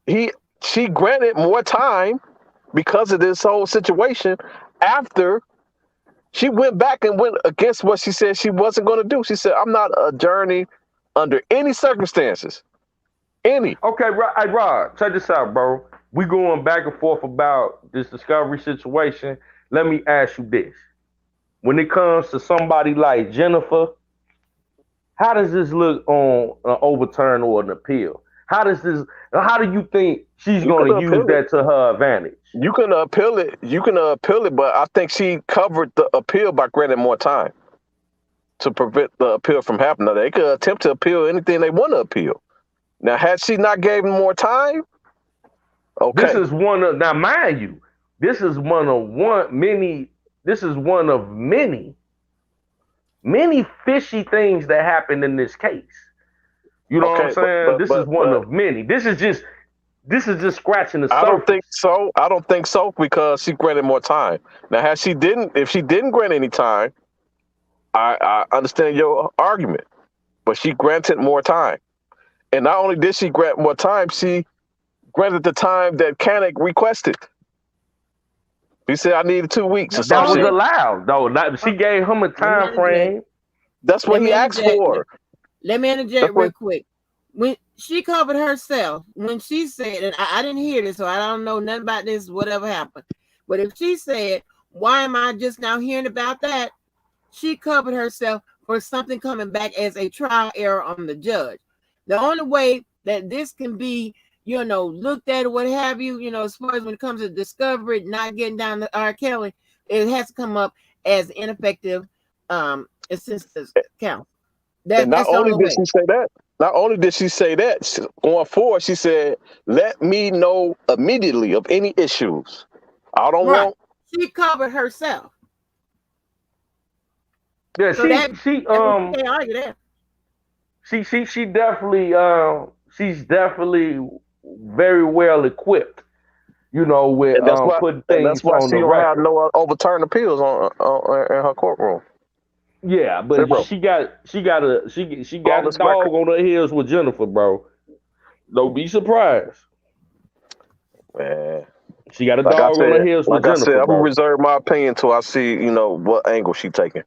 she granted more time because of this whole situation after she went back and went against what she said she wasn't going to do. She said, "I'm not adjourning under any circumstances." Any. Okay, hey, Rod, check this out, bro. We going back and forth about this discovery situation. Let me ask you this. When it comes to somebody like Jennifer, how does this look on an overturn or an appeal? How do you think she's going to use that to her advantage? You can appeal it. But I think she covered the appeal by granting more time to prevent the appeal from happening. Now, they could attempt to appeal anything they want to appeal. Now, had she not gave him more time, okay. This is one of, now mind you, this is one of many fishy things that happened in this case. You know what I'm saying? This is one of many. This is just scratching the surface. I don't think so because she granted more time. Now, if she didn't grant any time, I understand your argument, but she granted more time. And not only did she grant more time, she granted the time that Koenig requested. He said, "I needed 2 weeks." Or that was something. allowed, though. She gave him a time frame. That's what he asked for. Let me interject real quick. When she covered herself, when she said, and I didn't hear this, so I don't know nothing about this, whatever happened. But if she said, "Why am I just now hearing about that?" She covered herself for something coming back as a trial error on the judge. The only way that this can be, looked at or what have you, as far as when it comes to discovery, not getting down to R. Kelly, it has to come up as ineffective assistance counsel. Not only did she say that, going forward, she said, "Let me know immediately of any issues. I don't want." She covered herself. Yeah, so she can't argue that. she definitely she's definitely very well equipped, with And that's why putting and that's things why on she the don't have record. no overturned appeals on in her courtroom. Yeah, but Zero. she got a Flawless record. dog on her heels with Jennifer, bro. Don't be surprised. Man. She got a dog on her heels with Like I said, Jennifer, I'm gonna bro. reserve my opinion till I see, what angle she taking.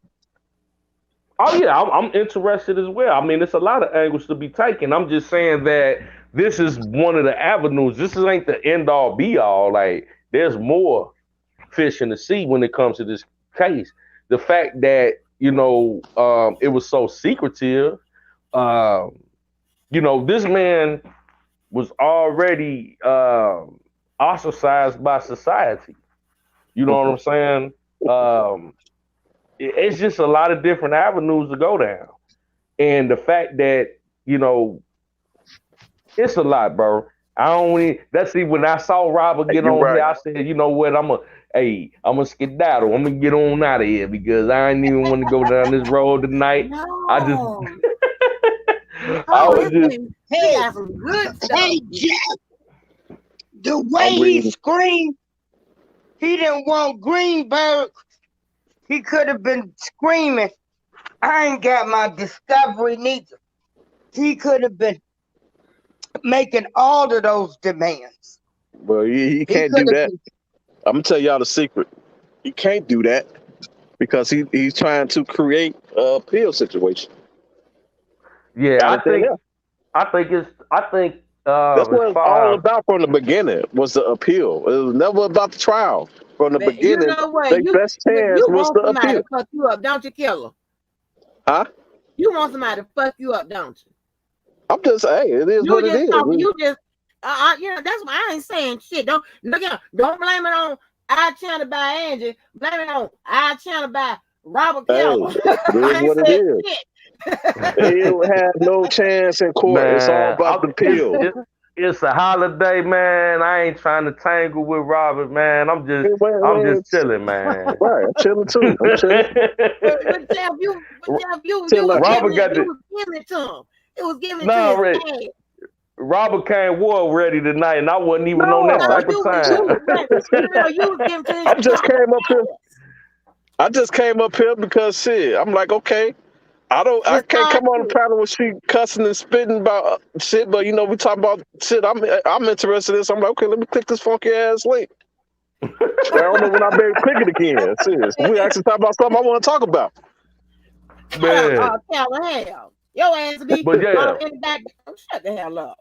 Oh yeah, I'm interested as well. I mean, it's a lot of angles to be taken. I'm just saying that this is one of the avenues. Ain't the end all be all. Like, there's more fish in the sea when it comes to this case. The fact that it was so secretive. Um, this man was already ostracized by society. You know what I'm saying? It's just a lot of different avenues to go down. And the fact that, it's a lot, bro. I don't even, that's see, when I saw Robert Hey, get you on right. here, I said, you know what, I'm gonna skedaddle. I'm gonna get on out of here because I ain't even want to go down this road tonight. I just No. I Oh, was just you Hey, got some good stuff. hey, Jeff, the way I'm he reading. screamed, he didn't want Greenberg. He could have been screaming, I ain't got my discovery neither. He could have been making all of those demands. Well, he He can't could do have that. I'm gonna tell y'all the secret. He can't do that because he's trying to create a appeal situation. yeah, Got it there. I think That's as what it's all far as about from the beginning, was the appeal. It was never about the trial. From the But you beginning, know what? their best chance You was want the somebody appeal. to fuck you up, don't you, Killer? Huh? You want somebody to fuck you up, don't you? I'm just saying, it is what it is. You just that's why I ain't saying shit. Don't blame it on our channel by Angie. Blame it on our channel by Robert Hey, Kelly. it is I ain't what it said is. shit. They have no chance in court. It's all man, about the appeal. it's a holiday, man. I ain't trying to tangle with Robert, man. I'm just chilling, man. Right, I'm chilling too. I'm chilling. But Jeff, you Chilling. was Robert giving got it, the you was giving it to him. It was giving it no, to Ray. his ass. Robert came war ready tonight, and I wasn't even on that No, type of You time. was ready. You was giving to his I just cracker came up here. ass. I just came up here because shit. I'm like, okay, I It's can't hard come on the to. panel with she cussing and spitting about shit, but we talk about shit. I'm interested in. So I'm like, okay, let me click this funky ass link. I don't know when I better click it again. Serious. We actually talk about something I want to talk about. Man, Hell. Your ass be but yeah, in the back. Shut the hell up.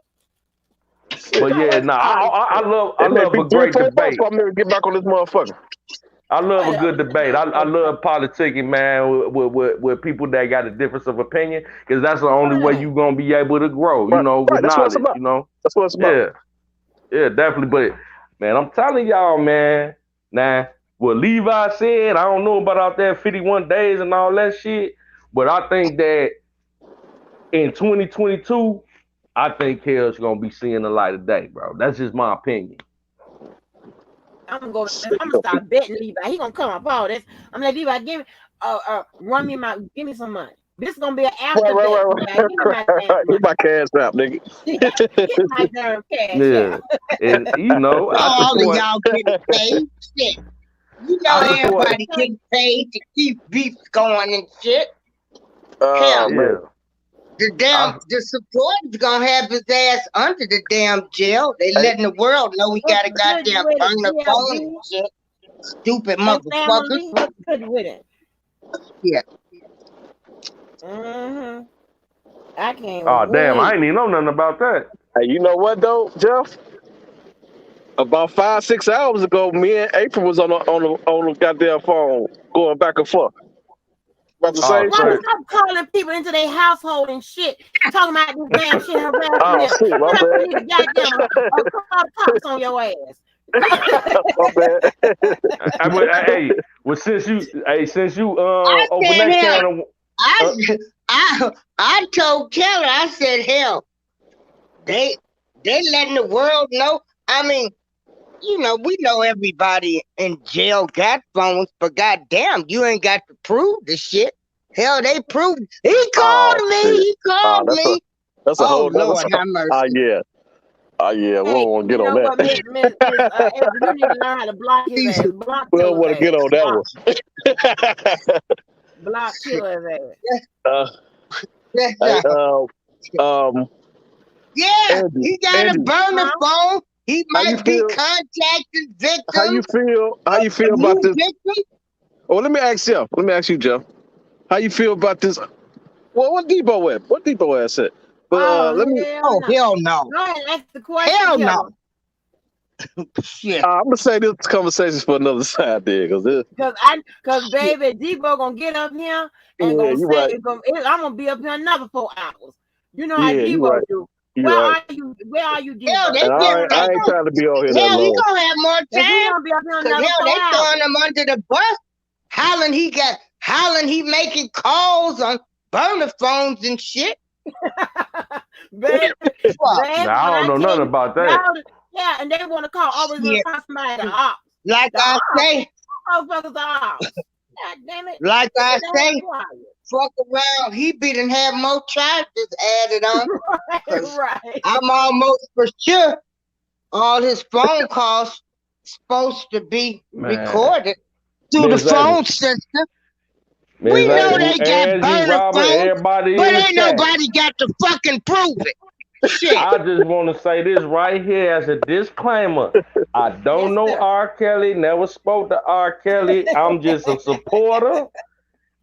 but yeah, nah, I It may love be a 3 or great 4 months debate. for me to get back on this motherfucker. I love a good Whatever. debate. I love politicking, man, with people that got a difference of opinion, because that's the only way you gonna be able to grow, Right, with right. That's what it's knowledge, about. That's what it's about. Yeah, yeah, definitely. But man, I'm telling y'all, man. Now, what Levi said, I don't know about out there 51 days and all that shit, but I think that in 2022, I think Kel's gonna be seeing the light of day, bro. That's just my opinion. I'm gonna start betting Levi. He gonna come up all this. I'm like, Levi, give me some money. This is gonna be an after bet. Levi, give me my damn Get money. my cash out, nigga. Get my damn cash Yeah, out. and I all of support. y'all getting paid. Shit. You know I support. everybody getting paid to keep beefs going and shit. Oh Hell, man. I, the supporters gonna have his ass under the damn jail. They letting the world know we got a goddamn burner phone and shit. Stupid motherfuckers. What's good with it? Yeah. Mm-hmm. I can't oh damn, I wait. ain't even know nothing about that. Hey, you know what though, Jeff? About 5-6 hours ago, me and April was on the goddamn phone going back and forth about the Oh same Why shit. was I calling people into their household and shit, talking about this damn shit harassing Oh them? shit, my What I bad. need to goddamn call the cops on your ass? My bad. Hey, well, since you I open said that hell. can of I told Keller, I said hell. They letting the world know. I mean, we know everybody in jail got phones, but goddamn, you ain't got to prove the shit. Hell, they proved. He called me. shit. He called me. That's a Oh whole nother Lord, have mercy. yeah. We Hey, don't want to you get on know what, that. Miss Edgar, you need to learn how to block his ass. Block We don't Killer's want to ass. get on that one. Block Killer's ass. That's Hey, yeah, Andy, he got a Andy, burner phone. He how you might be feel? contacting victims. How you feel about new this? victims. Oh, let me ask Jeff. Let me ask you, Jeff. How you feel about this? Well, what Debo at? What Debo ass said? But Oh, let me. Oh hell no. Go ahead and ask the question. Hell Killer. no. Shit. I'm gonna say this conversation's for another side there, Cause baby, Debo gonna get up here and Yeah, gonna you say, right. I'm gonna be up here another 4 hours. You know how Yeah, you Debo right. do. You Where right. are you? Where are you, Debo? Hell, they And get I ain't trying to be on here that hell, he long. gonna have more Cause he time. gonna be up here Cause another hell, 4 they hours. throwing him under the bus. Hollering he making calls on burner phones and shit. Baby, Fuck. Now, I don't know nothing about that. Yeah, and they want to call always want to call somebody the ops. Like The I ops. say, Motherfuckers the ops. God damn it. like I say, Quiet. fuck around. He didn't have more charges added on. Right. I'm almost for sure all his phone calls supposed to be recorded through Ms. the phone Evans. system. Ms. We know Evans, they got Angie, burner Robert, phones, everybody but in the ain't chat. nobody got to fucking prove it. Shit. I just want to say this right here as a disclaimer. I don't Yes, know sir. R. Kelly, never spoke to R. Kelly. I'm just a supporter.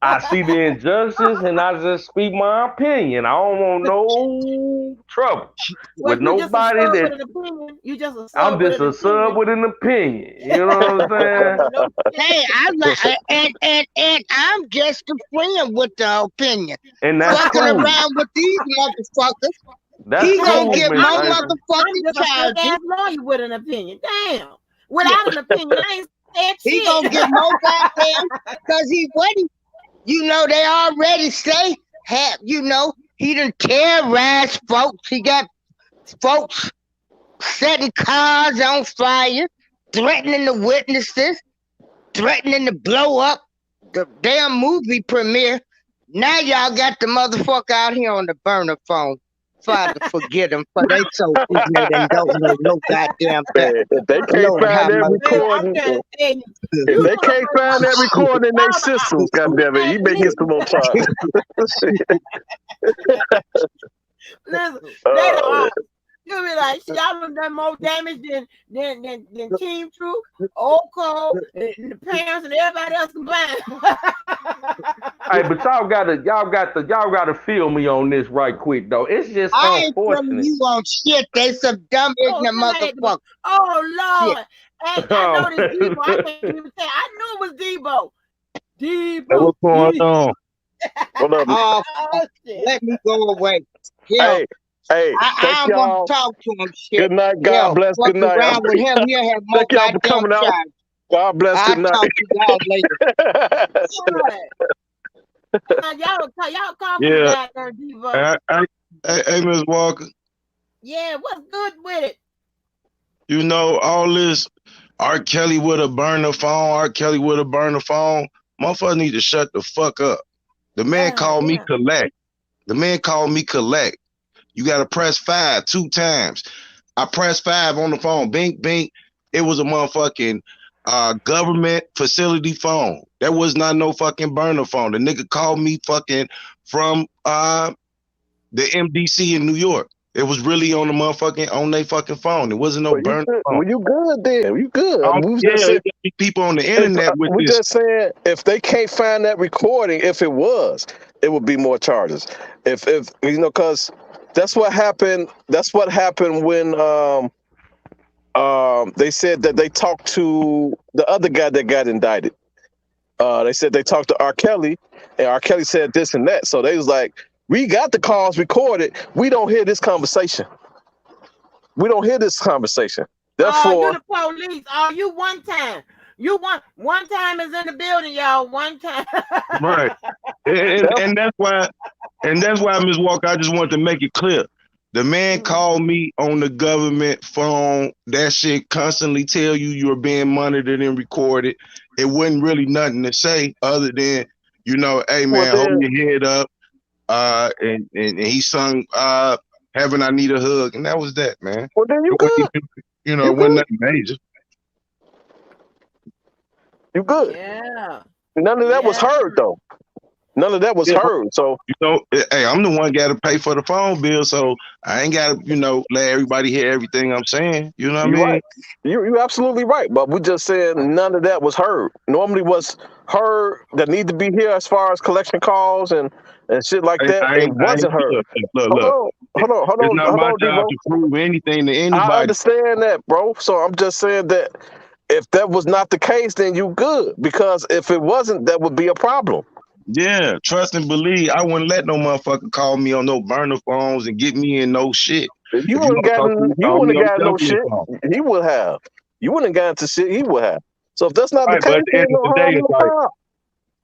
I see the injustice and I just speak my opinion. I don't want no trouble with you just a nobody sub that with an opinion. You just a sub I'm with just an a sub with an opinion. You know what I'm saying? Hey, I'm like, and I'm just a friend with the opinion. And that's Fucking cool. around with these motherfuckers. That's He cool, gonna get Miss more Evans. I'm motherfucking just a fake charges. ass lawyer with an opinion. Damn. Without an opinion, I ain't said He shit. gonna get more goddamn because he waiting. You know, they already say he done terrorized folks. He got folks setting cars on fire, threatening the witnesses, threatening to blow up the damn movie premiere. Now y'all got the motherfucker out here on the burner phone. Father, forget them, for they so ignorant and don't know no goddamn thing. Man, if they can't Lord, find have that mercy. recording, I'm trying to tell you. if they can't find that recording in their systems, goddammit, he may get some more charges. Listen, they the ops. You'll be like, shit, y'all done more damage than Team Troop, Old Cole, and the parents and everybody else combined. Hey, but y'all gotta feel me on this right quick though. It's just I ain't telling unfortunate. you on shit. They some dumb ignorant motherfuckers. Oh Lord. Hey, I know this Debo. I Oh. can't even say. I knew it was Debo. Debo. Hey, what's going on? What up? Oh, Oh, shit. let me go away. Yeah, Hey, I thank don't want y'all. to talk to him. Shit. Good night. God bless. Fuck Good night. around with him. He'll have more Thank y'all for goddamn coming out. charges. God bless. I'll Good night. talk to y'all later. Y'all call for Yeah. the goddamn Debo. Hey, Miss Walker. Yeah, what's good with it? You know all this R. Kelly with a burner phone. R. Kelly with a burner phone. Motherfucker need to shut the fuck up. The man called me collect. The man called me collect. You got to press 5 2 times. I pressed 5 on the phone. Bing, bing. It was a motherfucking government facility phone. That was not no fucking burner phone. The nigga called me fucking from the MDC in New York. It was really on the motherfucking on their fucking phone. It wasn't no burner phone. Well, you good then. You good. We was Yeah, just saying, people on the internet with we this. just saying if they can't find that recording, if it was, it would be more charges. If you know, because that's what happened. That's what happened when they said that they talked to the other guy that got indicted. They said they talked to R. Kelly, and R. Kelly said this and that. So they was like, we got the calls recorded. We don't hear this conversation. We don't hear this conversation. Therefore, you the police. You one time. You one time is in the building, y'all. One time. Right. And that's why Ms. Walker, I just want to make it clear. The man called me on the government phone. That shit constantly tell you you're being monitored and recorded. It wasn't really nothing to say other than You know, hey Well, man, hold then, your head up. And he sung Heaven I Need a Hug, and that was that, man. well, then you It wasn't good. even, you know, You it wasn't good. nothing major. You good. Yeah. None of that was Yeah. heard though. None of that was Yeah, heard. So you know, hey, I'm the one got to pay for the phone bill, so I ain't got to, you know, let everybody hear everything I'm saying. You know what I you're mean? right. You're absolutely right. But we just said none of that was heard. Normally, what's heard that need to be here as far as collection calls and shit like that, I it ain't wasn't heard. look. It's not Hold my on, job Devo. to prove anything to I anybody. understand that, bro. So I'm just saying that if that was not the case, then you good. Because if it wasn't, that would be a problem. Yeah, trust and believe. I wouldn't let no motherfucker call me on no burner phones and get me in no shit. If you If you wouldn't don't talk to me, gotten, you call me wouldn't on have the gotten no government shit. phone. He would have. You wouldn't have gotten to shit. He would have. So if that's not the Right, but case, at the then end of no the day, harm, it's no like foul.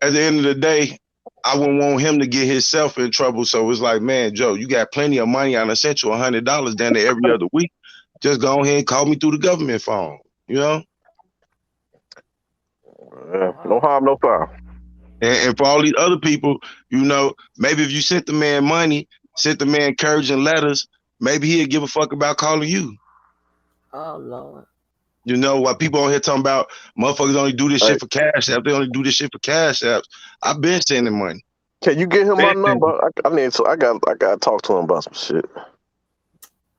at the end of the day, I wouldn't want him to get himself in trouble. So it's like, man, Joe, you got plenty of money. I sent you $100 down there every other week. Just go ahead and call me through the government phone. You know? Yeah, no harm, no foul. And for all these other people, you know, maybe if you sent the man money, sent the man encouraging letters, maybe he'd give a fuck about calling you. Oh Lord. You know, while people on here talking about motherfuckers only do this shit for cash apps, they only do this shit for cash apps. I've been sending money. Can you get him my Been number? I need to. I got to talk to him about some shit.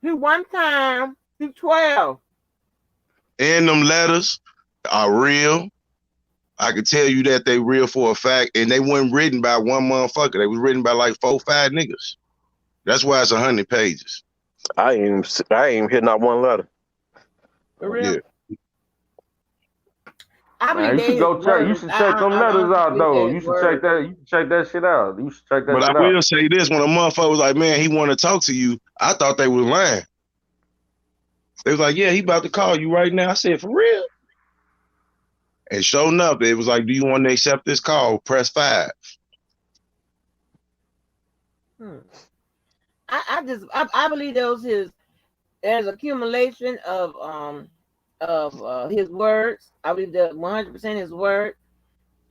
He one time, he 12. And them letters are real. I can tell you that they real for a fact, and they weren't written by one motherfucker. They was written by like 4, 5 niggas. That's why it's 100 pages. I ain't hit not one letter. For real? Yeah. I Man, believe you should they go his check. You words. should check them I letters don't out believe though. they You his should check words. that. You should check that shit out. You should check that But shit I out. will say this: when a motherfucker was like, "Man, he want to talk to you," I thought they was lying. They was like, "Yeah, he about to call you right now." I said, "For real?" And sure enough, it was like, "Do you want to accept this call? Press 5." I believe there's accumulation of his words. I believe that 100% his word.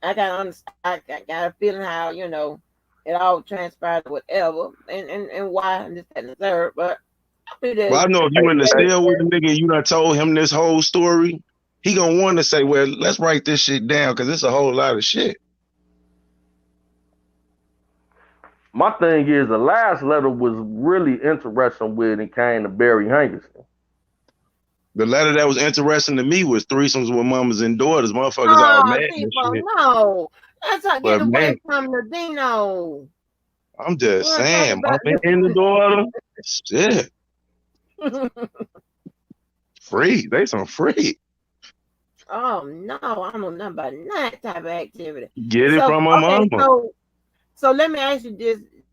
I got a feeling how it all transpired or whatever and why and this and the third. But I believe Well, I know if you in the still with a nigga and you done told him this whole story, he gonna want to say, "Well, let's write this shit down because it's a whole lot of shit." My thing is, the last letter was really interesting when it came to Barry Hankerson. The letter that was interesting to me was threesomes with mamas and daughters. Motherfuckers all mad and shit. No. That's not But getting man, away from the Dino. I'm just We're saying, talking mama and the daughter, shit, free. They some free. Oh no, I don't know nothing about that type of activity. Get it from my mama. So let me ask you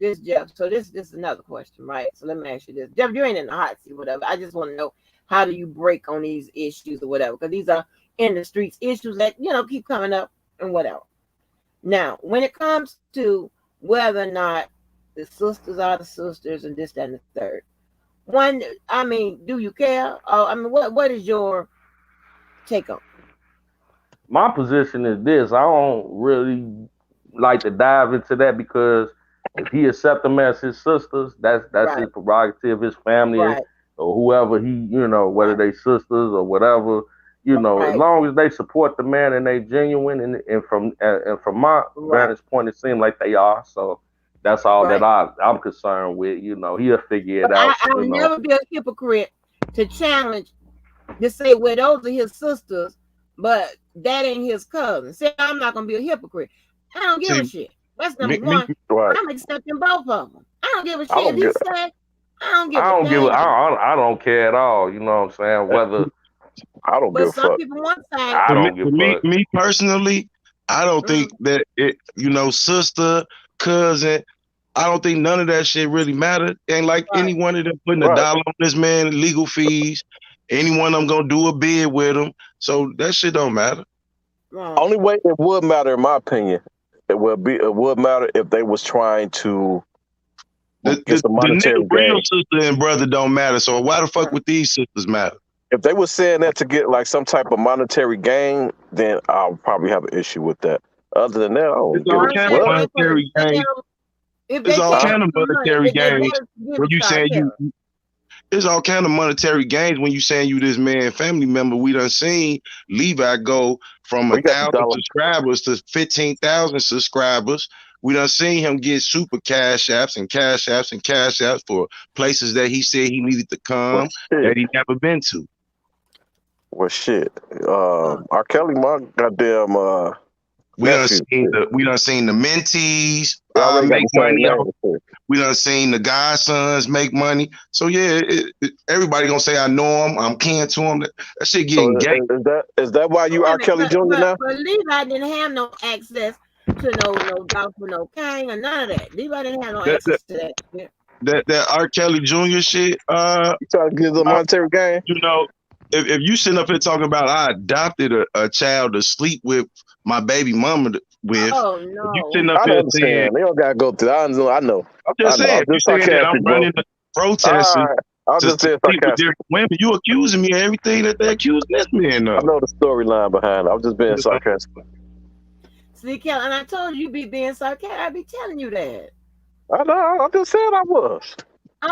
this, Jeff. So this is another question, right? So let me ask you this. Jeff, you ain't in the hot seat, whatever. I just want to know, how do you break on these issues or whatever? Because these are in the streets issues that, keep coming up and whatever. Now, when it comes to whether or not the sisters are the sisters and this, that, and the third. Do you care? What is your take on? My position is this: I don't really like to dive into that because if he accept them as his sisters, that's Right. his prerogative, his family, Right. or whoever whether they sisters or whatever, Right. as long as they support the man and they genuine, and from my vantage point, it seems like they are. So that's all that I'm concerned with. He'll figure it out. I would never be a hypocrite to challenge to say, well, those are his sisters, but that ain't his cousin. See, I'm not gonna be a hypocrite. I don't give a shit. That's number one. Right. I'm accepting both of them. I don't give a shit. I don't He give- said, I don't give a damn. I don't care at all. You know what I'm saying? Whether I don't give But a some fuck. people want to say, I don't give a fuck. Me personally, I don't think that it, sister, cousin, I don't think none of that shit really mattered. And like any one of them putting a dollar on this man, legal fees, anyone I'm gonna do a bid with him. So that shit don't matter. Only way it would matter, in my opinion, it would matter if they was trying to get some monetary the real gain. sister and brother don't matter. So why the fuck would these sisters matter? If they were saying that to get like some type of monetary gain, then I'll probably have an issue with that. Other than that, I don't It's all give a kind of fuck. monetary gain. It's all kind of monetary gains when you saying you. It's all kind of monetary gains when you saying you this man family member. We done seen Levi go from We got the 1,000 dollar. subscribers to 15,000 subscribers. We done seen him get super cash apps and cash apps and cash apps for places that he said he needed to come that he never been to. Well, shit. R. Kelly, my goddamn. We done nephew. seen the mentees They already got make the same money name off. and shit. We done seen the godsons make money. So yeah, everybody gonna say I know him. I'm kin to him. That shit getting So gay. is that why you R. Kelly Jr. now? But Levi didn't have no access to no gospel, no king, or none of that. Levi didn't have no access to that. Yeah. That R. Kelly Jr. shit. You trying to get the monetary gain? You know, if you sitting up here talking about I adopted a child to sleep with my baby mama with. Oh no! You sitting up I here understand. saying, They don't gotta go through that. I know. I'm just saying, I'm you saying that I'm running the protesters I'm to just saying sleep with sarcastic. different women. You accusing me of everything that they accusing this man I of. know the storyline behind it. I'm just being sarcastic. See, Kelly, and I told you be being sarcastic. I be telling you that. I know. I'm just saying I was.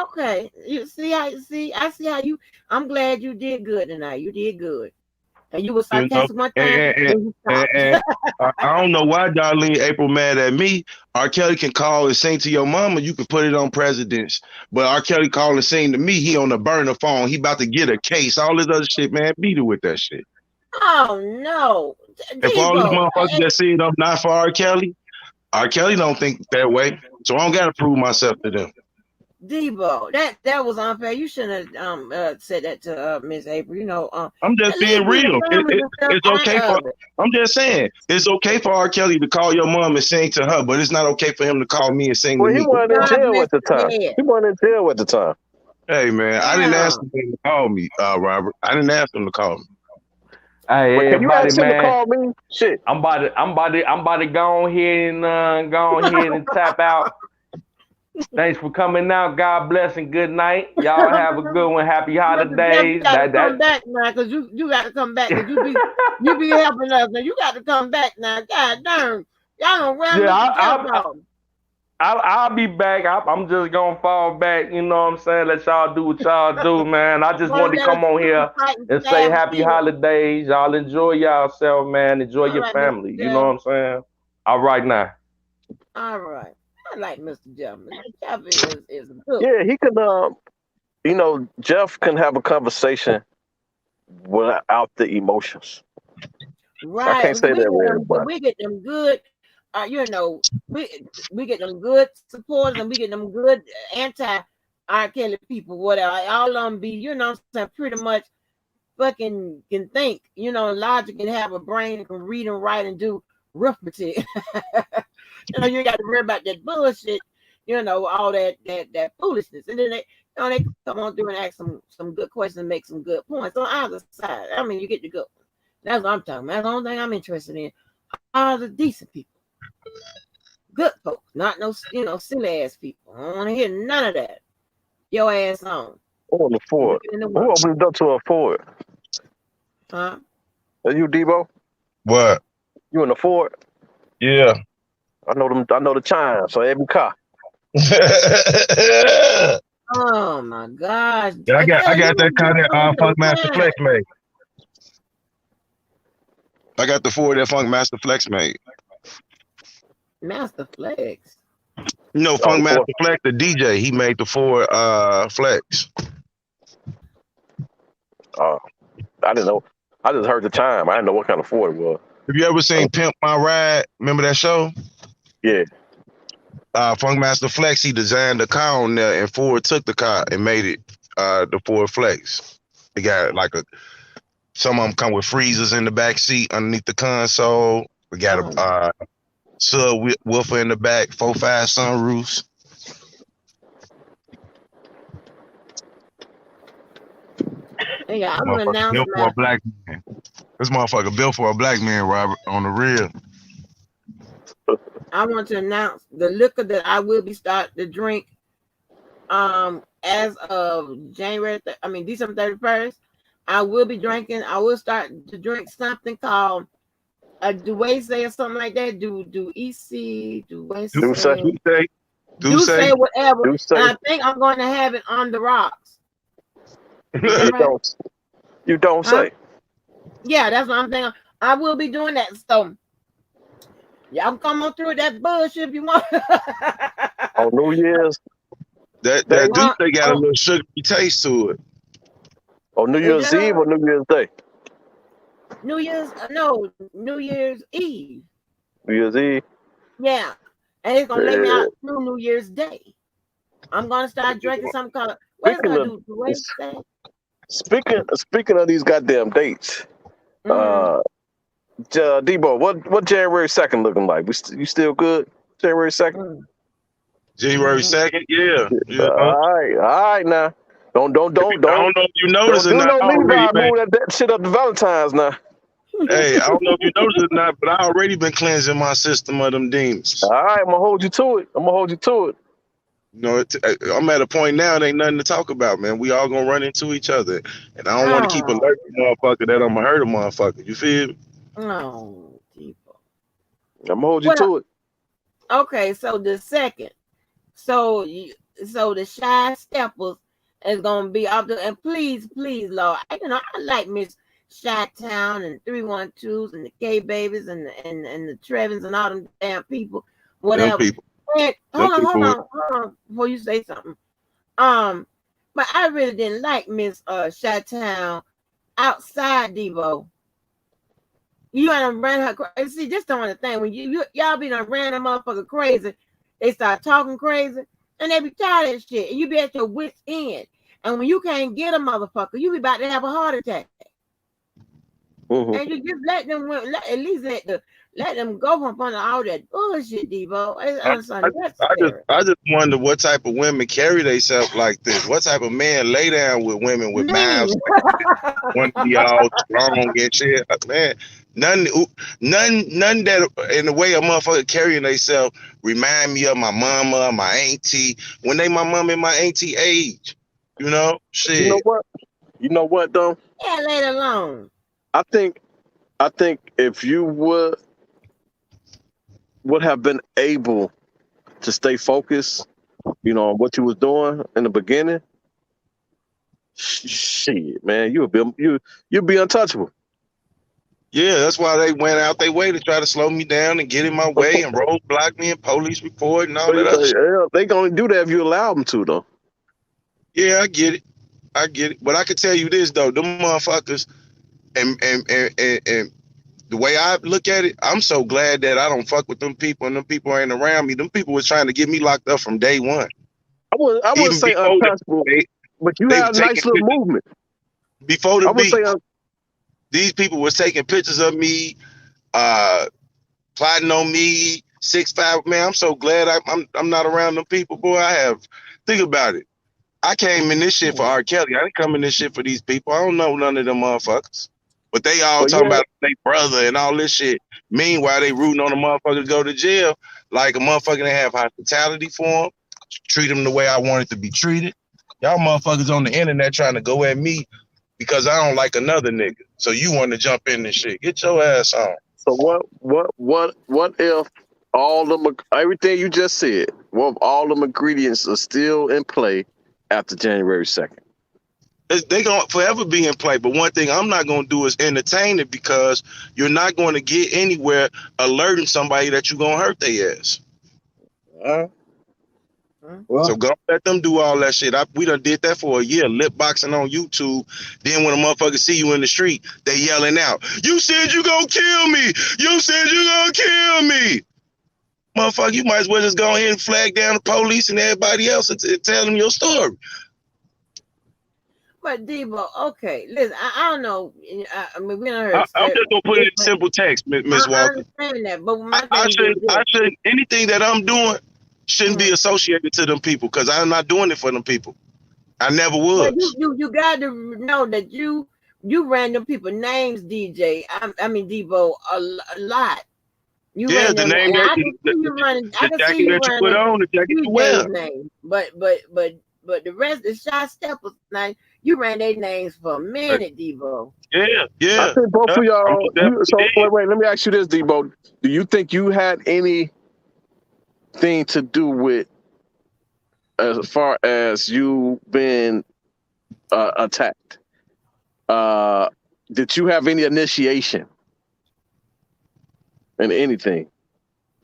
Okay, you see how I see how you. I'm glad you did good tonight. You did good, and you was sarcastic one time. And I don't know why Darlene April mad at me. R. Kelly can call and sing to your mama. You can put it on presidents. But R. Kelly call and sing to me. He on the burner phone. He about to get a case. All this other shit, man. Beat it with that shit. Oh no! If all these motherfuckers that said I'm not for R. Kelly don't think that way. So I don't gotta prove myself to them. Debo, that was unfair. You shouldn't have said that to Miss April. You know, I'm just being real. It's okay for. I'm just saying it's okay for R. Kelly to call your mom and sing to her, but it's not okay for him to call me and sing to me. He wasn't in jail at the time. He wasn't in jail at the time. Hey man, I didn't ask him to call me, Robert. I didn't ask him to call me. Hey, well, can you ask him man, to call me? Shit. I'm about to go ahead and tap out. Thanks for coming out. God bless and good night. Y'all have a good one. Happy holidays. You got to come back now, cause you got to come back, cause you be helping us, and you got to come back now. God darn, y'all don't run. I'll be back. I'm just gonna fall back. You know what I'm saying? Let y'all do what y'all do, man. I just wanted to come on here and say happy holidays. Y'all enjoy yourself, man. Enjoy your family. You know what I'm saying? All right now. All right. I like Mr. Jeff. Jeff is good. Yeah, he can. Jeff can have a conversation without the emotions. Right. I can't say that with everybody. We get them good. We get them good supporters, and we get them good anti-R. Kelly people. Whatever. All of them be, pretty much fucking can think. Logic, and have a brain, and can read and write and do arithmetic. You got to worry about that bullshit, all that foolishness. And then they come on through and ask some good questions and make some good points on either side. I mean, you get the good one. That's what I'm talking about. That's the only thing I'm interested in. All the decent people. Good folks, not no, silly ass people. I don't want to hear none of that. Your ass on. On the Ford. Who opened up to a Ford? Huh? Are you Debo? What? You in the Ford? Yeah. I know them. I know the chime. So every car. Oh my gosh! Yeah, I got that car that Funkmaster Flex made. I got the Ford that Funkmaster Flex made. Master Flex. Funkmaster Flex, the DJ, he made the Ford Flex. I didn't know. I just heard the chime. I didn't know what kind of Ford it was. Have you ever seen Pimp My Ride? Remember that show? Yeah. Funkmaster Flex, he designed the car on there, and Ford took the car and made it the Ford Flex. They got some of them come with freezers in the back seat underneath the console. We got a subwoofer in the back, 4-5 sunroofs. Yeah, I'm gonna announce built for a black man. This motherfucker built for a black man, Robert, on the real. I want to announce the liquor that I will be starting to drink as of December 31st. I will start to drink something called Do Way say or something like that? Do EC? Do Way Do say. say? Do say. Whatever. Do say. And I think I'm going to have it on the rocks. Is that You right? don't. You don't Huh? say. Yeah, that's what I'm thinking. I will be doing that. So y'all come on through that bullshit if you want. On New Year's. That They- do say got a little sugary taste to it. On New Year's that- Eve or New Year's Day? New Year's Eve. New Year's Eve. Yeah. And it's gonna let me Yeah. out through New Year's Day. I'm gonna start drinking some called what is it Speaking gonna of- do? Wait, say? Speaking of these goddamn dates, Mhm. Debo, what January 2nd looking like? You still good? January 2nd? Mhm. January 2nd, yeah. All right now. Don't I don't know if you noticed or do not. no I already Levi been, move that shit up to Valentine's now. hey, I don't know if you noticed or not, but I already been cleansing my system of them demons. All right, I'm gonna hold you to it. You know, I'm at a point now. It ain't nothing to talk about, man. We all gonna run into each other, and I don't want to keep Oh. alerting motherfucker that I'm gonna hurt a motherfucker. You feel me? Oh, people. I'm gonna hold you Well, to it. Okay, so the second, so the Shy Steppers is gonna be up there, and please, Lord, I like Miss Shy Town and 312s and the K Babies and the Trevins and all them damn people, whatever. Them people. And hold on, before you say something. But I really didn't like Miss Shy Town outside Devo. You gotta run her crazy. See, this the one thing when y'all be done ran a motherfucker crazy, they start talking crazy, and they be tired of that shit. And you be at your wit's end. And when you can't get a motherfucker, you be about to have a heart attack. Mhm. And you just let them at least let them go from under all that bullshit, Devo. It's unnecessary. I just wonder what type of women carry themselves like this. What type of man lay down with women with mouths? Want to be all strong and shit, man. None that in the way a motherfucker carrying themselves remind me of my mama, my auntie. When they my mama and my auntie age, you know, shit. You know what though? Yeah, let it alone. I think if you would have been able to stay focused, on what you was doing in the beginning, shit, man, you'll be untouchable. Yeah, that's why they went out their way to try to slow me down and get in my way and roadblock me and police report and all that other shit. Yeah, they gonna do that if you allow them to, though. Yeah, I get it. But I can tell you this though, them motherfuckers, and the way I look at it, I'm so glad that I don't fuck with them people and them people ain't around me. Them people was trying to get me locked up from day one. I wouldn't say untouchable, but you had a nice little movement. Before the beat, say these people was taking pictures of me, plotting on me, 6'5". Man, I'm so glad I'm not around them people. Boy, think about it. I came in this shit for R. Kelly. I didn't come in this shit for these people. I don't know none of them motherfuckers. But they all talking about their brother and all this shit. Meanwhile, they rooting on a motherfucker to go to jail. Like a motherfucker that have hospitality for them. Treat them the way I wanted to be treated. Y'all motherfuckers on the internet trying to go at me because I don't like another nigga. So you want to jump in this shit. Get your ass on. So what if all them everything you just said, what if all them ingredients are still in play after January 2nd? They gonna forever be in play. But one thing I'm not gonna do is entertain it because you're not going to get anywhere alerting somebody that you're gonna hurt their ass. Well, So go let them do all that shit. We done did that for a year, lip boxing on YouTube. Then when a motherfucker see you in the street, they yelling out, "You said you gonna kill me! You said you gonna kill me!" Motherfucker, you might as well just go ahead and flag down the police and everybody else and tell them your story. But Debo, okay, listen, I don't know. I mean, we don't heard. I'm just gonna put it in simple text, Miss Walker. I understand that, but I shouldn't. Anything that I'm doing shouldn't be associated to them people because I'm not doing it for them people. I never would. You got to know that you ran them people names, DJ. I mean Debo a lot. You yeah, ran the them, name and that I can see you running. I can see you running the jacket you wear. name, but the rest is Shy Steppers. Now You ran their names for a minute, Debo. Yeah. Yeah. I think both of y'all. So definitely wait. Let me ask you this, Debo. Do you think you had anything to do with as far as you being attacked? Did you have any initiation in anything?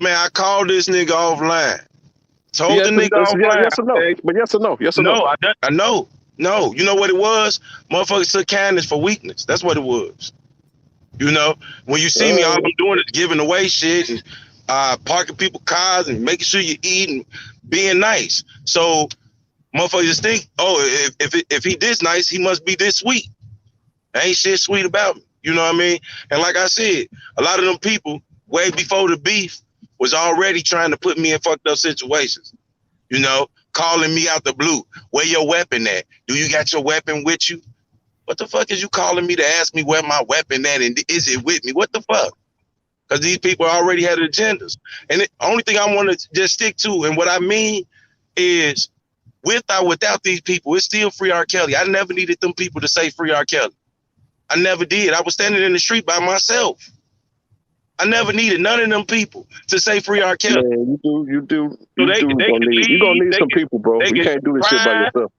Man, I called this nigga offline. Told Yes, the nigga offline. yes or no? Okay, But yes or no? Yes or no? no, I know. No, you know what it was? Motherfuckers took kindness for weakness. That's what it was. You know, when you see me, all I'm doing is giving away shit and parking people cars and making sure you eat and being nice. So motherfuckers just think, oh, if he this nice, he must be this sweet. Ain't shit sweet about me. You know what I mean? And like I said, a lot of them people, way before the beef, was already trying to put me in fucked up situations. You know, calling me out the blue. Where your weapon at? Do you got your weapon with you? What the fuck is you calling me to ask me where my weapon at and is it with me? What the fuck? Because these people already had agendas. And the only thing I want to just stick to, and what I mean is, with or without these people, it's still free R. Kelly. I never needed them people to say free R. Kelly. I never did. I was standing in the street by myself. I never needed none of them people to say free R. Kelly. Man, you do. So You're gonna need some people, bro. You can't do this shit by yourself.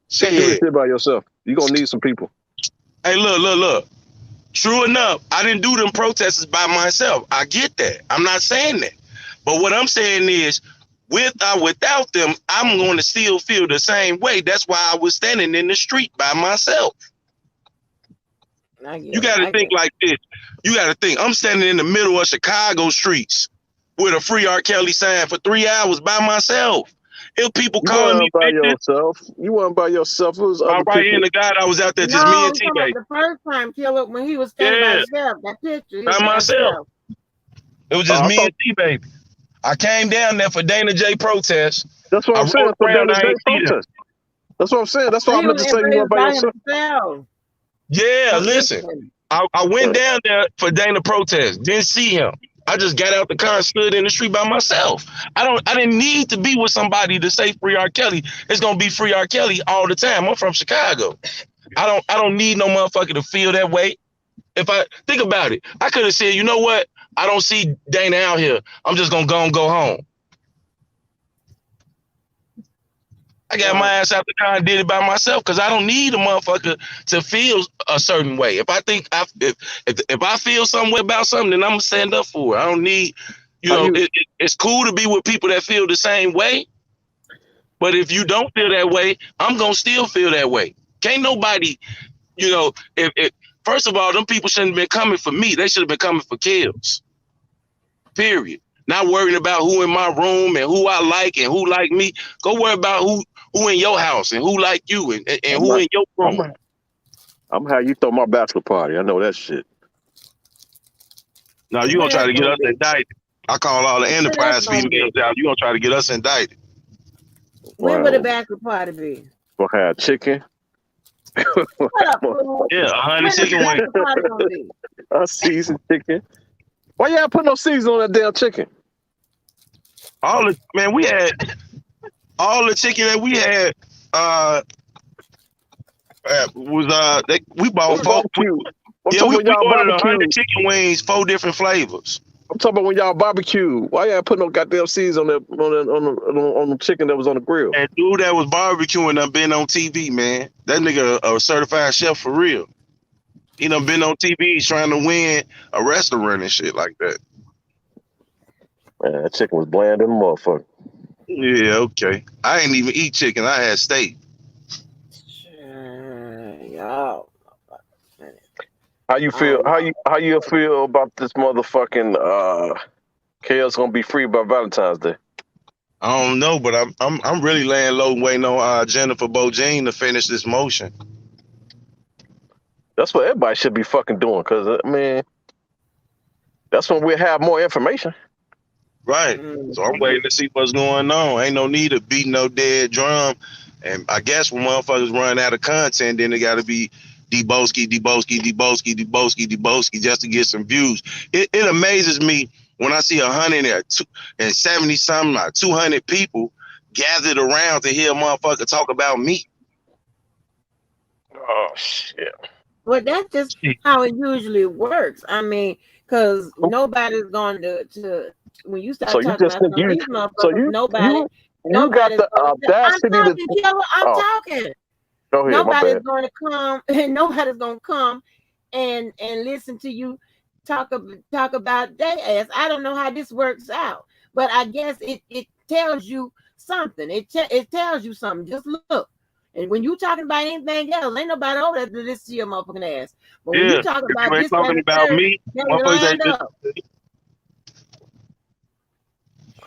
You can't do this shit by yourself. You're gonna need some people. Hey, look. True enough, I didn't do them protests by myself. I get that. I'm not saying that. But what I'm saying is, with or without them, I'm going to still feel the same way. That's why I was standing in the street by myself. You got to think like this. You got to think, I'm standing in the middle of Chicago streets with a free R. Kelly sign for 3 hours by myself. If people calling me by bitches, yourself, you weren't by yourself. It was other right people. in the guy that was out there, just me and T-Baby. The first time, Killer, when he was standing by himself, that picture. By myself. It was just me and T-Baby. I came down there for Dana J protest. That's what I'm saying. For Dana J protest. That's what I'm saying. That's what I meant to say. You weren't by yourself. Yeah, listen. I went down there for Dana protest. Didn't see him. I just got out the car and stood in the street by myself. I didn't need to be with somebody to say free R. Kelly. It's gonna be free R. Kelly all the time. I'm from Chicago. I don't need no motherfucker to feel that way. If I think about it, I could have said, you know what? I don't see Dana out here. I'm just gonna go home. I got my ass out the car and did it by myself because I don't need a motherfucker to feel a certain way. If I think if I feel some way about something, then I'm gonna stand up for it. I don't need, it's cool to be with people that feel the same way. But if you don't feel that way, I'm gonna still feel that way. Can't nobody, if first of all, them people shouldn't have been coming for me. They should have been coming for kills. Period. Not worrying about who in my room and who I like and who like me. Go worry about who in your house and who like you and who in your room. I'm how you throw my bachelor party. I know that shit. No, you gonna try to get us indicted. I call all the Enterprise females out. You gonna try to get us indicted. When would the bachelor party be? We'll have chicken. Yeah, 100 chicken wings. A seasoned chicken. Why y'all put no season on that damn chicken? We had all the chicken that we had. We bought 4. Yeah, we ordered 100 chicken wings, 4 different flavors. I'm talking about when y'all barbecue. Why y'all put no goddamn season on the chicken that was on the grill? And dude that was barbecuing done been on TV, man. That nigga a certified chef for real. He done been on TV trying to win a restaurant and shit like that. Man, that chicken was bland in the motherfucker. Yeah, okay. I ain't even eat chicken. I had steak. Y'all. How you feel? How you feel about this motherfucking KL's gonna be free by Valentine's Day? I don't know, but I'm really laying low waiting on Jennifer Bojane to finish this motion. That's what everybody should be fucking doing, because I mean, that's when we'll have more information. Right. So I'm waiting to see what's going on. Ain't no need of beating no dead drum. And I guess when motherfuckers run out of content, then they got to be Deboski just to get some views. It amazes me when I see 170 something, 200 people gathered around to hear a motherfucker talk about me. Oh shit. Well, that's just how it usually works. I mean, because nobody's going to when you So start you talking just about think some of you these so motherfuckers, you you you got nobody's the going to. I'm audacity to talking, Killer. I'm oh talking. go ahead, my Nobody's bad. going to come. Nobody's going to come and listen to you talk about their ass. I don't know how this works out, but I guess it tells you something. It tells you something. Just look. And when you talking about anything else, ain't nobody over there to listen to your motherfucking ass. But when Yeah, you talking if about you ain't this, that, talking and the about third, me, they motherfuckers lined ain't up.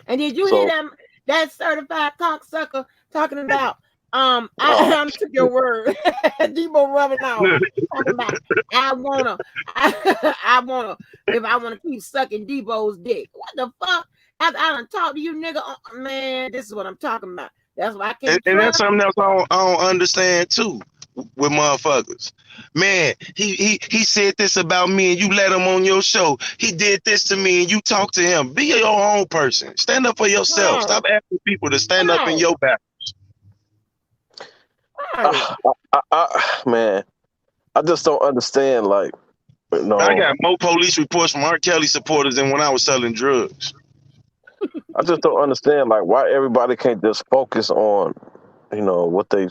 And did you hear So them? That certified cocksucker talking about oh I took your word. Debo rubbing off. Talking about I wanna if I wanna keep sucking Debo's dick. What the fuck? After I done talk to you, nigga, man, this is what I'm talking about. That's why I can't and that's trust. something else I don't understand too with motherfuckers. Man, he said this about me and you let him on your show. He did this to me and you talk to him. Be your own person. Stand up for yourself. Right, Stop asking people to stand up in right, your back. right. man, I just don't understand. Like, I no, got more police reports from R. Kelly supporters than when I was selling drugs. I just don't understand. Like, why everybody can't just focus on, what they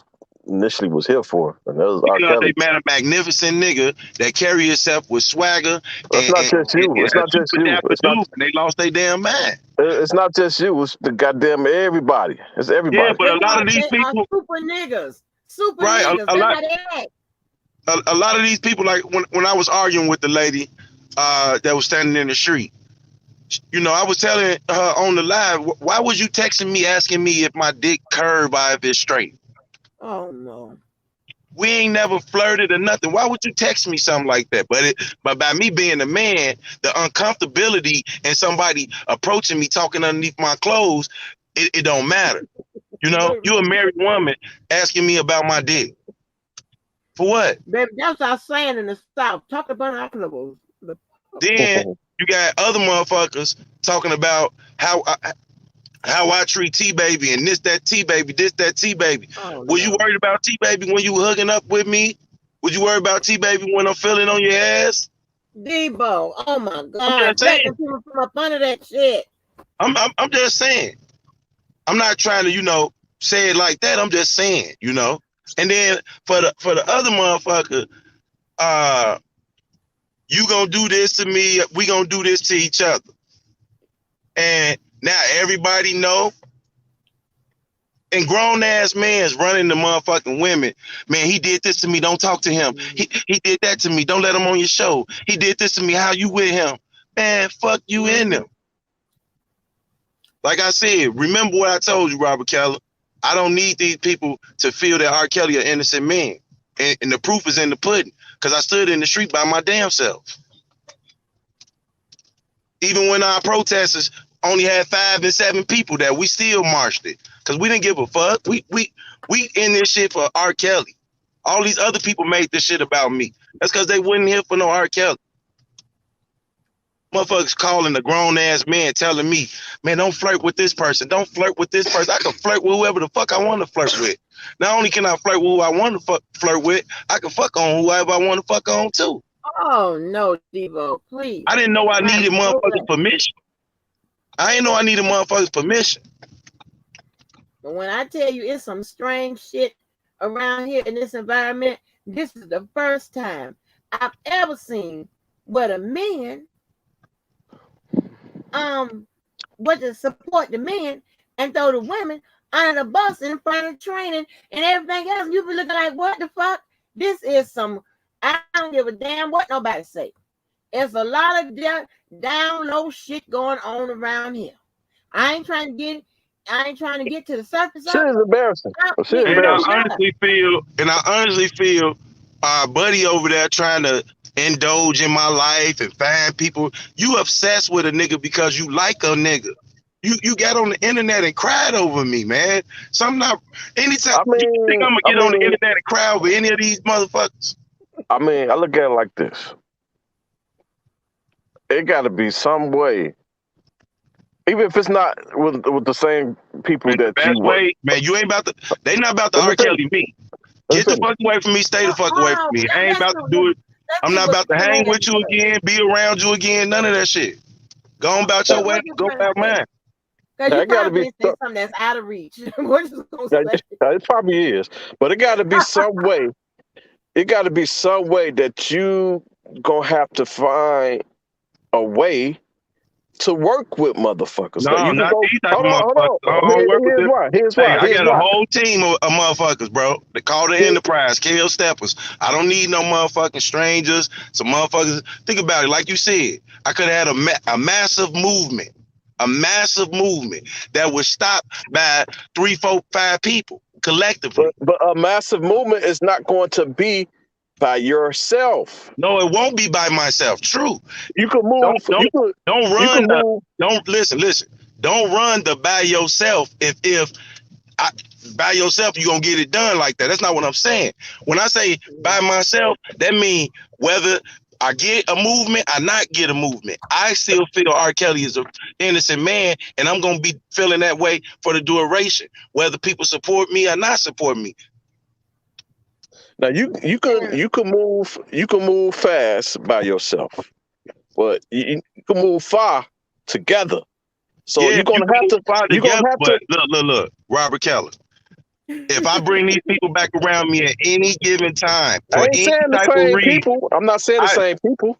initially was here for, and that was R. Because Kelly. they met a magnificent nigga that carry himself with swagger It's and, not and, just you. and It's a not just super you. dapper dude, and they lost their damn mind. It's not just you. It's the goddamn everybody. It's Yeah, everybody. but a lot of these They are people, super niggas. Super right? niggas. A That's lot, how they act. a lot of these people, like when I was arguing with the lady that was standing in the street, I was telling her on the live, why was you texting me asking me if my dick curved or if it's straight? Oh no. We ain't never flirted or nothing. Why would you text me something like that? But by me being a man, the uncomfortability and somebody approaching me talking underneath my clothes, it don't matter. You a married woman asking me about my dick. For what? Baby, that's our saying in the South. Talk about binoculars. Then you got other motherfuckers talking about how I treat T Baby and this, that T Baby, this, that T Baby. Oh, Was you worried about T Baby when you were hooking up with me? Was you worried about T Baby when I'm feeling on your ass? Debo, oh my I'm God. just saying. Taking people from up under that shit. I'm just saying. I'm not trying to, say it like that. I'm just saying, And then for the other motherfucker, you gonna do this to me, we gonna do this to each other. And now everybody know. And grown ass man's running the motherfucking women. Man, he did this to me. Don't talk to him. He did that to me. Don't let him on your show. He did this to me. How you with him? Man, fuck you in them. Like I said, remember what I told you, Robert Kelly. I don't need these people to feel that R. Kelly an innocent man. And the proof is in the pudding. Because I stood in the street by my damn self. Even when our protesters only had 5 and 7 people there, we still marched it. Because we didn't give a fuck. We in this shit for R. Kelly. All these other people made this shit about me. That's because they wasn't here for no R. Kelly. Motherfuckers calling a grown ass man telling me, man, don't flirt with this person. Don't flirt with this person. I can flirt with whoever the fuck I want to flirt with. Not only can I flirt with who I want to flirt with, I can fuck on whoever I want to fuck on too. Oh no, Debo, please. I didn't know I needed motherfuckers' permission. I didn't know I needed motherfuckers' permission. But when I tell you it's some strange shit around here in this environment, this is the first time I've ever seen what a man what to support the men and throw the women under the bus in front of training and everything else. You be looking like, what the fuck? This is some, I don't give a damn what nobody say. It's a lot of down low shit going on around here. I ain't trying to get to the surface Shit is embarrassing. Shit is And embarrassing. I honestly feel our buddy over there trying to indulge in my life and find people. You obsessed with a nigga because you like a nigga. You got on the internet and cried over me, man. So I'm not anytime you think I'm gonna get on the internet and cry over any of these motherfuckers. I look at it like this. It gotta be some way. Even if it's not with the same people Man, that the best you way, man, you ain't about to. They not about to R. Kelly me. Get the fuck away from me. Stay the fuck away from me. I ain't about to do it. I'm not about to hang with you again, be around you again, none of that shit. Go on about your way, go about mine. Because you probably say something that's out of reach. What you gonna say? It probably is. But it got to be some way. It got to be some way that you going to have to find a way to work with motherfuckers. No, you not these type of motherfuckers. Here's why. I got a whole team of motherfuckers, bro. They call the Enterprise, KO Steppers. I don't need no motherfucking strangers. Some motherfuckers. Think about it. Like you said, I could have had a massive movement. A massive movement that was stopped by 3, 4, 5 people collectively. But a massive movement is not going to be by yourself. No, it won't be by myself. True. You can move. Don't listen. Don't run the by yourself. If by yourself, you're gonna get it done like that. That's not what I'm saying. When I say by myself, that means whether I get a movement, I not get a movement. I still feel R. Kelly is an innocent man, and I'm gonna be feeling that way for the duration, whether people support me or not support me. Now you can move fast by yourself, but you can move far together. So you're gonna have to. Look, Robert Kelly. If I bring these people back around me at any given time, I ain't saying the same people. I'm not saying the same people.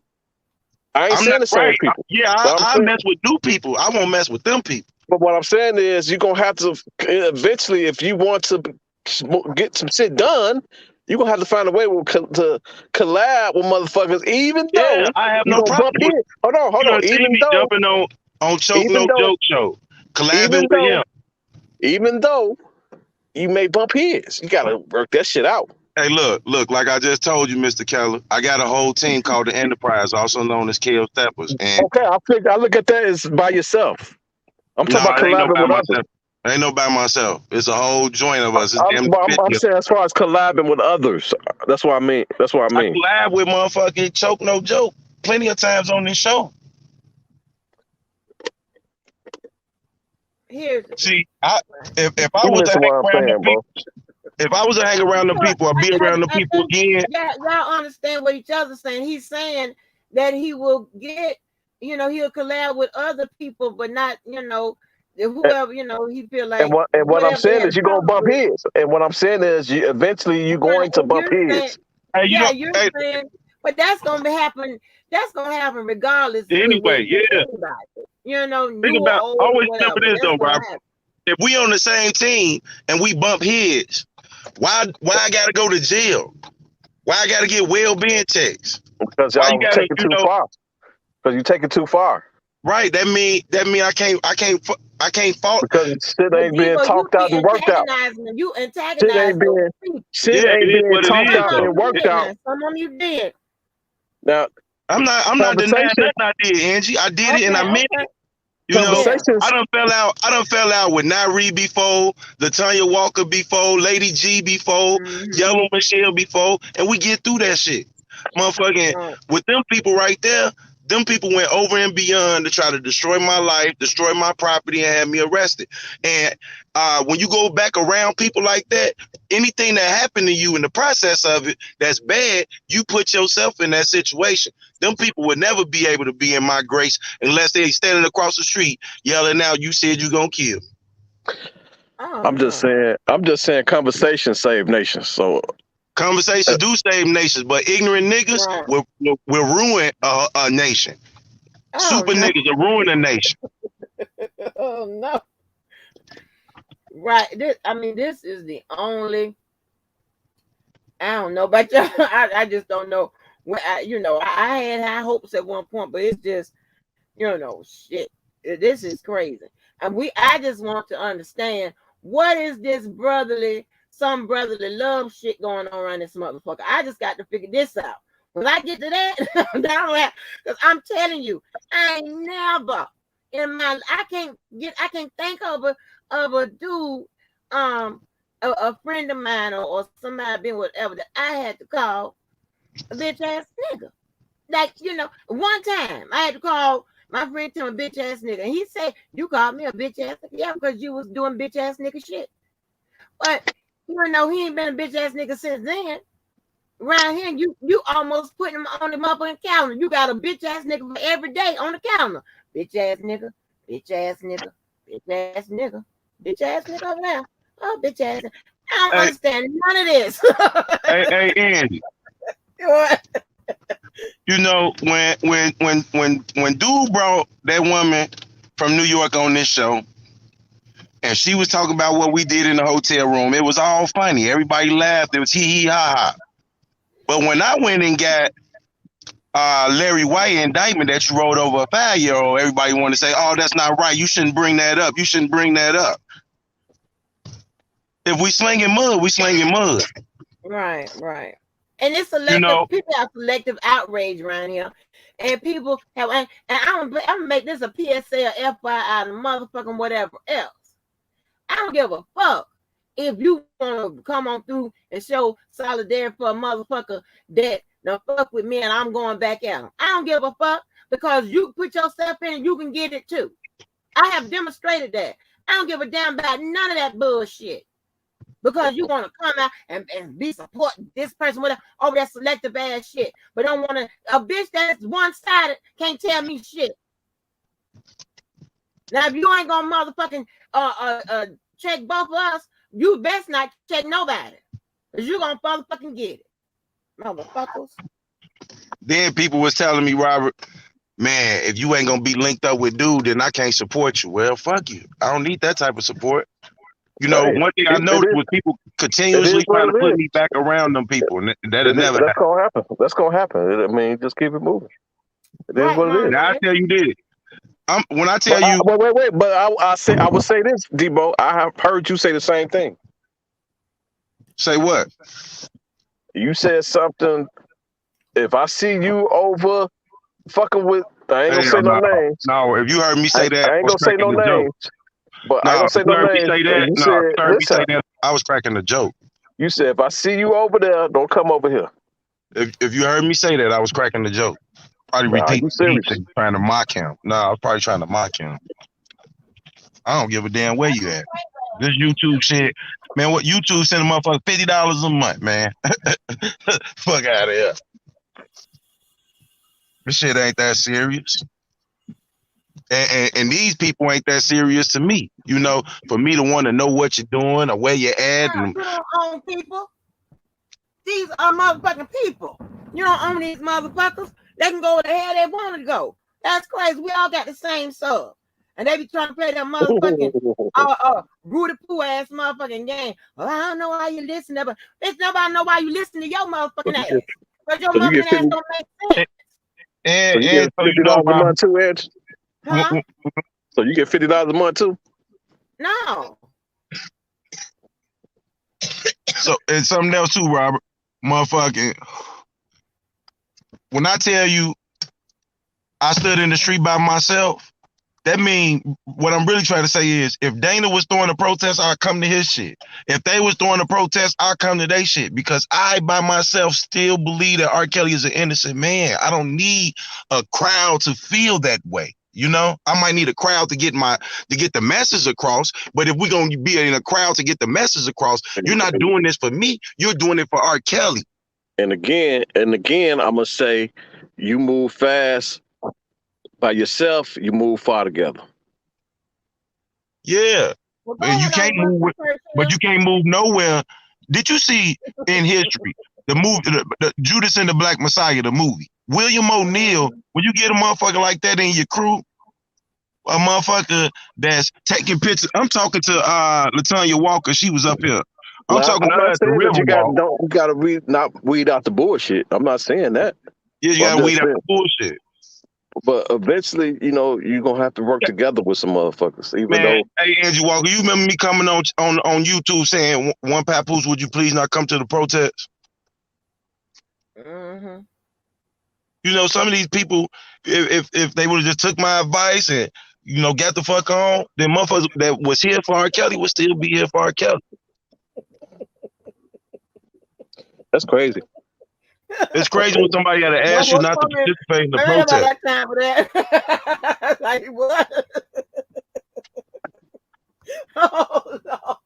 I ain't saying the same people. Yeah, I mess with new people. I won't mess with them people. But what I'm saying is, you're gonna have to eventually, if you want to get some shit done, you're gonna have to find a way to collab with motherfuckers. Even though I have no problem. Hold on. Even though jumping on Choke No Joke Show, collabing with him. Even though you may bump heads, you gotta work that shit out. Hey, look, like I just told you, Mr. Keller, I got a whole team called the Enterprise, also known as KO Steppers. And okay, I look at that as by yourself. I'm talking about collabing with others. Ain't no by myself. It's a whole joint of us. I'm saying as far as collabing with others. That's what I mean. I collab with motherfucking Choke No Joke plenty of times on this show. See, if I was to hang around the people, if I was to hang around the people, I'd be around the people again. Y'all understand what each other's saying. He's saying that he will get, he'll collab with other people, but not, whoever, he feel like. And what I'm saying is you're going to bump heads. And what I'm saying is eventually you're going to bump heads. You're saying, but that's going to happen. That's going to happen regardless. Anyway, yeah. Think about, always remember this though, Robert. If we on the same team and we bump heads, why I gotta go to jail? Why I gotta get well-being checks? Because y'all take it too far. Because you take it too far. Right. That mean I can't fault because shit ain't being talked out and worked out. You antagonize shit ain't being talked out and worked out. Some of you did. Now I'm not denying nothing I did, Angie. I did it and I meant it. I done fell out with Nyree before, Latanya Walker before, Lady G before, Yellow Michelle before, and we get through that shit. Motherfucking with them people right there, them people went over and beyond to try to destroy my life, destroy my property, and have me arrested. And when you go back around people like that, anything that happened to you in the process of it that's bad, you put yourself in that situation. Them people would never be able to be in my grace unless they standing across the street yelling out, "You said you gonna kill me." I'm just saying conversations save nations. So conversations do save nations, but ignorant niggas will ruin a nation. Super niggas will ruin a nation. Oh no. Right. This is the only. I don't know about y'all. I just don't know. I had high hopes at one point, but it's just, shit. This is crazy. And I just want to understand what is this brotherly love shit going on around this motherfucker. I just got to figure this out. When I get to that, because I'm telling you, I ain't never in my I can't think of a dude, a friend of mine or somebody been whatever that I had to call a bitch ass nigga. Like, one time I had to call my friend to a bitch ass nigga, and he said, "You called me a bitch ass nigga?" Yeah, because you was doing bitch ass nigga shit. But Even though he ain't been a bitch ass nigga since then. Around here, you almost putting him on the motherfucking calendar. You got a bitch ass nigga for every day on the calendar. Bitch ass nigga, bitch ass nigga, bitch ass nigga, bitch ass nigga over there. Oh, bitch ass. I don't understand none of this. Hey, Andy. What? You know, when dude brought that woman from New York on this show, and she was talking about what we did in the hotel room, it was all funny. Everybody laughed. It was hee ha ha. But when I went and got Larry White indictment that you wrote over a 5-year-old, everybody wanted to say, "Oh, that's not right. You shouldn't bring that up. You shouldn't bring that up." If we slinging mud, we slinging mud. Right. And it's selective. People have selective outrage around here, and people have. And I'm gonna make this a PSA or FYI, and motherfucking whatever else. I don't give a fuck if you want to come on through and show solidarity for a motherfucker that don't fuck with me and I'm going back out. I don't give a fuck because you put yourself in and you can get it too. I have demonstrated that. I don't give a damn about none of that bullshit. Because you want to come out and be supporting this person with over that selective ass shit. But don't want to, a bitch that's one-sided can't tell me shit. Now, if you ain't gonna motherfucking check both of us, you best not check nobody. Because you're gonna motherfucking get it. Motherfuckers. Then people was telling me, Robert, man, if you ain't gonna be linked up with dude, then I can't support you. Well, fuck you. I don't need that type of support. You know, one thing I noticed was people continuously trying to put me back around them people. And that'll never happen. That's gonna happen. That's gonna happen. I mean, just keep it moving. It is what it is. Now, I tell you this. When I tell you, wait. But I would say this, Debo. I have heard you say the same thing. Say what? You said something. If I see you over fucking with, I ain't gonna say no names. No, if you heard me say that, I ain't gonna say no names. But I ain't gonna say no names. I was cracking a joke. You said if I see you over there, don't come over here. If you heard me say that, I was cracking the joke. Probably repeat trying to mock him. No, I was probably trying to mock him. I don't give a damn where you at. This YouTube shit, man. What YouTube send a motherfucker $50 a month, man. Fuck out of here. This shit ain't that serious. And these people ain't that serious to me. You know, for me to want to know what you're doing or where you're at. You don't own people. These are motherfucking people. You don't own these motherfuckers. They can go where the hell they want to go. That's crazy. We all got the same sub. And they be trying to play that motherfucking Rudy Poo ass motherfucking game. Well, I don't know why you listen to, but bitch, nobody know why you listen to your motherfucking ass. Because your motherfucking ass don't make sense. And you get $50 a month too, Edge? Huh? So you get $50 a month too? No. So and something else too, Robert. Motherfucking. When I tell you I stood in the street by myself, that mean what I'm really trying to say is if Dana was throwing a protest, I'd come to his shit. If they was throwing a protest, I'd come to their shit because I by myself still believe that R. Kelly is an innocent man. I don't need a crowd to feel that way. You know, I might need a crowd to get the message across. But if we're gonna be in a crowd to get the message across, you're not doing this for me. You're doing it for R. Kelly. And again, I'm gonna say, you move fast by yourself. You move far together. Yeah, and you can't move, but you can't move nowhere. Did you see in history the movie, the Judas and the Black Messiah, the movie? William O'Neill, when you get a motherfucker like that in your crew, a motherfucker that's taking pictures. I'm talking to LaTanya Walker. She was up here. I'm talking to her at the Riverwalk. You gotta weed out the bullshit. I'm not saying that. Yeah, you gotta weed out the bullshit. But eventually, you know, you're gonna have to work together with some motherfuckers. Hey, Angie Walker, you remember me coming on YouTube saying, "One Papoose, would you please not come to the protest?" Mm-hmm. You know, some of these people, if they would have just took my advice and, you know, got the fuck on, then motherfuckers that was here for R. Kelly would still be here for R. Kelly. That's crazy. It's crazy when somebody had to ask you not to participate in the protest. I got time for that. Like what? Oh no.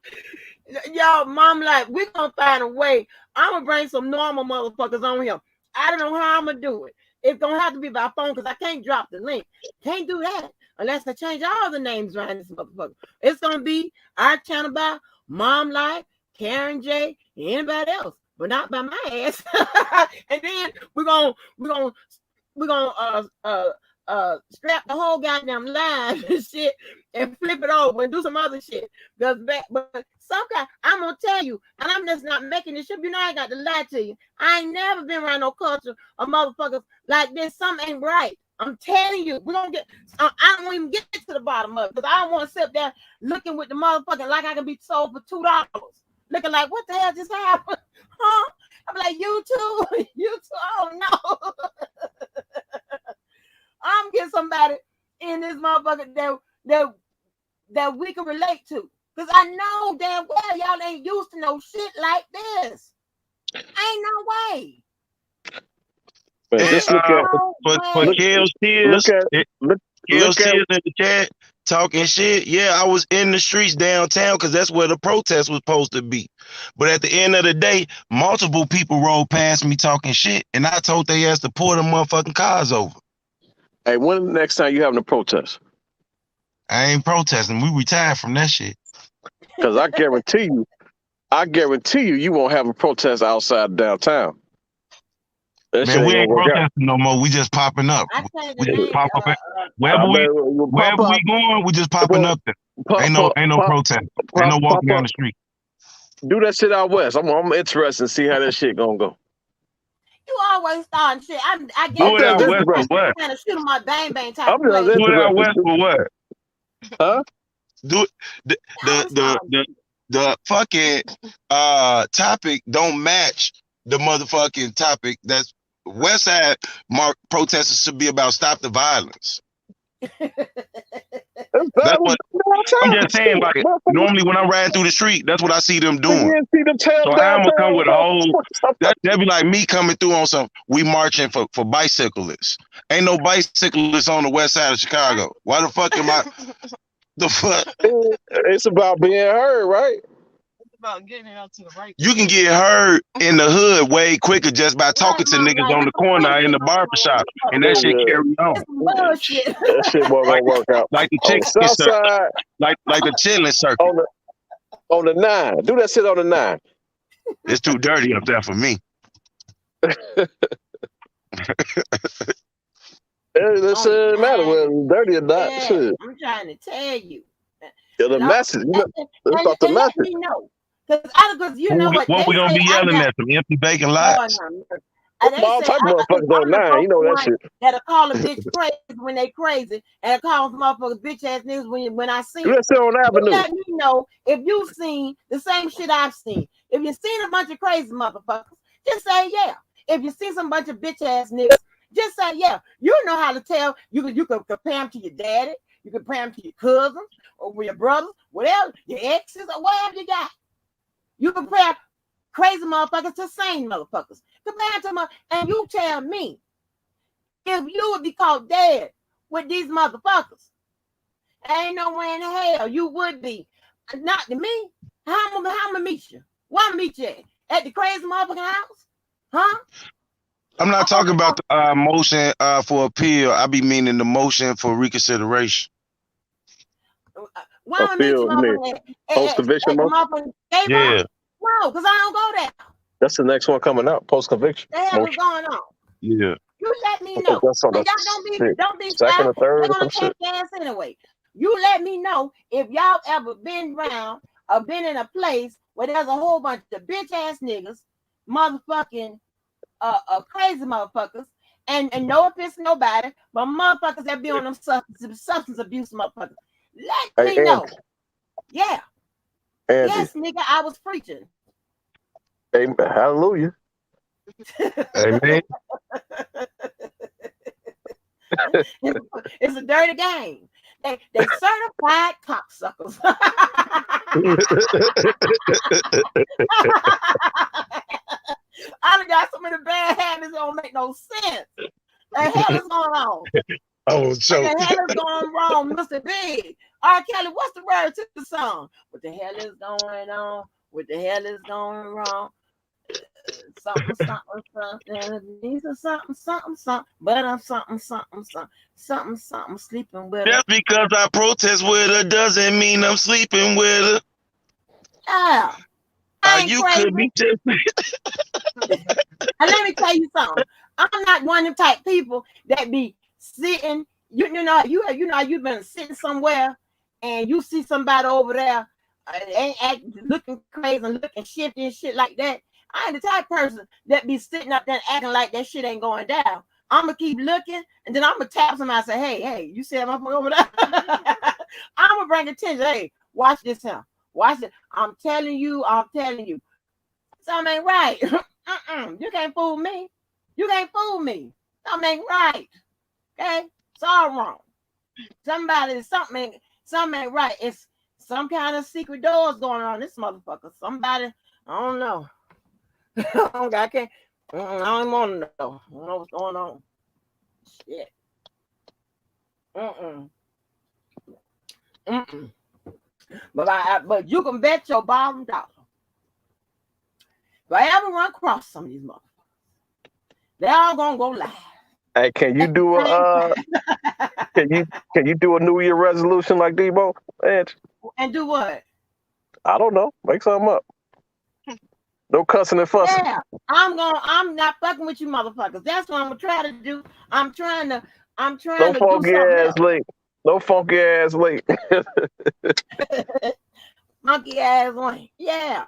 Y'all, Oh, mom, like, we're gonna find a way. I'm gonna bring some normal motherfuckers on here. I don't know how I'm gonna do it. It's gonna have to be by phone because I can't drop the link. Can't do that unless I change all the names around this motherfucker. It's gonna be our channel by Mom Life, Karen J, and anybody else, but not by my ass. And then we're gonna strap the whole goddamn line and shit and flip it over and do some other shit. But some kind, I'm gonna tell you, and I'm just not making this shit. You know, I ain't got to lie to you. I ain't never been around no culture of motherfuckers like this. Something ain't right. I'm telling you, we're gonna get. I don't even get to the bottom of it because I don't want to sit there looking with the motherfucker like I can be sold for $2, looking like what the hell just happened, huh? I'm like, you too, you too. Oh no. I'm getting somebody in this motherfucker that we can relate to. Because I know damn well y'all ain't used to no shit like this. Ain't no way. But just look at but Kel Sears in the chat talking shit. Yeah, I was in the streets downtown because that's where the protest was supposed to be. But at the end of the day, multiple people rolled past me talking shit, and I told they ass to pull them motherfucking cars over. Hey, when the next time you having a protest? I ain't protesting. We retired from that shit. Because I guarantee you, you won't have a protest outside downtown. Man, we ain't protesting no more. We just popping up. We just pop up. Wherever we going, we just popping up there. Ain't no protest. Ain't no walking down the street. Do that shit out west. I'm interested in see how that shit gonna go. You always starting shit. I guess do it out west for what? Kind of shoot my bang bang type. Do it out west for what? Huh? Do the fucking topic don't match the motherfucking topic. That's West Side protesters should be about stop the violence. That's what I'm just saying. Like normally when I'm riding through the street, that's what I see them doing. So I'm gonna come with a whole. That'd be like me coming through on some. We marching for bicyclists. Ain't no bicyclists on the west side of Chicago. Why the fuck am I? The fuck? It's about being heard, right? About getting it out to the right. You can get heard in the hood way quicker just by talking to niggas on the corner in the barbershop, and that shit carry on. That shit won't work out. Like the chicken circle, like the chilling circle. On the 9, do that shit on the 9. It's too dirty up there for me. It shouldn't matter whether it's dirty or not. Yeah, shit. I'm trying to tell you. Yeah, the message. Let's talk the message. Let me know. Because you know what we gonna be yelling at some empty bacon lots? All type of motherfuckers on 9, you know that shit. That'll call a bitch crazy when they crazy, and call some motherfuckers bitch ass niggas when I see. Let's sit on Avenue. Let me know if you've seen the same shit I've seen. If you've seen a bunch of crazy motherfuckers, just say yeah. If you see some bunch of bitch ass niggas, just say yeah. You know how to tell. You can compare them to your daddy. You can compare them to your cousins or your brothers, whatever, your exes or whatever you got. You compare crazy motherfuckers to sane motherfuckers. Compare them, and you tell me if you would be caught dead with these motherfuckers. Ain't no way in hell you would be. Not to me. How am I meet you? Where I meet you at the crazy motherfucking house? Huh? I'm not talking about the motion for appeal. I be meaning the motion for reconsideration. Why am I meet you post-conviction motion? Yeah. No, because I don't go there. That's the next one coming out, post-conviction. The hell is going on? Yeah. You let me know. Y'all don't be second or third. They're gonna take gas anyway. You let me know if y'all ever been around or been in a place where there's a whole bunch of bitch ass niggas, motherfucking crazy motherfuckers, and no offense to nobody, but motherfuckers that be on them substance abuse motherfuckers. Let me know. Yeah. Andy. Yes, nigga, I was preaching. Amen. Hallelujah. Amen. It's a dirty game. They certified cocksuckers. I done got so many bad habits that don't make no sense. The hell is going on? Oh, so what the hell is going wrong, Mr. Big? R. Kelly, what's the word to the song? What the hell is going on What the hell is going wrong? Something. These are something. But I'm something, sleeping with her. Just because I protest with her doesn't mean I'm sleeping with her. Yeah. You could be just. And let me tell you something. I'm not one of them type people that be sitting. You know, you've been sitting somewhere and you see somebody over there looking crazy and looking shifty and shit like that. I ain't the type of person that be sitting up there acting like that shit ain't going down. I'm gonna keep looking, and then I'm gonna tap somebody and say, hey, you see that motherfucker over there? I'm gonna bring attention. Hey, watch this here. Watch it. I'm telling you. Something ain't right. You can't fool me. Something ain't right. Okay? It's all wrong. Something ain't right. It's some kind of secret doors going on this motherfucker. Somebody, I don't know. I can't. I don't want to know. I don't know what's going on. Shit. But you can bet your bottom dollar. If I ever run across some of these motherfuckers, they're all gonna go live. Hey, can you do a can you do a New Year resolution like Debo? And do what? I don't know. Make something up. No cussing and fussing. Yeah, I'm not fucking with you motherfuckers. That's what I'm gonna try to do. I'm trying to do something else. No funky ass late. Monkey ass link. Yeah.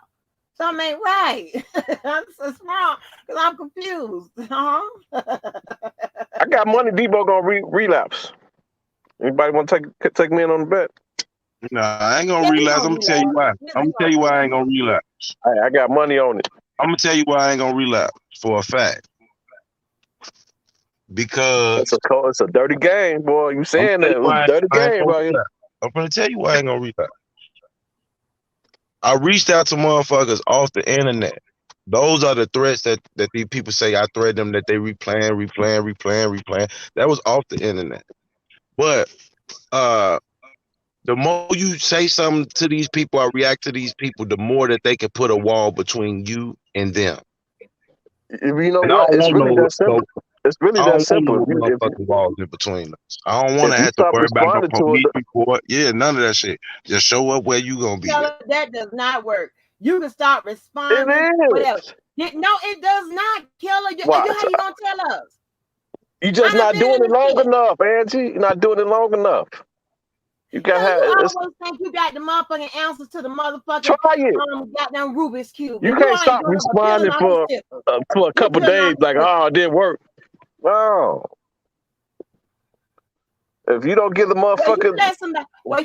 Something ain't right. It's wrong because I'm confused. I got money. Debo gonna relapse. Anybody want to take me in on the bet? Nah, I ain't gonna relapse. I'm gonna tell you why. I ain't gonna relapse. I got money on it. I'm gonna tell you why I ain't gonna relapse for a fact. Because it's a dirty game, boy. You saying that? It's a dirty game, right? I'm gonna tell you why I ain't gonna relapse. I reached out to motherfuckers off the internet. Those are the threats that these people say I threat them, that they replaying. That was off the internet. But the more you say something to these people or react to these people, the more that they can put a wall between you and them. You know what? It's really that simple. It's really that simple. Walls in between us. I don't want to have to worry about no police report. Yeah, none of that shit. Just show up where you gonna be. That does not work. You can start responding. Whatever. No, it does not, Killer. How you gonna tell us? You just not doing it long enough, Angie. You're not doing it long enough. You got you always think you got the motherfucking answers to the motherfucking goddamn Rubik's Cube. You can't stop responding for a couple days like, it didn't work. No. If you don't give the motherfucker,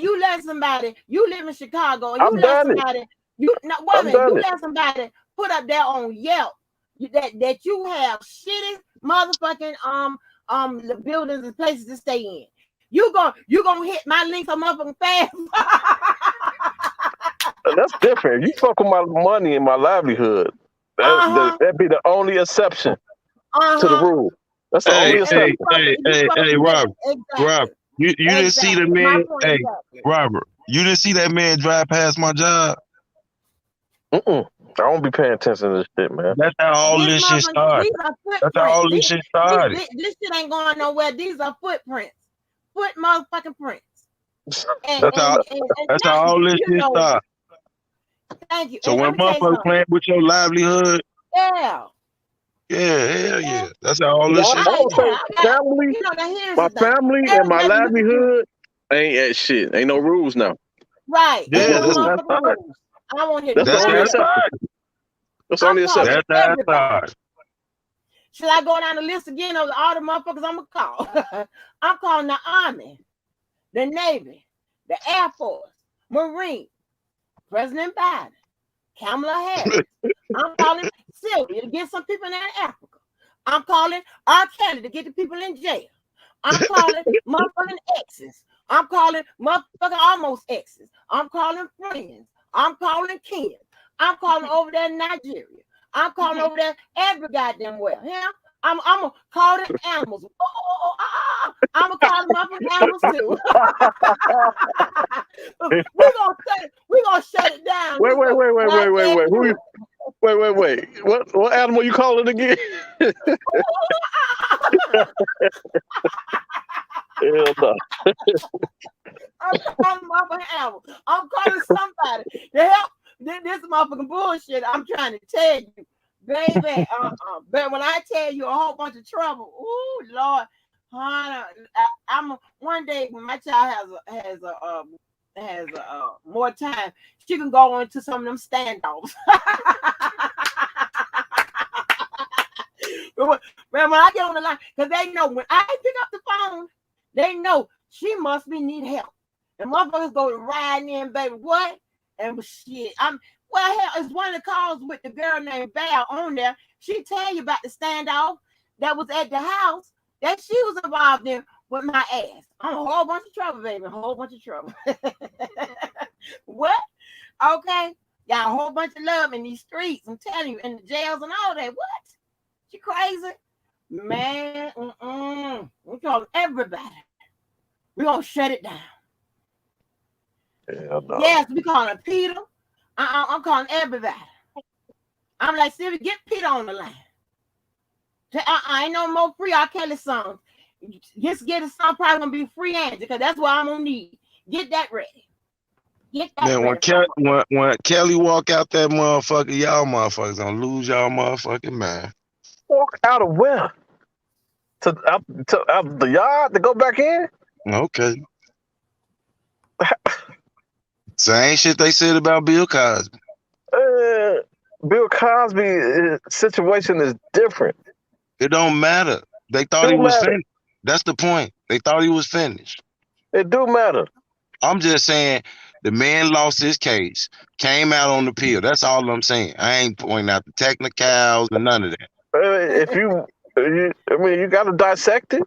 you let somebody, you live in Chicago, and you let somebody put up there on Yelp that you have shitty motherfucking the buildings and places to stay in. You gonna hit my links on motherfucking fast. That's different. You fuck with my money and my livelihood. That'd be the only exception to the rule. That's the only exception. Hey, Robert. Exactly. Robert, you didn't see the man. Hey, Robert, you didn't see that man drive past my job. I don't be paying attention to this shit, man. That's how all this shit started. This shit ain't going nowhere. These are footprints. Foot motherfucking prints. That's how all this shit started. Thank you. So when motherfuckers playing with your livelihood, hell yeah. That's how all this shit started. My family and my livelihood ain't shit. Ain't no rules now. Right. Yeah, that's I want to hear that's only a exception. That's how it started. Should I go down the list again of all the motherfuckers I'm gonna call? I'm calling the Army, the Navy, the Air Force, Marine, President Biden, Kamala Harris. I'm calling Sylvia to get some people in Africa. I'm calling R. Kelly to get the people in jail. I'm calling motherfucking exes. I'm calling motherfucking almost exes. I'm calling friends. I'm calling kids. I'm calling over there in Nigeria. I'm calling over there every goddamn well. Yeah, I'm gonna call them animals. I'm gonna call them up animals too. we gonna shut it down. Wait. What animal you calling again? Hell no. I'm calling motherfucking animal. I'm calling somebody to help this motherfucking bullshit. I'm trying to tell you, baby. But when I tell you a whole bunch of trouble, ooh Lord, honey, I'm one day when my child has more time, she can go into some of them standoffs. But when I get on the line, because they know when I pick up the phone, they know she must be need help. And motherfuckers go to riding in, baby. What? And shit. Hell, it's one of the calls with the girl named Val on there. She tell you about the standoff that was at the house that she was involved in with my ass. I'm a whole bunch of trouble, baby. A whole bunch of trouble. What? Okay. Got a whole bunch of love in these streets. I'm telling you, in the jails and all that. What? You crazy? Man, we call everybody. We're gonna shut it down. Hell no. Yes, we calling Peter. I'm calling everybody. I'm like, Sylvia, get Peter on the line. Ain't no more free R. Kelly songs. Just get a song probably gonna be free Angie, because that's what I'm gonna need. Get that ready. Get that Man, ready. when Kelly walk out that motherfucker, y'all motherfuckers gonna lose y'all motherfucking mind. Walk out of where? To the yard to go back in? Okay. Same shit they said about Bill Cosby. Bill Cosby's situation is different. It don't matter. They thought he was finished. That's the point. They thought he was finished. It do matter. I'm just saying the man lost his case, came out on the appeal. That's all I'm saying. I ain't pointing out the technicals and none of that. If you got to dissect it.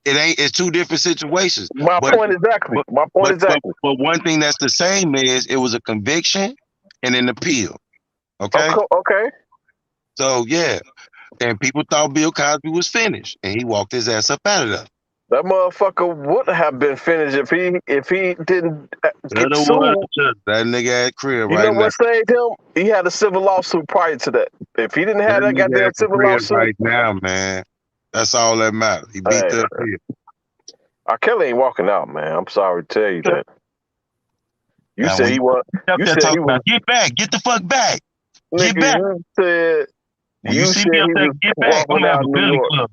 It's two different situations. My point exactly. But one thing that's the same is it was a conviction and an appeal. Okay? Okay. So, yeah. And people thought Bill Cosby was finished, and he walked his ass up out of there. That motherfucker would have been finished if he didn't get sued. That nigga at crib you right now. You know what saved him? He had a civil lawsuit prior to that. If he didn't have that goddamn civil lawsuit right now, man, that's all that matters. He beat the appeal. R. Kelly ain't walking out, man. I'm sorry to tell you that. You now, said he was. You said he was. Get back. Get the fuck back. Nigga, get back. You see me up there, get back. I'm gonna have a Billy Club.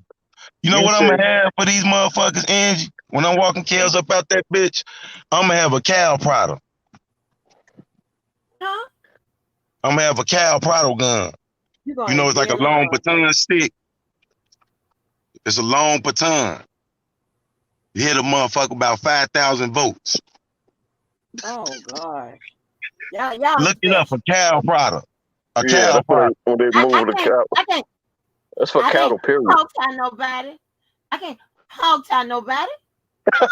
You know what I'm gonna have for these motherfuckers, Angie? When I'm walking Kels up out that bitch, I'm gonna have a Cal Prado. Huh? I'm gonna have a Cal Prado gun. You know, it's like a long baton stick. It's a long baton. You hit a motherfucker about 5,000 votes. Oh God! Yeah. Look it up for Cal Prado. That's when they move the cow. That's for cattle, period. I can't hog tie nobody. I can't hog tie nobody. I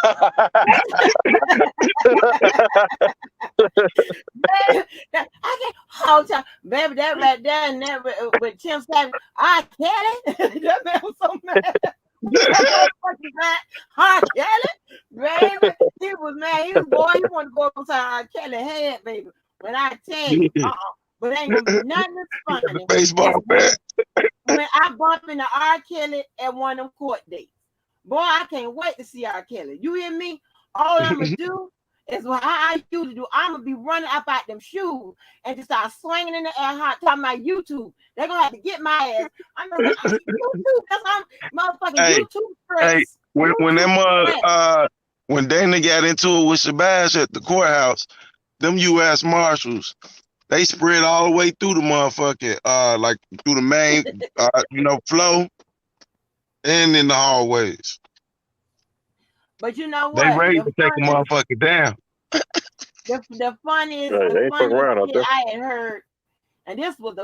can't hog tie. Baby, that right there and that with Tim Savage. I Kelly. That man was so mad. R. Kelly, baby. He was mad. He was boy. He wanted to go upside R. Kelly head, baby. When I tell you, but ain't gonna be nothing that's funny. Baseball bat. When I bump into R. Kelly at one of them court dates. Boy, I can't wait to see R. Kelly. You hear me? All I'm gonna do is what I used to do. I'm gonna be running up out them shoes and just start swinging in the air, talking about YouTube. They're gonna have to get my ass. I'm gonna YouTube because I'm motherfucking YouTube stress. Hey, when Dana got into it with Shabazz at the courthouse, them U.S. Marshals, they spread all the way through the motherfucking, like through the main, flow and in the hallways. But you know what? They ready to take a motherfucker down. The funniest, shit I had heard, and this is one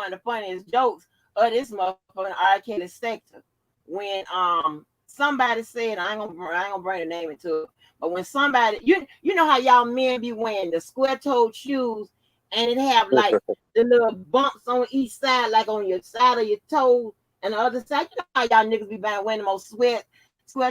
of the funniest jokes of this motherfucking R. Kelly sector. When somebody said, I ain't gonna bring the name into it, but when somebody, you know how y'all men be wearing the square-toed shoes and it have like the little bumps on each side, like on your side of your toes, And the other side, you know how y'all niggas be buying wearing the most sweat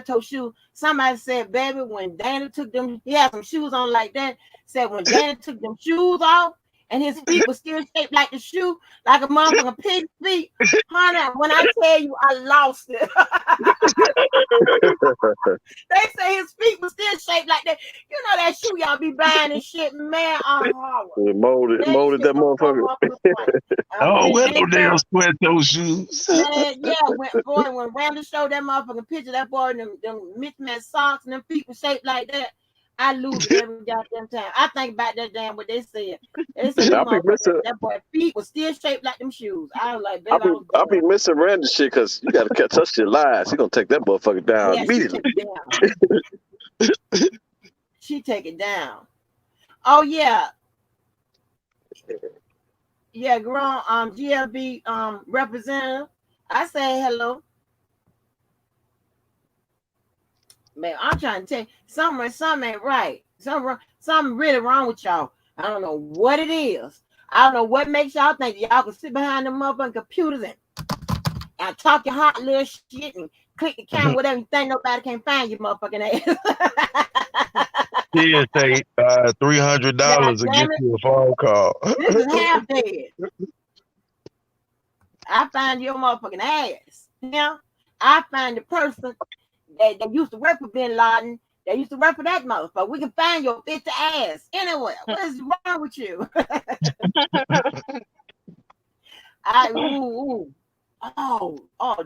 toe shoes. Somebody said, baby, when Danny took them, he had some shoes on like that. Said when Danny took them shoes off and his feet were still shaped like the shoe, like a motherfucking pig's feet. Honey, when I tell you I lost it. They say his feet were still shaped like that. You know that shoe y'all be buying and shit, man. Molded that motherfucker. Oh, wear no damn sweat toe shoes. Man, yeah, when Randy showed that motherfucking picture, that boy and them mismatched socks and them feet were shaped like that. I lose it every goddamn time. I think about that damn what they said. They said that boy feet was still shaped like them shoes. I was like, I'll be missing Randy shit because you gotta catch her shit live. She gonna take that motherfucker down immediately. She take it down. Oh yeah. Yeah, grown GLB representative. I say hello. Man, I'm trying to tell you something ain't right. Something really wrong with y'all. I don't know what it is. I don't know what makes y'all think y'all can sit behind them motherfucking computers and talk your hot little shit and click the camera, whatever you think nobody can find your motherfucking ass. He'll take $300 to get you a phone call. This is half dead. I find your motherfucking ass. You know? I find the person that used to work for Bin Laden, that used to work for that motherfucker. We can find your bitch ass anywhere. What is wrong with you? Oh,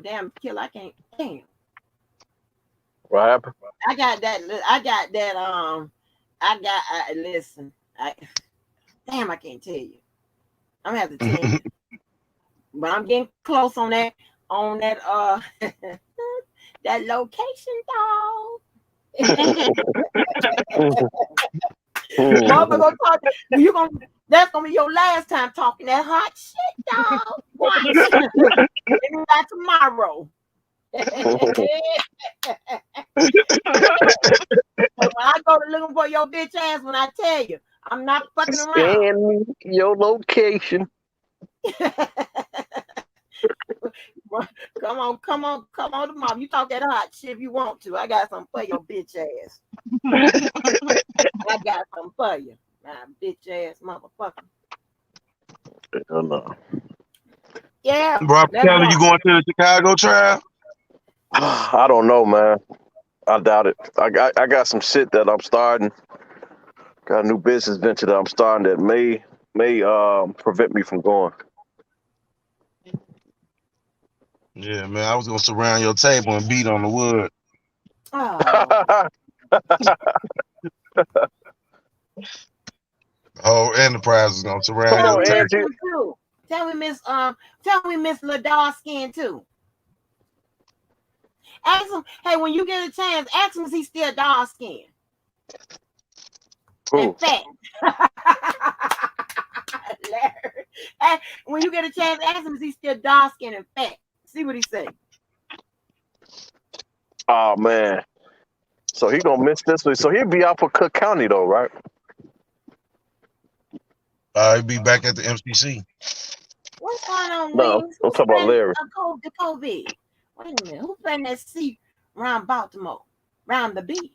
damn, kill! I can't. Damn. What happened? I got that. Listen. Damn, I can't tell you. I'm gonna have to tell you. But I'm getting close on that. That location, dog. That's gonna be your last time talking that hot shit, dog. Maybe by tomorrow. When I go to looking for your bitch ass, when I tell you, I'm not fucking around. Scan me your location. Come on tomorrow. You talk that hot shit if you want to. I got something for your bitch ass. I got something for you. My bitch ass motherfucker. Oh, no. Yeah. Bro, Kelly, you going to the Chicago trial? I don't know, man. I doubt it. I got some shit that I'm starting. Got a new business venture that I'm starting that may prevent me from going. Yeah, man. I was gonna surround your table and beat on the wood. Oh. The whole enterprise is gonna surround your table. Tell me Miss Ladarskin too. Ask him, hey, when you get a chance, ask him if he's still dark skinned. And fat. When you get a chance, ask him if he's still dark skinned and fat. See what he say. Oh man. So he gonna miss this week. So he'll be out for Cook County though, right? He'll be back at the MCC. What's going on, No, Wings? I'm talking about Larry. The COVID. Wait a minute. Who's spreading that seed around Baltimore? Round the B.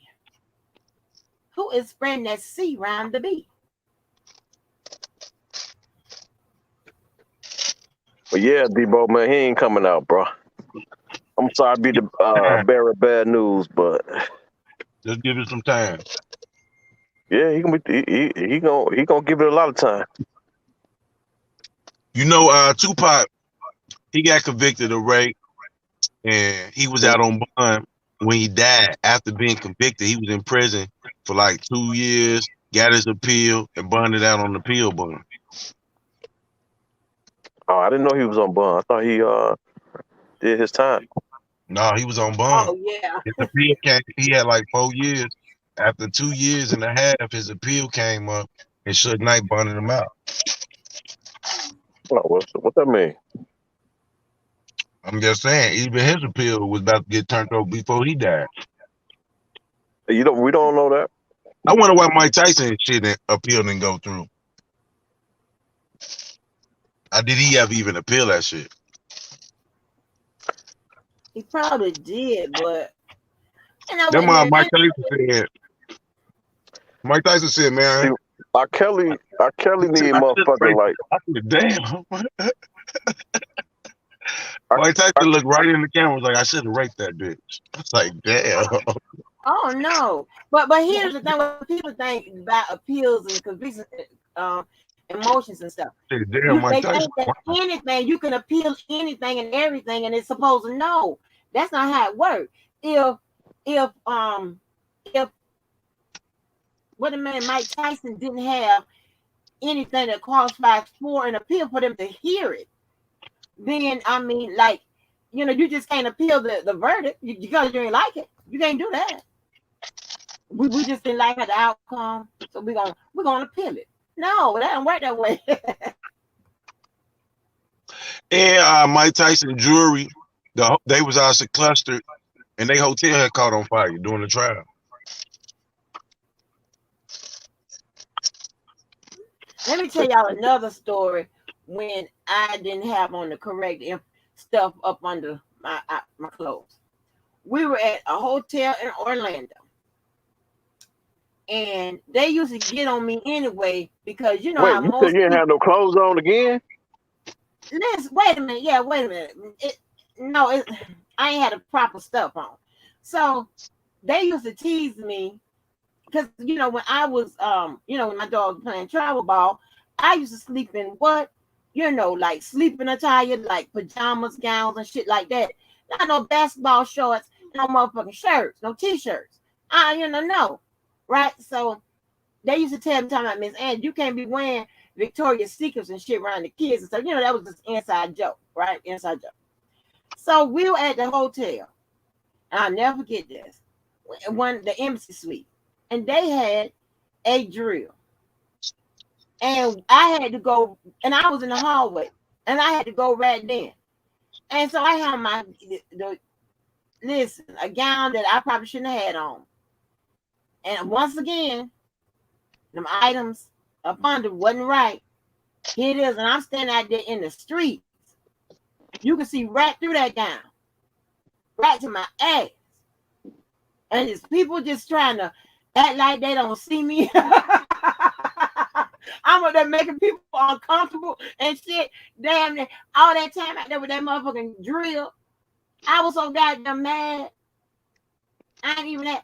Who is spreading that seed around the B? But yeah, Debo, man, he ain't coming out, bro. I'm sorry to be the bearer of bad news, but just give it some time. Yeah, he gonna give it a lot of time. You know, Tupac, he got convicted of rape, and he was out on bond when he died. After being convicted, he was in prison for like 2 years, got his appeal, and bonded out on the appeal bond. Oh, I didn't know he was on bond. I thought he did his time. No, he was on bond. Oh yeah. His appeal he had like 4 years. After 2 years and a half, his appeal came up, and Suge Knight bonded him out. Oh, what that mean? I'm just saying, even his appeal was about to get turned over before he died. We don't know that. I wonder why Mike Tyson shit appeal didn't go through. Did he ever even appeal that shit? He probably did, but you know That's what, why man? Mike Tyson said. Mike Tyson said, See, man. R. Kelly need I should motherfucker rape. like I said, damn. R. Mike Tyson R. looked right in the camera, was like, I should have raped that bitch. I was like, damn. Oh no, but here's the thing: what people think about appeals and convictions, emotions and stuff. Damn, Mike They Tyson. think that anything you can appeal anything and everything, and it's supposed to know. That's not how it works. If what the man Mike Tyson didn't have anything that qualifies for an appeal for them to hear it, then I mean, like, you know, you just can't appeal the verdict because you ain't like it. You can't do that. We just didn't like the outcome, so we're gonna appeal it. No, that don't work that way. And Mike Tyson jury, they was also clustered, and they hotel had caught on fire during the trial. Let me tell y'all another story when I didn't have on the correct stuff up under my clothes. We were at a hotel in Orlando, and they used to get on me anyway because you know Wait, how you most said you didn't have no clothes on again? Listen, wait a minute. Yeah, wait a minute. I ain't had the proper stuff on. So they used to tease me because you know when I was when my dog was playing travel ball, I used to sleep in like sleeping attire, like pajamas, gowns, and shit like that. Not no basketball shorts, no motherfucking shirts, no t-shirts. No. Right? So they used to tell me, talking about Miss Ann, you can't be wearing Victoria's Secrets and shit around the kids. And so, that was just inside joke, right? Inside joke. So we were at the hotel, and I'll never forget this. The embassy suite, and they had a drill. And I had to go, and I was in the hallway, and I had to go right then. And so I had a gown that I probably shouldn't have had on. And once again, them items up under wasn't right. Here it is, and I'm standing out there in the streets. You can see right through that gown, right to my ass. And it's people just trying to act like they don't see me. I'm up there making people uncomfortable and shit. Damn, all that time out there with that motherfucking drill, I was so goddamn mad. I didn't even have,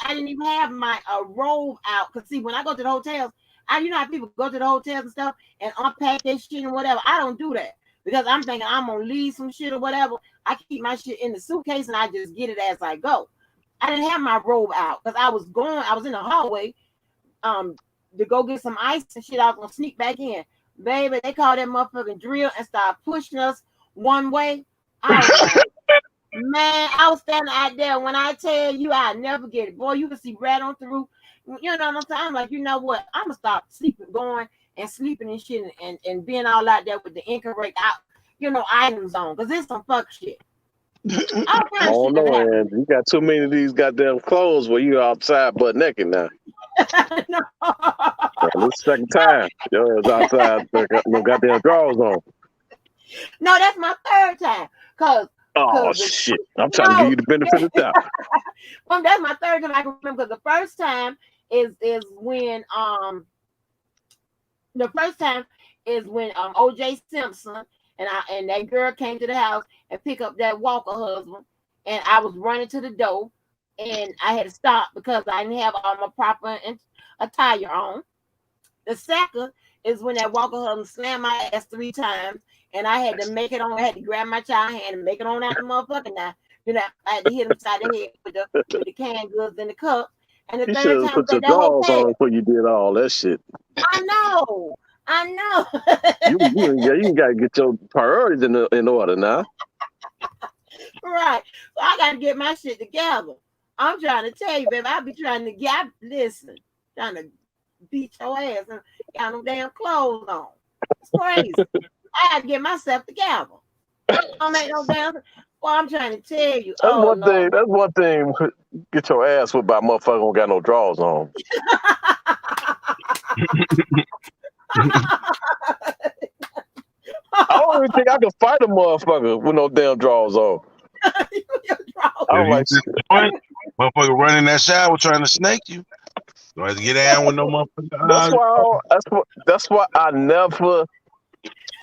I didn't even have my robe out. Because see, when I go to the hotels, you know how people go to the hotels and stuff and unpack their shit and whatever. I don't do that because I'm thinking I'm going to leave some shit or whatever. I keep my shit in the suitcase and I just get it as I go. I didn't have my robe out because I was in the hallway to go get some ice and shit. I was going to sneak back in. Baby, they called that motherfucking drill and started pushing us one way. Man, I was standing out there. When I tell you, I never get it. Boy, you can see right on through. You know what I'm saying? I'm like, you know what? I'm going to stop going and sleeping and shit and being all out there with the incorrect items on. Because it's some fuck shit. Oh no, man. You got too many of these goddamn clothes where you outside butt naked now. No. This second time. Yo, it's outside, no goddamn drawers on. No, that's my third time. Oh shit! I'm trying to give you the benefit of the doubt. Well, that's my third time I can remember. Because the first time is when O.J. Simpson and that girl came to the house and picked up that Walker husband, and I was running to the door, and I had to stop because I didn't have all my proper attire on. The second is when that Walker husband slammed my ass 3 times. And I had to make it on. I had to grab my child hand and make it on out the motherfucker now. I had to hit him side the head with the canned goods in the cup. And the You third time, put your drawers on before you did all that shit. I know. You gotta get your priorities in order now. Right. So I gotta get my shit together. I'm trying to tell you, baby. I be trying to trying to beat your ass and got no damn clothes on. It's crazy. I had to get myself together. Don't make no damn. Well, I'm trying to tell you. That's one thing. Get your ass whipped by a motherfucker who got no drawers on. I don't even think I could fight a motherfucker with no damn drawers on. I don't like motherfucker running that shower trying to snake you. You have to get down with no motherfucker. That's why I never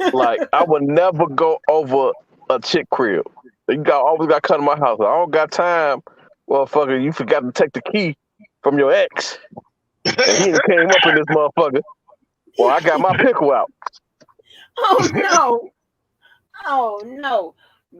I would never go over a chick crib. You always got to come to my house. I don't got time, motherfucker. You forgot to take the key from your ex. And he done came up in this motherfucker. Well, I got my pickle out. Oh no. Oh no.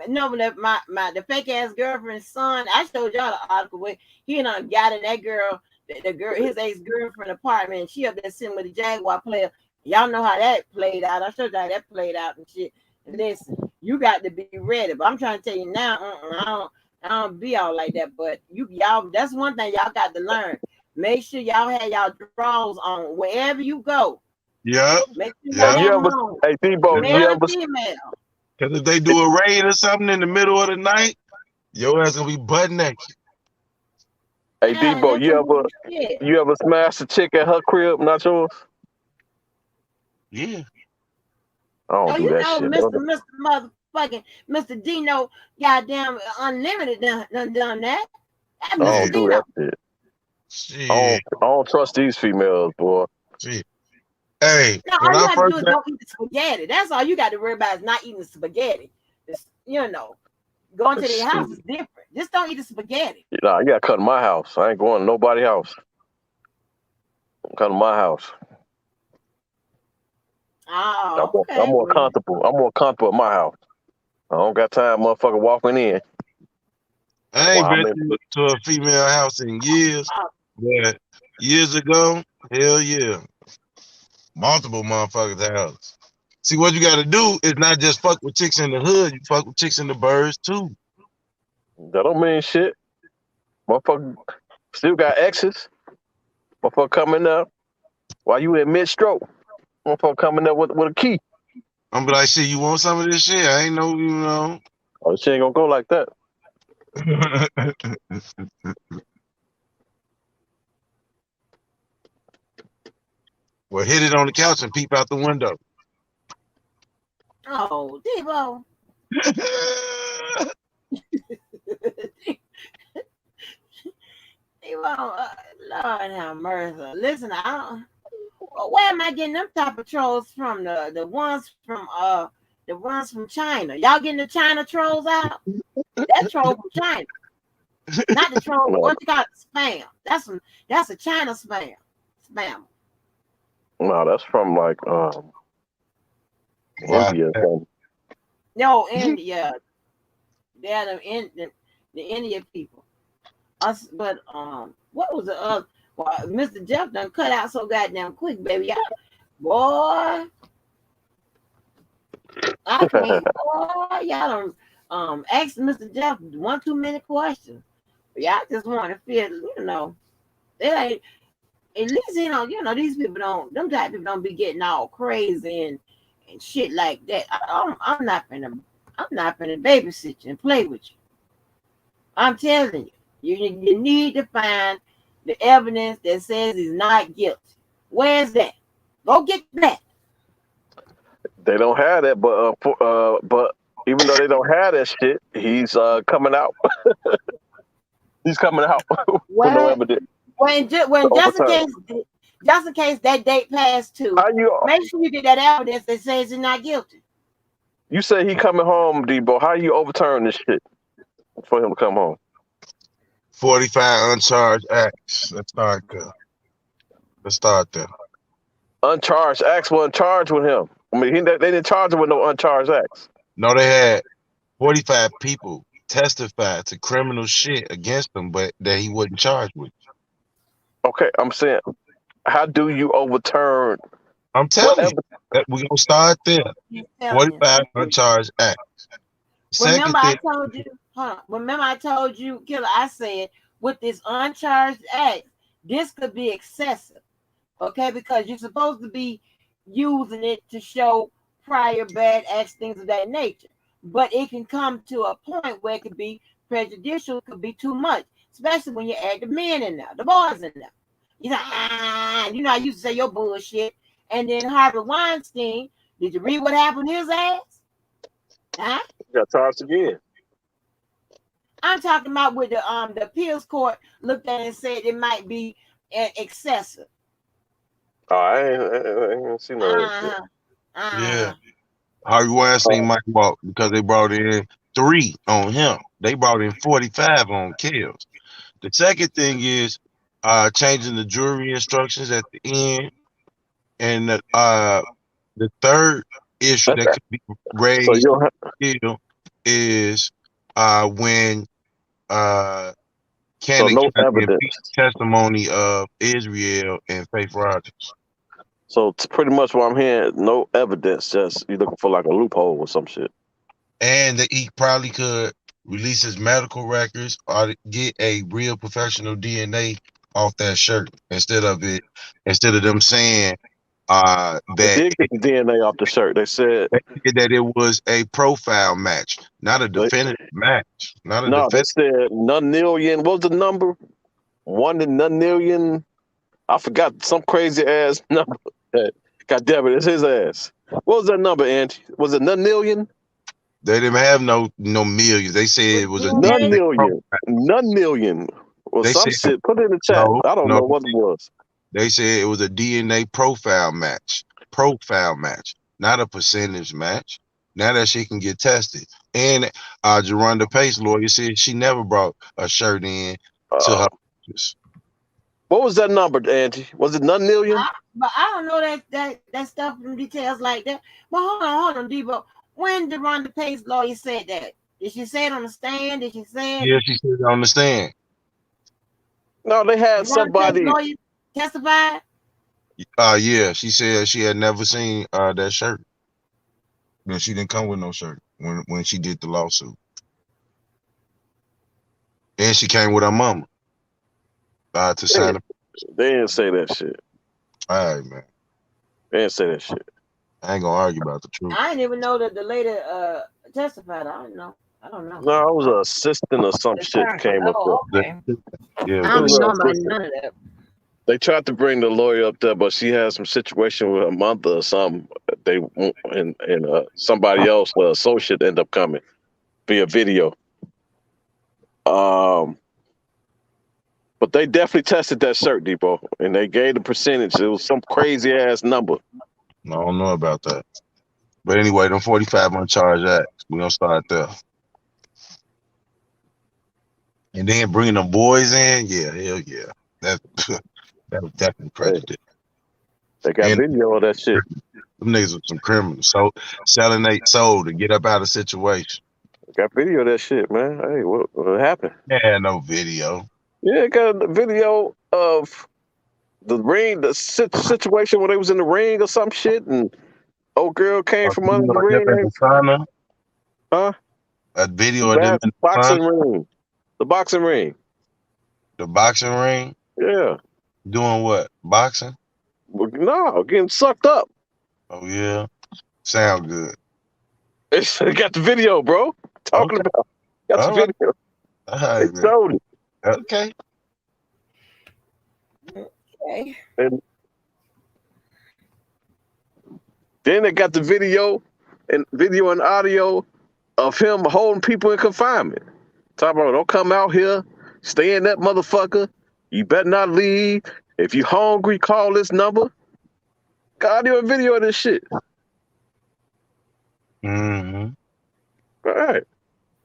No, the fake ass girlfriend's son. I showed y'all the article where he done got in that girl, the girl, his ex-girlfriend apartment, and she up there sitting with the Jaguar player. Y'all know how that played out. I showed y'all that played out and shit. Listen, you got to be ready. But I'm trying to tell you now, I don't be all like that. But y'all, that's one thing y'all got to learn. Make sure y'all have y'all drawers on wherever you go. Yeah. Make sure Hey, Debo, male and female. Because if they do a raid or something in the middle of the night, your ass gonna be butt naked. Hey, Debo, you ever smash a chick at her crib, not yours? Yeah. I don't do that shit. Mr. Motherfucking Mr. Dino, goddamn Unlimited done that. I don't do that shit. I don't trust these females, boy. Shit. Hey, no, all you have to do is don't eat the spaghetti. That's all you got to worry about is not eating the spaghetti. It's, going to their house is different. Just don't eat the spaghetti. Nah, you got to come to my house. I ain't going to nobody's house. Come to my house. Oh, I'm more comfortable. I'm more comfortable at my house. I don't got time, motherfucker, walking in. I ain't been to a female house in years. But years ago, hell yeah. Multiple motherfuckers' houses. See, what you got to do is not just fuck with chicks in the hood. You fuck with chicks in the birds, too. That don't mean shit. Motherfucker still got exes. Motherfucker coming up while you in mid-stroke. Motherfucker coming up with a key. I'm be like, shit, you want some of this shit? I ain't know, Oh, this shit ain't gonna go like that. Well, hit it on the couch and peep out the window. Oh, Debo. Debo, Lord have mercy. Listen, where am I getting them type of trolls from? The ones from China. Y'all getting the China trolls out? That troll from China. Not the troll. What you got? Spam. That's a China spam. No, that's from India. No, India. They're the India people. Us, but what was the other? Well, Mr. Jeff done cut out so goddamn quick, baby. Boy, I can't. Boy, y'all done asked Mr. Jeff one too many questions. But y'all just want to feel, it ain't. At least these people them type of people don't be getting all crazy and shit like that. I'm not gonna babysit you and play with you. I'm telling you, you need to find the evidence that says he's not guilty. Where's that? Go get that. They don't have that, but even though they don't have that shit, he's coming out. He's coming out with no evidence. When just in case that date passed too, make sure you get that evidence that says he's not guilty. You say he coming home, Debo. How you overturn this shit for him to come home? 45 uncharged acts. Let's start there. Uncharged acts wasn't charged with him. I mean, they didn't charge him with no uncharged acts. No, they had 45 people testify to criminal shit against him, but that he wasn't charged with. Okay, I'm saying, how do you overturn? I'm telling you, that we're gonna start there. 45 uncharged acts. Remember, I told you, Killer. I said with this uncharged act, this could be excessive, okay? Because you're supposed to be using it to show prior bad acts, things of that nature. But it can come to a point where it could be prejudicial, could be too much, especially when you add the men in there, the boys in there. I used to say your bullshit. And then Harvey Weinstein, did you read what happened to his ass? Huh? He got charged again. I'm talking about with the appeals court looked at it and said it might be excessive. Oh, I ain't seen none of that shit. Yeah. Harvey Weinstein might walk because they brought in 3 on him. They brought in 45 on Kills. The second thing is changing the jury instructions at the end. And the third issue that could be raised So you don't have, still is when so Cannon no got the evidence. impeached testimony of Israel and Faith Rogers. So it's pretty much what I'm hearing, no evidence. Just you looking for like a loophole or some shit. And that he probably could release his medical records or get a real professional DNA off that shirt instead of them saying They that did get the DNA off the shirt. They said that it was a profile match, not a they, definitive match, not a no. They definitive. said nonillion. What was the number? 1 in nonillion. I forgot some crazy ass number. God damn it, it's his ass. What was that number, Angie? Was it nonillion? They didn't have no millions. They said it was a DNA Nonillion. Nonillion. Or They some said shit. Put it in the chat. no, I don't no. know what it was. They said it was a DNA profile match, not a percentage match. Now that she can get tested, and Jerronda Pace lawyer said she never brought a shirt in to her office. What was that number, Angie? Was it nonillion? But I don't know that stuff in details like that. But hold on, Debo. When Jerronda Pace lawyer said that, did she say it on the stand? Did she say it? Yeah, she said on the stand. No, they had Jerronda somebody. Pace lawyer testified. Yeah, she said she had never seen that shirt. Yeah, she didn't come with no shirt when she did the lawsuit, and she came with her mama to sign. They didn't say that shit. All right, man. They didn't say that shit. I ain't gonna argue about the truth. I didn't even know that the lady testified. I don't know. No, it was an assistant or some shit came up there. Okay. Yeah, I don't know about none of that. They tried to bring the lawyer up there, but she had some situation with her mother or something. They and somebody else, her associate, ended up coming via video. But they definitely tested that shirt, Depot, and they gave the percentage. It was some crazy ass number. I don't know about that. But anyway, them 45 uncharged acts, we're gonna start there. And then bringing them boys in, yeah, hell yeah. That was definitely prejudice. They got video of that shit. Them niggas were some criminals. So selling their soul to get up out of situation. They got video of that shit, man. Hey, what happened? Yeah, no video. Yeah, got a video of the ring, the situation where they was in the ring or some shit, and old girl came from under the ring. Huh? A video of them in the boxing ring. The boxing ring. The boxing ring? Yeah. Doing what? Boxing? No, getting sucked up. Oh yeah. Sound good. They got the video, bro. Talking about. Got the video. All right, they showed it. Okay. Okay. And then they got the video and audio of him holding people in confinement. Talking about, don't come out here, stay in that motherfucker. You better not leave. If you hungry, call this number. Got audio and video of this shit. Mm-hmm. All right.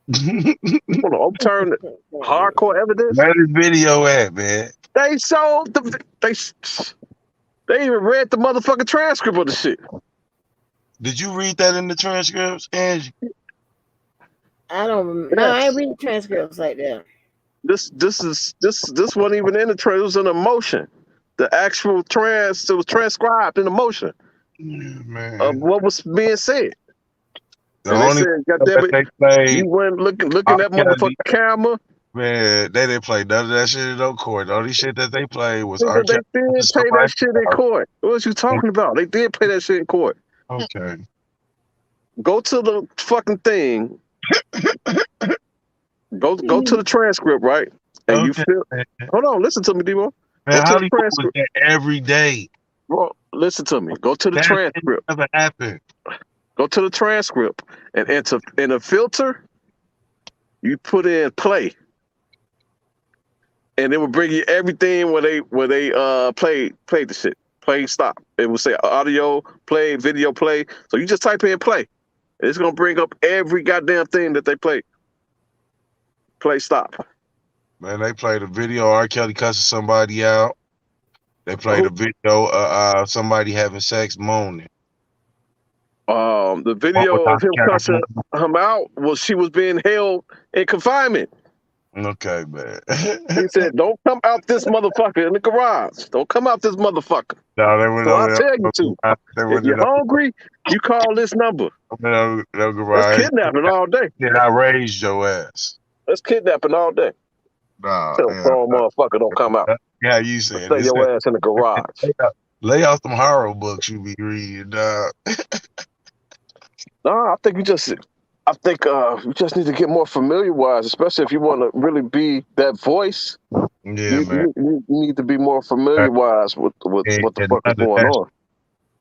Want to overturn hardcore evidence? Where the video at, man? They showed they even read the motherfucking transcript of the shit. Did you read that in the transcripts, Angie? No, I ain't read transcripts like that. This wasn't even in the transcript. It was an emotion. The actual it was transcribed in emotion of what was being said. The only said, "Goddamn it, you went looking at that motherfucking camera." Man, they didn't play none of that shit in no court. The only shit that they played was They did play that shit in court. What was you talking about? They did play that shit in court. Okay. Go to the fucking thing. Go to the transcript, right? And you feel. Hold on, listen to me, Debo. Man, how do you do that every day? Bro, listen to me. Go to the transcript. Never happened. Go to the transcript and enter in a filter. you put in play, and it would bring you everything where they played the shit. Play, stop. It would say audio play, video play. So you just type in play. And it's gonna bring up every goddamn thing that they play. Play, stop. Man, they played a video R. Kelly cussing somebody out. They played a video somebody having sex moaning. The video of him cussing him out was she was being held in confinement. Okay, man. He said, "Don't come out this motherfucker in the garage. Don't come out this motherfucker." No, they were So I tell you to. If you're hungry, you call this number. No That's garage. kidnapping all day. Then I raised your ass. That's kidnapping all day. Nah, Tell a grown motherfucker don't come out. Yeah, you said. Stay your ass in the garage. Lay out them horror books you be reading, dog. No, I think you just need to get more familiarized, especially if you want to really be that voice. Yeah, man. You need to be more familiarized with what the fuck is going on.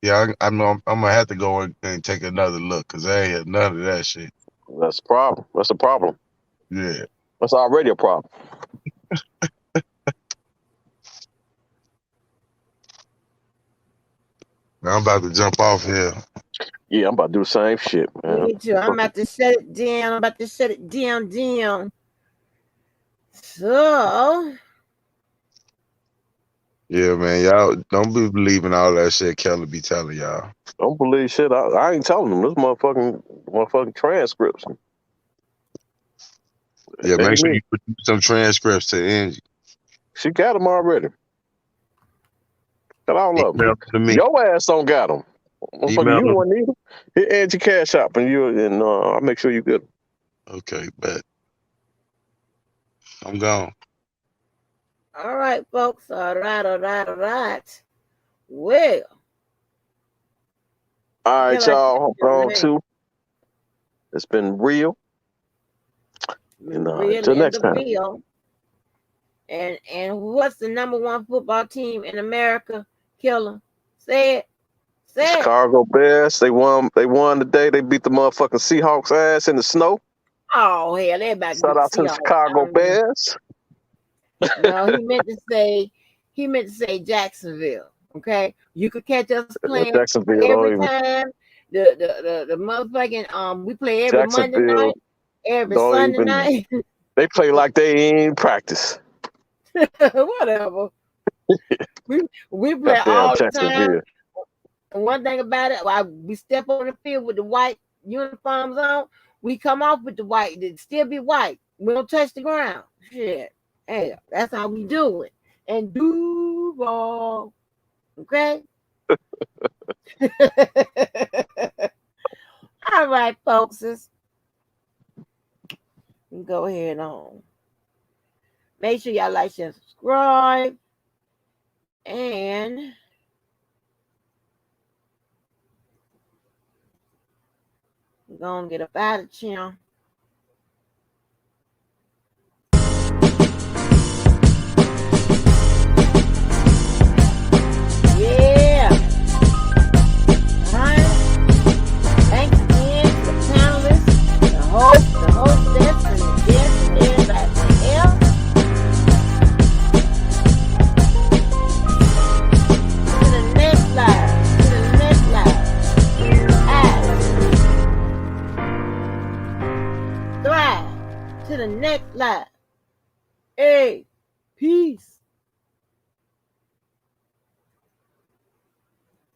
Yeah, I'm gonna have to go and take another look because I ain't had none of that shit. That's a problem. That's a problem. Yeah. That's already a problem. I'm about to jump off here. Yeah, I'm about to do the same shit, man. Me too. I'm about to shut it down. So, Yeah, man, y'all don't be believing all that shit Kelly be telling y'all. Don't believe shit. I ain't telling them. This motherfucking transcripts. Yeah, make sure you put some transcripts to Angie. She got them already. Got all of them. To me. Your ass don't got them. Motherfucker, you won't need them. Hit Angie Cash App and I'll make sure you get them. Okay, bet. I'm gone. all right, folks. All right. Well, All right, feel like y'all. Hop on man. too. It's been real. And, real till and next the time. real. And what's the #1 football team in America? Killer. Say it. Chicago Bears. They won today. They beat the motherfucking Seahawks ass in the snow. Oh hell, everybody. Shout out to the Chicago Bears. No, he meant to say Jacksonville. Okay, you could catch us playing Jacksonville, every time. The motherfucking we play every Monday night, every Sunday night. They play like they ain't practice. Whatever. we play all the time. And one thing about it, while we step on the field with the white uniforms on, we come off with the white. It still be white. We don't touch the ground. Shit. Hey, that's how we do it. And Duval. Okay? All right, folks. Go ahead on. Make sure y'all like, share, and subscribe. And we're going to get up out of here. Yeah. All right. Thanks again to the panelists, the hostess, and the guests, and everybody else. To the next live. To the next live. Hey, peace.